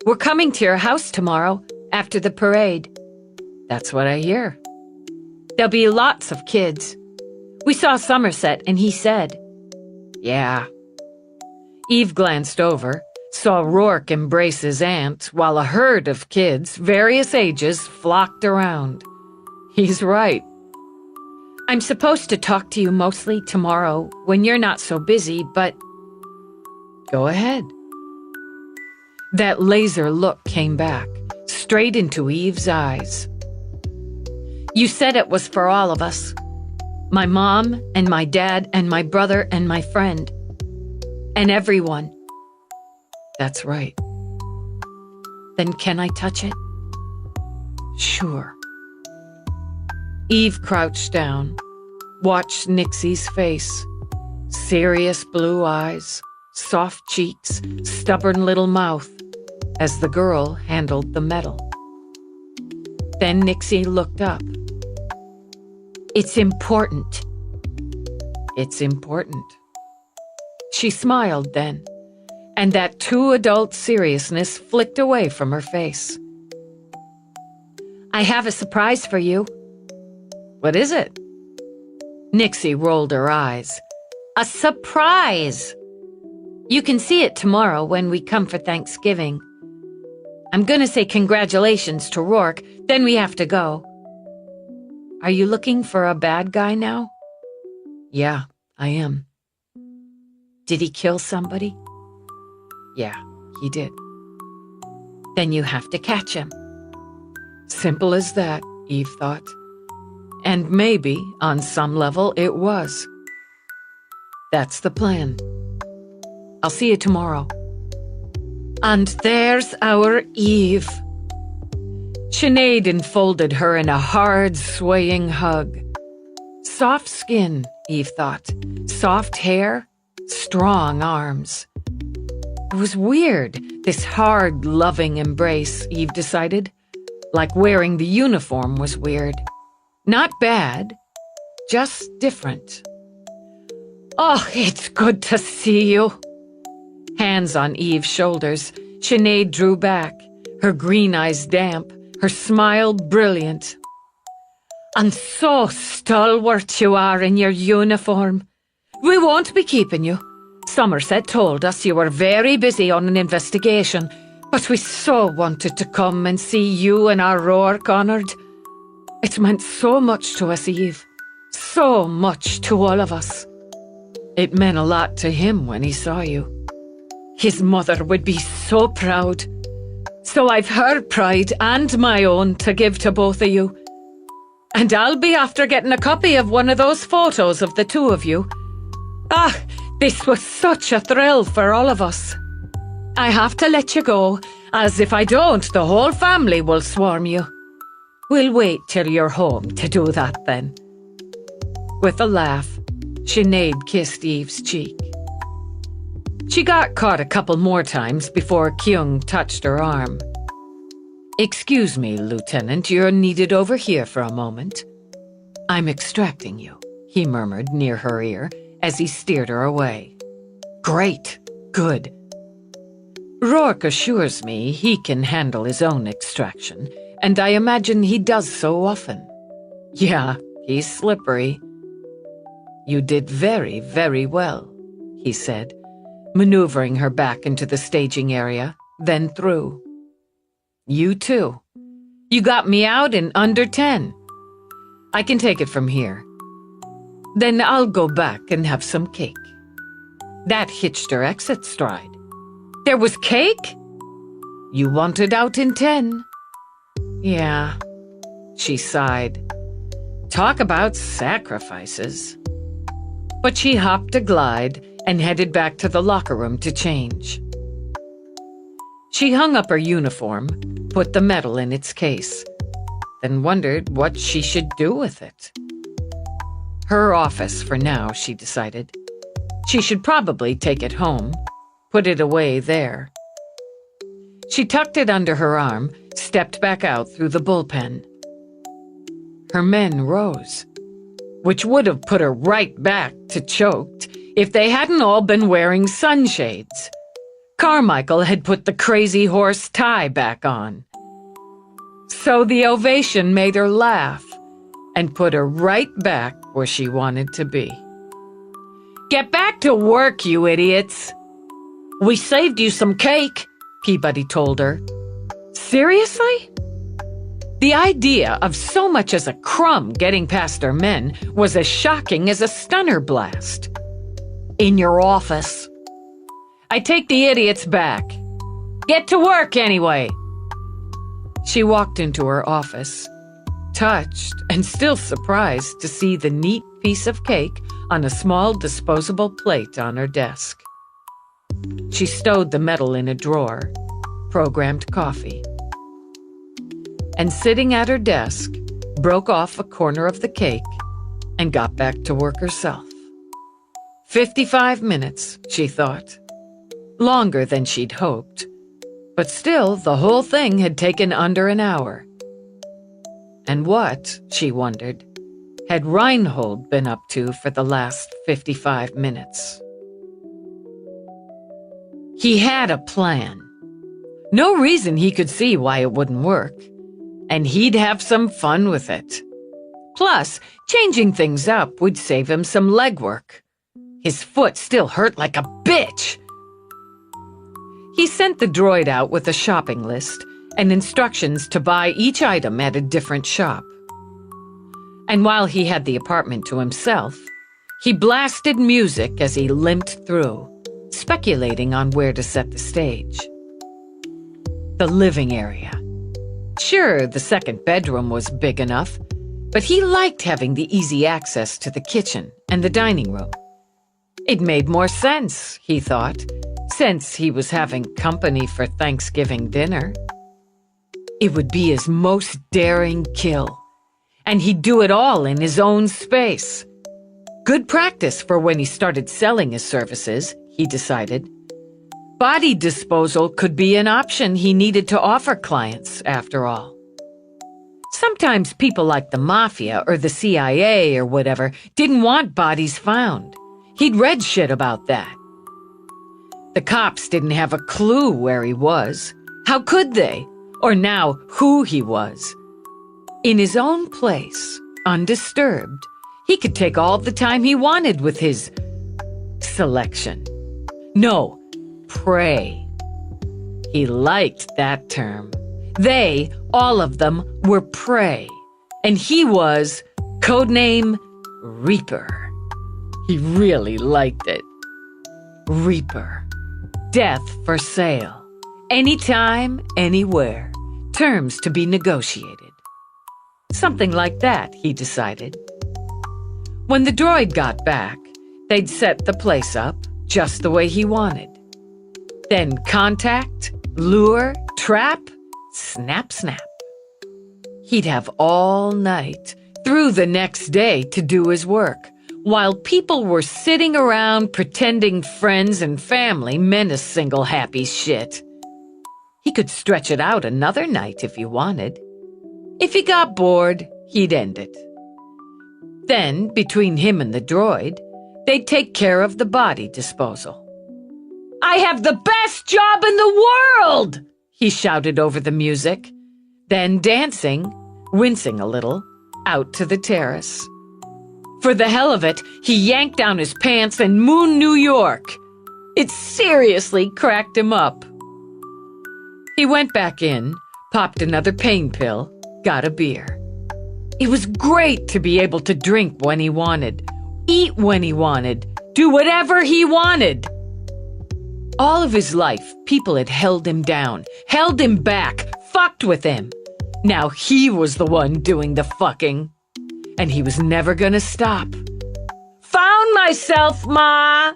We're coming to your house tomorrow, after the parade. That's what I hear. There'll be lots of kids. We saw Somerset and he said, yeah. Eve glanced over, saw Rourke embrace his aunt while a herd of kids, various ages, flocked around. He's right. I'm supposed to talk to you mostly tomorrow when you're not so busy, but... Go ahead. That laser look came back, straight into Eve's eyes. You said it was for all of us. My mom and my dad and my brother and my friend. And everyone. That's right. Then can I touch it? Sure. Eve crouched down, watched Nixie's face. Serious blue eyes, soft cheeks, stubborn little mouth, as the girl handled the metal. Then Nixie looked up. It's important. It's important. She smiled then, and that too adult seriousness flicked away from her face. I have a surprise for you. What is it? Nixie rolled her eyes. A surprise! You can see it tomorrow when we come for Thanksgiving. I'm gonna say congratulations to Rourke, then we have to go. Are you looking for a bad guy now? Yeah, I am. Did he kill somebody? Yeah, he did. Then you have to catch him. Simple as that, Eve thought. And maybe, on some level, it was. That's the plan. I'll see you tomorrow. And there's our Eve. Sinead enfolded her in a hard, swaying hug. Soft skin, Eve thought. Soft hair, strong arms. It was weird, this hard, loving embrace, Eve decided. Like wearing the uniform was weird. Not bad, just different. Oh, it's good to see you. Hands on Eve's shoulders, Sinead drew back, her green eyes damp, her smile brilliant. And so stalwart you are in your uniform. We won't be keeping you. Somerset told us you were very busy on an investigation, but we so wanted to come and see you and our Rourke honoured. It meant so much to us, Eve. So much to all of us. It meant a lot to him when he saw you. His mother would be so proud. So I've her pride and my own to give to both of you. And I'll be after getting a copy of one of those photos of the two of you. Ah, this was such a thrill for all of us. I have to let you go, as if I don't, the whole family will swarm you. We'll wait till you're home to do that then. With a laugh, Sinead kissed Eve's cheek. She got caught a couple more times before Kyung touched her arm. Excuse me, Lieutenant, you're needed over here for a moment. I'm extracting you, he murmured near her ear as he steered her away. Great, good. Rourke assures me he can handle his own extraction, and I imagine he does so often. Yeah, he's slippery. You did very, very well, he said, maneuvering her back into the staging area, then through. You too. You got me out in under 10. I can take it from here. Then I'll go back and have some cake. That hitched her exit stride. There was cake? You wanted out in 10. Yeah, she sighed. Talk about sacrifices. But she hopped a glide and headed back to the locker room to change. She hung up her uniform, put the medal in its case, then wondered what she should do with it. Her office for now, she decided. She should probably take it home, put it away there. She tucked it under her arm, stepped back out through the bullpen. Her men rose, which would have put her right back to choked if they hadn't all been wearing sunshades. Carmichael had put the crazy horse tie back on. So the ovation made her laugh and put her right back where she wanted to be. Get back to work, you idiots. We saved you some cake, Peabody told her. Seriously? The idea of so much as a crumb getting past her men was as shocking as a stunner blast. In your office. I take the idiots back. Get to work anyway. She walked into her office, touched and still surprised to see the neat piece of cake on a small disposable plate on her desk. She stowed the medal in a drawer, programmed coffee, and sitting at her desk, broke off a corner of the cake and got back to work herself. 55 minutes, she thought. Longer than she'd hoped, but still the whole thing had taken under an hour. And what, she wondered, had Reinhold been up to for the last 55 minutes? He had a plan. No reason he could see why it wouldn't work, and he'd have some fun with it. Plus, changing things up would save him some legwork. His foot still hurt like a bitch. He sent the droid out with a shopping list and instructions to buy each item at a different shop. And while he had the apartment to himself, he blasted music as he limped through, speculating on where to set the stage. The living area. Sure, the second bedroom was big enough, but he liked having the easy access to the kitchen and the dining room. It made more sense, he thought, since he was having company for Thanksgiving dinner. It would be his most daring kill, and he'd do it all in his own space. Good practice for when he started selling his services, he decided. Body disposal could be an option he needed to offer clients, after all. Sometimes people like the Mafia or the CIA or whatever didn't want bodies found. He'd read shit about that. The cops didn't have a clue where he was. How could they? Or now who he was. In his own place, undisturbed, he could take all the time he wanted with his selection. No, prey. He liked that term. They, all of them, were prey. And he was, codename, Reaper. He really liked it. Reaper. Death for sale. Anytime, anywhere. Terms to be negotiated. Something like that, he decided. When the droid got back, they'd set the place up just the way he wanted. Then contact, lure, trap, snap, snap. He'd have all night, through the next day, to do his work, while people were sitting around pretending friends and family meant a single happy shit. He could stretch it out another night if he wanted. If he got bored, he'd end it. Then, between him and the droid, they'd take care of the body disposal. I have the best job in the world! He shouted over the music, then dancing, wincing a little, out to the terrace. For the hell of it, he yanked down his pants and mooned New York. It seriously cracked him up. He went back in, popped another pain pill, got a beer. It was great to be able to drink when he wanted, eat when he wanted, do whatever he wanted. All of his life, people had held him down, held him back, fucked with him. Now he was the one doing the fucking. And he was never gonna stop. "Found myself, Ma!"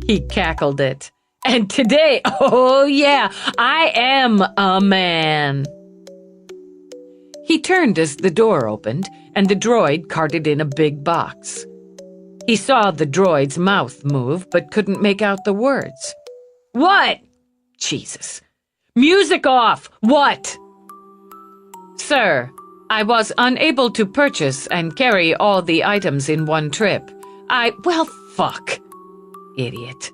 He cackled it. "And today, oh yeah, I am a man." He turned as the door opened, and the droid carted in a big box. He saw the droid's mouth move, but couldn't make out the words. "What?" Jesus. "Music off! What?" "Sir, I was unable to purchase and carry all the items in one trip. Well, fuck. Idiot.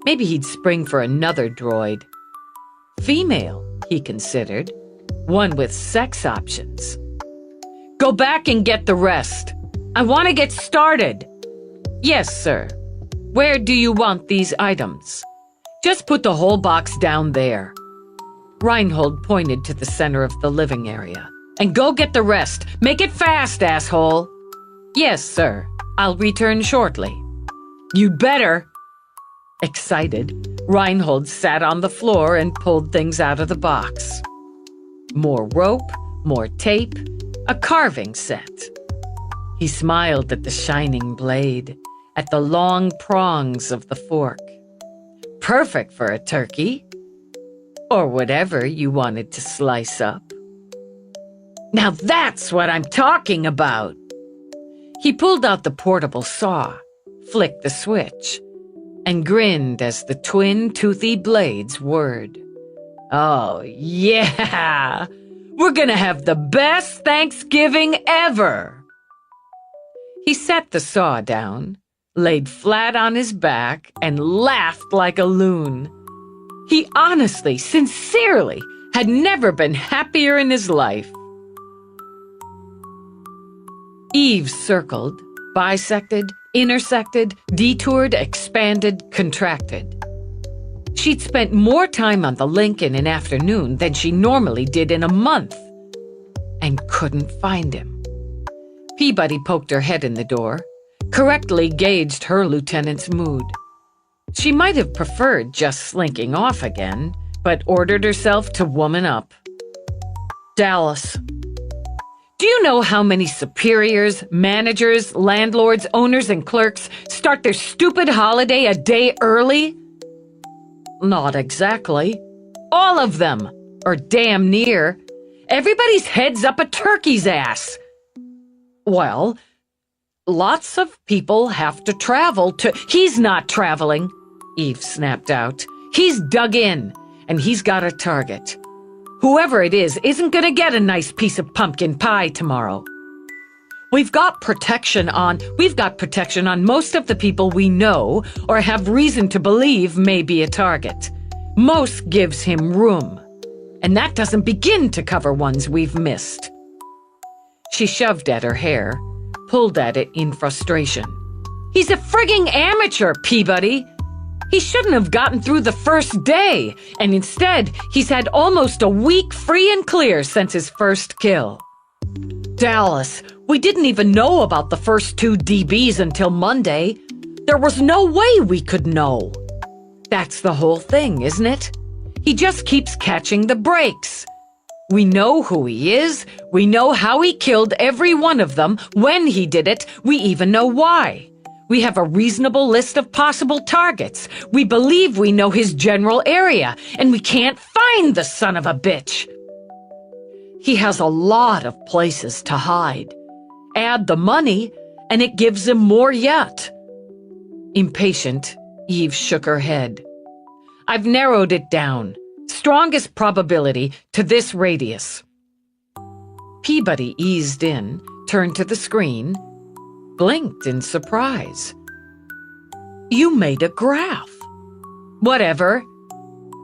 Maybe he'd spring for another droid. Female, he considered. One with sex options. "Go back and get the rest. I want to get started." "Yes, sir. Where do you want these items?" "Just put the whole box down there." Reinhold pointed to the center of the living area. "And go get the rest. Make it fast, asshole." "Yes, sir. I'll return shortly." "You'd better." Excited, Reinhold sat on the floor and pulled things out of the box. More rope, more tape, a carving set. He smiled at the shining blade, at the long prongs of the fork. Perfect for a turkey. Or whatever you wanted to slice up. "Now that's what I'm talking about!" He pulled out the portable saw, flicked the switch, and grinned as the twin toothy blades whirred. "Oh, yeah! We're gonna have the best Thanksgiving ever!" He set the saw down, laid flat on his back, and laughed like a loon. He honestly, sincerely, had never been happier in his life. Eve circled, bisected, intersected, detoured, expanded, contracted. She'd spent more time on the link in an afternoon than she normally did in a month, and couldn't find him. Peabody poked her head in the door, correctly gauged her lieutenant's mood. She might have preferred just slinking off again, but ordered herself to woman up. "Dallas. Do you know how many superiors, managers, landlords, owners, and clerks start their stupid holiday a day early?" "Not exactly." "All of them, or damn near. Everybody's head's up a turkey's ass." "Well, lots of people have to travel to—" "He's not traveling," Eve snapped out. "He's dug in, and he's got a target. Whoever it is isn't gonna get a nice piece of pumpkin pie tomorrow. We've got protection on most of the people we know or have reason to believe may be a target. Most gives him room, and that doesn't begin to cover ones we've missed." She shoved at her hair, pulled at it in frustration. "He's a frigging amateur, Peabody! He shouldn't have gotten through the first day, and instead, he's had almost a week free and clear since his first kill." "Dallas, we didn't even know about the first 2 DBs until Monday. There was no way we could know." "That's the whole thing, isn't it? He just keeps catching the breaks. We know who he is, we know how he killed every one of them, when he did it, we even know why. We have a reasonable list of possible targets. We believe we know his general area, and we can't find the son of a bitch." "He has a lot of places to hide. Add the money, and it gives him more yet." Impatient, Eve shook her head. "I've narrowed it down. Strongest probability to this radius." Peabody eased in, turned to the screen, blinked in surprise. "You made a graph." "Whatever.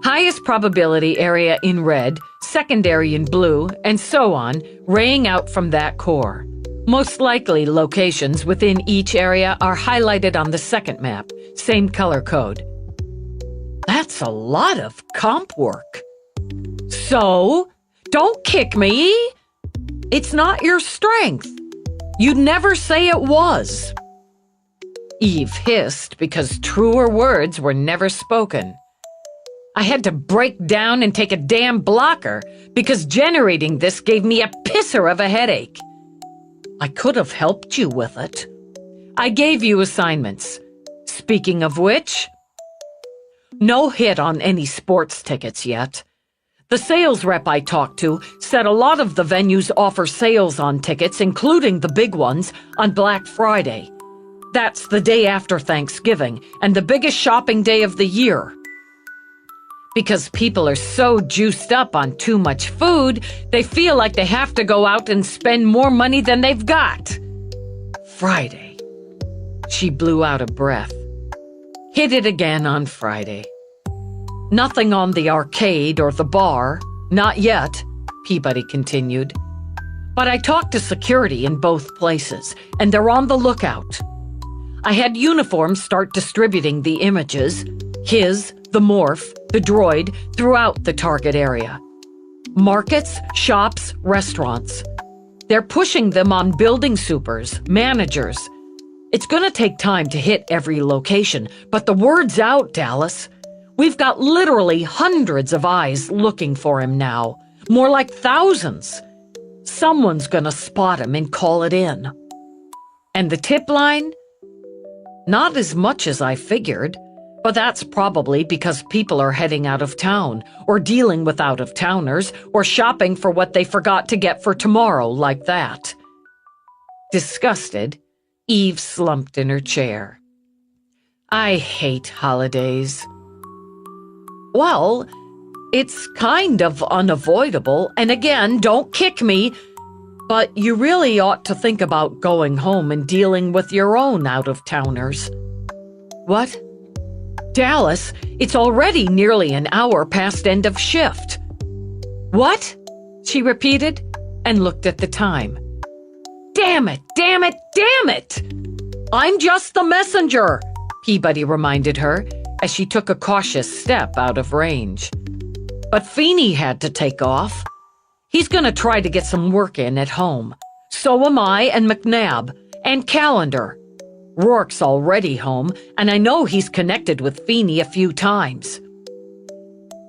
Highest probability area in red, secondary in blue, and so on, raying out from that core. Most likely locations within each area are highlighted on the second map, same color code." "That's a lot of comp work." "So? Don't kick me! It's not your strength. You'd never say it was." Eve hissed because truer words were never spoken. I had to break down and take a damn blocker because generating this gave me a pisser of a headache. I could have helped you with it. I gave you assignments. Speaking of which, no hit on any sports tickets yet. The sales rep I talked to said a lot of the venues offer sales on tickets, including the big ones, on Black Friday. That's the day after Thanksgiving and the biggest shopping day of the year. Because people are so juiced up on too much food, they feel like they have to go out and spend more money than they've got. Friday. She blew out a breath. Hit it again on Friday. Nothing on the arcade or the bar. Not yet, Peabody continued. But I talked to security in both places, and they're on the lookout. I had uniforms start distributing the images, the morph, the droid, throughout the target area. Markets, shops, restaurants. They're pushing them on building supers, managers. It's gonna take time to hit every location, but the word's out, Dallas. We've got literally hundreds of eyes looking for him now. More like thousands. Someone's gonna spot him and call it in. And the tip line? Not as much as I figured, but that's probably because people are heading out of town, or dealing with out-of-towners, or shopping for what they forgot to get for tomorrow, like that. Disgusted, Eve slumped in her chair. I hate holidays. Well, it's kind of unavoidable, and again, don't kick me, but you really ought to think about going home and dealing with your own out-of-towners. What? Dallas, it's already nearly an hour past end of shift. What? She repeated and looked at the time. Damn it, damn it, damn it! I'm just the messenger, Peabody reminded her as she took a cautious step out of range. But Feeney had to take off. He's gonna try to get some work in at home. So am I and McNabb and Calendar. Rourke's already home, and I know he's connected with Feeney a few times.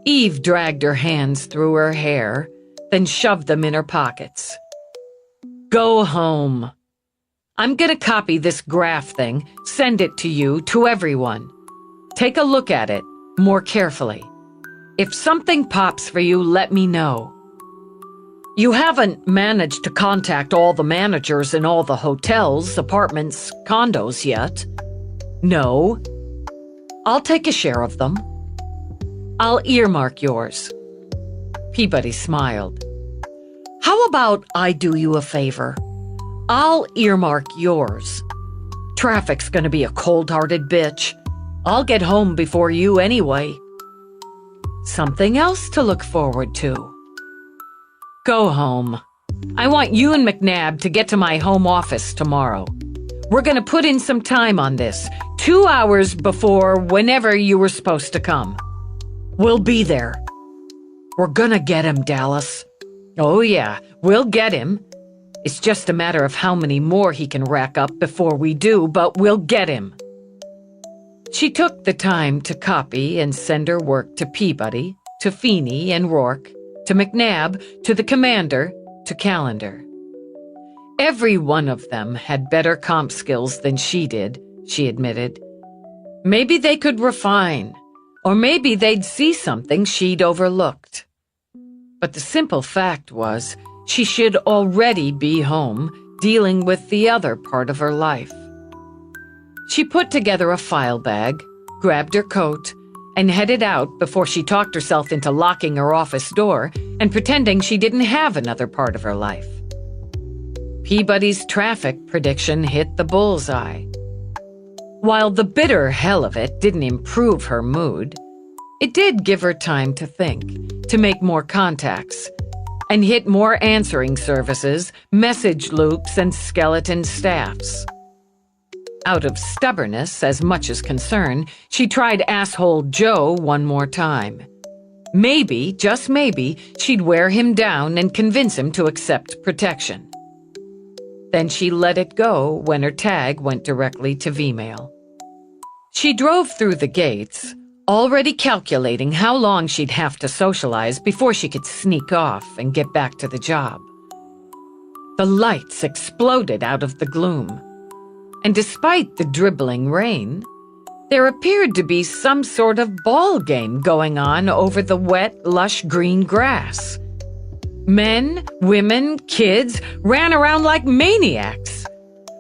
Eve dragged her hands through her hair, then shoved them in her pockets. Go home. I'm gonna copy this graph thing, send it to you, to everyone. Take a look at it more carefully. If something pops for you, let me know. You haven't managed to contact all the managers in all the hotels, apartments, condos yet? No. I'll take a share of them. I'll earmark yours. Peabody smiled. How about I do you a favor? I'll earmark yours. Traffic's gonna be a cold-hearted bitch. I'll get home before you anyway. Something else to look forward to. Go home. I want you and McNabb to get to my home office tomorrow. We're gonna put in some time on this, 2 hours before whenever you were supposed to come. We'll be there. We're gonna get him, Dallas. Oh yeah, we'll get him. It's just a matter of how many more he can rack up before we do, but we'll get him. She took the time to copy and send her work to Peabody, to Feeney and Rourke, to McNabb, to the commander, to Calendar. Every one of them had better comp skills than she did, she admitted. Maybe they could refine, or maybe they'd see something she'd overlooked. But the simple fact was, she should already be home, dealing with the other part of her life. She put together a file bag, grabbed her coat, and headed out before she talked herself into locking her office door and pretending she didn't have another part of her life. Peabody's traffic prediction hit the bullseye. While the bitter hell of it didn't improve her mood, it did give her time to think, to make more contacts, and hit more answering services, message loops, and skeleton staffs. Out of stubbornness as much as concern, she tried asshole Joe one more time. Maybe, just maybe, she'd wear him down and convince him to accept protection. Then she let it go when her tag went directly to Vmail. She drove through the gates, already calculating how long she'd have to socialize before she could sneak off and get back to the job. The lights exploded out of the gloom, and despite the dribbling rain, there appeared to be some sort of ball game going on over the wet, lush green grass. Men, women, kids ran around like maniacs.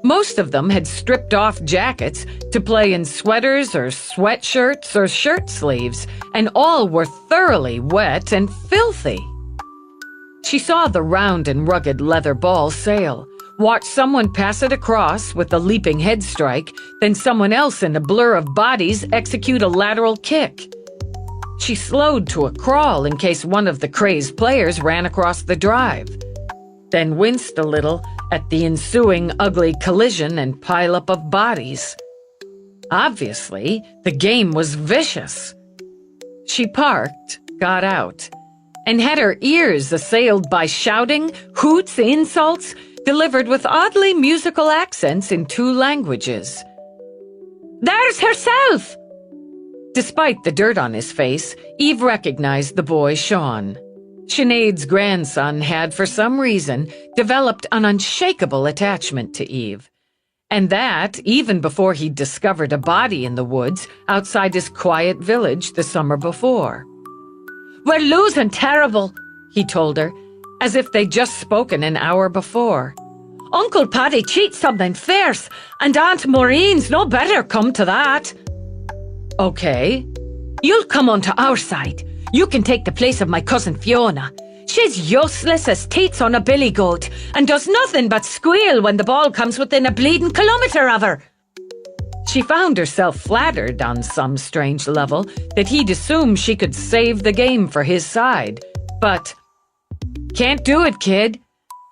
Most of them had stripped off jackets to play in sweaters or sweatshirts or shirt sleeves, and all were thoroughly wet and filthy. She saw the round and rugged leather ball sail, watched someone pass it across with a leaping head strike, then someone else in a blur of bodies execute a lateral kick. She slowed to a crawl in case one of the crazed players ran across the drive, then winced a little at the ensuing ugly collision and pileup of bodies. Obviously, the game was vicious. She parked, got out, and had her ears assailed by shouting, hoots, insults, delivered with oddly musical accents in 2 languages. "There's herself!" Despite the dirt on his face, Eve recognized the boy Sean. Sinead's grandson had, for some reason, developed an unshakable attachment to Eve. And that, even before he'd discovered a body in the woods outside his quiet village the summer before. "We're losing terrible," he told her, as if they'd just spoken an hour before. "Uncle Paddy cheats something fierce, and Aunt Maureen's no better come to that." "Okay. You'll come onto our side. You can take the place of my cousin Fiona. She's useless as teats on a billy goat, and does nothing but squeal when the ball comes within a bleeding kilometre of her." She found herself flattered on some strange level that he'd assumed she could save the game for his side. But, "Can't do it, kid.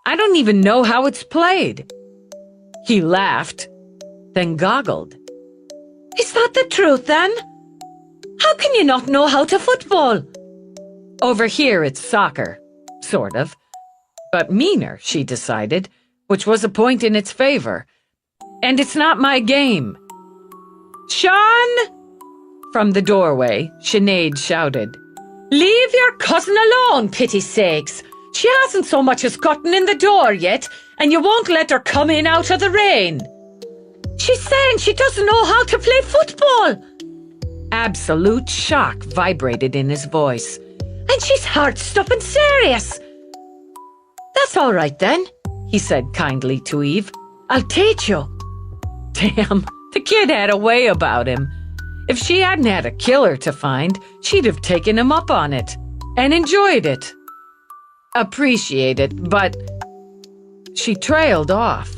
I don't even know how it's played." He laughed, then goggled. "Is that the truth, then? How can you not know how to football?" "Over here it's soccer, sort of. But meaner," she decided, which was a point in its favor. "And it's not my game." "Sean!" From the doorway, Sinead shouted. "Leave your cousin alone, pity's sakes. She hasn't so much as gotten in the door yet, and you won't let her come in out of the rain." "She's saying she doesn't know how to play football." Absolute shock vibrated in his voice. "And she's heart-stopping serious." "That's all right then," he said kindly to Eve. "I'll teach you." Damn, the kid had a way about him. If she hadn't had a killer to find, she'd have taken him up on it and enjoyed it. Appreciate it, but she trailed off,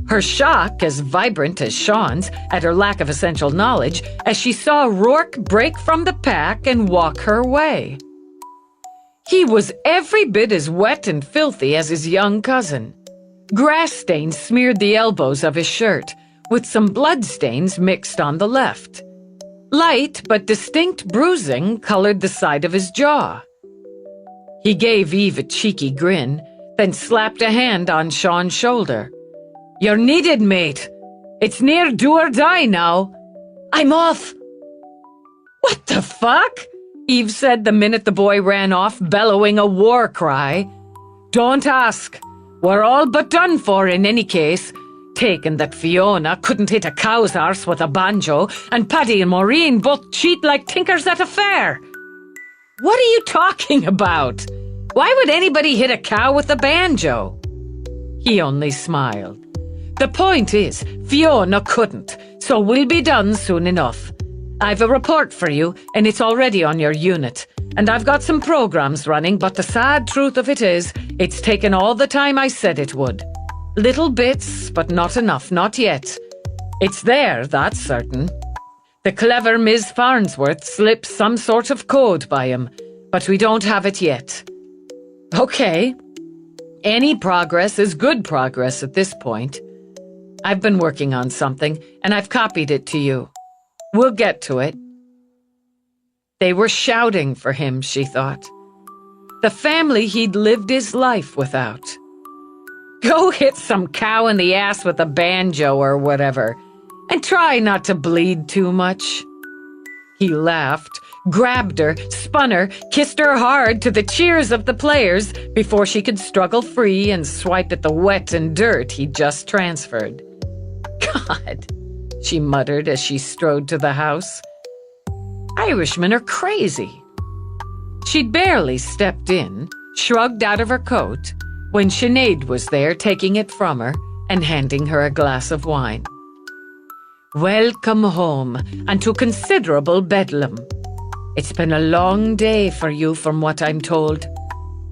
her shock as vibrant as Sean's at her lack of essential knowledge as she saw Rourke break from the pack and walk her way. He was every bit as wet and filthy as his young cousin. Grass stains smeared the elbows of his shirt, with some blood stains mixed on the left. Light but distinct bruising colored the side of his jaw. He gave Eve a cheeky grin, then slapped a hand on Sean's shoulder. "You're needed, mate. It's near do or die now." "I'm off." "What the fuck?" Eve said the minute the boy ran off, bellowing a war cry. "Don't ask. We're all but done for in any case. Taken that Fiona couldn't hit a cow's arse with a banjo, and Paddy and Maureen both cheat like tinkers at a fair." "What are you talking about? Why would anybody hit a cow with a banjo?" He only smiled. "The point is, Fiona couldn't, so we'll be done soon enough. I've a report for you, and it's already on your unit. And I've got some programs running, but the sad truth of it is, it's taken all the time I said it would. Little bits, but not enough, not yet. It's there, that's certain. The clever Miss Farnsworth slipped some sort of code by him, but we don't have it yet." "Okay. Any progress is good progress at this point. I've been working on something, and I've copied it to you. We'll get to it." They were shouting for him, she thought. The family he'd lived his life without. Go hit some cow in the ass with a banjo or whatever, and try not to bleed too much. He laughed, grabbed her, spun her, kissed her hard to the cheers of the players before she could struggle free and swipe at the wet and dirt he'd just transferred. God, she muttered as she strode to the house. Irishmen are crazy. She'd barely stepped in, shrugged out of her coat, when Sinead was there taking it from her and handing her a glass of wine. Welcome home, and to considerable bedlam. It's been a long day for you from what I'm told.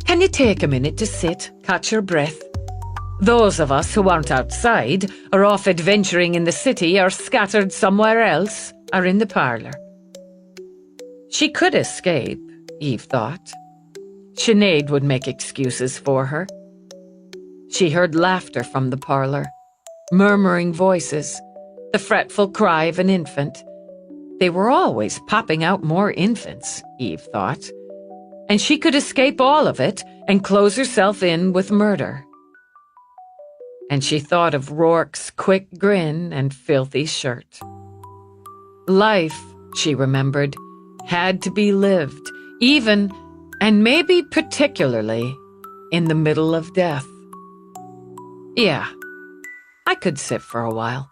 Can you take a minute to sit, catch your breath? Those of us who aren't outside, or off adventuring in the city, or scattered somewhere else, are in the parlour. She could escape, Eve thought. Sinead would make excuses for her. She heard laughter from the parlour, murmuring voices, the fretful cry of an infant. They were always popping out more infants, Eve thought, and she could escape all of it and close herself in with murder. And she thought of Rourke's quick grin and filthy shirt. Life, she remembered, had to be lived, even, and maybe particularly, in the middle of death. Yeah, I could sit for a while.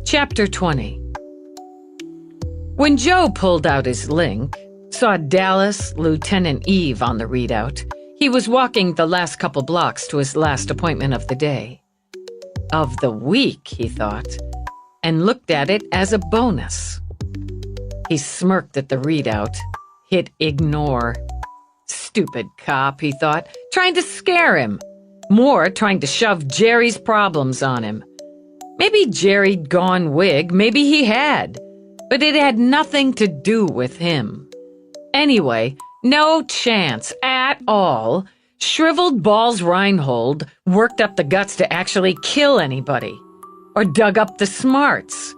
Chapter 20. When Joe pulled out his link, saw Dallas, Lieutenant Eve on the readout, he was walking the last couple blocks to his last appointment of the day. Of the week, he thought, and looked at it as a bonus. He smirked at the readout, hit ignore. Stupid cop, he thought, trying to scare him. More trying to shove Jerry's problems on him. Maybe Jerry'd gone wig, maybe he had. But it had nothing to do with him. Anyway, no chance at all. Shriveled Balls Reinhold worked up the guts to actually kill anybody. Or dug up the smarts.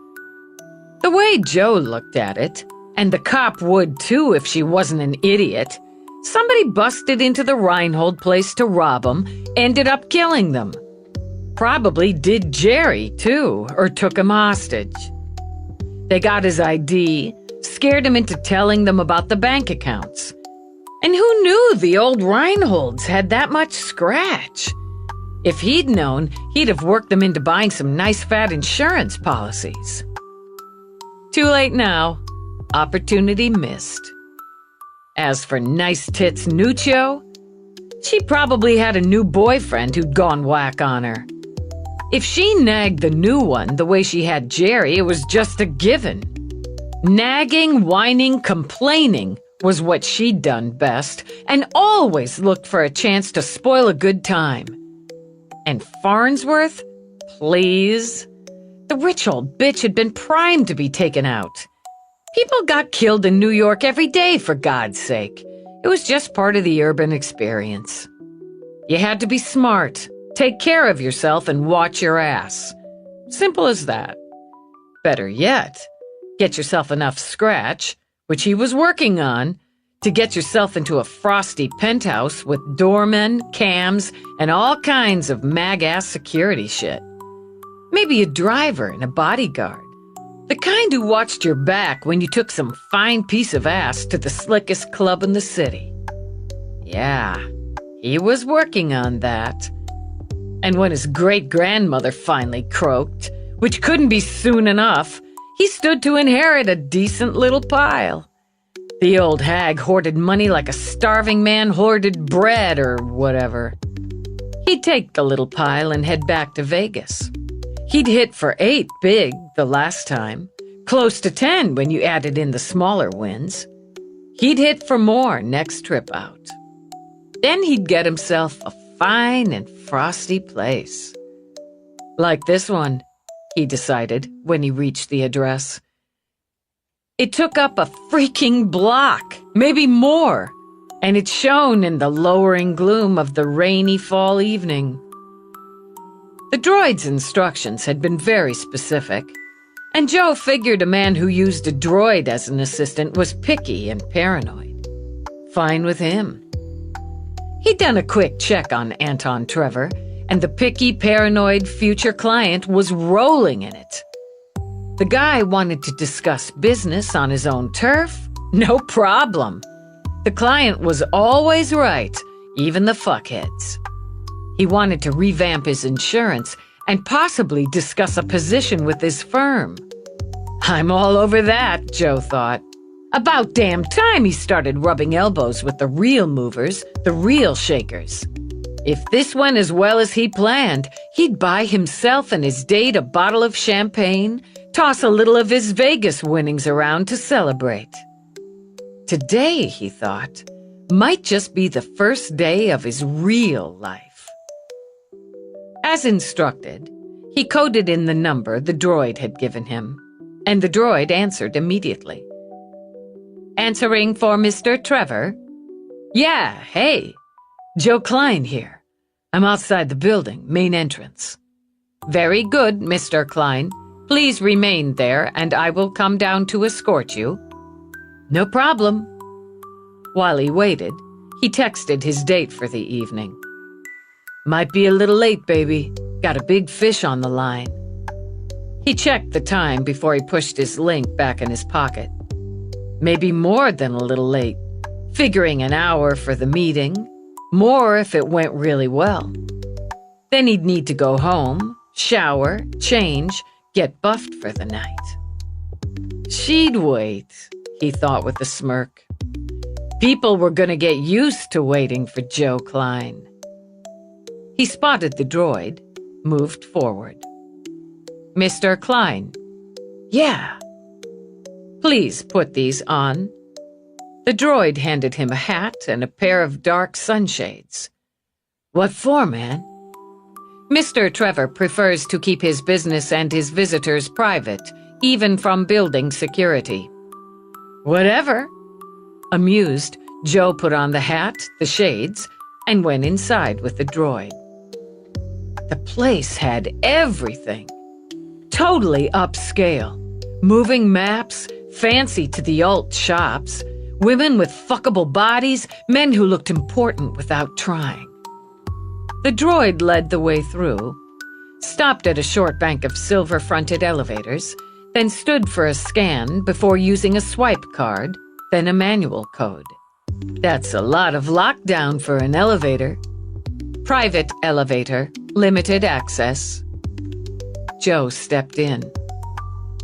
The way Joe looked at it, and the cop would too if she wasn't an idiot, somebody busted into the Reinhold place to rob him, ended up killing them. Probably did Jerry, too, or took him hostage. They got his ID, scared him into telling them about the bank accounts. And who knew the old Reinholds had that much scratch? If he'd known, he'd have worked them into buying some nice fat insurance policies. Too late now. Opportunity missed. As for Nice Tits Nuccio, she probably had a new boyfriend who'd gone whack on her. If she nagged the new one the way she had Jerry, it was just a given. Nagging, whining, complaining was what she'd done best, and always looked for a chance to spoil a good time. And Farnsworth? Please? The rich old bitch had been primed to be taken out. People got killed in New York every day, for God's sake. It was just part of the urban experience. You had to be smart, take care of yourself, and watch your ass. Simple as that. Better yet, get yourself enough scratch, which he was working on, to get yourself into a frosty penthouse with doormen, cams, and all kinds of mag-ass security shit. Maybe a driver and a bodyguard. The kind who watched your back when you took some fine piece of ass to the slickest club in the city. Yeah, he was working on that. And when his great-grandmother finally croaked, which couldn't be soon enough, he stood to inherit a decent little pile. The old hag hoarded money like a starving man hoarded bread or whatever. He'd take the little pile and head back to Vegas. He'd hit for 8 big the last time, close to 10 when you added in the smaller wins. He'd hit for more next trip out. Then he'd get himself a fine and frosty place. Like this one, he decided when he reached the address. It took up a freaking block, maybe more, and it shone in the lowering gloom of the rainy fall evening. The droid's instructions had been very specific, and Joe figured a man who used a droid as an assistant was picky and paranoid. Fine with him. He'd done a quick check on Anton Trevor, and the picky, paranoid future client was rolling in it. The guy wanted to discuss business on his own turf? No problem. The client was always right, even the fuckheads. He wanted to revamp his insurance and possibly discuss a position with his firm. I'm all over that, Joe thought. About damn time he started rubbing elbows with the real movers, the real shakers. If this went as well as he planned, he'd buy himself and his date a bottle of champagne, toss a little of his Vegas winnings around to celebrate. Today, he thought, might just be the first day of his real life. As instructed, he coded in the number the droid had given him, and the droid answered immediately. Answering for Mr. Trevor? Yeah, hey, Joe Klein here. I'm outside the building, main entrance. Very good, Mr. Klein. Please remain there, and I will come down to escort you. No problem. While he waited, he texted his date for the evening. Might be a little late, baby. Got a big fish on the line. He checked the time before he pushed his link back in his pocket. Maybe more than a little late, figuring an hour for the meeting, more if it went really well. Then he'd need to go home, shower, change, get buffed for the night. She'd wait, he thought with a smirk. People were going to get used to waiting for Joe Klein. He spotted the droid, moved forward. Mr. Klein. Yeah. Please put these on. The droid handed him a hat and a pair of dark sunshades. What for, man? Mr. Trevor prefers to keep his business and his visitors private, even from building security. Whatever. Amused, Joe put on the hat, the shades, and went inside with the droid. The place had everything. Totally upscale. Moving maps, fancy to the alt shops, women with fuckable bodies, men who looked important without trying. The droid led the way through, stopped at a short bank of silver-fronted elevators, then stood for a scan before using a swipe card, then a manual code. That's a lot of lockdown for an elevator. Private elevator, limited access. Joe stepped in.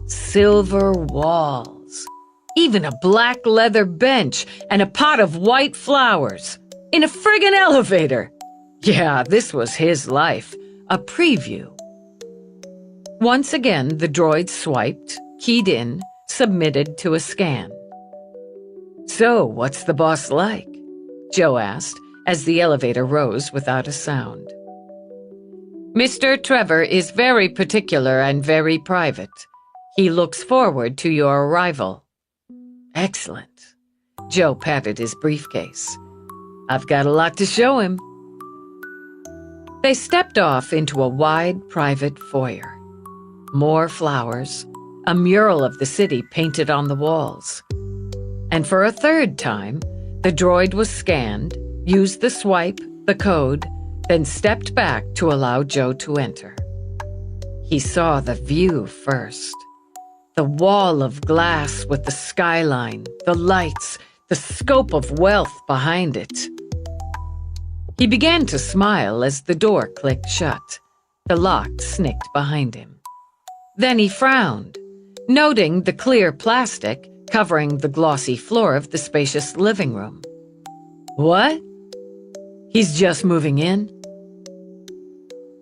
Silver walls. Even a black leather bench and a pot of white flowers. In a friggin' elevator. Yeah, this was his life. A preview. Once again, the droid swiped, keyed in, submitted to a scan. So, what's the boss like? Joe asked, as the elevator rose without a sound. Mr. Trevor is very particular and very private. He looks forward to your arrival. Excellent. Joe patted his briefcase. I've got a lot to show him. They stepped off into a wide, private foyer. More flowers, a mural of the city painted on the walls. And for a third time, the droid was scanned, used the swipe, the code, then stepped back to allow Joe to enter. He saw the view first. The wall of glass with the skyline, the lights, the scope of wealth behind it. He began to smile as the door clicked shut. The lock snicked behind him. Then he frowned, noting the clear plastic covering the glossy floor of the spacious living room. What? He's just moving in?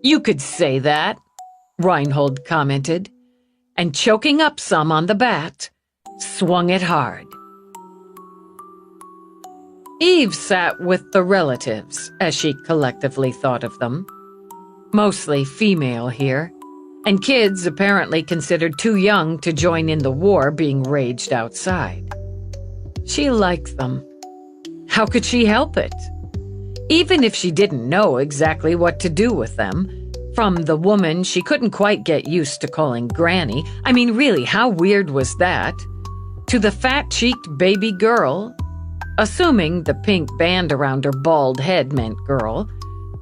You could say that, Reinhold commented, and choking up some on the bat, swung it hard. Eve sat with the relatives, as she collectively thought of them. Mostly female here, and kids apparently considered too young to join in the war being raged outside. She liked them. How could she help it? Even if she didn't know exactly what to do with them, from the woman she couldn't quite get used to calling Granny, I mean really, how weird was that, to the fat-cheeked baby girl, assuming the pink band around her bald head meant girl,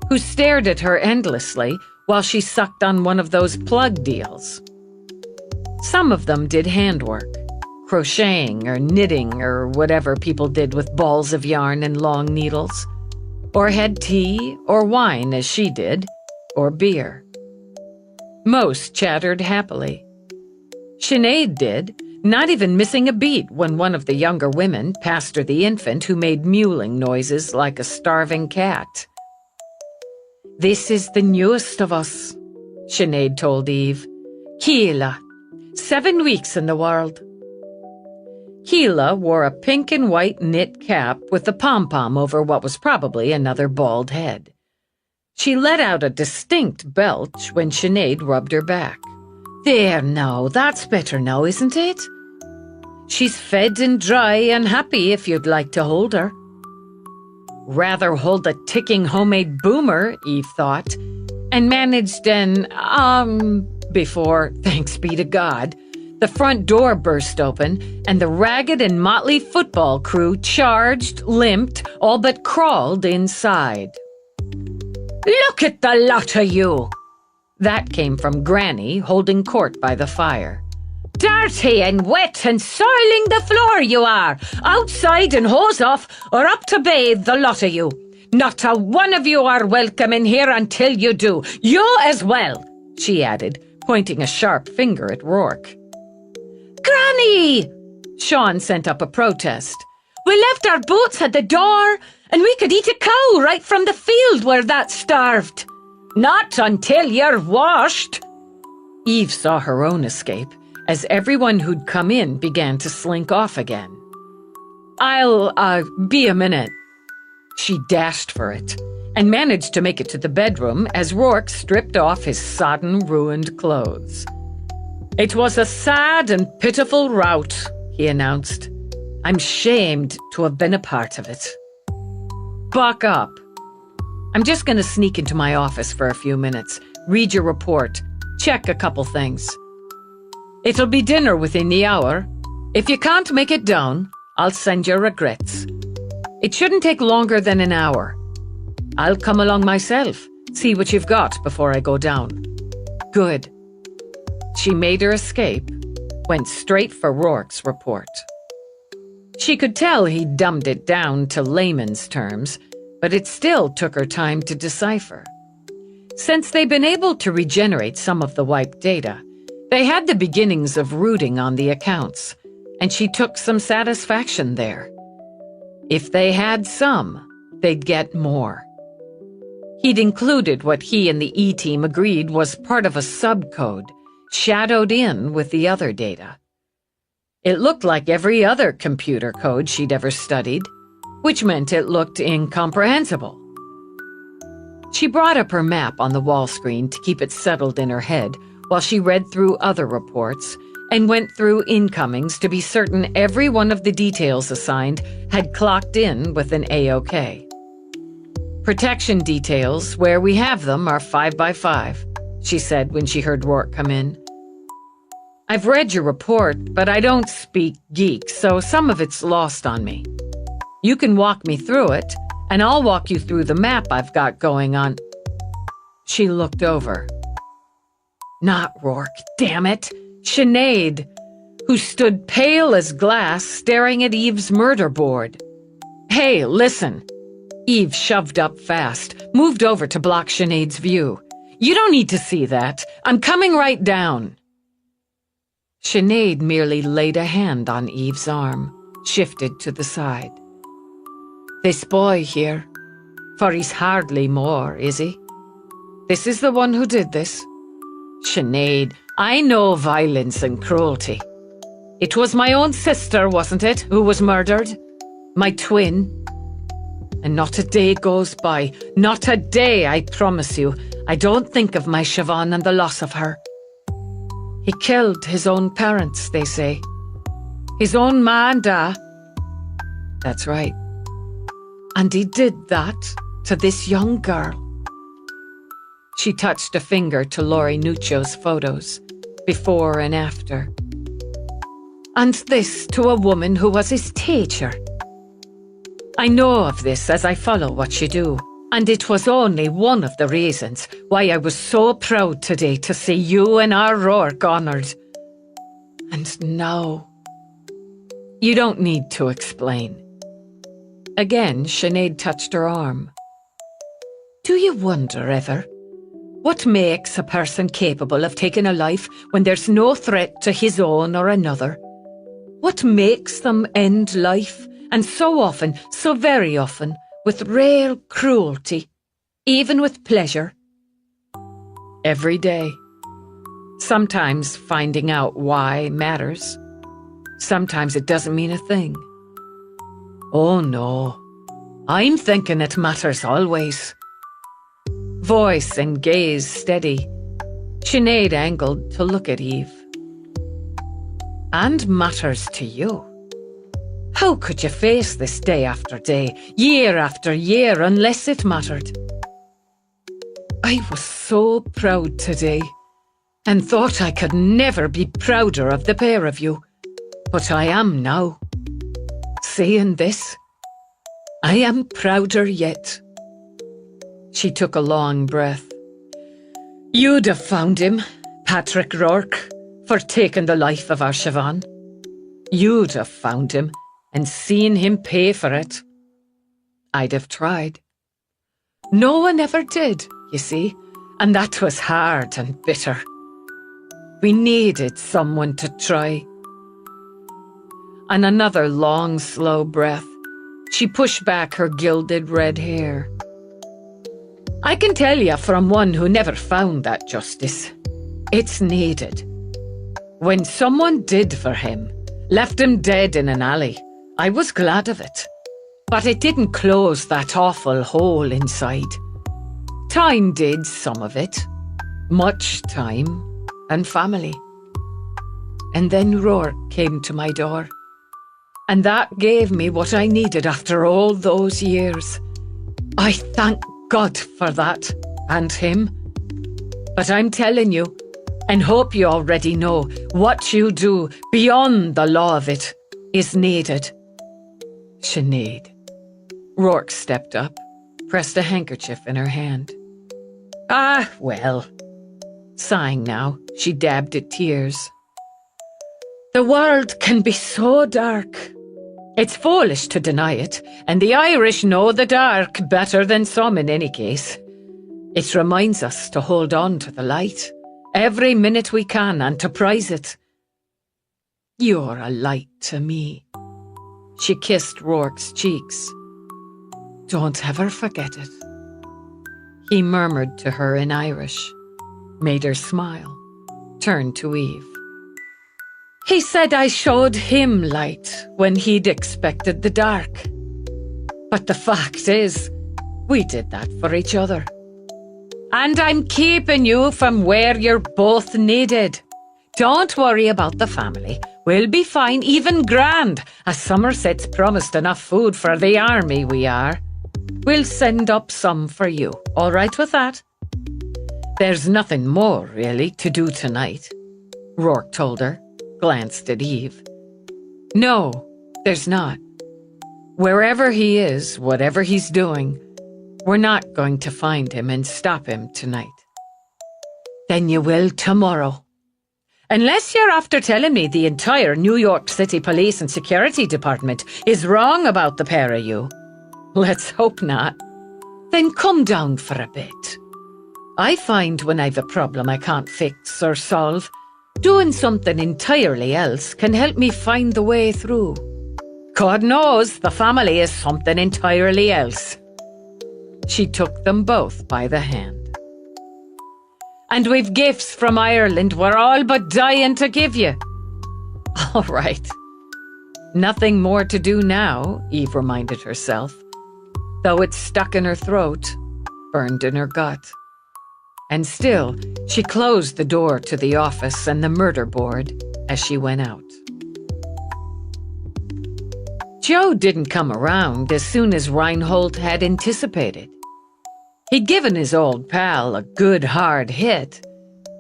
who stared at her endlessly while she sucked on one of those plug deals. Some of them did handwork, crocheting or knitting or whatever people did with balls of yarn and long needles, or had tea or wine as she did, or beer. Most chattered happily. Sinead did, not even missing a beat when one of the younger women passed her the infant who made mewling noises like a starving cat. "This is the newest of us," Sinead told Eve. "Keela, 7 weeks in the world." Keela wore a pink and white knit cap with a pom-pom over what was probably another bald head. She let out a distinct belch when Sinead rubbed her back. "There now, that's better now, isn't it? She's fed and dry and happy if you'd like to hold her." Rather hold a ticking homemade boomer, Eve thought, and managed before, thanks be to God, the front door burst open and the ragged and motley football crew charged, limped, all but crawled inside. "Look at the lot of you!" That came from Granny, holding court by the fire. "Dirty and wet and soiling the floor you are, outside and hose off or up to bathe, the lot of you. Not a one of you are welcome in here until you do. You as well," she added, pointing a sharp finger at Rourke. "Granny!" Sean sent up a protest. "We left our boots at the door, and we could eat a cow right from the field where that starved." "Not until you're washed." Eve saw her own escape as everyone who'd come in began to slink off again. "I'll, be a minute." She dashed for it and managed to make it to the bedroom as Rourke stripped off his sodden, ruined clothes. "It was a sad and pitiful rout," he announced. "I'm shamed to have been a part of it." "Buck up. I'm just going to sneak into my office for a few minutes, read your report, check a couple things. It'll be dinner within the hour. If you can't make it down, I'll send your regrets. It shouldn't take longer than an hour. I'll come along myself, see what you've got before I go down." "Good." She made her escape, went straight for Rourke's report. She could tell he dumbed it down to layman's terms, but it still took her time to decipher. Since they'd been able to regenerate some of the wiped data, they had the beginnings of rooting on the accounts, and she took some satisfaction there. If they had some, they'd get more. He'd included what he and the E-team agreed was part of a subcode, shadowed in with the other data. It looked like every other computer code she'd ever studied, which meant it looked incomprehensible. She brought up her map on the wall screen to keep it settled in her head while she read through other reports and went through incomings to be certain every one of the details assigned had clocked in with an A-OK. "Protection details, where we have them, are 5 by 5, she said when she heard Rourke come in. "I've read your report, but I don't speak geek, so some of it's lost on me. You can walk me through it, and I'll walk you through the map I've got going on." She looked over. Not Rourke, damn it! Sinead, who stood pale as glass staring at Eve's murder board. "Hey, listen!" Eve shoved up fast, moved over to block Sinead's view. "You don't need to see that. I'm coming right down." Sinead merely laid a hand on Eve's arm, shifted to the side. "This boy here, for he's hardly more, is he? This is the one who did this? Sinead, I know violence and cruelty. It was my own sister, wasn't it, who was murdered? My twin. And not a day goes by, not a day, I promise you, I don't think of my Siobhan and the loss of her. He killed his own parents, they say. His own ma and da. That's right. And he did that to this young girl." She touched a finger to Laurie Nuccio's photos, before and after. "And this to a woman who was his teacher. I know of this as I follow what you do, and it was only one of the reasons why I was so proud today to see you and our Rourke honoured. And now... You don't need to explain. Again, Sinead touched her arm. Do you wonder ever? What makes a person capable of taking a life when there's no threat to his own or another? What makes them end life, and so often, so very often, with rare cruelty, even with pleasure? Every day. Sometimes finding out why matters. Sometimes it doesn't mean a thing. Oh no, I'm thinking it matters always. Voice and gaze steady, Sinead angled to look at Eve. And matters to you. How could you face this day after day, year after year, unless it mattered? I was so proud today, and thought I could never be prouder of the pair of you. But I am now. Saying this, I am prouder yet. She took a long breath. You'd have found him, Patrick Rourke, for taking the life of our Siobhan. You'd have found him and seen him pay for it. I'd have tried. No one ever did, you see, and that was hard and bitter. We needed someone to try. And another long, slow breath. She pushed back her gilded red hair. I can tell you from one who never found that justice. It's needed. When someone did for him, left him dead in an alley, I was glad of it. But it didn't close that awful hole inside. Time did some of it. Much time and family. And then Rourke came to my door. And that gave me what I needed after all those years. I thank God for that, and him. But I'm telling you, and hope you already know, what you do beyond the law of it is needed. Sinead. Rourke stepped up, pressed a handkerchief in her hand. Ah, well. Sighing now, she dabbed at tears. The world can be so dark. It's foolish to deny it, and the Irish know the dark better than some in any case. It reminds us to hold on to the light, every minute we can, and to prize it. You're a light to me. She kissed Rourke's cheeks. Don't ever forget it. He murmured to her in Irish, made her smile, turned to Eve. He said I showed him light when he'd expected the dark. But the fact is, we did that for each other. And I'm keeping you from where you're both needed. Don't worry about the family. We'll be fine, even grand, as Somerset's promised enough food for the army we are. We'll send up some for you. All right with that? There's nothing more, really, to do tonight, Rourke told her. Glanced at Eve. No, there's not. Wherever he is, whatever he's doing, we're not going to find him and stop him tonight. Then you will tomorrow. Unless you're after telling me the entire New York City Police and Security Department is wrong about the pair of you. Let's hope not. Then come down for a bit. I find when I've a problem I can't fix or solve, doing something entirely else can help me find the way through. God knows the family is something entirely else. She took them both by the hand. And we've gifts from Ireland we're all but dying to give you. All right. Nothing more to do now, Eve reminded herself, though it stuck in her throat, burned in her gut. And still, she closed the door to the office and the murder board as she went out. Joe didn't come around as soon as Reinhold had anticipated. He'd given his old pal a good hard hit,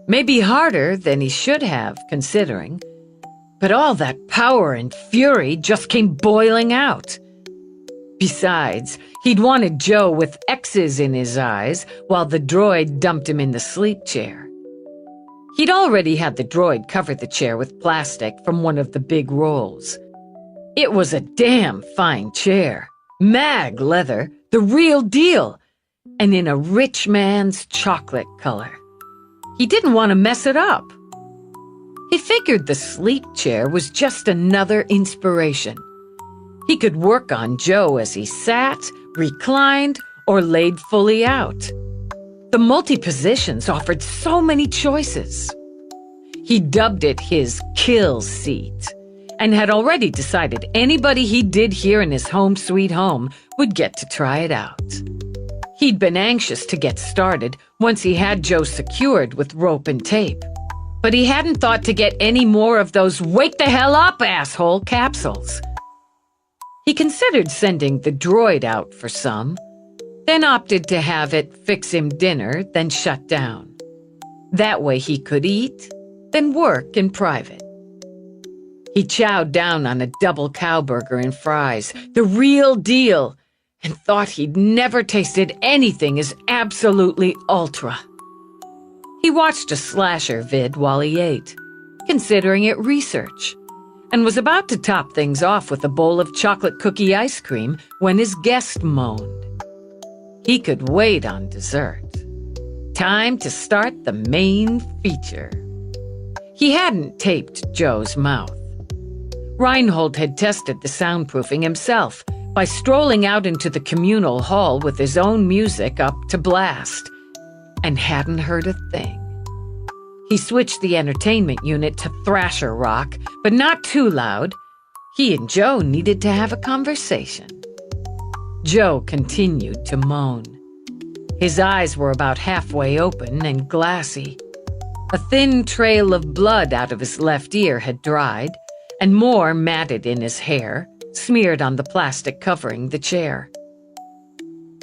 maybe harder than he should have, considering, but all that power and fury just came boiling out. Besides, he'd wanted Joe with X's in his eyes while the droid dumped him in the sleep chair. He'd already had the droid cover the chair with plastic from one of the big rolls. It was a damn fine chair, mag leather, the real deal, and in a rich man's chocolate color. He didn't want to mess it up. He figured the sleep chair was just another inspiration. He could work on Joe as he sat, reclined, or laid fully out. The multi-positions offered so many choices. He dubbed it his kill seat, and had already decided anybody he did here in his home sweet home would get to try it out. He'd been anxious to get started once he had Joe secured with rope and tape, but he hadn't thought to get any more of those "wake the hell up, asshole" capsules. He considered sending the droid out for some, then opted to have it fix him dinner, then shut down. That way he could eat, then work in private. He chowed down on a double cow burger and fries, the real deal, and thought he'd never tasted anything as absolutely ultra. He watched a slasher vid while he ate, considering it research, and was about to top things off with a bowl of chocolate cookie ice cream when his guest moaned. He could wait on dessert. Time to start the main feature. He hadn't taped Joe's mouth. Reinhold had tested the soundproofing himself by strolling out into the communal hall with his own music up to blast, and hadn't heard a thing. He switched the entertainment unit to thrasher rock, but not too loud. He and Joe needed to have a conversation. Joe continued to moan. His eyes were about halfway open and glassy. A thin trail of blood out of his left ear had dried, and more matted in his hair, smeared on the plastic covering the chair.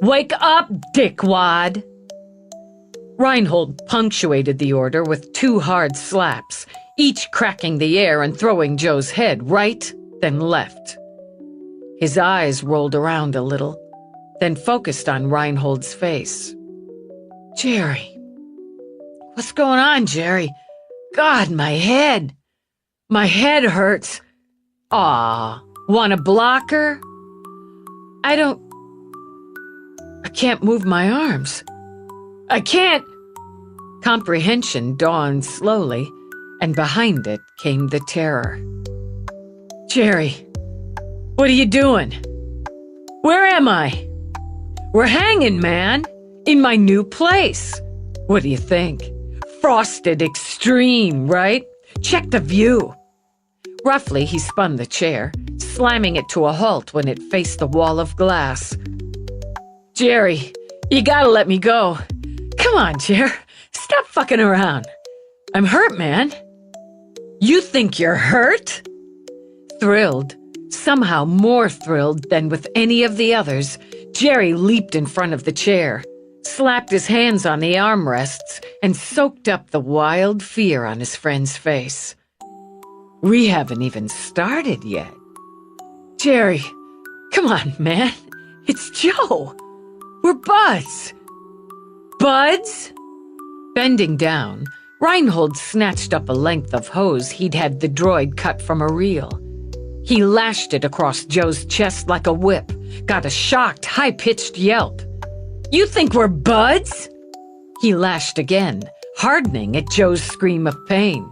"Wake up, dickwad!" Reinhold punctuated the order with 2 hard slaps, each cracking the air and throwing Joe's head right, then left. His eyes rolled around a little, then focused on Reinhold's face. "Jerry. What's going on, Jerry? God, my head. My head hurts. Aw, want a blocker? I can't move my arms. I can't." Comprehension dawned slowly, and behind it came the terror. "Jerry, what are you doing? Where am I? We're hanging, man, in my new place. What do you think? Frosted extreme, right? Check the view." Roughly, he spun the chair, slamming it to a halt when it faced the wall of glass. "Jerry, you gotta let me go. Come on, Jer. Stop fucking around. I'm hurt, man." "You think you're hurt?" Thrilled, somehow more thrilled than with any of the others, Jerry leaped in front of the chair, slapped his hands on the armrests, and soaked up the wild fear on his friend's face. "We haven't even started yet. Jerry, come on, man. It's Joe. We're buds." "Buds?" Bending down, Reinhold snatched up a length of hose he'd had the droid cut from a reel. He lashed it across Joe's chest like a whip, got a shocked, high-pitched yelp. "You think we're buds?" He lashed again, hardening at Joe's scream of pain.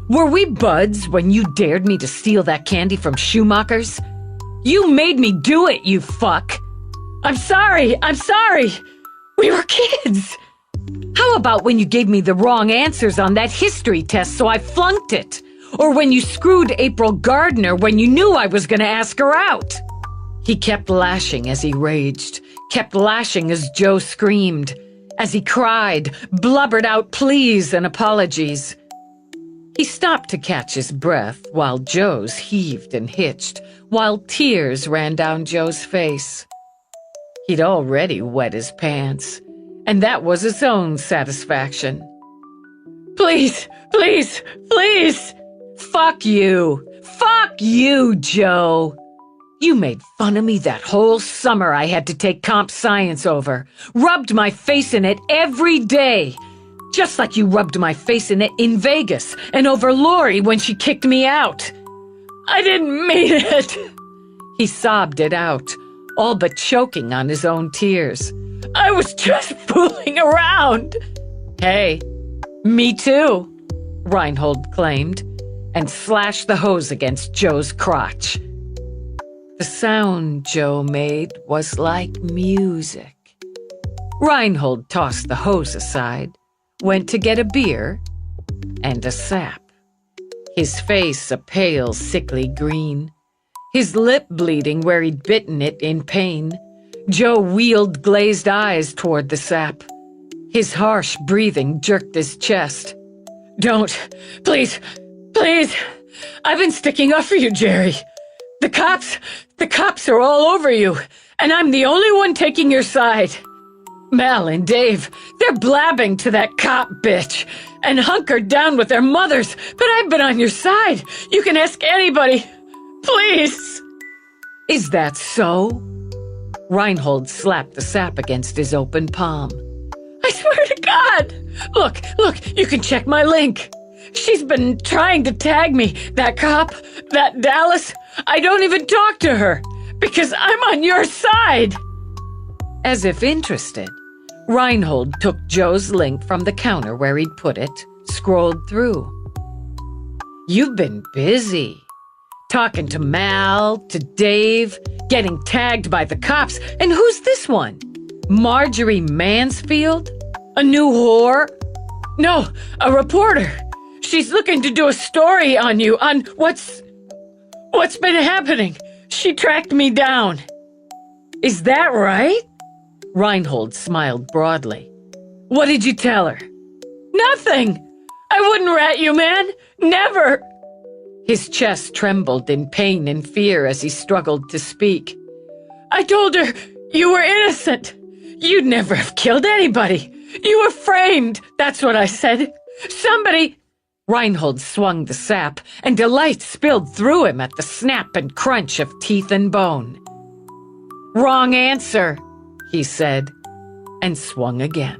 "Were we buds when you dared me to steal that candy from Schumacher's? You made me do it, you fuck! I'm sorry! We were kids! How about when you gave me the wrong answers on that history test so I flunked it? Or when you screwed April Gardner when you knew I was gonna ask her out?" He kept lashing as he raged, kept lashing as Joe screamed, as he cried, blubbered out pleas and apologies. He stopped to catch his breath while Joe's heaved and hitched, while tears ran down Joe's face. He'd already wet his pants, and that was his own satisfaction. "Please, please, please! Fuck you! Fuck you, Joe! You made fun of me that whole summer I had to take comp science over, rubbed my face in it every day. Just like you rubbed my face in it in Vegas and over Lori when she kicked me out. I didn't mean it. He sobbed it out, all but choking on his own tears. I was just fooling around. Hey, me too, Reinhold claimed, and slashed the hose against Joe's crotch. The sound Joe made was like music. Reinhold tossed the hose aside, went to get a beer and a sap. His face a pale, sickly green, his lip bleeding where he'd bitten it in pain. Joe wheeled glazed eyes toward the sap. His harsh breathing jerked his chest. Don't. Please. Please. I've been sticking up for you, Jerry. The cops are all over you, and I'm the only one taking your side. Mel and Dave, they're blabbing to that cop bitch and hunkered down with their mothers, but I've been on your side. You can ask anybody. Please. Is that so? Reinhold slapped the sap against his open palm. I swear to God. Look, you can check my link. She's been trying to tag me, that cop, that Dallas. I don't even talk to her because I'm on your side. As if interested, Reinhold took Joe's link from the counter where he'd put it, scrolled through. You've been busy. Talking to Mal, to Dave, getting tagged by the cops. And who's this one? Marjorie Mansfield? A new whore? No, a reporter. She's looking to do a story on you, on what's been happening. She tracked me down. Is that right? Reinhold smiled broadly. What did you tell her? Nothing. I wouldn't rat you, man. Never. His chest trembled in pain and fear as he struggled to speak. I told her you were innocent. You'd never have killed anybody. You were framed. That's what I said. Somebody... Reinhold swung the sap, and delight spilled through him at the snap and crunch of teeth and bone. Wrong answer, he said, and swung again.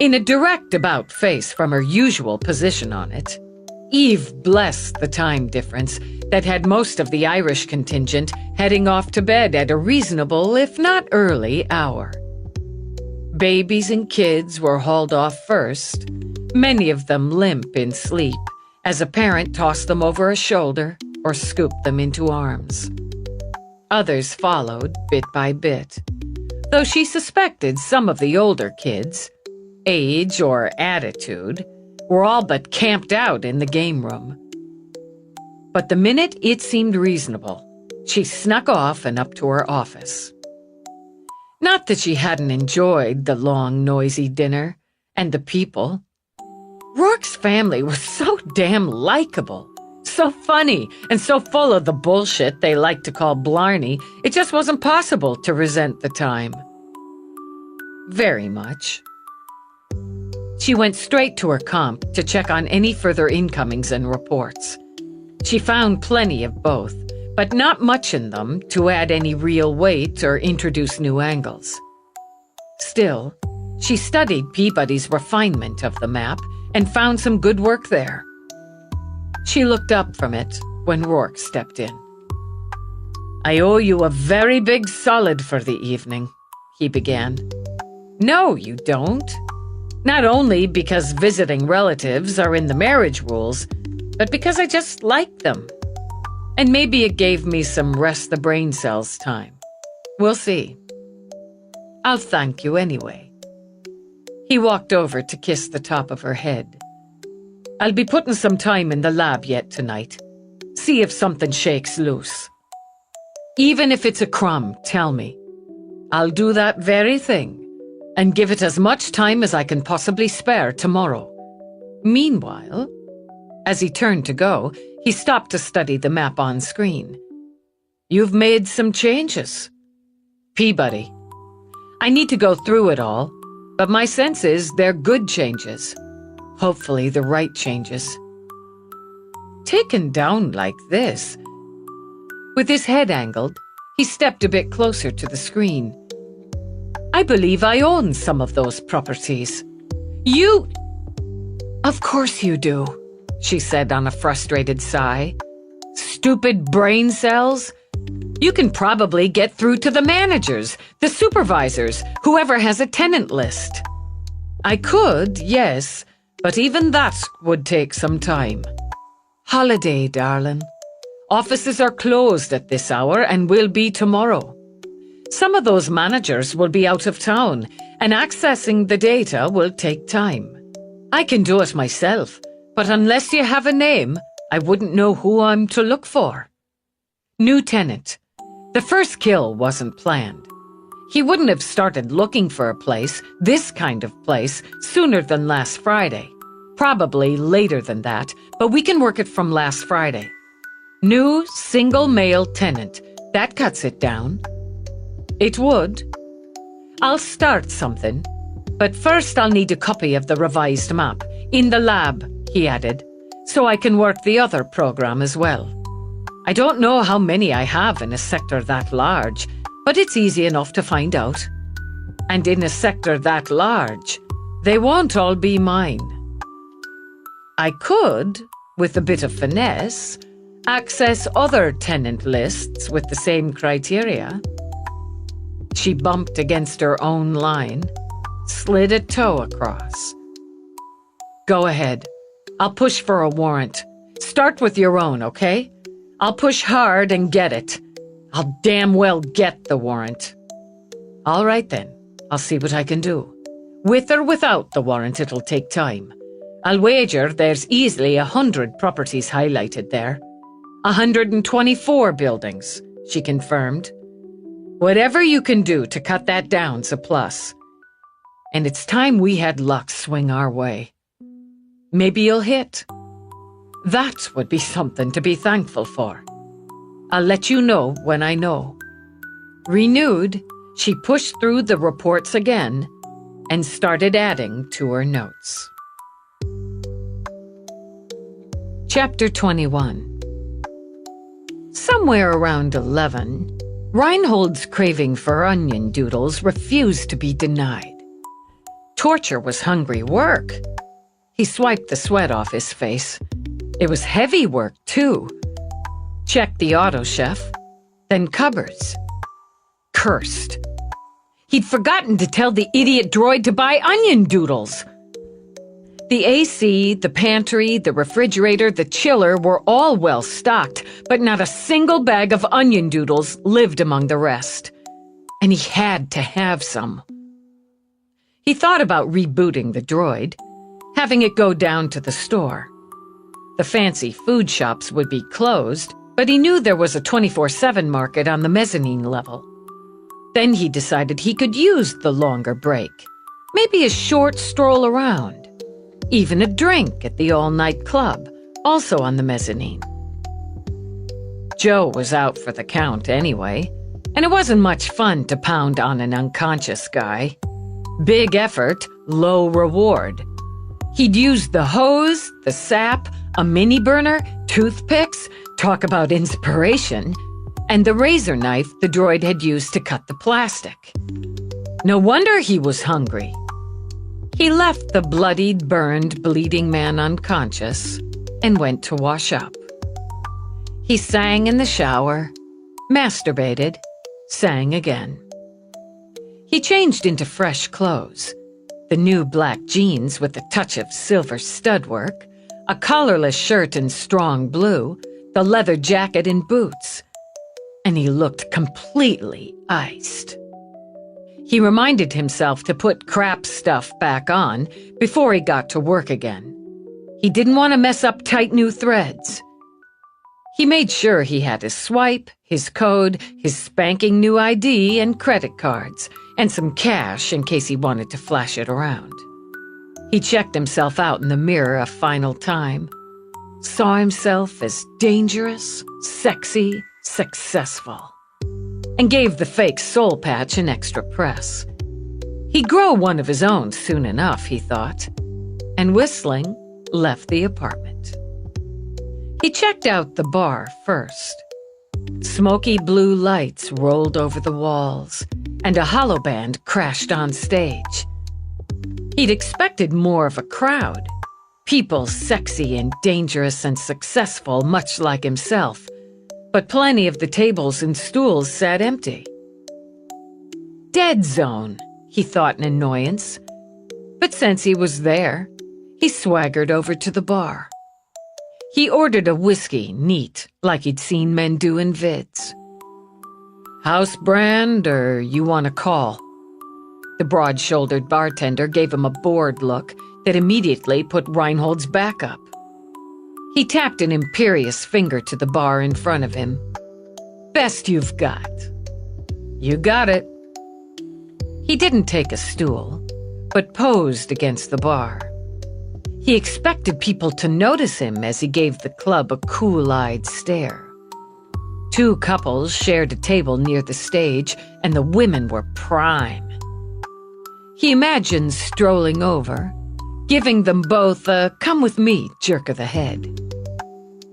In a direct about-face from her usual position on it, Eve blessed the time difference that had most of the Irish contingent heading off to bed at a reasonable, if not early, hour. Babies and kids were hauled off first, many of them limp in sleep, as a parent tossed them over a shoulder or scooped them into arms. Others followed, bit by bit, though she suspected some of the older kids, age or attitude, were all but camped out in the game room. But the minute it seemed reasonable, she snuck off and up to her office. Not that she hadn't enjoyed the long, noisy dinner and the people. Rourke's family was so damn likable, so funny, and so full of the bullshit they like to call blarney, it just wasn't possible to resent the time. Very much. She went straight to her comp to check on any further incomings and reports. She found plenty of both, but not much in them to add any real weight or introduce new angles. Still, she studied Peabody's refinement of the map and found some good work there. She looked up from it when Rourke stepped in. I owe you a very big solid for the evening, he began. No, you don't. Not only because visiting relatives are in the marriage rules, but because I just like them. And maybe it gave me some rest the brain cells time. We'll see. I'll thank you anyway. He walked over to kiss the top of her head. I'll be putting some time in the lab yet tonight. See if something shakes loose. Even if it's a crumb, tell me. I'll do that very thing, and give it as much time as I can possibly spare tomorrow. Meanwhile, as he turned to go, he stopped to study the map on screen. You've made some changes. Peabody. I need to go through it all, but my sense is they're good changes. Hopefully the right changes. Taken down like this. With his head angled, he stepped a bit closer to the screen. I believe I own some of those properties. You... Of course you do, she said on a frustrated sigh. Stupid brain cells. You can probably get through to the managers, the supervisors, whoever has a tenant list. I could, yes, but even that would take some time. Holiday, darling. Offices are closed at this hour and will be tomorrow. Some of those managers will be out of town, and accessing the data will take time. I can do it myself, but unless you have a name, I wouldn't know who I'm to look for. New tenant. The first kill wasn't planned. He wouldn't have started looking for a place, this kind of place, sooner than last Friday. Probably later than that, but we can work it from last Friday. New single male tenant. That cuts it down. It would. I'll start something. But first I'll need a copy of the revised map. In the lab, he added, so I can work the other program as well. I don't know how many I have in a sector that large, but it's easy enough to find out. And in a sector that large, they won't all be mine. I could, with a bit of finesse, access other tenant lists with the same criteria. She bumped against her own line, slid a toe across. Go ahead. I'll push for a warrant. Start with your own, okay? I'll push hard and get it. I'll damn well get the warrant. All right then. I'll see what I can do. With or without the warrant, it'll take time. I'll wager there's easily 100 properties highlighted there. 124 buildings, she confirmed. Whatever you can do to cut that down's a plus. And it's time we had luck swing our way. Maybe you'll hit. That would be something to be thankful for. I'll let you know when I know. Renewed, she pushed through the reports again and started adding to her notes. Chapter 21. Somewhere around 11, Reinhold's craving for onion doodles refused to be denied. Torture was hungry work. He swiped the sweat off his face. It was heavy work, too. Checked the auto chef, then cupboards. Cursed. He'd forgotten to tell the idiot droid to buy onion doodles. The AC, the pantry, the refrigerator, the chiller were all well stocked, but not a single bag of onion doodles lived among the rest. And he had to have some. He thought about rebooting the droid, having it go down to the store. The fancy food shops would be closed, but he knew there was a 24/7 market on the mezzanine level. Then he decided he could use the longer break, maybe a short stroll around. Even a drink at the all-night club, also on the mezzanine. Joe was out for the count anyway, and it wasn't much fun to pound on an unconscious guy. Big effort, low reward. He'd used the hose, the sap, a mini burner, toothpicks, talk about inspiration, and the razor knife the droid had used to cut the plastic. No wonder he was hungry. He left the bloodied, burned, bleeding man unconscious and went to wash up. He sang in the shower, masturbated, sang again. He changed into fresh clothes, the new black jeans with a touch of silver studwork, a collarless shirt in strong blue, the leather jacket and boots, and he looked completely iced. He reminded himself to put crap stuff back on before he got to work again. He didn't want to mess up tight new threads. He made sure he had his swipe, his code, his spanking new ID and credit cards, and some cash in case he wanted to flash it around. He checked himself out in the mirror a final time, saw himself as dangerous, sexy, successful, and gave the fake soul patch an extra press. He'd grow one of his own soon enough, he thought, and whistling, left the apartment. He checked out the bar first. Smoky blue lights rolled over the walls, and a hollow band crashed on stage. He'd expected more of a crowd, people sexy and dangerous and successful, much like himself, but plenty of the tables and stools sat empty. Dead zone, he thought in annoyance, but since he was there, he swaggered over to the bar. He ordered a whiskey, neat, like he'd seen men do in vids. House brand, or you want a call? The broad-shouldered bartender gave him a bored look that immediately put Reinhold's back up. He tapped an imperious finger to the bar in front of him. Best you've got. You got it. He didn't take a stool, but posed against the bar. He expected people to notice him as he gave the club a cool-eyed stare. 2 couples shared a table near the stage, and the women were prime. He imagined strolling over, giving them both a come-with-me jerk of the head.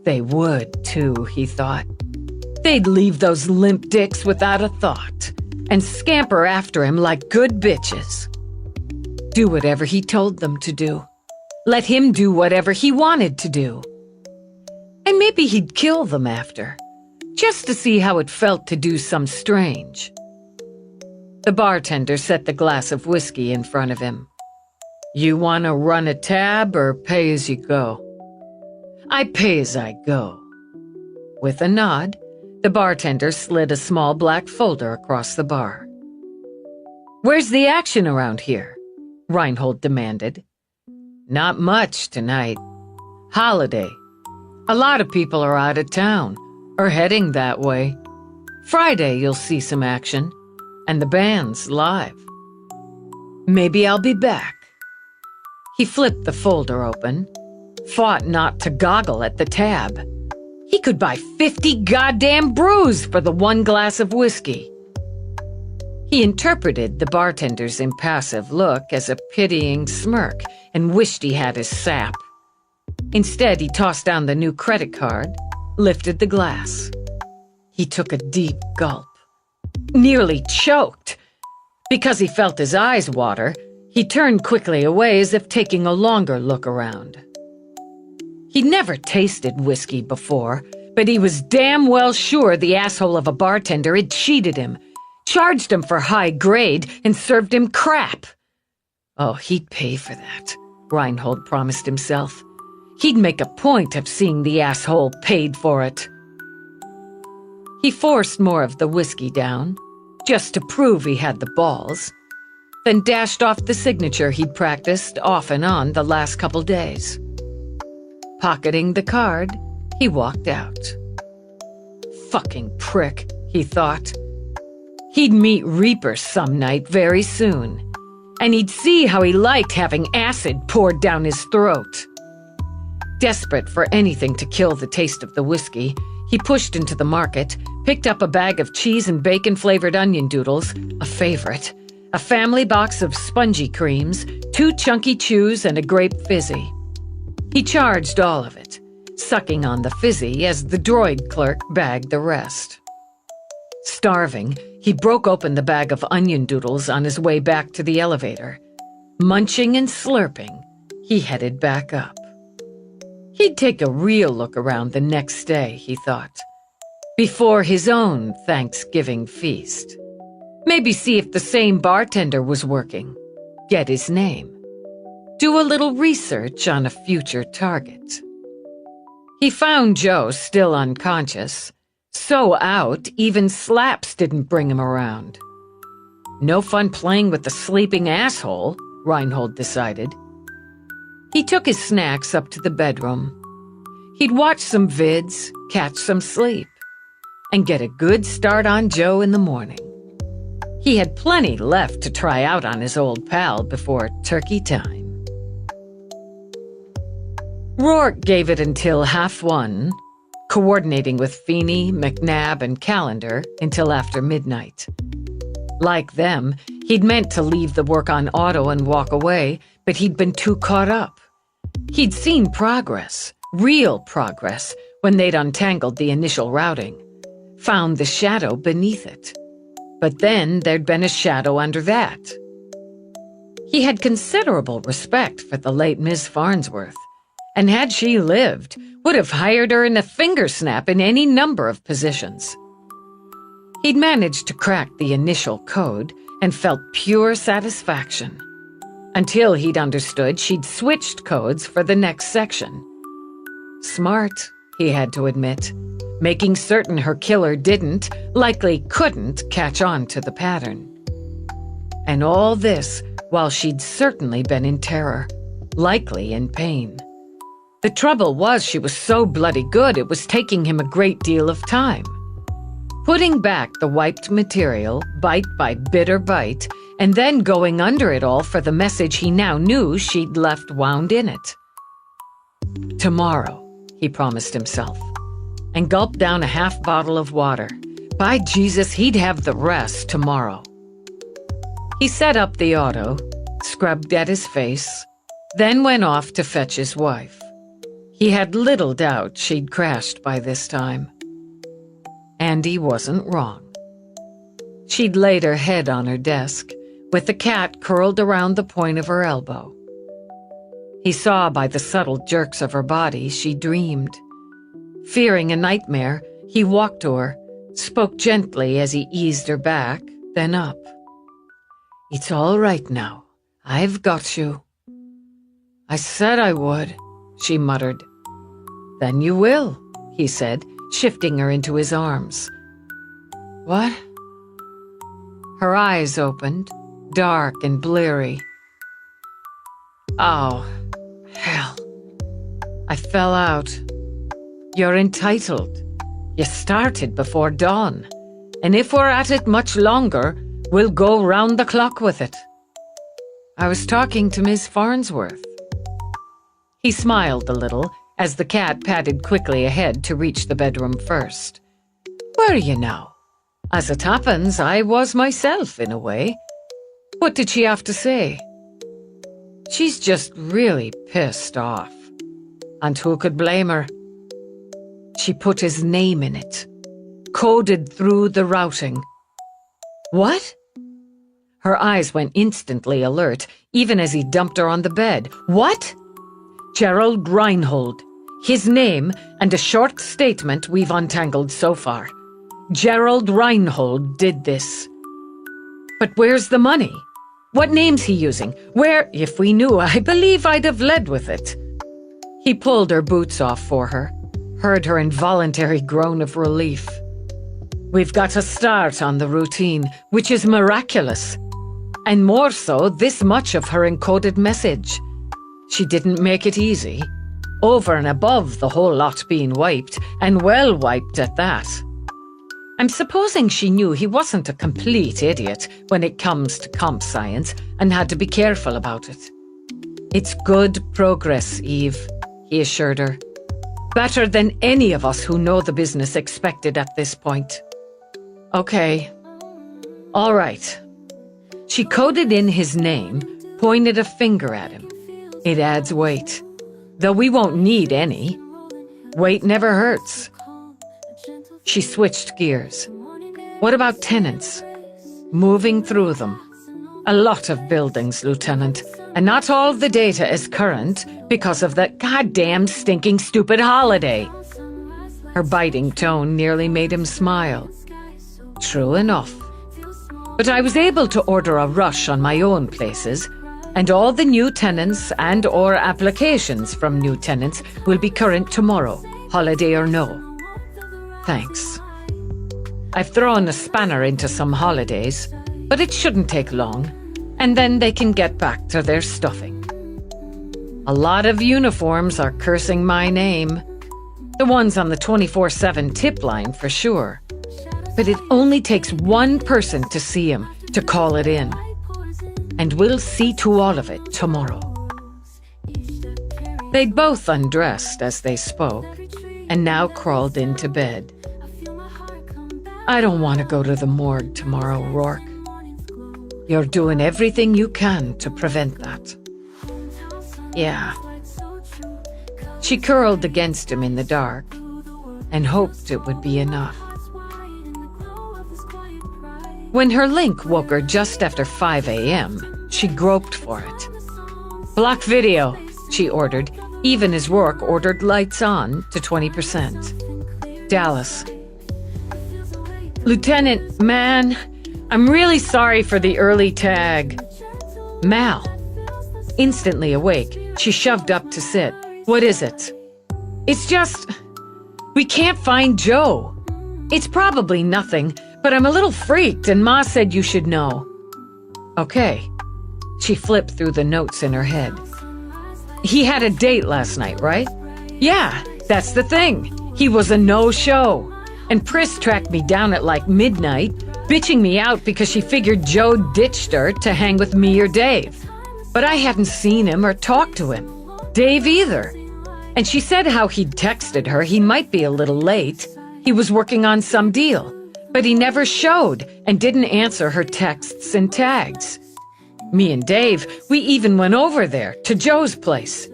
They would, too, he thought. They'd leave those limp dicks without a thought, and scamper after him like good bitches. Do whatever he told them to do. Let him do whatever he wanted to do. And maybe he'd kill them after, just to see how it felt to do some strange. The bartender set the glass of whiskey in front of him. You want to run a tab or pay as you go? I pay as I go. With a nod, the bartender slid a small black folder across the bar. Where's the action around here? Reinhold demanded. Not much tonight. Holiday. A lot of people are out of town, or heading that way. Friday you'll see some action, and the band's live. Maybe I'll be back. He flipped the folder open, fought not to goggle at the tab. He could buy 50 goddamn brews for the 1 glass of whiskey. He interpreted the bartender's impassive look as a pitying smirk and wished he had his sap. Instead, he tossed down the new credit card, lifted the glass. He took a deep gulp. Nearly choked. Because he felt his eyes water, he turned quickly away as if taking a longer look around. He'd never tasted whiskey before, but he was damn well sure the asshole of a bartender had cheated him, charged him for high grade, and served him crap. Oh, he'd pay for that, Reinhold promised himself. He'd make a point of seeing the asshole paid for it. He forced more of the whiskey down, just to prove he had the balls, then dashed off the signature he'd practiced off and on the last couple days. Pocketing the card, he walked out. Fucking prick, he thought. He'd meet Reaper some night very soon, and he'd see how he liked having acid poured down his throat. Desperate for anything to kill the taste of the whiskey, he pushed into the market, picked up a bag of cheese and bacon-flavored onion doodles, a favorite, a family box of spongy creams, 2 chunky chews, and a grape fizzy. He charged all of it, sucking on the fizzy as the droid clerk bagged the rest. Starving, he broke open the bag of onion doodles on his way back to the elevator. Munching and slurping, he headed back up. He'd take a real look around the next day, he thought, before his own Thanksgiving feast. Maybe see if the same bartender was working, get his name, do a little research on a future target. He found Joe still unconscious, so out even slaps didn't bring him around. No fun playing with the sleeping asshole, Reinhold decided. He took his snacks up to the bedroom. He'd watch some vids, catch some sleep, and get a good start on Joe in the morning. He had plenty left to try out on his old pal before turkey time. Rourke gave it until 1:30, coordinating with Feeney, McNabb, and Callender until after midnight. Like them, he'd meant to leave the work on auto and walk away, but he'd been too caught up. He'd seen progress, real progress, when they'd untangled the initial routing, found the shadow beneath it. But then there'd been a shadow under that. He had considerable respect for the late Miss Farnsworth, and had she lived, would have hired her in a finger snap in any number of positions. He'd managed to crack the initial code and felt pure satisfaction, until he'd understood she'd switched codes for the next section. Smart, he had to admit, making certain her killer didn't, likely couldn't, catch on to the pattern. And all this while she'd certainly been in terror, likely in pain. The trouble was she was so bloody good it was taking him a great deal of time. Putting back the wiped material, bite by bitter bite, and then going under it all for the message he now knew she'd left wound in it. Tomorrow, he promised himself, and gulped down a half bottle of water. By Jesus, he'd have the rest tomorrow. He set up the auto, scrubbed at his face, then went off to fetch his wife. He had little doubt she'd crashed by this time. And he wasn't wrong. She'd laid her head on her desk, with the cat curled around the point of her elbow. He saw by the subtle jerks of her body she dreamed. Fearing a nightmare, he walked to her, spoke gently as he eased her back, then up. "It's all right now. I've got you." "I said I would," she muttered. "Then you will," he said, shifting her into his arms. "What?" Her eyes opened, dark and bleary. "Oh, hell. I fell out. You're entitled. You started before dawn, and if we're at it much longer, we'll go round the clock with it. I was talking to Miss Farnsworth." He smiled a little as the cat padded quickly ahead to reach the bedroom first. "Were you now? As it happens, I was myself in a way. What did she have to say?" "She's just really pissed off. And who could blame her? She put his name in it, coded through the routing." "What?" Her eyes went instantly alert, even as he dumped her on the bed. "What?" "Gerald Reinhold. His name and a short statement we've untangled so far. Gerald Reinhold did this." "But where's the money? What name's he using? Where? If we knew, I believe I'd have led with it." He pulled her boots off for her, heard her involuntary groan of relief. "We've got to start on the routine, which is miraculous. And more so, this much of her encoded message. She didn't make it easy. Over and above the whole lot being wiped, and well wiped at that. I'm supposing she knew he wasn't a complete idiot when it comes to comp science and had to be careful about it. "It's good progress, Eve," he assured her. "Better than any of us who know the business expected at this point." "Okay. All right." She coded in his name, pointed a finger at him. "It adds weight. Though we won't need any. Weight never hurts." She switched gears. "What about tenants? Moving through them. A lot of buildings, Lieutenant, and not all the data is current because of that goddamn stinking stupid holiday." Her biting tone nearly made him smile. "True enough. But I was able to order a rush on my own places, and all the new tenants and/or applications from new tenants will be current tomorrow, holiday or no." "Thanks. I've thrown a spanner into some holidays, but it shouldn't take long, and then they can get back to their stuffing. A lot of uniforms are cursing my name. The ones on the 24/7 tip line for sure. But it only takes one person to see him to call it in. And we'll see to all of it tomorrow." They'd both undressed as they spoke, and now crawled into bed. "I don't want to go to the morgue tomorrow, Rourke. You're doing everything you can to prevent that." "Yeah." She curled against him in the dark and hoped it would be enough. When her link woke her just after 5 a.m., she groped for it. "Block video," she ordered, even as Rourke ordered lights on to 20%. Dallas. "Lieutenant, man, I'm really sorry for the early tag." Mal. Instantly awake, she shoved up to sit. "What is it?" "It's just... we can't find Joe. It's probably nothing, but I'm a little freaked and Ma said you should know." "Okay." She flipped through the notes in her head. "He had a date last night, right?" "Yeah, that's the thing. He was a no-show. And Pris tracked me down at like midnight, bitching me out because she figured Joe ditched her to hang with me or Dave. But I hadn't seen him or talked to him. Dave either. And she said how he'd texted her he might be a little late. He was working on some deal, but he never showed and didn't answer her texts and tags. Me and Dave, we even went over there, to Joe's place.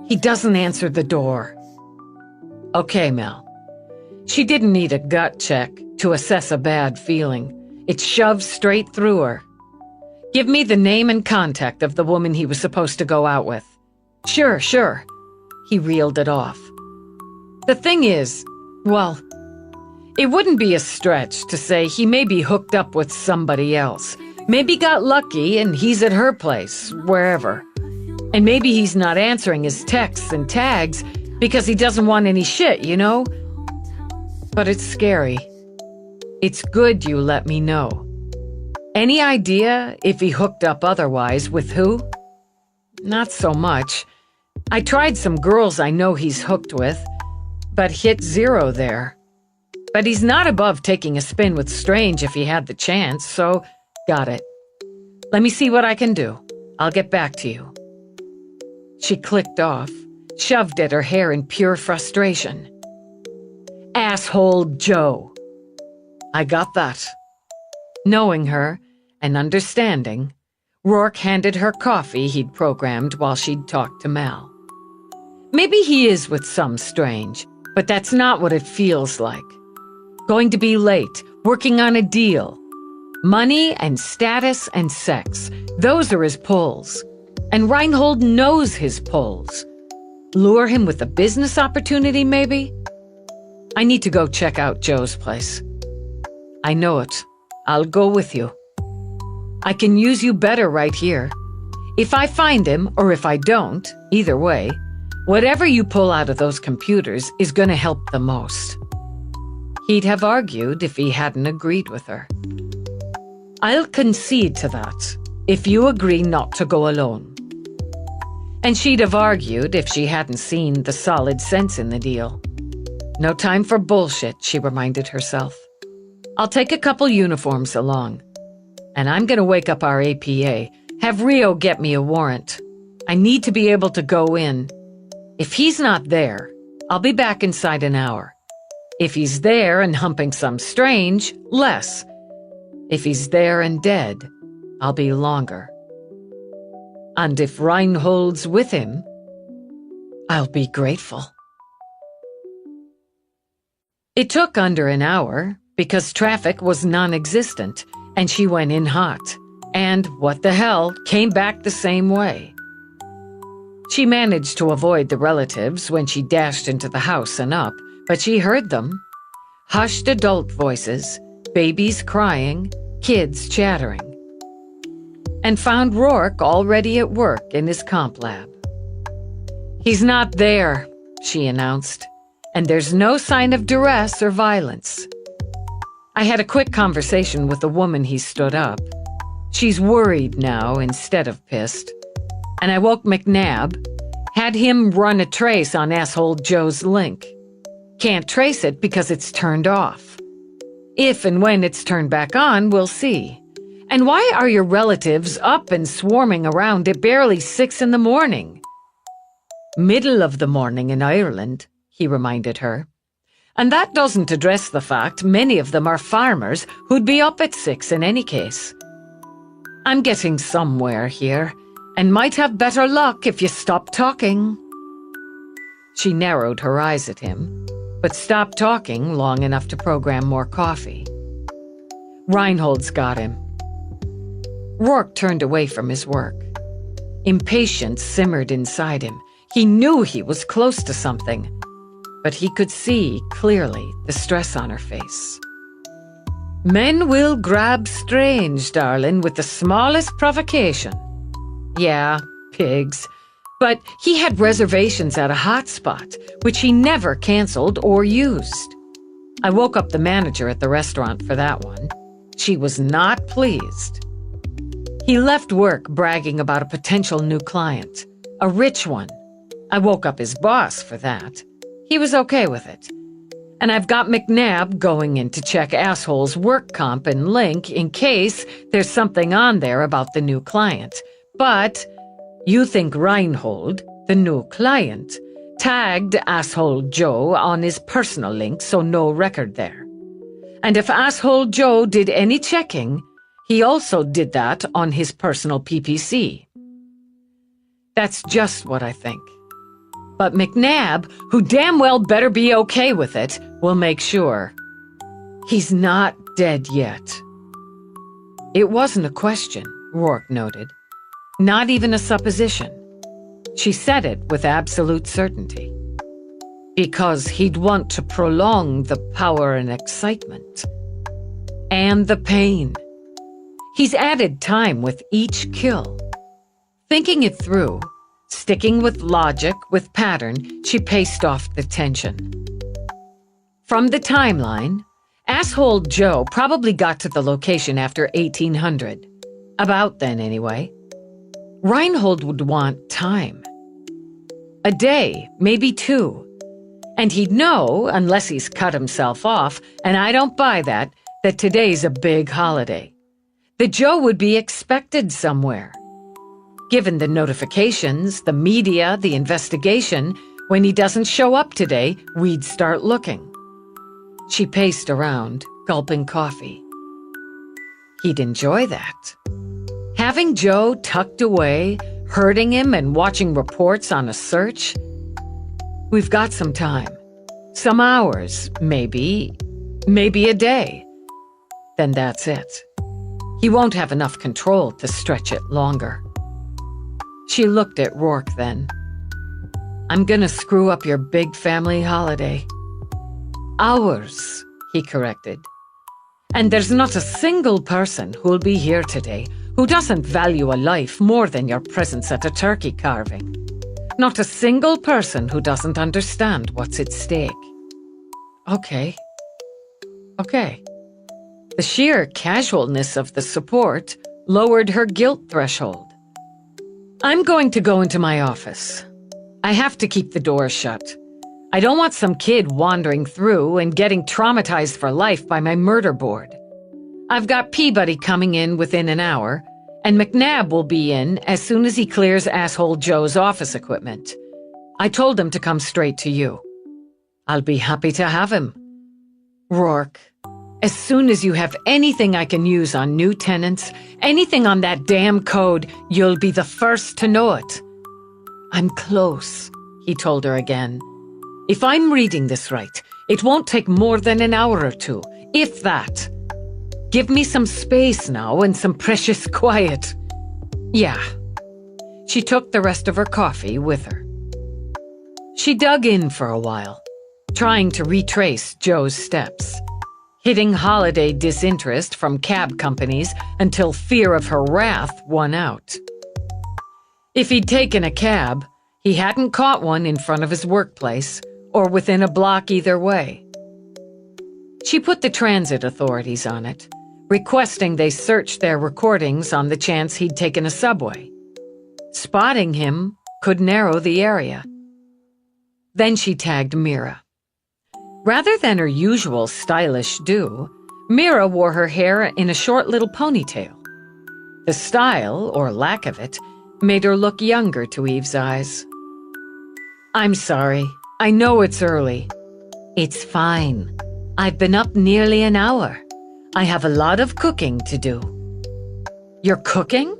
He doesn't answer the door." "Okay, Mel." She didn't need a gut check to assess a bad feeling. It shoved straight through her. "Give me the name and contact of the woman he was supposed to go out with." Sure. He reeled it off. "The thing is, well, it wouldn't be a stretch to say he may be hooked up with somebody else. Maybe got lucky and he's at her place, wherever. And maybe he's not answering his texts and tags because he doesn't want any shit, you know? But it's scary. It's good you let me know. Any idea if he hooked up otherwise with who?" "Not so much. I tried some girls I know he's hooked with, but hit zero there. But he's not above taking a spin with Strange if he had the chance, so got it. Let me see what I can do. I'll get back to you." She clicked off, shoved at her hair in pure frustration. "Asshole Joe." "I got that." Knowing her and understanding, Rourke handed her coffee he'd programmed while she'd talked to Mal. Maybe he is with some Strange, but that's not what it feels like. Going to be late, working on a deal. Money and status and sex, those are his pulls. And Reinhold knows his pulls. Lure him with a business opportunity, maybe? "I need to go check out Joe's place." "I know it. I'll go with you. I can use you better right here. If I find him, or if I don't, either way, whatever you pull out of those computers is gonna help the most." He'd have argued if he hadn't agreed with her. "I'll concede to that, if you agree not to go alone." And she'd have argued if she hadn't seen the solid sense in the deal. No time for bullshit, she reminded herself. "I'll take a couple uniforms along. And I'm gonna wake up our APA, have Rio get me a warrant. I need to be able to go in. If he's not there, I'll be back inside an hour. If he's there and humping some Strange, less. If he's there and dead, I'll be longer. And if Reinhold's with him, I'll be grateful." It took under an hour because traffic was non-existent and she went in hot. And, what the hell, came back the same way. She managed to avoid the relatives when she dashed into the house and up, but she heard them. Hushed adult voices, babies crying, kids chattering. And found Rourke already at work in his comp lab. "He's not there," she announced, "and there's no sign of duress or violence. I had a quick conversation with the woman he stood up. She's worried now instead of pissed. And I woke McNabb, had him run a trace on asshole Joe's link. Can't trace it because it's turned off. If and when it's turned back on, we'll see. And why are your relatives up and swarming around at barely 6 in the morning?" "Middle of the morning in Ireland," he reminded her. "And that doesn't address the fact many of them are farmers who'd be up at 6 in any case. I'm getting somewhere here, and might have better luck if you stop talking." She narrowed her eyes at him, but stopped talking long enough to program more coffee. Reinhold's got him. Rourke turned away from his work. Impatience simmered inside him. He knew he was close to something, but he could see clearly the stress on her face. Men will grab strange, darling, with the smallest provocation. Yeah, pigs. But he had reservations at a hot spot, which he never canceled or used. I woke up the manager at the restaurant for that one. She was not pleased. He left work bragging about a potential new client, a rich one. I woke up his boss for that. He was okay with it. And I've got McNabb going in to check Asshole's work comp and link in case there's something on there about the new client. But you think Reinhold, the new client, tagged Asshole Joe on his personal link, so no record there. And if Asshole Joe did any checking, he also did that on his personal PPC. That's just what I think. But McNabb, who damn well better be okay with it, will make sure. He's not dead yet. It wasn't a question, Rourke noted. Not even a supposition. She said it with absolute certainty. Because he'd want to prolong the power and excitement. And the pain. He's added time with each kill. Thinking it through, sticking with logic, with pattern, she paced off the tension. From the timeline, Asshole Joe probably got to the location after 1800. About then, anyway. Reinhold would want time. A day, maybe two. And he'd know, unless he's cut himself off, and I don't buy that today's a big holiday. That Joe would be expected somewhere. Given the notifications, the media, the investigation, when he doesn't show up today, we'd start looking. She paced around, gulping coffee. He'd enjoy that. Having Joe tucked away, hurting him and watching reports on a search. We've got some time. Some hours, maybe a day. Then that's it. He won't have enough control to stretch it longer. She looked at Rourke then. I'm gonna screw up your big family holiday. Ours, he corrected. And there's not a single person who'll be here today who doesn't value a life more than your presence at a turkey carving. Not a single person who doesn't understand what's at stake. Okay. The sheer casualness of the support lowered her guilt threshold. I'm going to go into my office. I have to keep the door shut. I don't want some kid wandering through and getting traumatized for life by my murder board. I've got Peabody coming in within an hour, and McNabb will be in as soon as he clears Asshole Joe's office equipment. I told him to come straight to you. I'll be happy to have him. Rourke, as soon as you have anything I can use on new tenants, anything on that damn code, you'll be the first to know it. I'm close, he told her again. If I'm reading this right, it won't take more than an hour or two, if that. Give me some space now and some precious quiet. Yeah. She took the rest of her coffee with her. She dug in for a while, trying to retrace Joe's steps, hitting holiday disinterest from cab companies until fear of her wrath won out. If he'd taken a cab, he hadn't caught one in front of his workplace or within a block either way. She put the transit authorities on it, requesting they search their recordings on the chance he'd taken a subway. Spotting him could narrow the area. Then she tagged Mira. Rather than her usual stylish do, Mira wore her hair in a short little ponytail. The style, or lack of it, made her look younger to Eve's eyes. I'm sorry. I know it's early. It's fine. I've been up nearly an hour. I have a lot of cooking to do. You're cooking?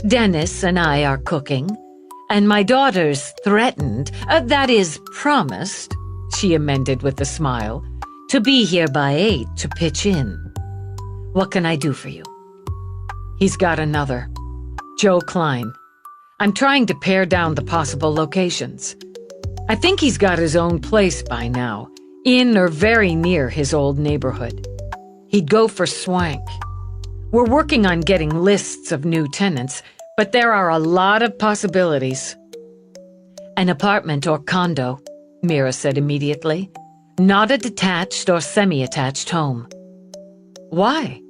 Dennis and I are cooking, and my daughter's threatened, that is, promised, she amended with a smile, to be here by 8 to pitch in. What can I do for you? He's got another. Joe Klein. I'm trying to pare down the possible locations. I think he's got his own place by now, in or very near his old neighborhood. He'd go for swank. We're working on getting lists of new tenants, but there are a lot of possibilities. An apartment or condo, Mira said immediately. Not a detached or semi-attached home. Why?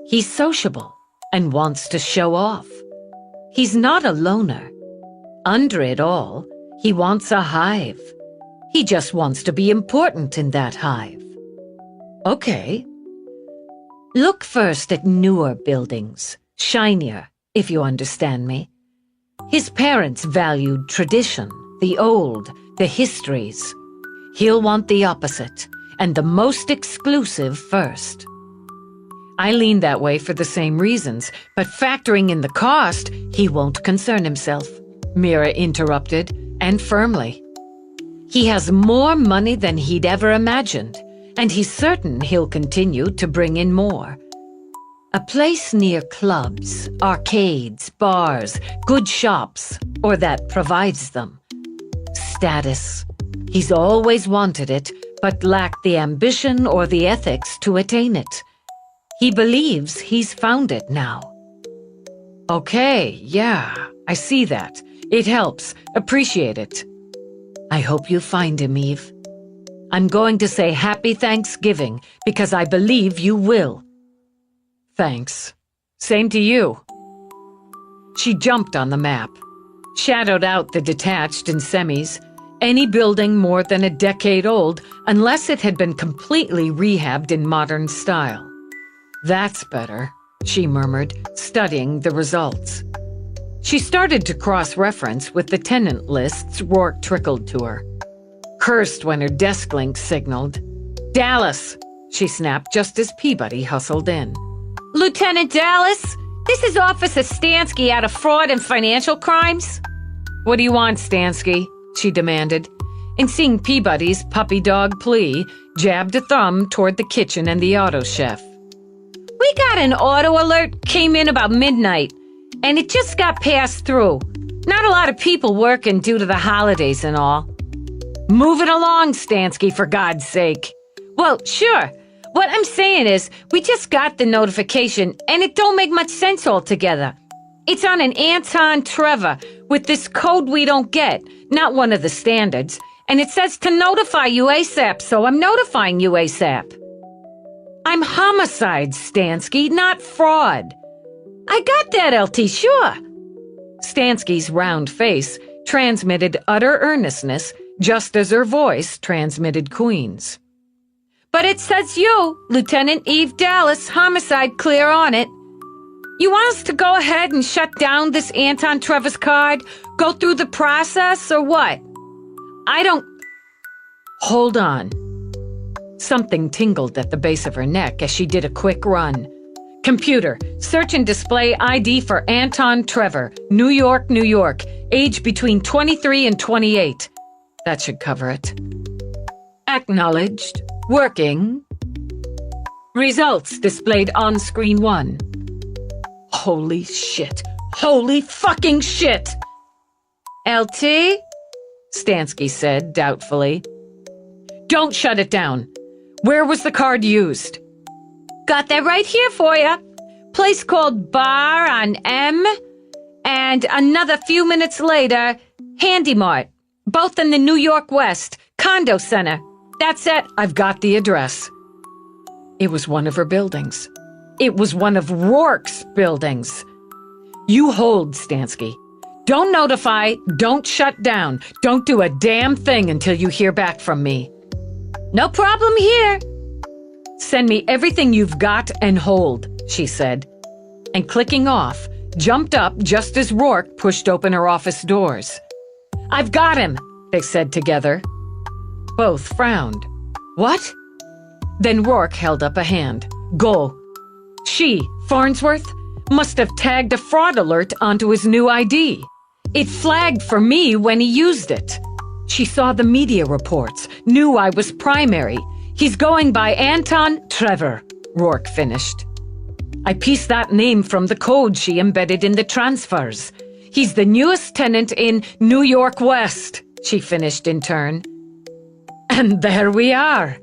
He's sociable and wants to show off. He's not a loner. Under it all, he wants a hive. He just wants to be important in that hive. Okay. Look first at newer buildings, shinier, if you understand me. His parents valued tradition, the old, the histories. He'll want the opposite, and the most exclusive first. I lean that way for the same reasons, but factoring in the cost, he won't concern himself, Mira interrupted, and firmly. He has more money than he'd ever imagined, and he's certain he'll continue to bring in more. A place near clubs, arcades, bars, good shops, or that provides them. Status. He's always wanted it, but lacked the ambition or the ethics to attain it. He believes he's found it now. Okay, yeah, I see that. It helps. Appreciate it. I hope you find him, Eve. I'm going to say Happy Thanksgiving because I believe you will. Thanks. Same to you. She jumped on the map, shadowed out the detached and semis, any building more than a decade old unless it had been completely rehabbed in modern style. That's better, she murmured, studying the results. She started to cross-reference with the tenant lists Rourke trickled to her. Cursed when her desk link signaled. Dallas, she snapped just as Peabody hustled in. Lieutenant Dallas, this is Officer Stansky out of Fraud and Financial Crimes. What do you want, Stansky? She demanded, and seeing Peabody's puppy dog plea, jabbed a thumb toward the kitchen and the auto chef. We got an auto alert, came in about midnight, and it just got passed through. Not a lot of people working due to the holidays and all. Move it along, Stansky, for God's sake. Well, sure. What I'm saying is, we just got the notification, and it don't make much sense altogether. It's on an Anton Trevor with this code we don't get, not one of the standards, and it says to notify you ASAP, so I'm notifying you ASAP. I'm homicide, Stansky, not fraud. I got that, LT, sure. Stansky's round face transmitted utter earnestness, just as her voice transmitted Queen's. But it says you, Lieutenant Eve Dallas, homicide clear on it. You want us to go ahead and shut down this Anton Trevor's card? Go through the process, or what? I don't... Hold on. Something tingled at the base of her neck as she did a quick run. Computer, search and display ID for Anton Trevor, New York, New York, age between 23 and 28. That should cover it. Acknowledged. Working. Results displayed on screen 1. Holy shit. Holy fucking shit! LT? Stansky said doubtfully. Don't shut it down. Where was the card used? Got that right here for you. Place called Bar on M, and another few minutes later, Handy Mart. Both in the New York West, Condo Center. That's it. I've got the address. It was one of her buildings. It was one of Rourke's buildings. You hold, Stansky. Don't notify, don't shut down, don't do a damn thing until you hear back from me. No problem here. Send me everything you've got and hold, she said, and clicking off, jumped up just as Rourke pushed open her office doors. I've got him, they said together. Both frowned. What? Then Rourke held up a hand. Go. She, Farnsworth, must have tagged a fraud alert onto his new ID. It flagged for me when he used it. She saw the media reports, knew I was primary. He's going by Anton Trevor, Rourke finished. I pieced that name from the code she embedded in the transfers. He's the newest tenant in New York West, she finished in turn. And there we are.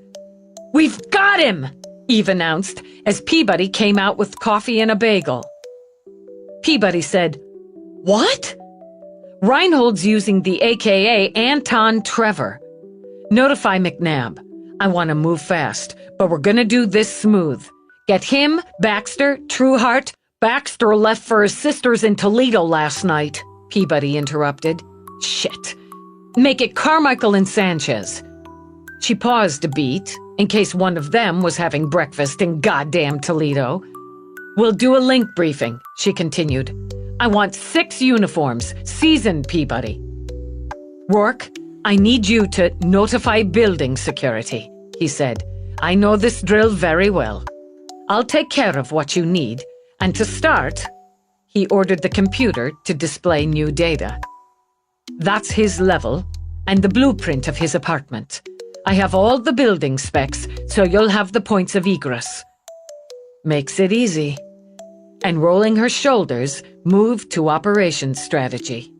We've got him, Eve announced as Peabody came out with coffee and a bagel. Peabody said, "What?" "Reinhold's using the AKA Anton Trevor. Notify McNabb. I want to move fast, but we're gonna do this smooth. Get him, Baxter, Trueheart." "Baxter left for his sisters in Toledo last night," Peabody interrupted. "Shit. Make it Carmichael and Sanchez." She paused a beat, in case one of them was having breakfast in goddamn Toledo. "We'll do a link briefing," she continued. "I want 6 uniforms, seasoned, Peabody." "Rourke, I need you to notify building security," he said. "I know this drill very well. I'll take care of what you need, and to start," he ordered the computer to display new data. "That's his level, and the blueprint of his apartment. I have all the building specs, so you'll have the points of egress." Makes it easy. And rolling her shoulders, moved to operations strategy.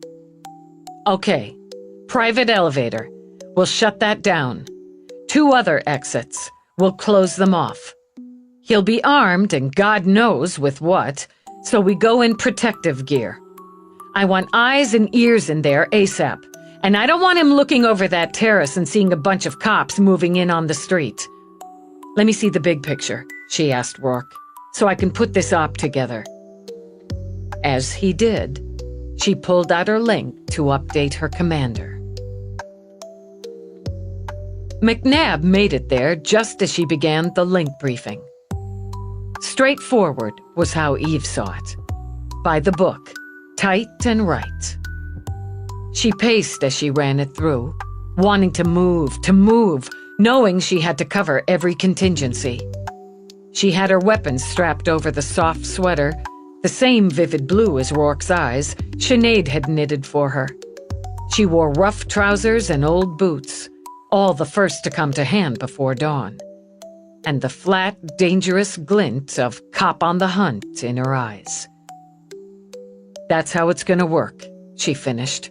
"Okay, private elevator. We'll shut that down. 2 other exits. We'll close them off. He'll be armed and God knows with what, so we go in protective gear. I want eyes and ears in there ASAP, and I don't want him looking over that terrace and seeing a bunch of cops moving in on the street." "Let me see the big picture," she asked Rourke, "so I can put this op together." As he did, she pulled out her link to update her commander. McNabb made it there just as she began the link briefing. Straightforward was how Eve saw it. By the book, tight and right. She paced as she ran it through, wanting to move, knowing she had to cover every contingency. She had her weapons strapped over the soft sweater, the same vivid blue as Rourke's eyes Sinead had knitted for her. She wore rough trousers and old boots, all the first to come to hand before dawn, and the flat, dangerous glint of cop on the hunt in her eyes. "That's how it's gonna work," she finished.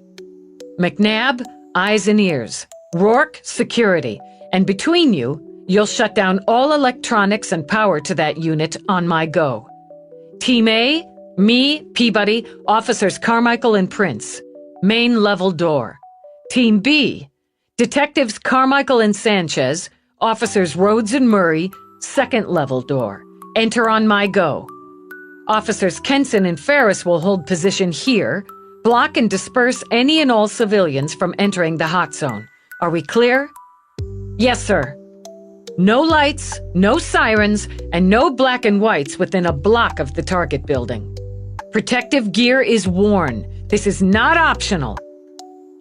"McNabb, eyes and ears. Rourke, security. And between you, you'll shut down all electronics and power to that unit on my go. Team A, me, Peabody, Officers Carmichael and Prince. Main level door. Team B, Detectives Carmichael and Sanchez, Officers Rhodes and Murray, second level door. Enter on my go. Officers Kenson and Ferris will hold position here, block and disperse any and all civilians from entering the hot zone. Are we clear?" "Yes, sir." "No lights, no sirens, and no black and whites within a block of the target building. Protective gear is worn. This is not optional.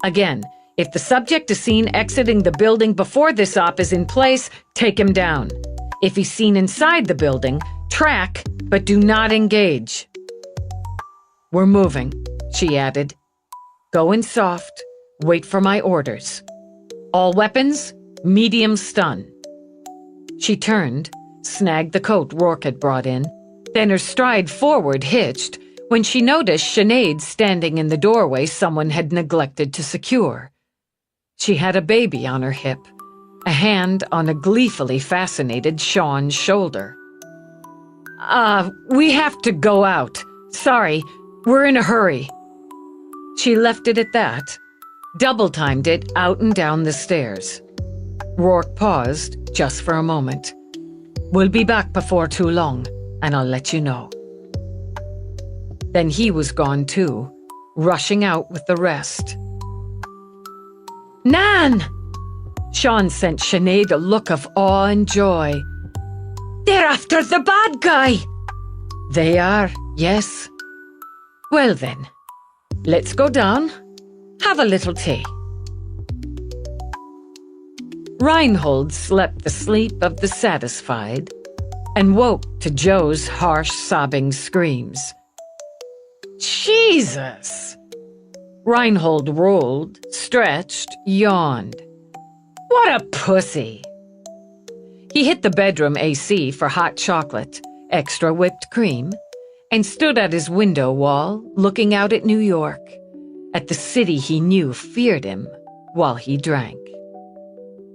Again, if the subject is seen exiting the building before this op is in place, take him down. If he's seen inside the building, track, but do not engage." "We're moving," she added. "Go in soft, wait for my orders. All weapons, medium stun." She turned, snagged the coat Rourke had brought in, then her stride forward hitched when she noticed Sinead standing in the doorway someone had neglected to secure. She had a baby on her hip, a hand on a gleefully fascinated Sean's shoulder. We have to go out. Sorry, we're in a hurry." She left it at that, double-timed it out and down the stairs. Rourke paused just for a moment. "We'll be back before too long, and I'll let you know." Then he was gone too, rushing out with the rest. "Nan!" Sean sent Sinead a look of awe and joy. "They're after the bad guy!" "They are, yes." "Well then, let's go down, have a little tea." Reinhold slept the sleep of the satisfied and woke to Joe's harsh, sobbing screams. "Jesus!" Reinhold rolled, stretched, yawned. "What a pussy!" He hit the bedroom AC for hot chocolate, extra whipped cream, and stood at his window wall looking out at New York, at the city he knew feared him, while he drank.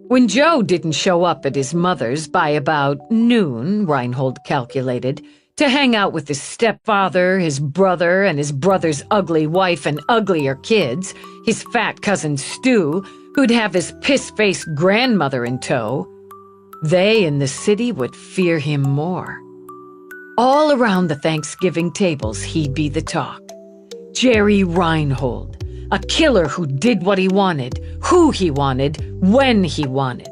When Joe didn't show up at his mother's by about noon, Reinhold calculated, to hang out with his stepfather, his brother, and his brother's ugly wife and uglier kids, his fat cousin Stu, who'd have his piss-faced grandmother in tow, they in the city would fear him more. All around the Thanksgiving tables, he'd be the talk. Jerry Reinhold, a killer who did what he wanted, who he wanted, when he wanted.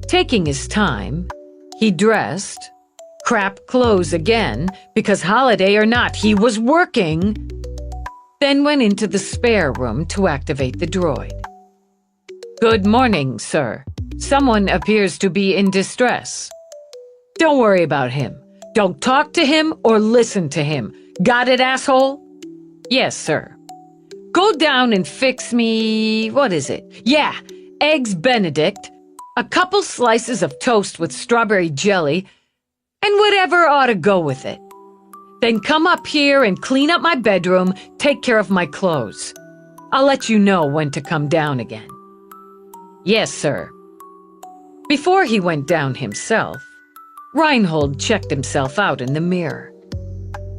Taking his time, he dressed, crap clothes again, because holiday or not, he was working, then went into the spare room to activate the droid. "Good morning, sir. Someone appears to be in distress." "Don't worry about him. Don't talk to him or listen to him. Got it, asshole?" "Yes, sir." "Go down and fix me, what is it? Yeah, eggs Benedict, a couple slices of toast with strawberry jelly, and whatever ought to go with it. Then come up here and clean up my bedroom, take care of my clothes. I'll let you know when to come down again." "Yes, sir." Before he went down himself, Reinhold checked himself out in the mirror.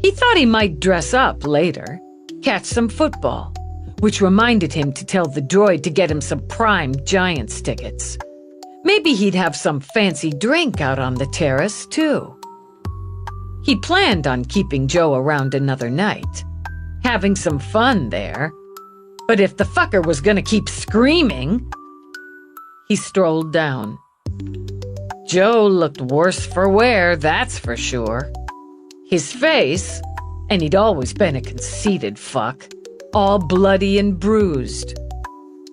He thought he might dress up later, catch some football, which reminded him to tell the droid to get him some prime Giants tickets. Maybe he'd have some fancy drink out on the terrace, too. He planned on keeping Joe around another night, having some fun there. But if the fucker was gonna keep screaming... He strolled down. Joe looked worse for wear, that's for sure. His face, and he'd always been a conceited fuck, all bloody and bruised.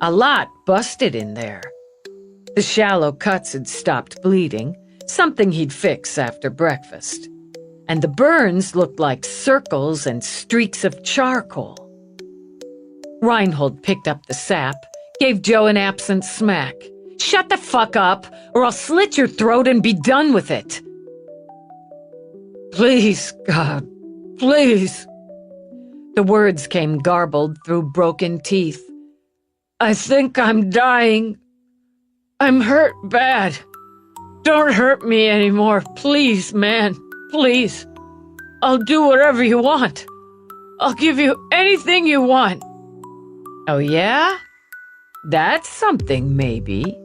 A lot busted in there. The shallow cuts had stopped bleeding, something he'd fix after breakfast. And the burns looked like circles and streaks of charcoal. Reinhold picked up the sap, gave Joe an absent smack. "Shut the fuck up, or I'll slit your throat and be done with it." "Please, God, please." The words came garbled through broken teeth. "I think I'm dying. I'm hurt bad. Don't hurt me anymore, please, man, please. I'll do whatever you want. I'll give you anything you want." "Oh, yeah? That's something, maybe.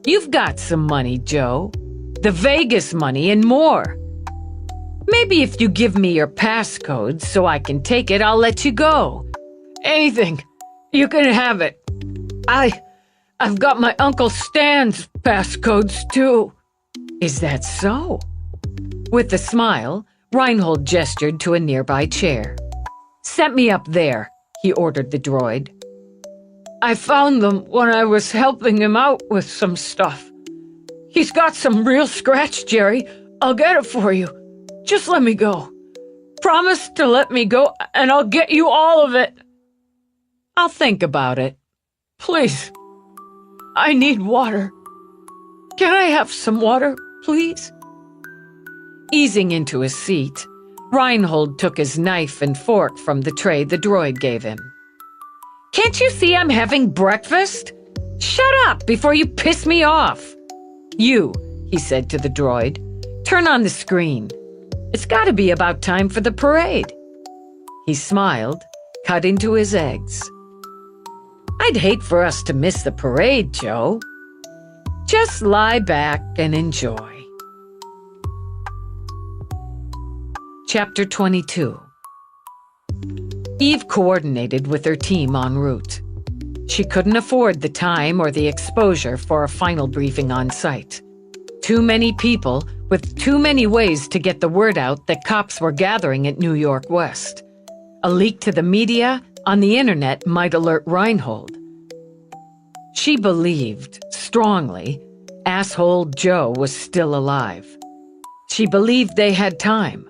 You've got some money, Joe. The Vegas money and more. Maybe if you give me your passcode so I can take it, I'll let you go. Anything. You can have it. I've got my Uncle Stan's passcodes, too." "Is that so?" With a smile, Reinhold gestured to a nearby chair. "Set me up there," he ordered the droid. "I found them when I was helping him out with some stuff. He's got some real scratch, Jerry. I'll get it for you. Just let me go. Promise to let me go, and I'll get you all of it." "I'll think about it. Please. I need water. Can I have some water, please?" Easing into his seat, Reinhold took his knife and fork from the tray the droid gave him. "Can't you see I'm having breakfast? Shut up before you piss me off." "You," he said to the droid, "turn on the screen. It's gotta be about time for the parade." He smiled, cut into his eggs. "I'd hate for us to miss the parade, Joe. Just lie back and enjoy." Chapter 22. Eve coordinated with her team en route. She couldn't afford the time or the exposure for a final briefing on site. Too many people with too many ways to get the word out that cops were gathering at New York West. A leak to the media on the internet might alert Reinhold. She believed, strongly, asshole Joe was still alive. She believed they had time.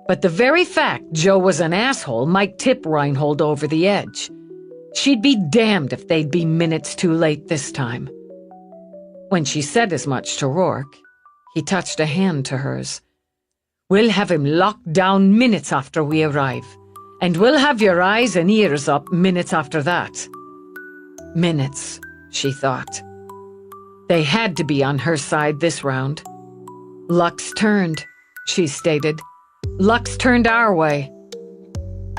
But the very fact Joe was an asshole might tip Reinhold over the edge. She'd be damned if they'd be minutes too late this time. When she said as much to Rourke, he touched a hand to hers, We'll have him locked down minutes after we arrive. And we'll have your eyes and ears up minutes after that. Minutes, she thought. They had to be on her side this round. Luck's turned, she stated. Luck's turned our way.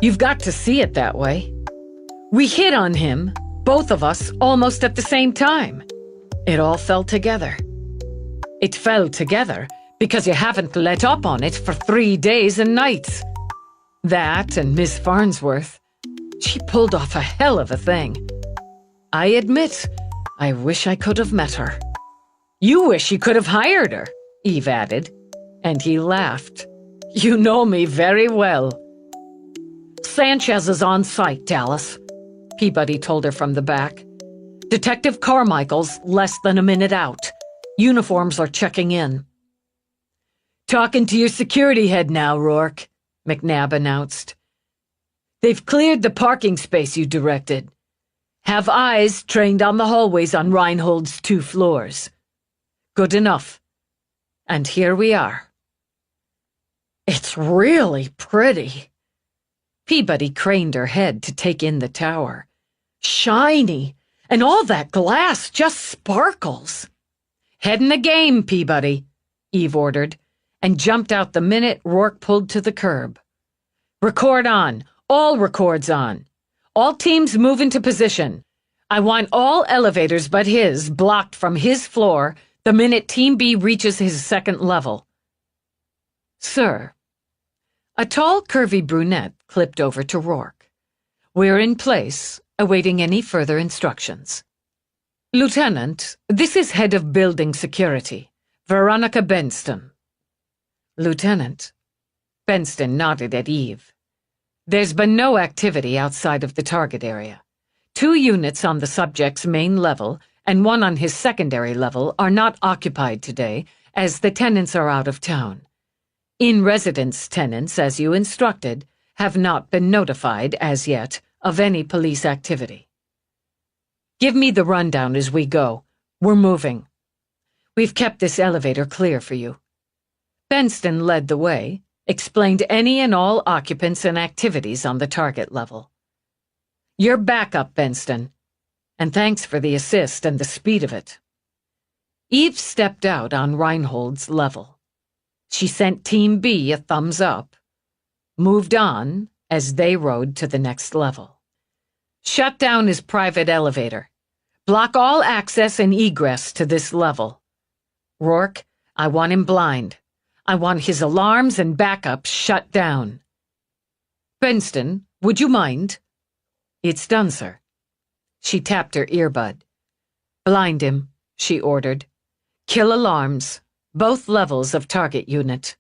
You've got to see it that way. We hit on him, both of us, almost at the same time. It all fell together. It fell together because you haven't let up on it for 3 days and nights. That and Miss Farnsworth. She pulled off a hell of a thing. I admit, I wish I could have met her. You wish you could have hired her, Eve added, and he laughed. You know me very well. Sanchez is on site, Dallas, Peabody told her from the back. Detective Carmichael's less than a minute out. Uniforms are checking in. Talking to your security head now, Rourke, McNabb announced. They've cleared the parking space you directed. Have eyes trained on the hallways on Reinhold's 2 floors. Good enough. And here we are. It's really pretty. Peabody craned her head to take in the tower. Shiny, and all that glass just sparkles. Head in the game, Peabody, Eve ordered, and jumped out the minute Rourke pulled to the curb. Record on. All records on. All teams move into position. I want all elevators but his blocked from his floor the minute Team B reaches his second level. Sir. A tall, curvy brunette clipped over to Rourke. We're in place, awaiting any further instructions. Lieutenant, this is Head of Building Security, Veronica Benston. Lieutenant. Benston nodded at Eve. There's been no activity outside of the target area. 2 units on the subject's main level and 1 on his secondary level are not occupied today, as the tenants are out of town. In-residence tenants, as you instructed, have not been notified, as yet, of any police activity. Give me the rundown as we go. We're moving. We've kept this elevator clear for you. Benston led the way, explained any and all occupants and activities on the target level. You're back up, Benston, and thanks for the assist and the speed of it. Eve stepped out on Reinhold's level. She sent Team B a thumbs up, moved on as they rode to the next level. Shut down his private elevator. Block all access and egress to this level. Rourke, I want him blind. I want his alarms and backups shut down. Benston, would you mind? It's done, sir. She tapped her earbud. Blind him, she ordered. Kill alarms, both levels of target unit.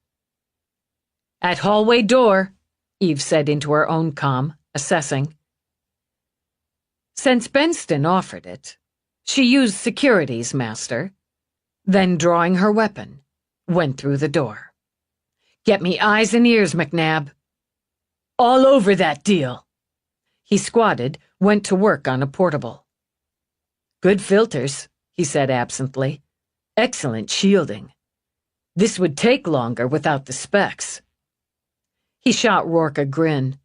At hallway door, Eve said into her own comm, assessing. Since Benston offered it, she used security's master, then drawing her weapon, went through the door. Get me eyes and ears, McNabb. All over that deal. He squatted, went to work on a portable. Good filters, he said absently. Excellent shielding. This would take longer without the specs. He shot Rourke a grin.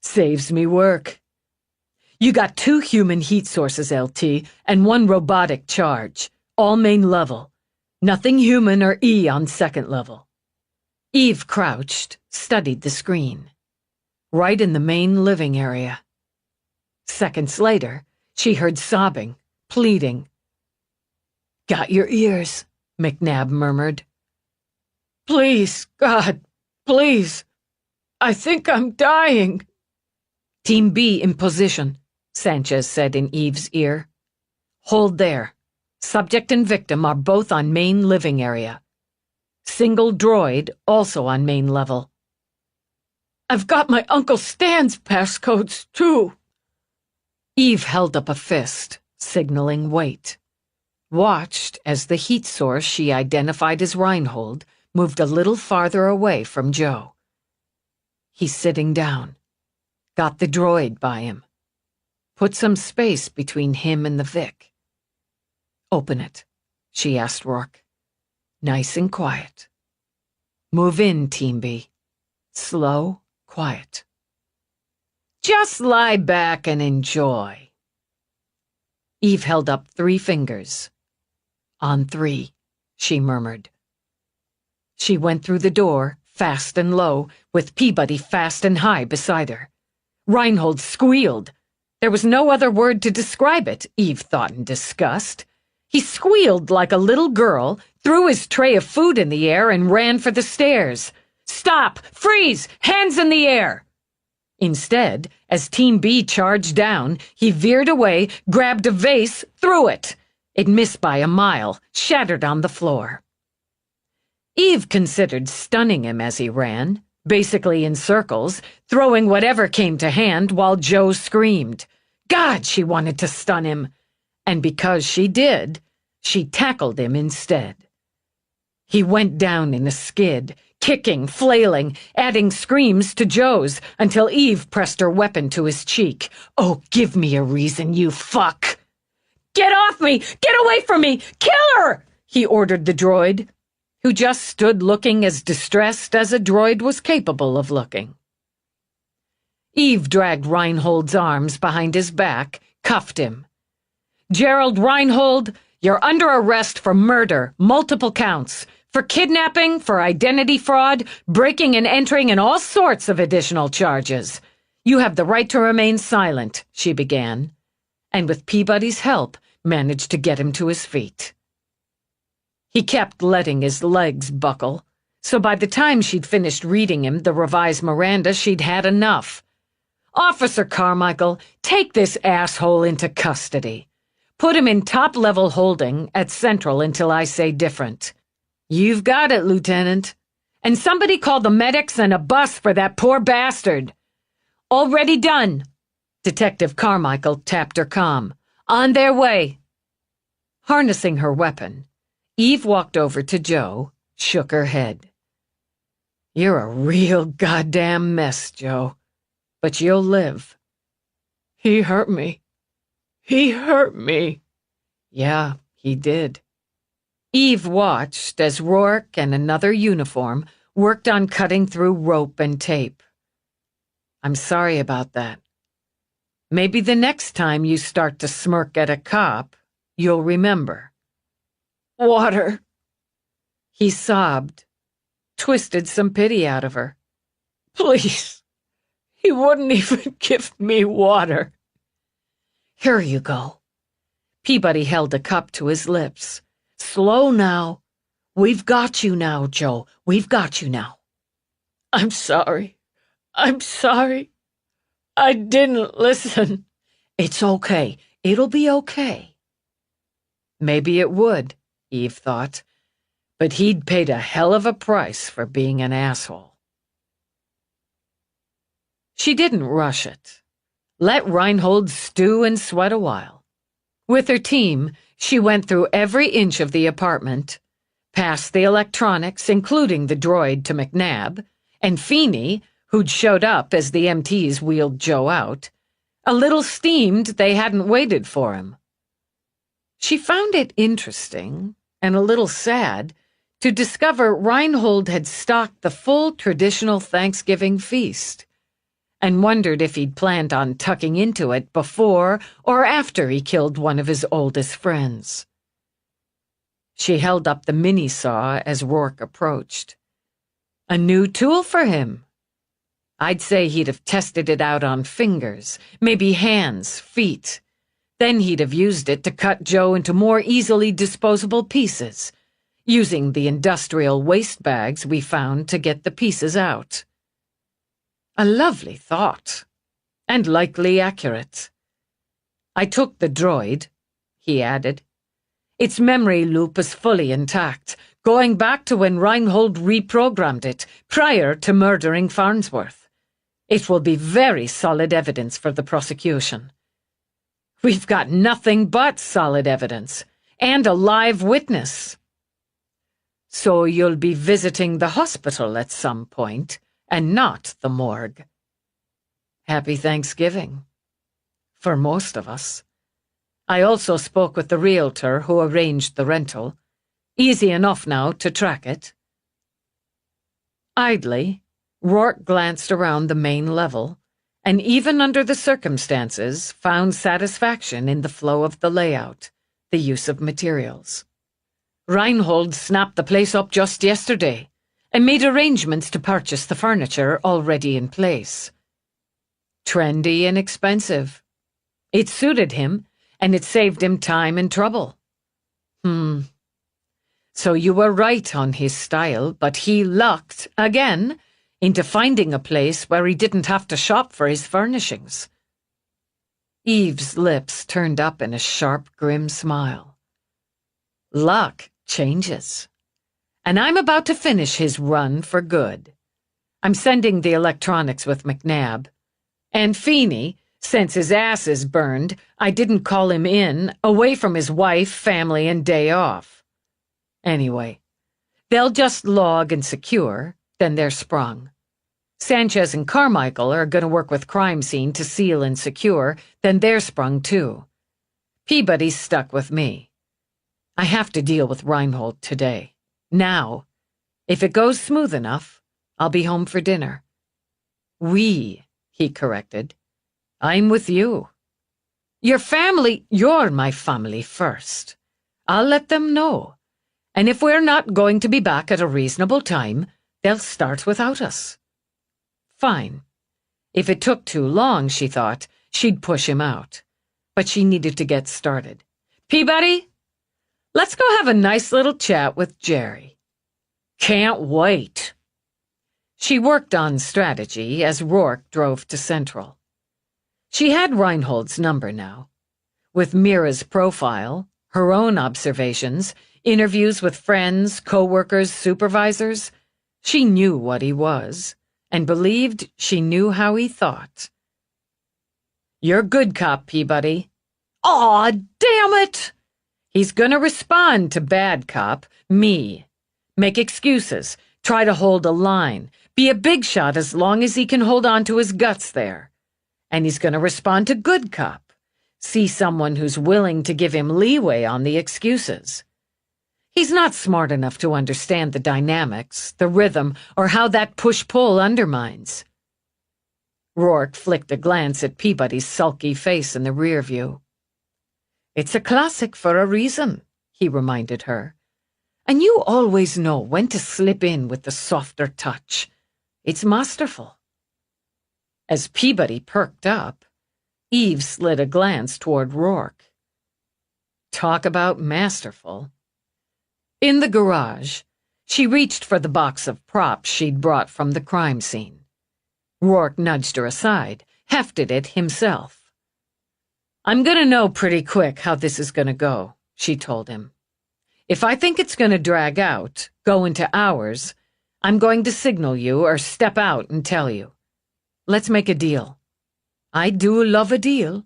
Saves me work. You got 2 human heat sources, LT, and 1 robotic charge, all main level. Nothing human or E on second level. Eve crouched, studied the screen. Right in the main living area. Seconds later, she heard sobbing, pleading. Got your ears, McNabb murmured. Please, God, please. I think I'm dying. Team B in position, Sanchez said in Eve's ear. Hold there. Subject and victim are both on main living area. Single droid also on main level. I've got my Uncle Stan's passcodes, too. Eve held up a fist, signaling wait. Watched as the heat source she identified as Reinhold moved a little farther away from Joe. He's sitting down. Got the droid by him. Put some space between him and the Vic. Open it, she asked Rourke. Nice and quiet. Move in, Team B. Slow, quiet. Just lie back and enjoy. Eve held up 3 fingers. On 3, she murmured. She went through the door, fast and low, with Peabody fast and high beside her. Reinhold squealed. There was no other word to describe it, Eve thought in disgust. He squealed like a little girl, threw his tray of food in the air, and ran for the stairs. Stop! Freeze! Hands in the air! Instead, as Team B charged down, he veered away, grabbed a vase, threw it. It missed by a mile, shattered on the floor. Eve considered stunning him as he ran, basically in circles, throwing whatever came to hand while Joe screamed. God, she wanted to stun him. And because she did, she tackled him instead. He went down in a skid, kicking, flailing, adding screams to Joe's until Eve pressed her weapon to his cheek. Oh, give me a reason, you fuck! Get off me! Get away from me! Kill her! He ordered the droid, who just stood looking as distressed as a droid was capable of looking. Eve dragged Reinhold's arms behind his back, cuffed him. Gerald Reinhold, you're under arrest for murder, multiple counts, for kidnapping, for identity fraud, breaking and entering, and all sorts of additional charges. You have the right to remain silent, she began, and with Peabody's help, managed to get him to his feet. He kept letting his legs buckle, so by the time she'd finished reading him the revised Miranda, she'd had enough. Officer Carmichael, take this asshole into custody. Put him in top-level holding at Central until I say different. You've got it, Lieutenant. And somebody call the medics and a bus for that poor bastard. Already done. Detective Carmichael tapped her comm. On their way. Harnessing her weapon, Eve walked over to Joe, shook her head. You're a real goddamn mess, Joe. But you'll live. He hurt me. He hurt me. Yeah, he did. Eve watched as Rourke and another uniform worked on cutting through rope and tape. I'm sorry about that. Maybe the next time you start to smirk at a cop, you'll remember. Water. He sobbed, twisted some pity out of her. Please. He wouldn't even give me water. Here you go. Peabody held a cup to his lips. Slow now. We've got you now, Joe. We've got you now. I'm sorry. I'm sorry. I didn't listen. It's okay. It'll be okay. Maybe it would, Eve thought, but he'd paid a hell of a price for being an asshole. She didn't rush it. Let Reinhold stew and sweat a while. With her team, she went through every inch of the apartment, past the electronics, including the droid to McNabb, and Feeney, who'd showed up as the MTs wheeled Joe out, a little steamed they hadn't waited for him. She found it interesting, and a little sad, to discover Reinhold had stocked the full traditional Thanksgiving feast, and wondered if he'd planned on tucking into it before or after he killed one of his oldest friends. She held up the mini-saw as Rourke approached. A new tool for him. I'd say he'd have tested it out on fingers, maybe hands, feet. Then he'd have used it to cut Joe into more easily disposable pieces, using the industrial waste bags we found to get the pieces out. A lovely thought, and likely accurate. I took the droid, he added. Its memory loop is fully intact, going back to when Reinhold reprogrammed it, prior to murdering Farnsworth. It will be very solid evidence for the prosecution. We've got nothing but solid evidence, and a live witness. So you'll be visiting the hospital at some point, and not the morgue. Happy Thanksgiving. For most of us. I also spoke with the realtor who arranged the rental. Easy enough now to track it. Idly, Rourke glanced around the main level, and even under the circumstances found satisfaction in the flow of the layout, the use of materials. Reinhold snapped the place up just yesterday and made arrangements to purchase the furniture already in place. Trendy and expensive. It suited him, and it saved him time and trouble. So you were right on his style, but he lucked, again, into finding a place where he didn't have to shop for his furnishings. Eve's lips turned up in a sharp, grim smile. Luck changes. And I'm about to finish his run for good. I'm sending the electronics with McNabb. And Feeney, since his ass is burned, I didn't call him in, away from his wife, family, and day off. Anyway, they'll just log and secure, then they're sprung. Sanchez and Carmichael are going to work with crime scene to seal and secure, then they're sprung too. Peabody's stuck with me. I have to deal with Reinhold today. Now. If it goes smooth enough, I'll be home for dinner. He corrected. I'm with you. You're my family first. I'll let them know. And if we're not going to be back at a reasonable time, they'll start without us. Fine. If it took too long, she thought, she'd push him out. But she needed to get started. Peabody, let's go have a nice little chat with Jerry. Can't wait. She worked on strategy as Rourke drove to Central. She had Reinhold's number now. With Mira's profile, her own observations, interviews with friends, co-workers, supervisors, she knew what he was, and believed she knew how he thought. You're good cop, Peabody. Aw, damn it! He's gonna respond to bad cop, me. Make excuses, try to hold a line, be a big shot as long as he can hold on to his guts there. And he's gonna respond to good cop, see someone who's willing to give him leeway on the excuses. He's not smart enough to understand the dynamics, the rhythm, or how that push-pull undermines. Rourke flicked a glance at Peabody's sulky face in the rear view. It's a classic for a reason, he reminded her. And you always know when to slip in with the softer touch. It's masterful. As Peabody perked up, Eve slid a glance toward Rourke. Talk about masterful. In the garage, she reached for the box of props she'd brought from the crime scene. Rourke nudged her aside, hefted it himself. I'm gonna know pretty quick how this is gonna go, she told him. If I think it's gonna drag out, go into hours, I'm going to signal you or step out and tell you. Let's make a deal. I do love a deal.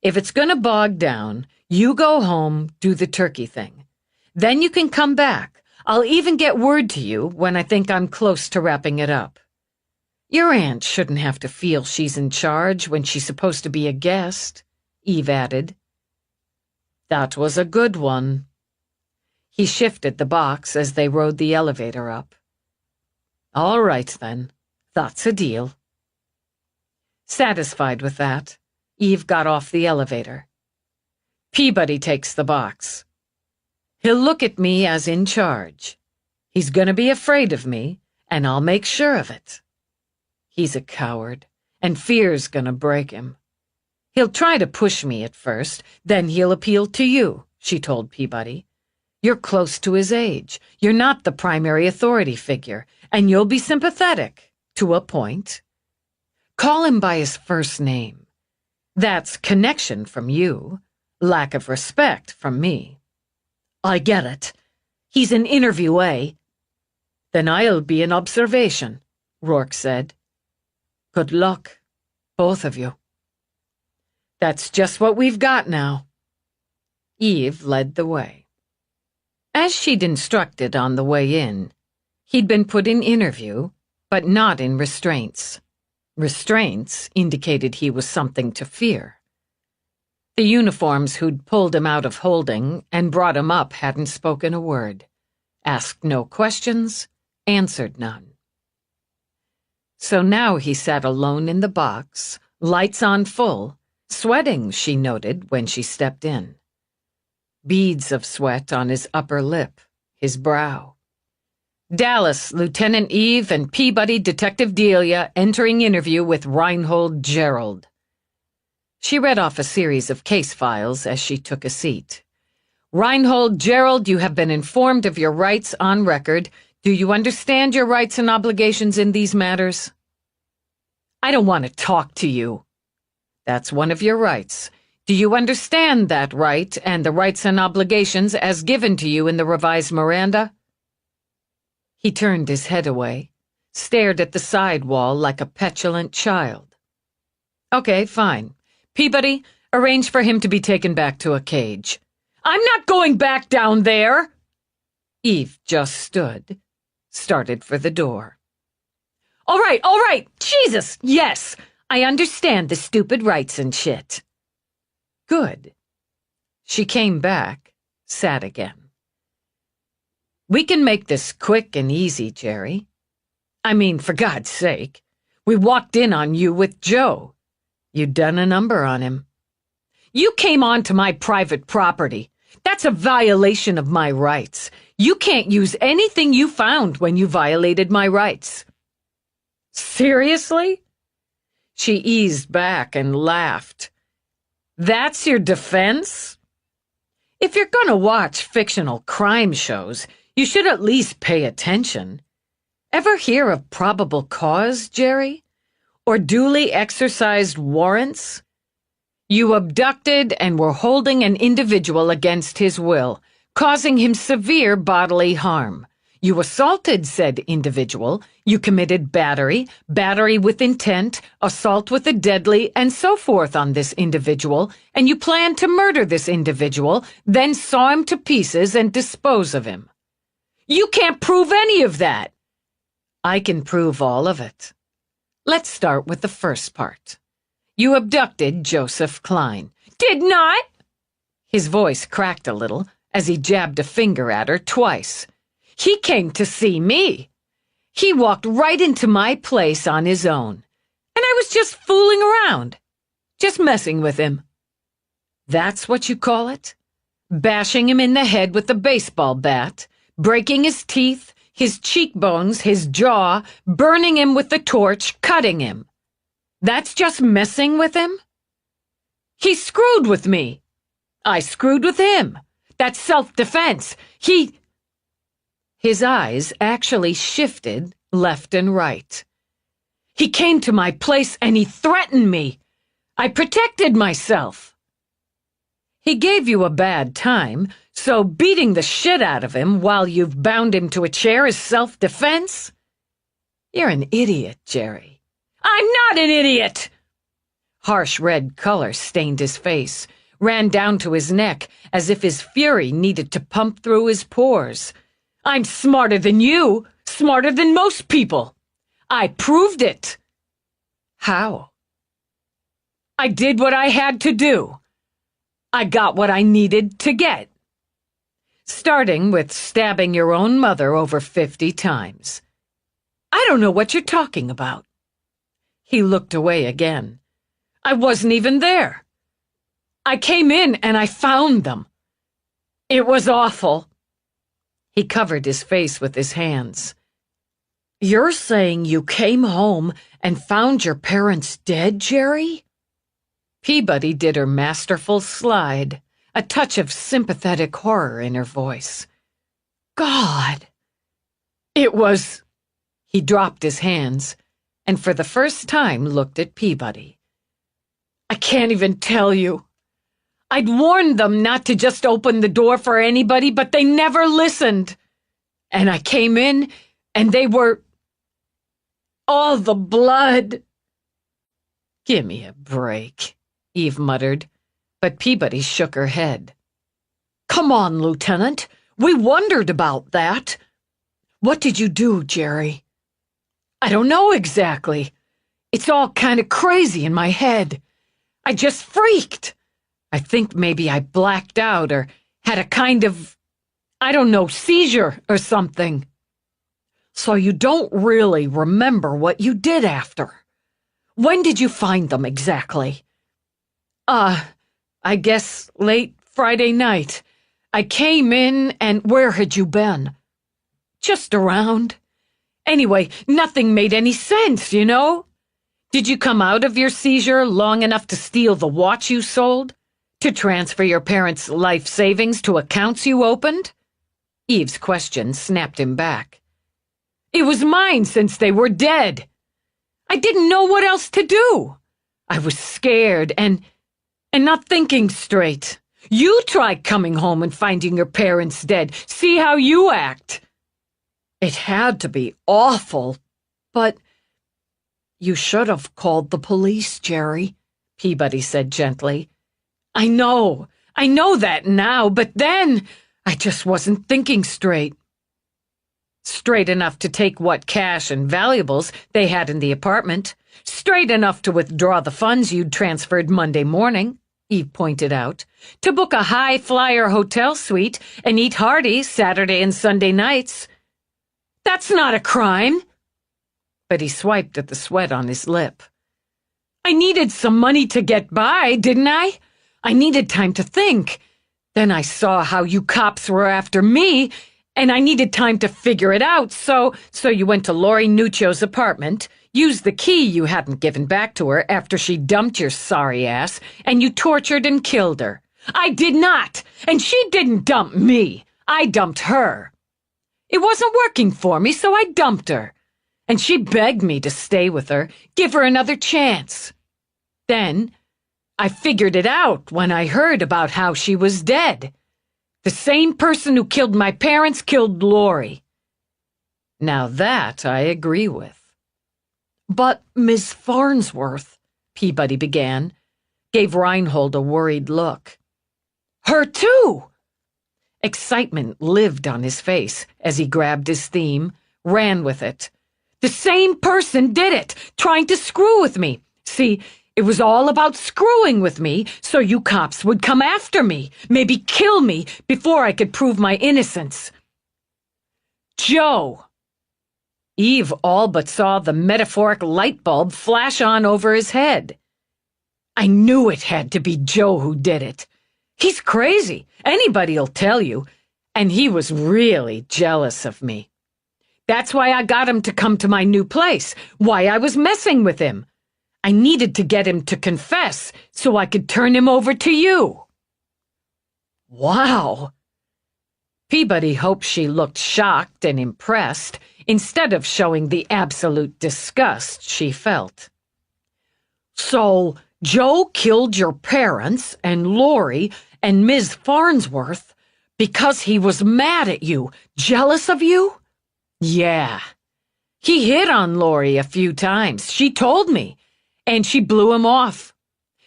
If it's gonna bog down, you go home, do the turkey thing. Then you can come back. I'll even get word to you when I think I'm close to wrapping it up. Your aunt shouldn't have to feel she's in charge when she's supposed to be a guest, Eve added. That was a good one. He shifted the box as they rode the elevator up. All right, then. That's a deal. Satisfied with that, Eve got off the elevator. Peabody takes the box. He'll look at me as in charge. He's gonna be afraid of me, and I'll make sure of it. He's a coward, and fear's gonna break him. He'll try to push me at first, then he'll appeal to you, she told Peabody. You're close to his age. You're not the primary authority figure, and you'll be sympathetic, to a point. Call him by his first name. That's connection from you, lack of respect from me. I get it. He's an interviewee. Then I'll be an observation, Rourke said. Good luck, both of you. That's just what we've got now. Eve led the way. As she'd instructed on the way in, he'd been put in interview, but not in restraints. Restraints indicated he was something to fear. The uniforms who'd pulled him out of holding and brought him up hadn't spoken a word, asked no questions, answered none. So now he sat alone in the box, lights on full, sweating, she noted when she stepped in. Beads of sweat on his upper lip, his brow. Dallas, Lieutenant Eve, and Peabody Detective Delia entering interview with Reinhold Gerald. She read off a series of case files as she took a seat. Reinhold Gerald, you have been informed of your rights on record. Do you understand your rights and obligations in these matters? I don't want to talk to you. That's one of your rights. Do you understand that right and the rights and obligations as given to you in the revised Miranda? He turned his head away, stared at the side wall like a petulant child. Okay, fine. Peabody, arrange for him to be taken back to a cage. I'm not going back down there! Eve just stood, started for the door. All right, Jesus, yes, I understand the stupid rights and shit. Good. She came back, sat again. We can make this quick and easy, Jerry. I mean, for God's sake, we walked in on you with Joe. You'd done a number on him. You came onto my private property. That's a violation of my rights. You can't use anything you found when you violated my rights. Seriously? She eased back and laughed. That's your defense? If you're gonna watch fictional crime shows, you should at least pay attention. Ever hear of probable cause, Jerry? Or duly exercised warrants? You abducted and were holding an individual against his will, causing him severe bodily harm. You assaulted said individual, you committed battery, battery with intent, assault with a deadly, and so forth on this individual, and you planned to murder this individual, then saw him to pieces and dispose of him. You can't prove any of that. I can prove all of it. Let's start with the first part. You abducted Joseph Klein. Did not! His voice cracked a little as he jabbed a finger at her twice. He came to see me. He walked right into my place on his own. And I was just fooling around. Just messing with him. That's what you call it? Bashing him in the head with a baseball bat, breaking his teeth, his cheekbones, his jaw, burning him with the torch, cutting him. That's just messing with him? He screwed with me. I screwed with him. That's self-defense. His eyes actually shifted left and right. He came to my place and he threatened me. I protected myself. He gave you a bad time, so beating the shit out of him while you've bound him to a chair is self-defense? You're an idiot, Jerry. I'm not an idiot! Harsh red color stained his face, ran down to his neck as if his fury needed to pump through his pores. I'm smarter than you, smarter than most people. I proved it. How? I did what I had to do. I got what I needed to get. Starting with stabbing your own mother over 50 times. I don't know what you're talking about. He looked away again. I wasn't even there. I came in and I found them. It was awful. He covered his face with his hands. You're saying you came home and found your parents dead, Jerry? Peabody did her masterful slide, a touch of sympathetic horror in her voice. God! It was... He dropped his hands, and for the first time looked at Peabody. I can't even tell you. I'd warned them not to just open the door for anybody, but they never listened. And I came in, and they were... all the blood. Give me a break, Eve muttered, but Peabody shook her head. Come on, Lieutenant. We wondered about that. What did you do, Jerry? I don't know exactly. It's all kind of crazy in my head. I just freaked. I think maybe I blacked out or had a kind of, I don't know, seizure or something. So you don't really remember what you did after. When did you find them exactly? I guess late Friday night. I came in and Where had you been? just around. Anyway, nothing made any sense, you know? Did you come out of your seizure long enough to steal the watch you sold? To transfer your parents' life savings to accounts you opened? Eve's question snapped him back. It was mine since they were dead. I didn't know what else to do. I was scared and not thinking straight. You try coming home and finding your parents dead. See how you act. It had to be awful, but you should have called the police, Jerry, Peabody said gently. I know that now, but then I just wasn't thinking straight. Straight enough to take what cash and valuables they had in the apartment. Straight enough to withdraw the funds you'd transferred Monday morning, Eve pointed out, to book a high-flyer hotel suite and eat hearty Saturday and Sunday nights. That's not a crime. But he swiped at the sweat on his lip. I needed some money to get by, didn't I? I needed time to think. Then I saw how you cops were after me, and I needed time to figure it out, so you went to Lori Nuccio's apartment, used the key you hadn't given back to her after she dumped your sorry ass, and you tortured and killed her. I did not, and she didn't dump me. I dumped her. It wasn't working for me, so I dumped her. And she begged me to stay with her, give her another chance. Then I figured it out when I heard about how she was dead. The same person who killed my parents killed Lori. Now that I agree with. But Miss Farnsworth, Peabody began, gave Reinhold a worried look. Her too! Excitement lived on his face as he grabbed his theme, ran with it. The same person did it, trying to screw with me. See, it was all about screwing with me so you cops would come after me, maybe kill me before I could prove my innocence. Joe! Eve all but saw the metaphoric light bulb flash on over his head. I knew it had to be Joe who did it. He's crazy, anybody'll tell you, and he was really jealous of me. That's why I got him to come to my new place, why I was messing with him. I needed to get him to confess so I could turn him over to you. Wow! Peabody hoped she looked shocked and impressed instead of showing the absolute disgust she felt. So, Joe killed your parents and Lori and Ms. Farnsworth because he was mad at you, jealous of you? Yeah. He hit on Lori a few times, she told me, and she blew him off.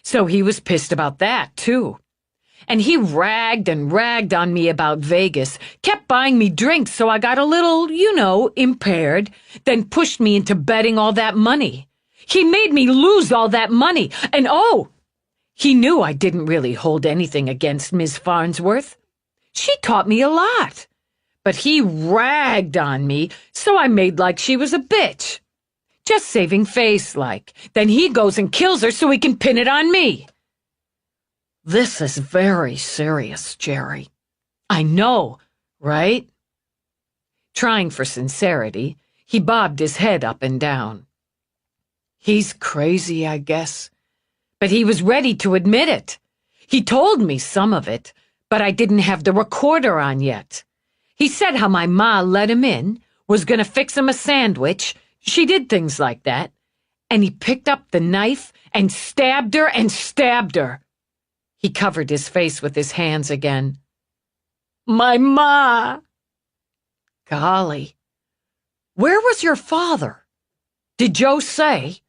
So he was pissed about that, too. And he ragged and ragged on me about Vegas, kept buying me drinks so I got a little, impaired, then pushed me into betting all that money. He made me lose all that money, and he knew I didn't really hold anything against Miss Farnsworth. She taught me a lot. But he ragged on me, so I made like she was a bitch. Just saving face, like. Then he goes and kills her so he can pin it on me. This is very serious, Jerry. I know, right? Trying for sincerity, he bobbed his head up and down. He's crazy, I guess. But he was ready to admit it. He told me some of it, but I didn't have the recorder on yet. He said how my ma let him in, was gonna fix him a sandwich. She did things like that. And he picked up the knife and stabbed her and stabbed her. He covered his face with his hands again. My ma! Golly. Where was your father? Did Joe say?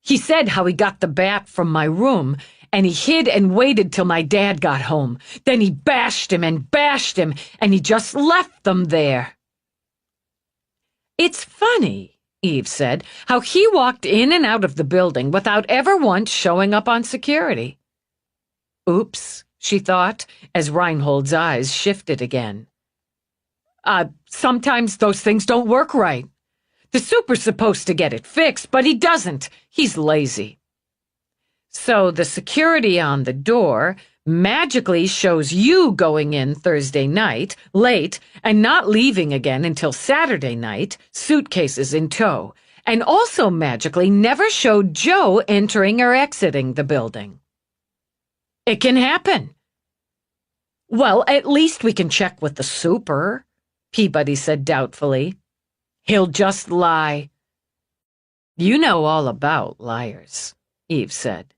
He said how he got the bat from my room, and he hid and waited till my dad got home. Then he bashed him, and he just left them there. It's funny, Eve said, how he walked in and out of the building without ever once showing up on security. Oops, she thought, as Reinhold's eyes shifted again. Sometimes those things don't work right. The super's supposed to get it fixed, but he doesn't. He's lazy. So the security on the door magically shows you going in Thursday night, late, and not leaving again until Saturday night, suitcases in tow, and also magically never showed Joe entering or exiting the building. It can happen. Well, at least we can check with the super, Peabody said doubtfully. He'll just lie. You know all about liars, Eve said.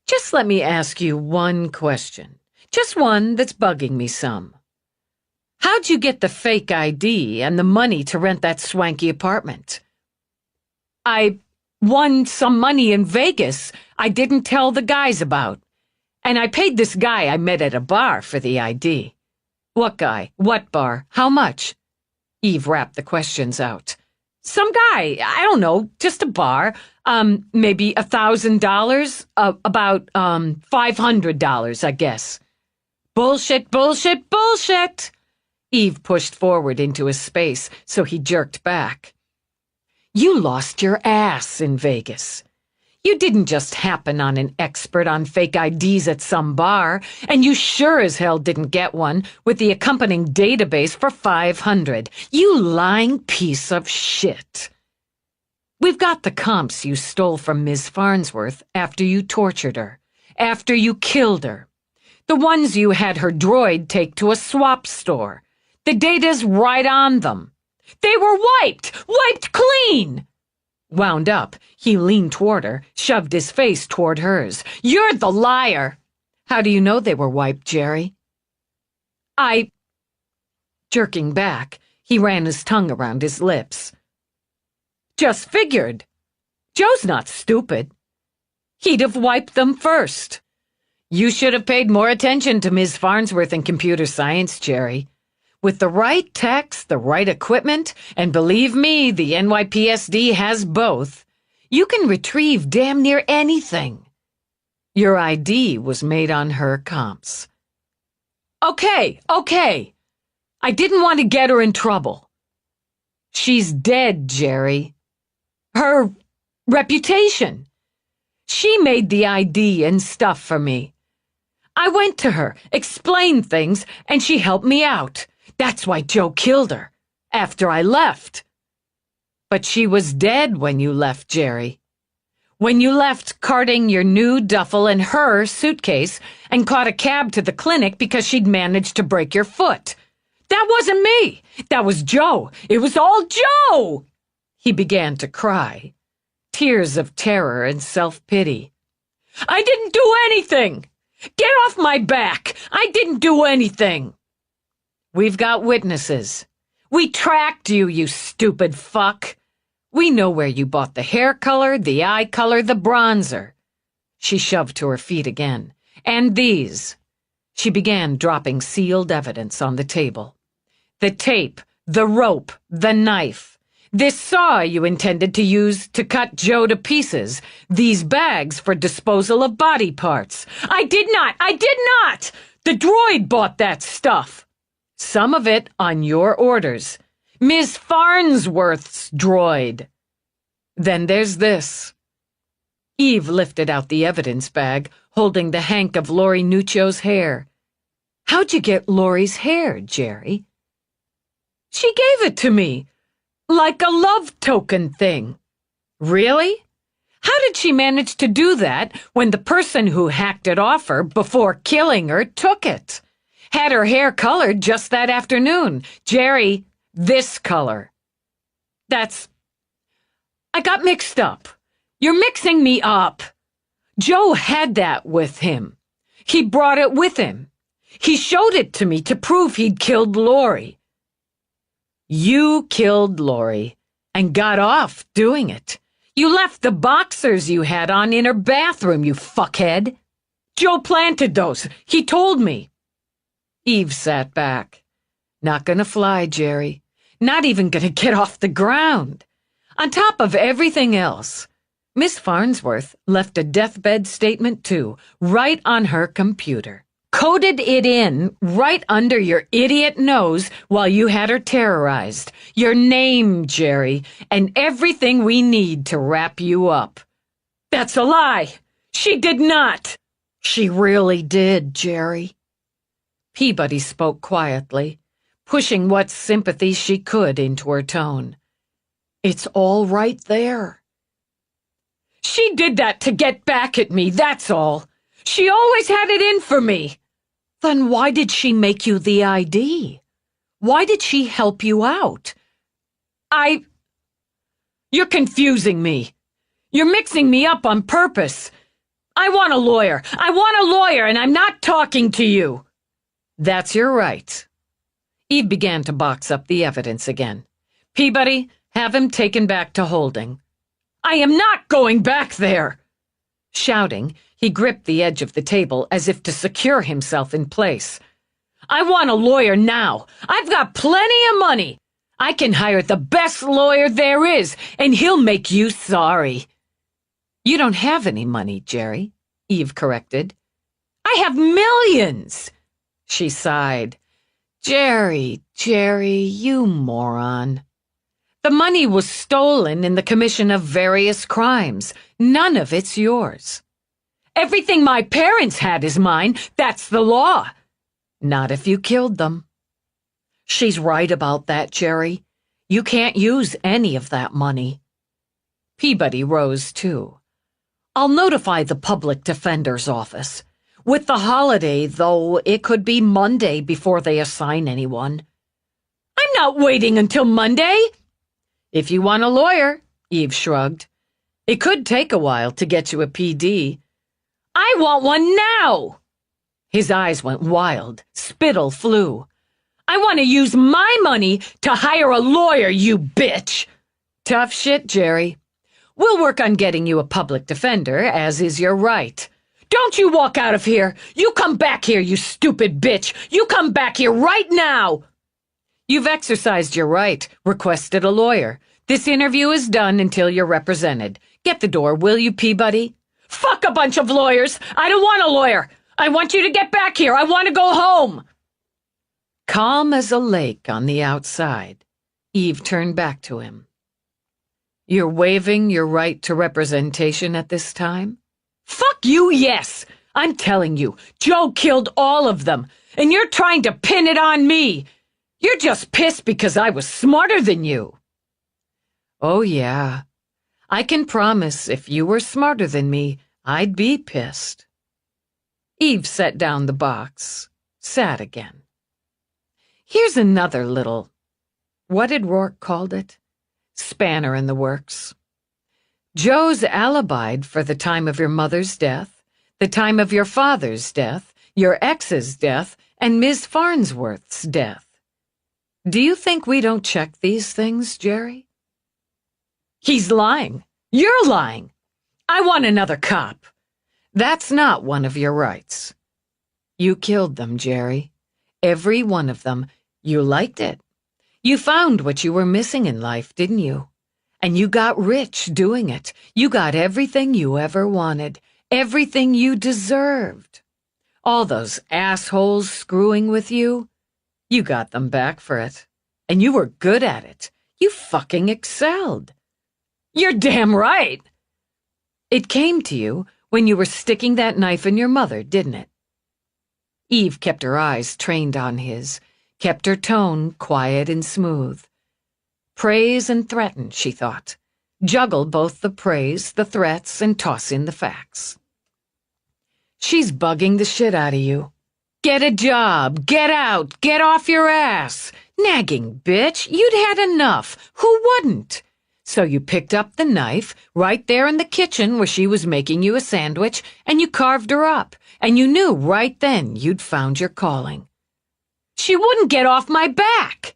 Just let me ask you one question. Just one that's bugging me some. How'd you get the fake ID and the money to rent that swanky apartment? I won some money in Vegas I didn't tell the guys about. And I paid this guy I met at a bar for the ID. What guy? What bar? How much? Eve rapped the questions out. Some guy, I don't know, just a bar. Maybe $1,000, about $500, I guess. Bullshit, bullshit, bullshit! Eve pushed forward into his space, so he jerked back. You lost your ass in Vegas. You didn't just happen on an expert on fake IDs at some bar, and you sure as hell didn't get one with the accompanying database for $500. You lying piece of shit. We've got the comps you stole from Ms. Farnsworth after you tortured her, after you killed her. The ones you had her droid take to a swap store. The data's right on them. They were wiped clean! Wound up, he leaned toward her, shoved his face toward hers. You're the liar! How do you know they were wiped, Jerry? Jerking back, he ran his tongue around his lips. Just figured. Joe's not stupid. He'd have wiped them first. You should have paid more attention to Ms. Farnsworth in computer science, Jerry. With the right techs, the right equipment, and believe me, the NYPSD has both, you can retrieve damn near anything. Your ID was made on her comps. Okay. I didn't want to get her in trouble. She's dead, Jerry. Her reputation. She made the ID and stuff for me. I went to her, explained things, and she helped me out. That's why Joe killed her, after I left. But she was dead when you left, Jerry. When you left carting your new duffel and her suitcase and caught a cab to the clinic because she'd managed to break your foot. That wasn't me. That was Joe. It was all Joe! He began to cry, tears of terror and self-pity. I didn't do anything! Get off my back! I didn't do anything! We've got witnesses. We tracked you, you stupid fuck. We know where you bought the hair color, the eye color, the bronzer. She shoved to her feet again. And these. She began dropping sealed evidence on the table. The tape, the rope, the knife. This saw you intended to use to cut Joe to pieces. These bags for disposal of body parts. I did not! The droid bought that stuff. Some of it on your orders. Ms. Farnsworth's droid. Then there's this. Eve lifted out the evidence bag, holding the hank of Lori Nuccio's hair. How'd you get Lori's hair, Jerry? She gave it to me, like a love token thing. Really? How did she manage to do that when the person who hacked it off her before killing her took it? Had her hair colored just that afternoon. Jerry, this color. I got mixed up. You're mixing me up. Joe had that with him. He brought it with him. He showed it to me to prove he'd killed Lori. You killed Lori and got off doing it. You left the boxers you had on in her bathroom, you fuckhead. Joe planted those. He told me. Eve sat back. Not gonna fly, Jerry. Not even gonna get off the ground. On top of everything else, Miss Farnsworth left a deathbed statement too, right on her computer. Coded it in right under your idiot nose while you had her terrorized. Your name, Jerry, and everything we need to wrap you up. That's a lie. She did not. She really did, Jerry. Peabody spoke quietly, pushing what sympathy she could into her tone. It's all right there. She did that to get back at me, that's all. She always had it in for me. Then why did she make you the ID? Why did she help you out? You're confusing me. You're mixing me up on purpose. I want a lawyer. I want a lawyer, and I'm not talking to you. That's your right. Eve began to box up the evidence again. Peabody, have him taken back to holding. I am not going back there. Shouting, he gripped the edge of the table as if to secure himself in place. I want a lawyer now. I've got plenty of money. I can hire the best lawyer there is, and he'll make you sorry. You don't have any money, Jerry, Eve corrected. I have millions. She sighed. Jerry, you moron. The money was stolen in the commission of various crimes. None of it's yours. Everything my parents had is mine. That's the law. Not if you killed them. She's right about that, Jerry. You can't use any of that money. Peabody rose, too. I'll notify the public defender's office. With the holiday, though, it could be Monday before they assign anyone. I'm not waiting until Monday. If you want a lawyer, Eve shrugged. It could take a while to get you a PD. I want one now. His eyes went wild. Spittle flew. I want to use my money to hire a lawyer, you bitch. Tough shit, Jerry. We'll work on getting you a public defender, as is your right. Don't you walk out of here. You come back here, you stupid bitch. You come back here right now. You've exercised your right, requested a lawyer. This interview is done until you're represented. Get the door, will you, Peabody? Fuck a bunch of lawyers. I don't want a lawyer. I want you to get back here. I want to go home. Calm as a lake on the outside, Eve turned back to him. You're waiving your right to representation at this time? Fuck you, yes. I'm telling you, Joe killed all of them, and you're trying to pin it on me. You're just pissed because I was smarter than you. Oh, yeah. I can promise if you were smarter than me, I'd be pissed. Eve set down the box, sat again. Here's another little, what did Rourke called it? Spanner in the works. Joe's alibied for the time of your mother's death, the time of your father's death, your ex's death, and Ms. Farnsworth's death. Do you think we don't check these things, Jerry? He's lying. You're lying. I want another cop. That's not one of your rights. You killed them, Jerry. Every one of them. You liked it. You found what you were missing in life, didn't you? And you got rich doing it. You got everything you ever wanted, everything you deserved. All those assholes screwing with you, you got them back for it. And you were good at it. You fucking excelled. You're damn right. It came to you when you were sticking that knife in your mother, didn't it? Eve kept her eyes trained on his, kept her tone quiet and smooth. Praise and threaten, she thought. Juggle both the praise, the threats, and toss in the facts. She's bugging the shit out of you. Get a job, get out, get off your ass. Nagging, bitch, you'd had enough. Who wouldn't? So you picked up the knife right there in the kitchen where she was making you a sandwich, and you carved her up, and you knew right then you'd found your calling. She wouldn't get off my back.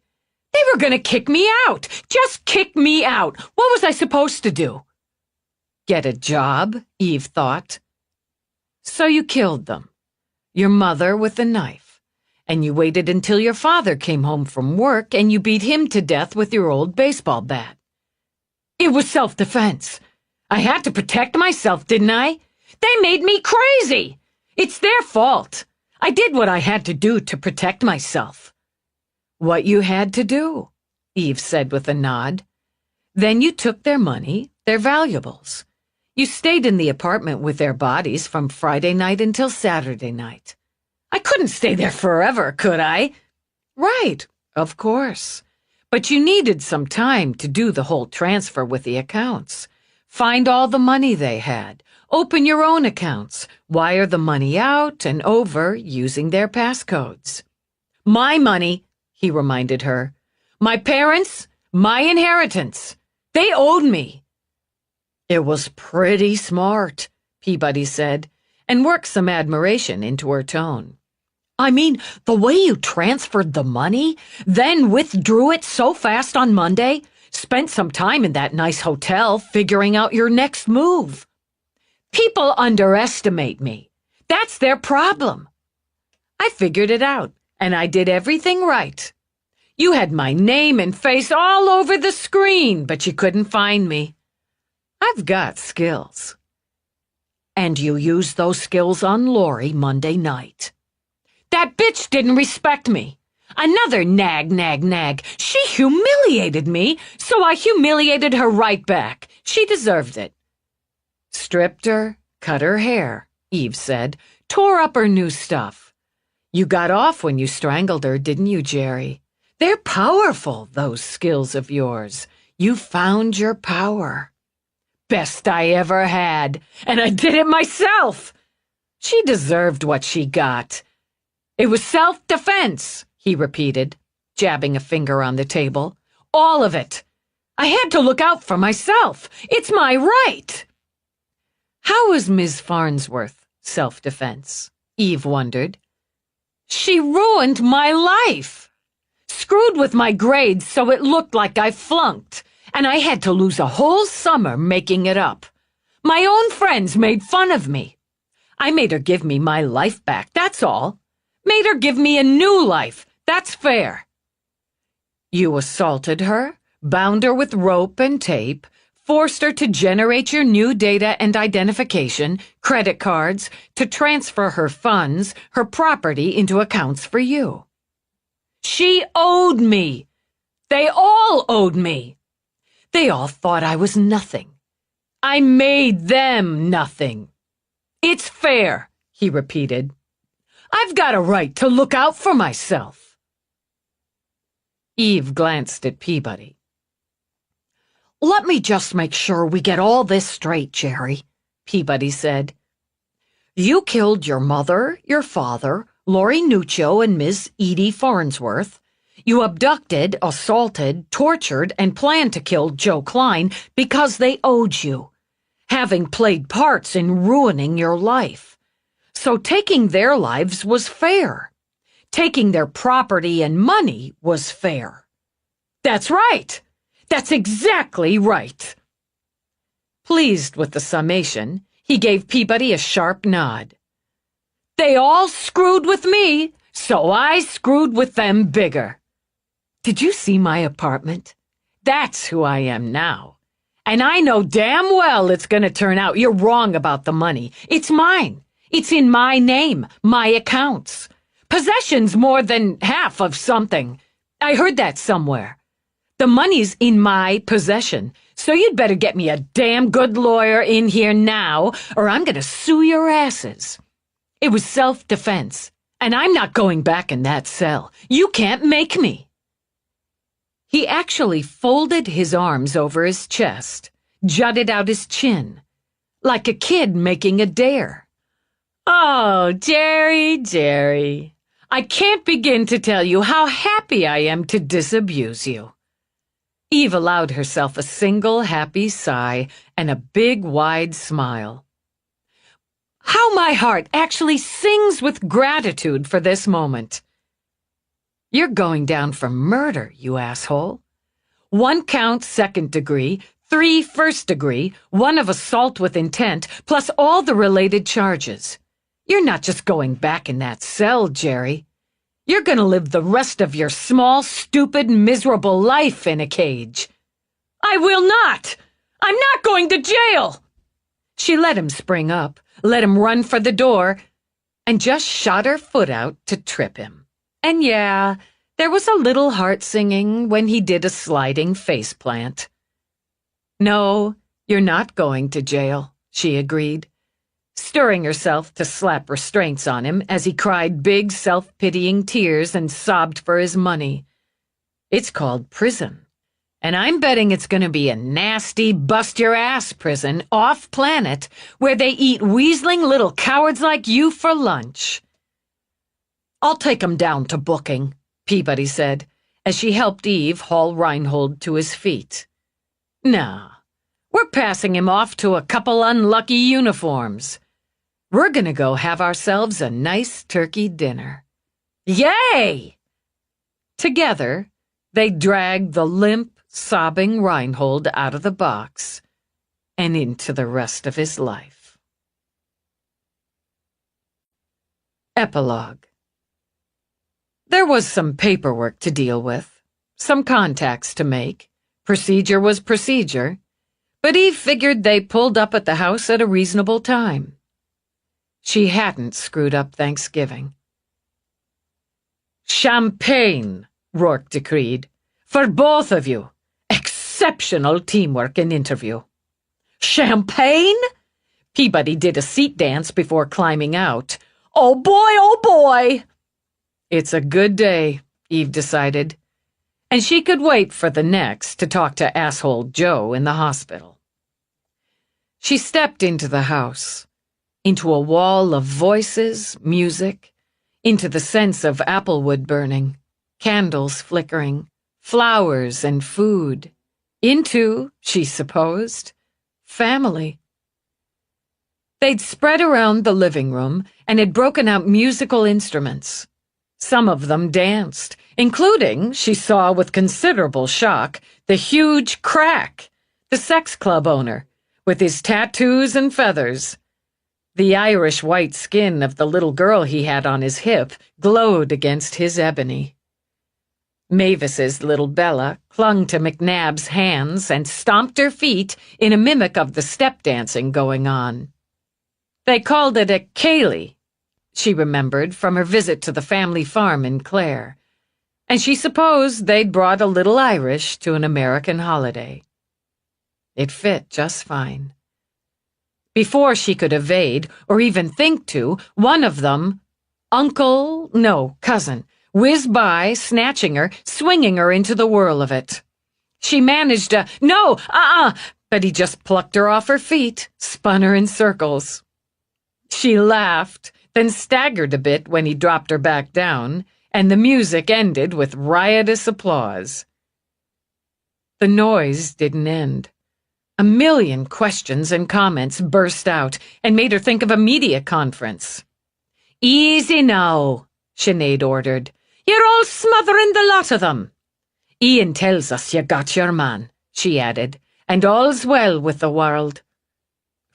They were going to kick me out. Just kick me out. What was I supposed to do? Get a job, Eve thought. So you killed them. Your mother with the knife. And you waited until your father came home from work and you beat him to death with your old baseball bat. It was self-defense. I had to protect myself, didn't I? They made me crazy. It's their fault. I did what I had to do to protect myself." "What you had to do," Eve said with a nod. "Then you took their money, their valuables. You stayed in the apartment with their bodies from Friday night until Saturday night." "I couldn't stay there forever, could I?" "Right, of course. But you needed some time to do the whole transfer with the accounts. Find all the money they had. Open your own accounts. Wire the money out and over using their passcodes." "My money," he reminded her. "My parents, my inheritance. They owed me." "It was pretty smart," Peabody said, and worked some admiration into her tone. "I mean, the way you transferred the money, then withdrew it so fast on Monday, spent some time in that nice hotel figuring out your next move. People underestimate me. That's their problem." "I figured it out, and I did everything right. You had my name and face all over the screen, but you couldn't find me. I've got skills." "And you used those skills on Lori Monday night." "That bitch didn't respect me. Another nag. She humiliated me, so I humiliated her right back. She deserved it." "Stripped her, cut her hair," Eve said, "tore up her new stuff. You got off when you strangled her, didn't you, Jerry? They're powerful, those skills of yours. You found your power." "Best I ever had, and I did it myself." "She deserved what she got." "It was self-defense," he repeated, jabbing a finger on the table. "All of it. I had to look out for myself. It's my right." "How was Ms. Farnsworth self-defense?" Eve wondered. "She ruined my life. Screwed with my grades so it looked like I flunked, and I had to lose a whole summer making it up. My own friends made fun of me. I made her give me my life back, that's all. Made her give me a new life. That's fair." "You assaulted her, bound her with rope and tape, forced her to generate your new data and identification, credit cards, to transfer her funds, her property into accounts for you." "She owed me. They all owed me. They all thought I was nothing. I made them nothing. It's fair," he repeated. "I've got a right to look out for myself." Eve glanced at Peabody. "Let me just make sure we get all this straight, Jerry," Peabody said. "You killed your mother, your father, Lori Nuccio and Miss Edie Farnsworth. You abducted, assaulted, tortured, and planned to kill Joe Klein because they owed you, having played parts in ruining your life. So taking their lives was fair. Taking their property and money was fair." "That's right. That's exactly right." Pleased with the summation, he gave Peabody a sharp nod. "They all screwed with me, so I screwed with them bigger. Did you see my apartment? That's who I am now. And I know damn well it's gonna turn out you're wrong about the money. It's mine. It's in my name, my accounts. Possession's more than half of something. I heard that somewhere. The money's in my possession, so you'd better get me a damn good lawyer in here now, or I'm gonna sue your asses. It was self-defense, and I'm not going back in that cell. You can't make me." He actually folded his arms over his chest, jutted out his chin, like a kid making a dare. "Oh, Jerry, I can't begin to tell you how happy I am to disabuse you." Eve allowed herself a single happy sigh and a big, wide smile. "How my heart actually sings with gratitude for this moment." "You're going down for murder, you asshole." 1 count 2nd degree, 3 1st degree, 1 of assault with intent, plus all the related charges. You're not just going back in that cell, Jerry. You're gonna live the rest of your small, stupid, miserable life in a cage. "I will not! I'm not going to jail!" She let him spring up, let him run for the door, and just shot her foot out to trip him. And yeah, there was a little heart singing when he did a sliding faceplant. No, you're not going to jail, she agreed, stirring herself to slap restraints on him as he cried big self-pitying tears and sobbed for his money. It's called prison, and I'm betting it's going to be a nasty, bust-your-ass prison off-planet where they eat weaseling little cowards like you for lunch. I'll take him down to booking, Peabody said, as she helped Eve haul Reinhold to his feet. Nah, we're passing him off to a couple unlucky uniforms. We're gonna go have ourselves a nice turkey dinner. Yay! Together, they dragged the limp, sobbing Reinhold out of the box and into the rest of his life. Epilogue. There was some paperwork to deal with, some contacts to make. Procedure was procedure, but Eve figured they pulled up at the house at a reasonable time. She hadn't screwed up Thanksgiving. Champagne, Rourke decreed. For both of you. Exceptional teamwork and interview. Champagne? Peabody did a seat dance before climbing out. Oh boy, oh boy! It's a good day, Eve decided, and she could wait for the next to talk to asshole Joe in the hospital. She stepped into the house, into a wall of voices, music, into the sense of applewood burning, candles flickering, flowers and food, into, she supposed, family. They'd spread around the living room and had broken out musical instruments. Some of them danced, including, she saw with considerable shock, the huge Crack, the sex club owner, with his tattoos and feathers. The Irish white skin of the little girl he had on his hip glowed against his ebony. Mavis's little Bella clung to McNabb's hands and stomped her feet in a mimic of the step dancing going on. They called it a ceilidh, she remembered from her visit to the family farm in Clare, and she supposed they'd brought a little Irish to an American holiday. It fit just fine. Before she could evade, or even think to, one of them, cousin, whizzed by, snatching her, swinging her into the whirl of it. She managed a, but he just plucked her off her feet, spun her in circles. She laughed, then staggered a bit when he dropped her back down, and the music ended with riotous applause. The noise didn't end. A million questions and comments burst out and made her think of a media conference. Easy now, Sinead ordered. You're all smothering the lot of them. Ian tells us you got your man, she added, and all's well with the world.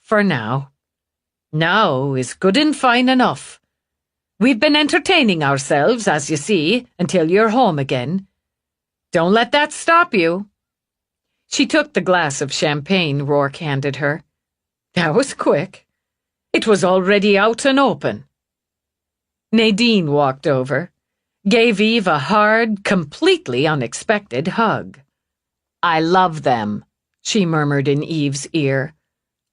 For now. Now is good and fine enough. We've been entertaining ourselves, as you see, until you're home again. Don't let that stop you. She took the glass of champagne Rourke handed her. That was quick. It was already out and open. Nadine walked over, gave Eve a hard, completely unexpected hug. I love them, she murmured in Eve's ear.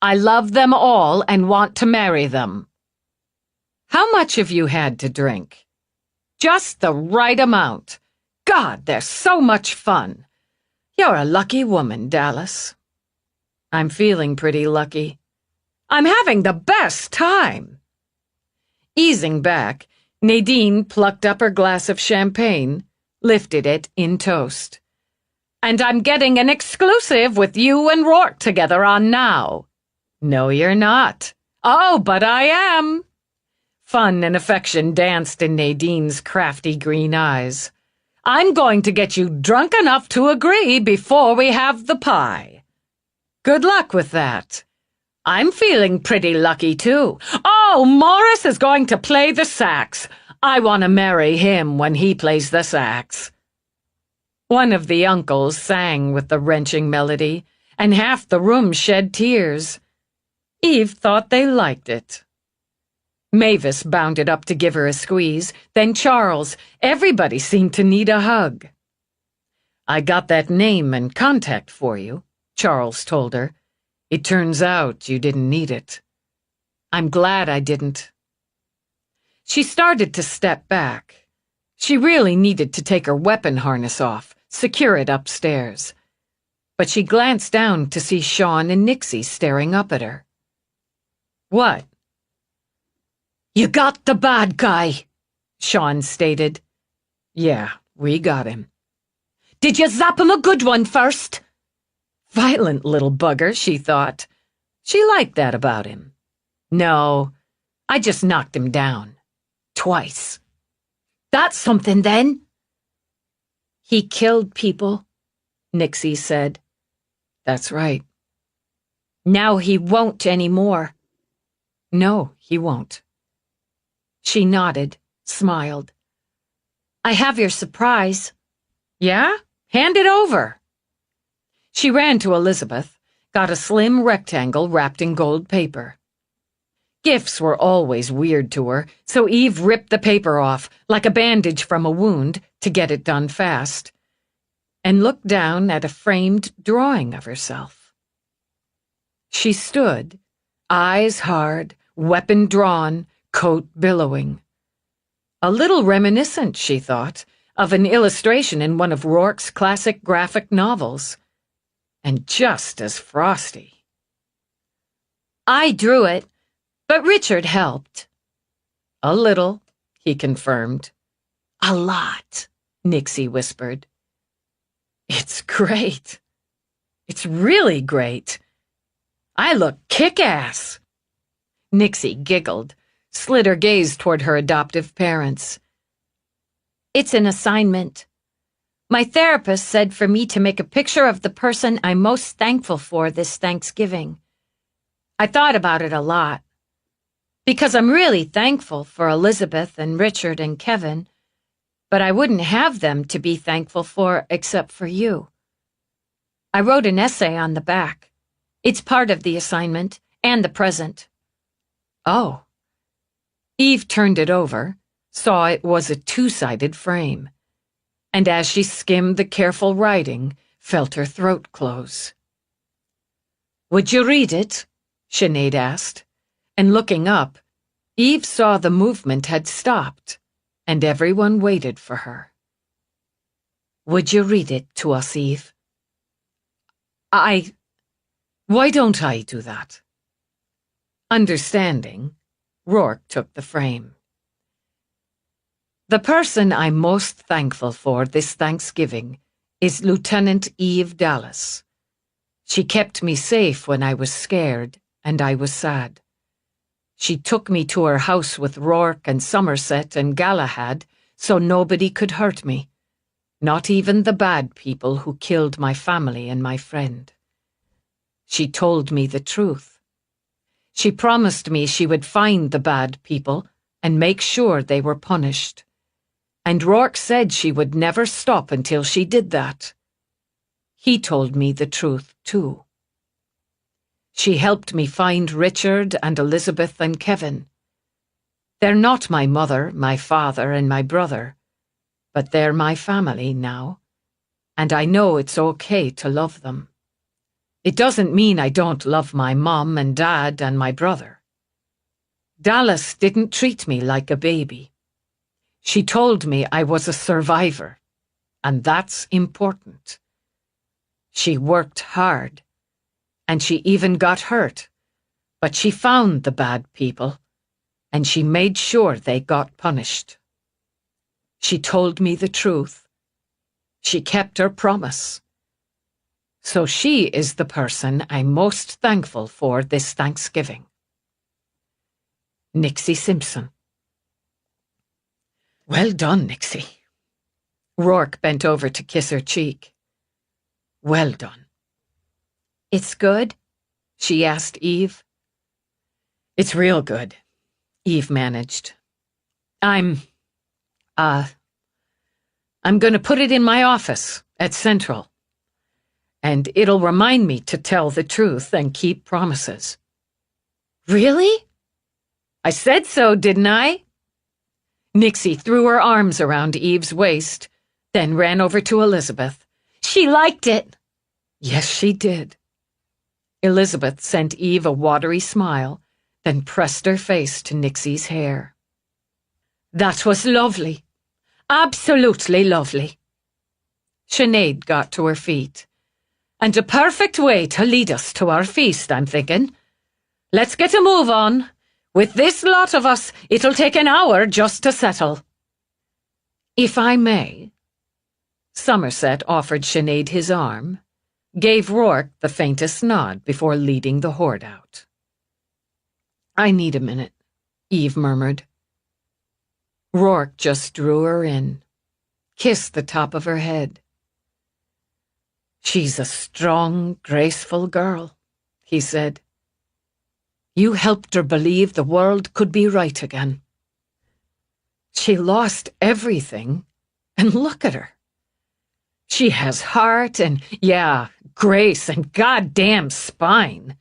I love them all and want to marry them. How much have you had to drink? Just the right amount. God, they're so much fun. You're a lucky woman, Dallas. I'm feeling pretty lucky. I'm having the best time. Easing back, Nadine plucked up her glass of champagne, lifted it in toast. And I'm getting an exclusive with you and Rourke together on Now. No, you're not. Oh, but I am. Fun and affection danced in Nadine's crafty green eyes. I'm going to get you drunk enough to agree before we have the pie. Good luck with that. I'm feeling pretty lucky, too. Oh, Morris is going to play the sax. I want to marry him when he plays the sax. One of the uncles sang with the wrenching melody, and half the room shed tears. Eve thought they liked it. Mavis bounded up to give her a squeeze, then Charles. Everybody seemed to need a hug. "I got that name and contact for you," Charles told her. "It turns out you didn't need it." "I'm glad I didn't." She started to step back. She really needed to take her weapon harness off, secure it upstairs. But she glanced down to see Sean and Nixie staring up at her. "What?" "You got the bad guy," Sean stated. "Yeah, we got him." "Did you zap him a good one first?" Violent little bugger, she thought. She liked that about him. "No, I just knocked him down. Twice." "That's something then." "He killed people," Nixie said. "That's right." "Now he won't anymore." "No, he won't." She nodded, smiled. "I have your surprise." "Yeah? Hand it over." She ran to Elizabeth, got a slim rectangle wrapped in gold paper. Gifts were always weird to her, so Eve ripped the paper off, like a bandage from a wound, to get it done fast, and looked down at a framed drawing of herself. She stood, eyes hard, weapon drawn, coat billowing. A little reminiscent, she thought, of an illustration in one of Rourke's classic graphic novels. And just as frosty. "I drew it, but Richard helped." "A little," he confirmed. "A lot," Nixie whispered. "It's great. It's really great. I look kick-ass." Nixie giggled, slid her gaze toward her adoptive parents. "It's an assignment. My therapist said for me to make a picture of the person I'm most thankful for this Thanksgiving. I thought about it a lot. Because I'm really thankful for Elizabeth and Richard and Kevin, but I wouldn't have them to be thankful for except for you. I wrote an essay on the back. It's part of the assignment and the present." "Oh." Eve turned it over, saw it was a two-sided frame, and as she skimmed the careful writing, felt her throat close. "Would you read it?" Sinead asked, and looking up, Eve saw the movement had stopped, and everyone waited for her. "Would you read it to us, Eve?" Why don't I do that?" Understanding, Rourke took the frame. "The person I'm most thankful for this Thanksgiving is Lieutenant Eve Dallas. She kept me safe when I was scared and I was sad. She took me to her house with Rourke and Somerset and Galahad so nobody could hurt me, not even the bad people who killed my family and my friend. She told me the truth. She promised me she would find the bad people and make sure they were punished. And Rourke said she would never stop until she did that. He told me the truth, too. She helped me find Richard and Elizabeth and Kevin. They're not my mother, my father, and my brother, but they're my family now, and I know it's okay to love them. It doesn't mean I don't love my mom and dad and my brother. Dallas didn't treat me like a baby. She told me I was a survivor, and that's important. She worked hard, and she even got hurt, but she found the bad people, and she made sure they got punished. She told me the truth. She kept her promise. So she is the person I'm most thankful for this Thanksgiving." Nixie Simpson. "Well done, Nixie." Rourke bent over to kiss her cheek. "Well done." "It's good?" she asked Eve. "It's real good," Eve managed. I'm going to put it in my office at Central. And it'll remind me to tell the truth and keep promises." "Really?" I said so, didn't I? Nixie threw her arms around Eve's waist, then ran over to Elizabeth. She liked it. Yes, she did. Elizabeth sent Eve a watery smile, then pressed her face to Nixie's hair. That was lovely. Absolutely lovely. Sinead got to her feet. And a perfect way to lead us to our feast, I'm thinking. Let's get a move on. With this lot of us, it'll take an hour just to settle. If I may. Somerset offered Sinead his arm, gave Rourke the faintest nod before leading the horde out. I need a minute, Eve murmured. Rourke just drew her in, kissed the top of her head. She's a strong, graceful girl, he said. You helped her believe the world could be right again. She lost everything, and look at her. She has heart and, yeah, grace and goddamn spine.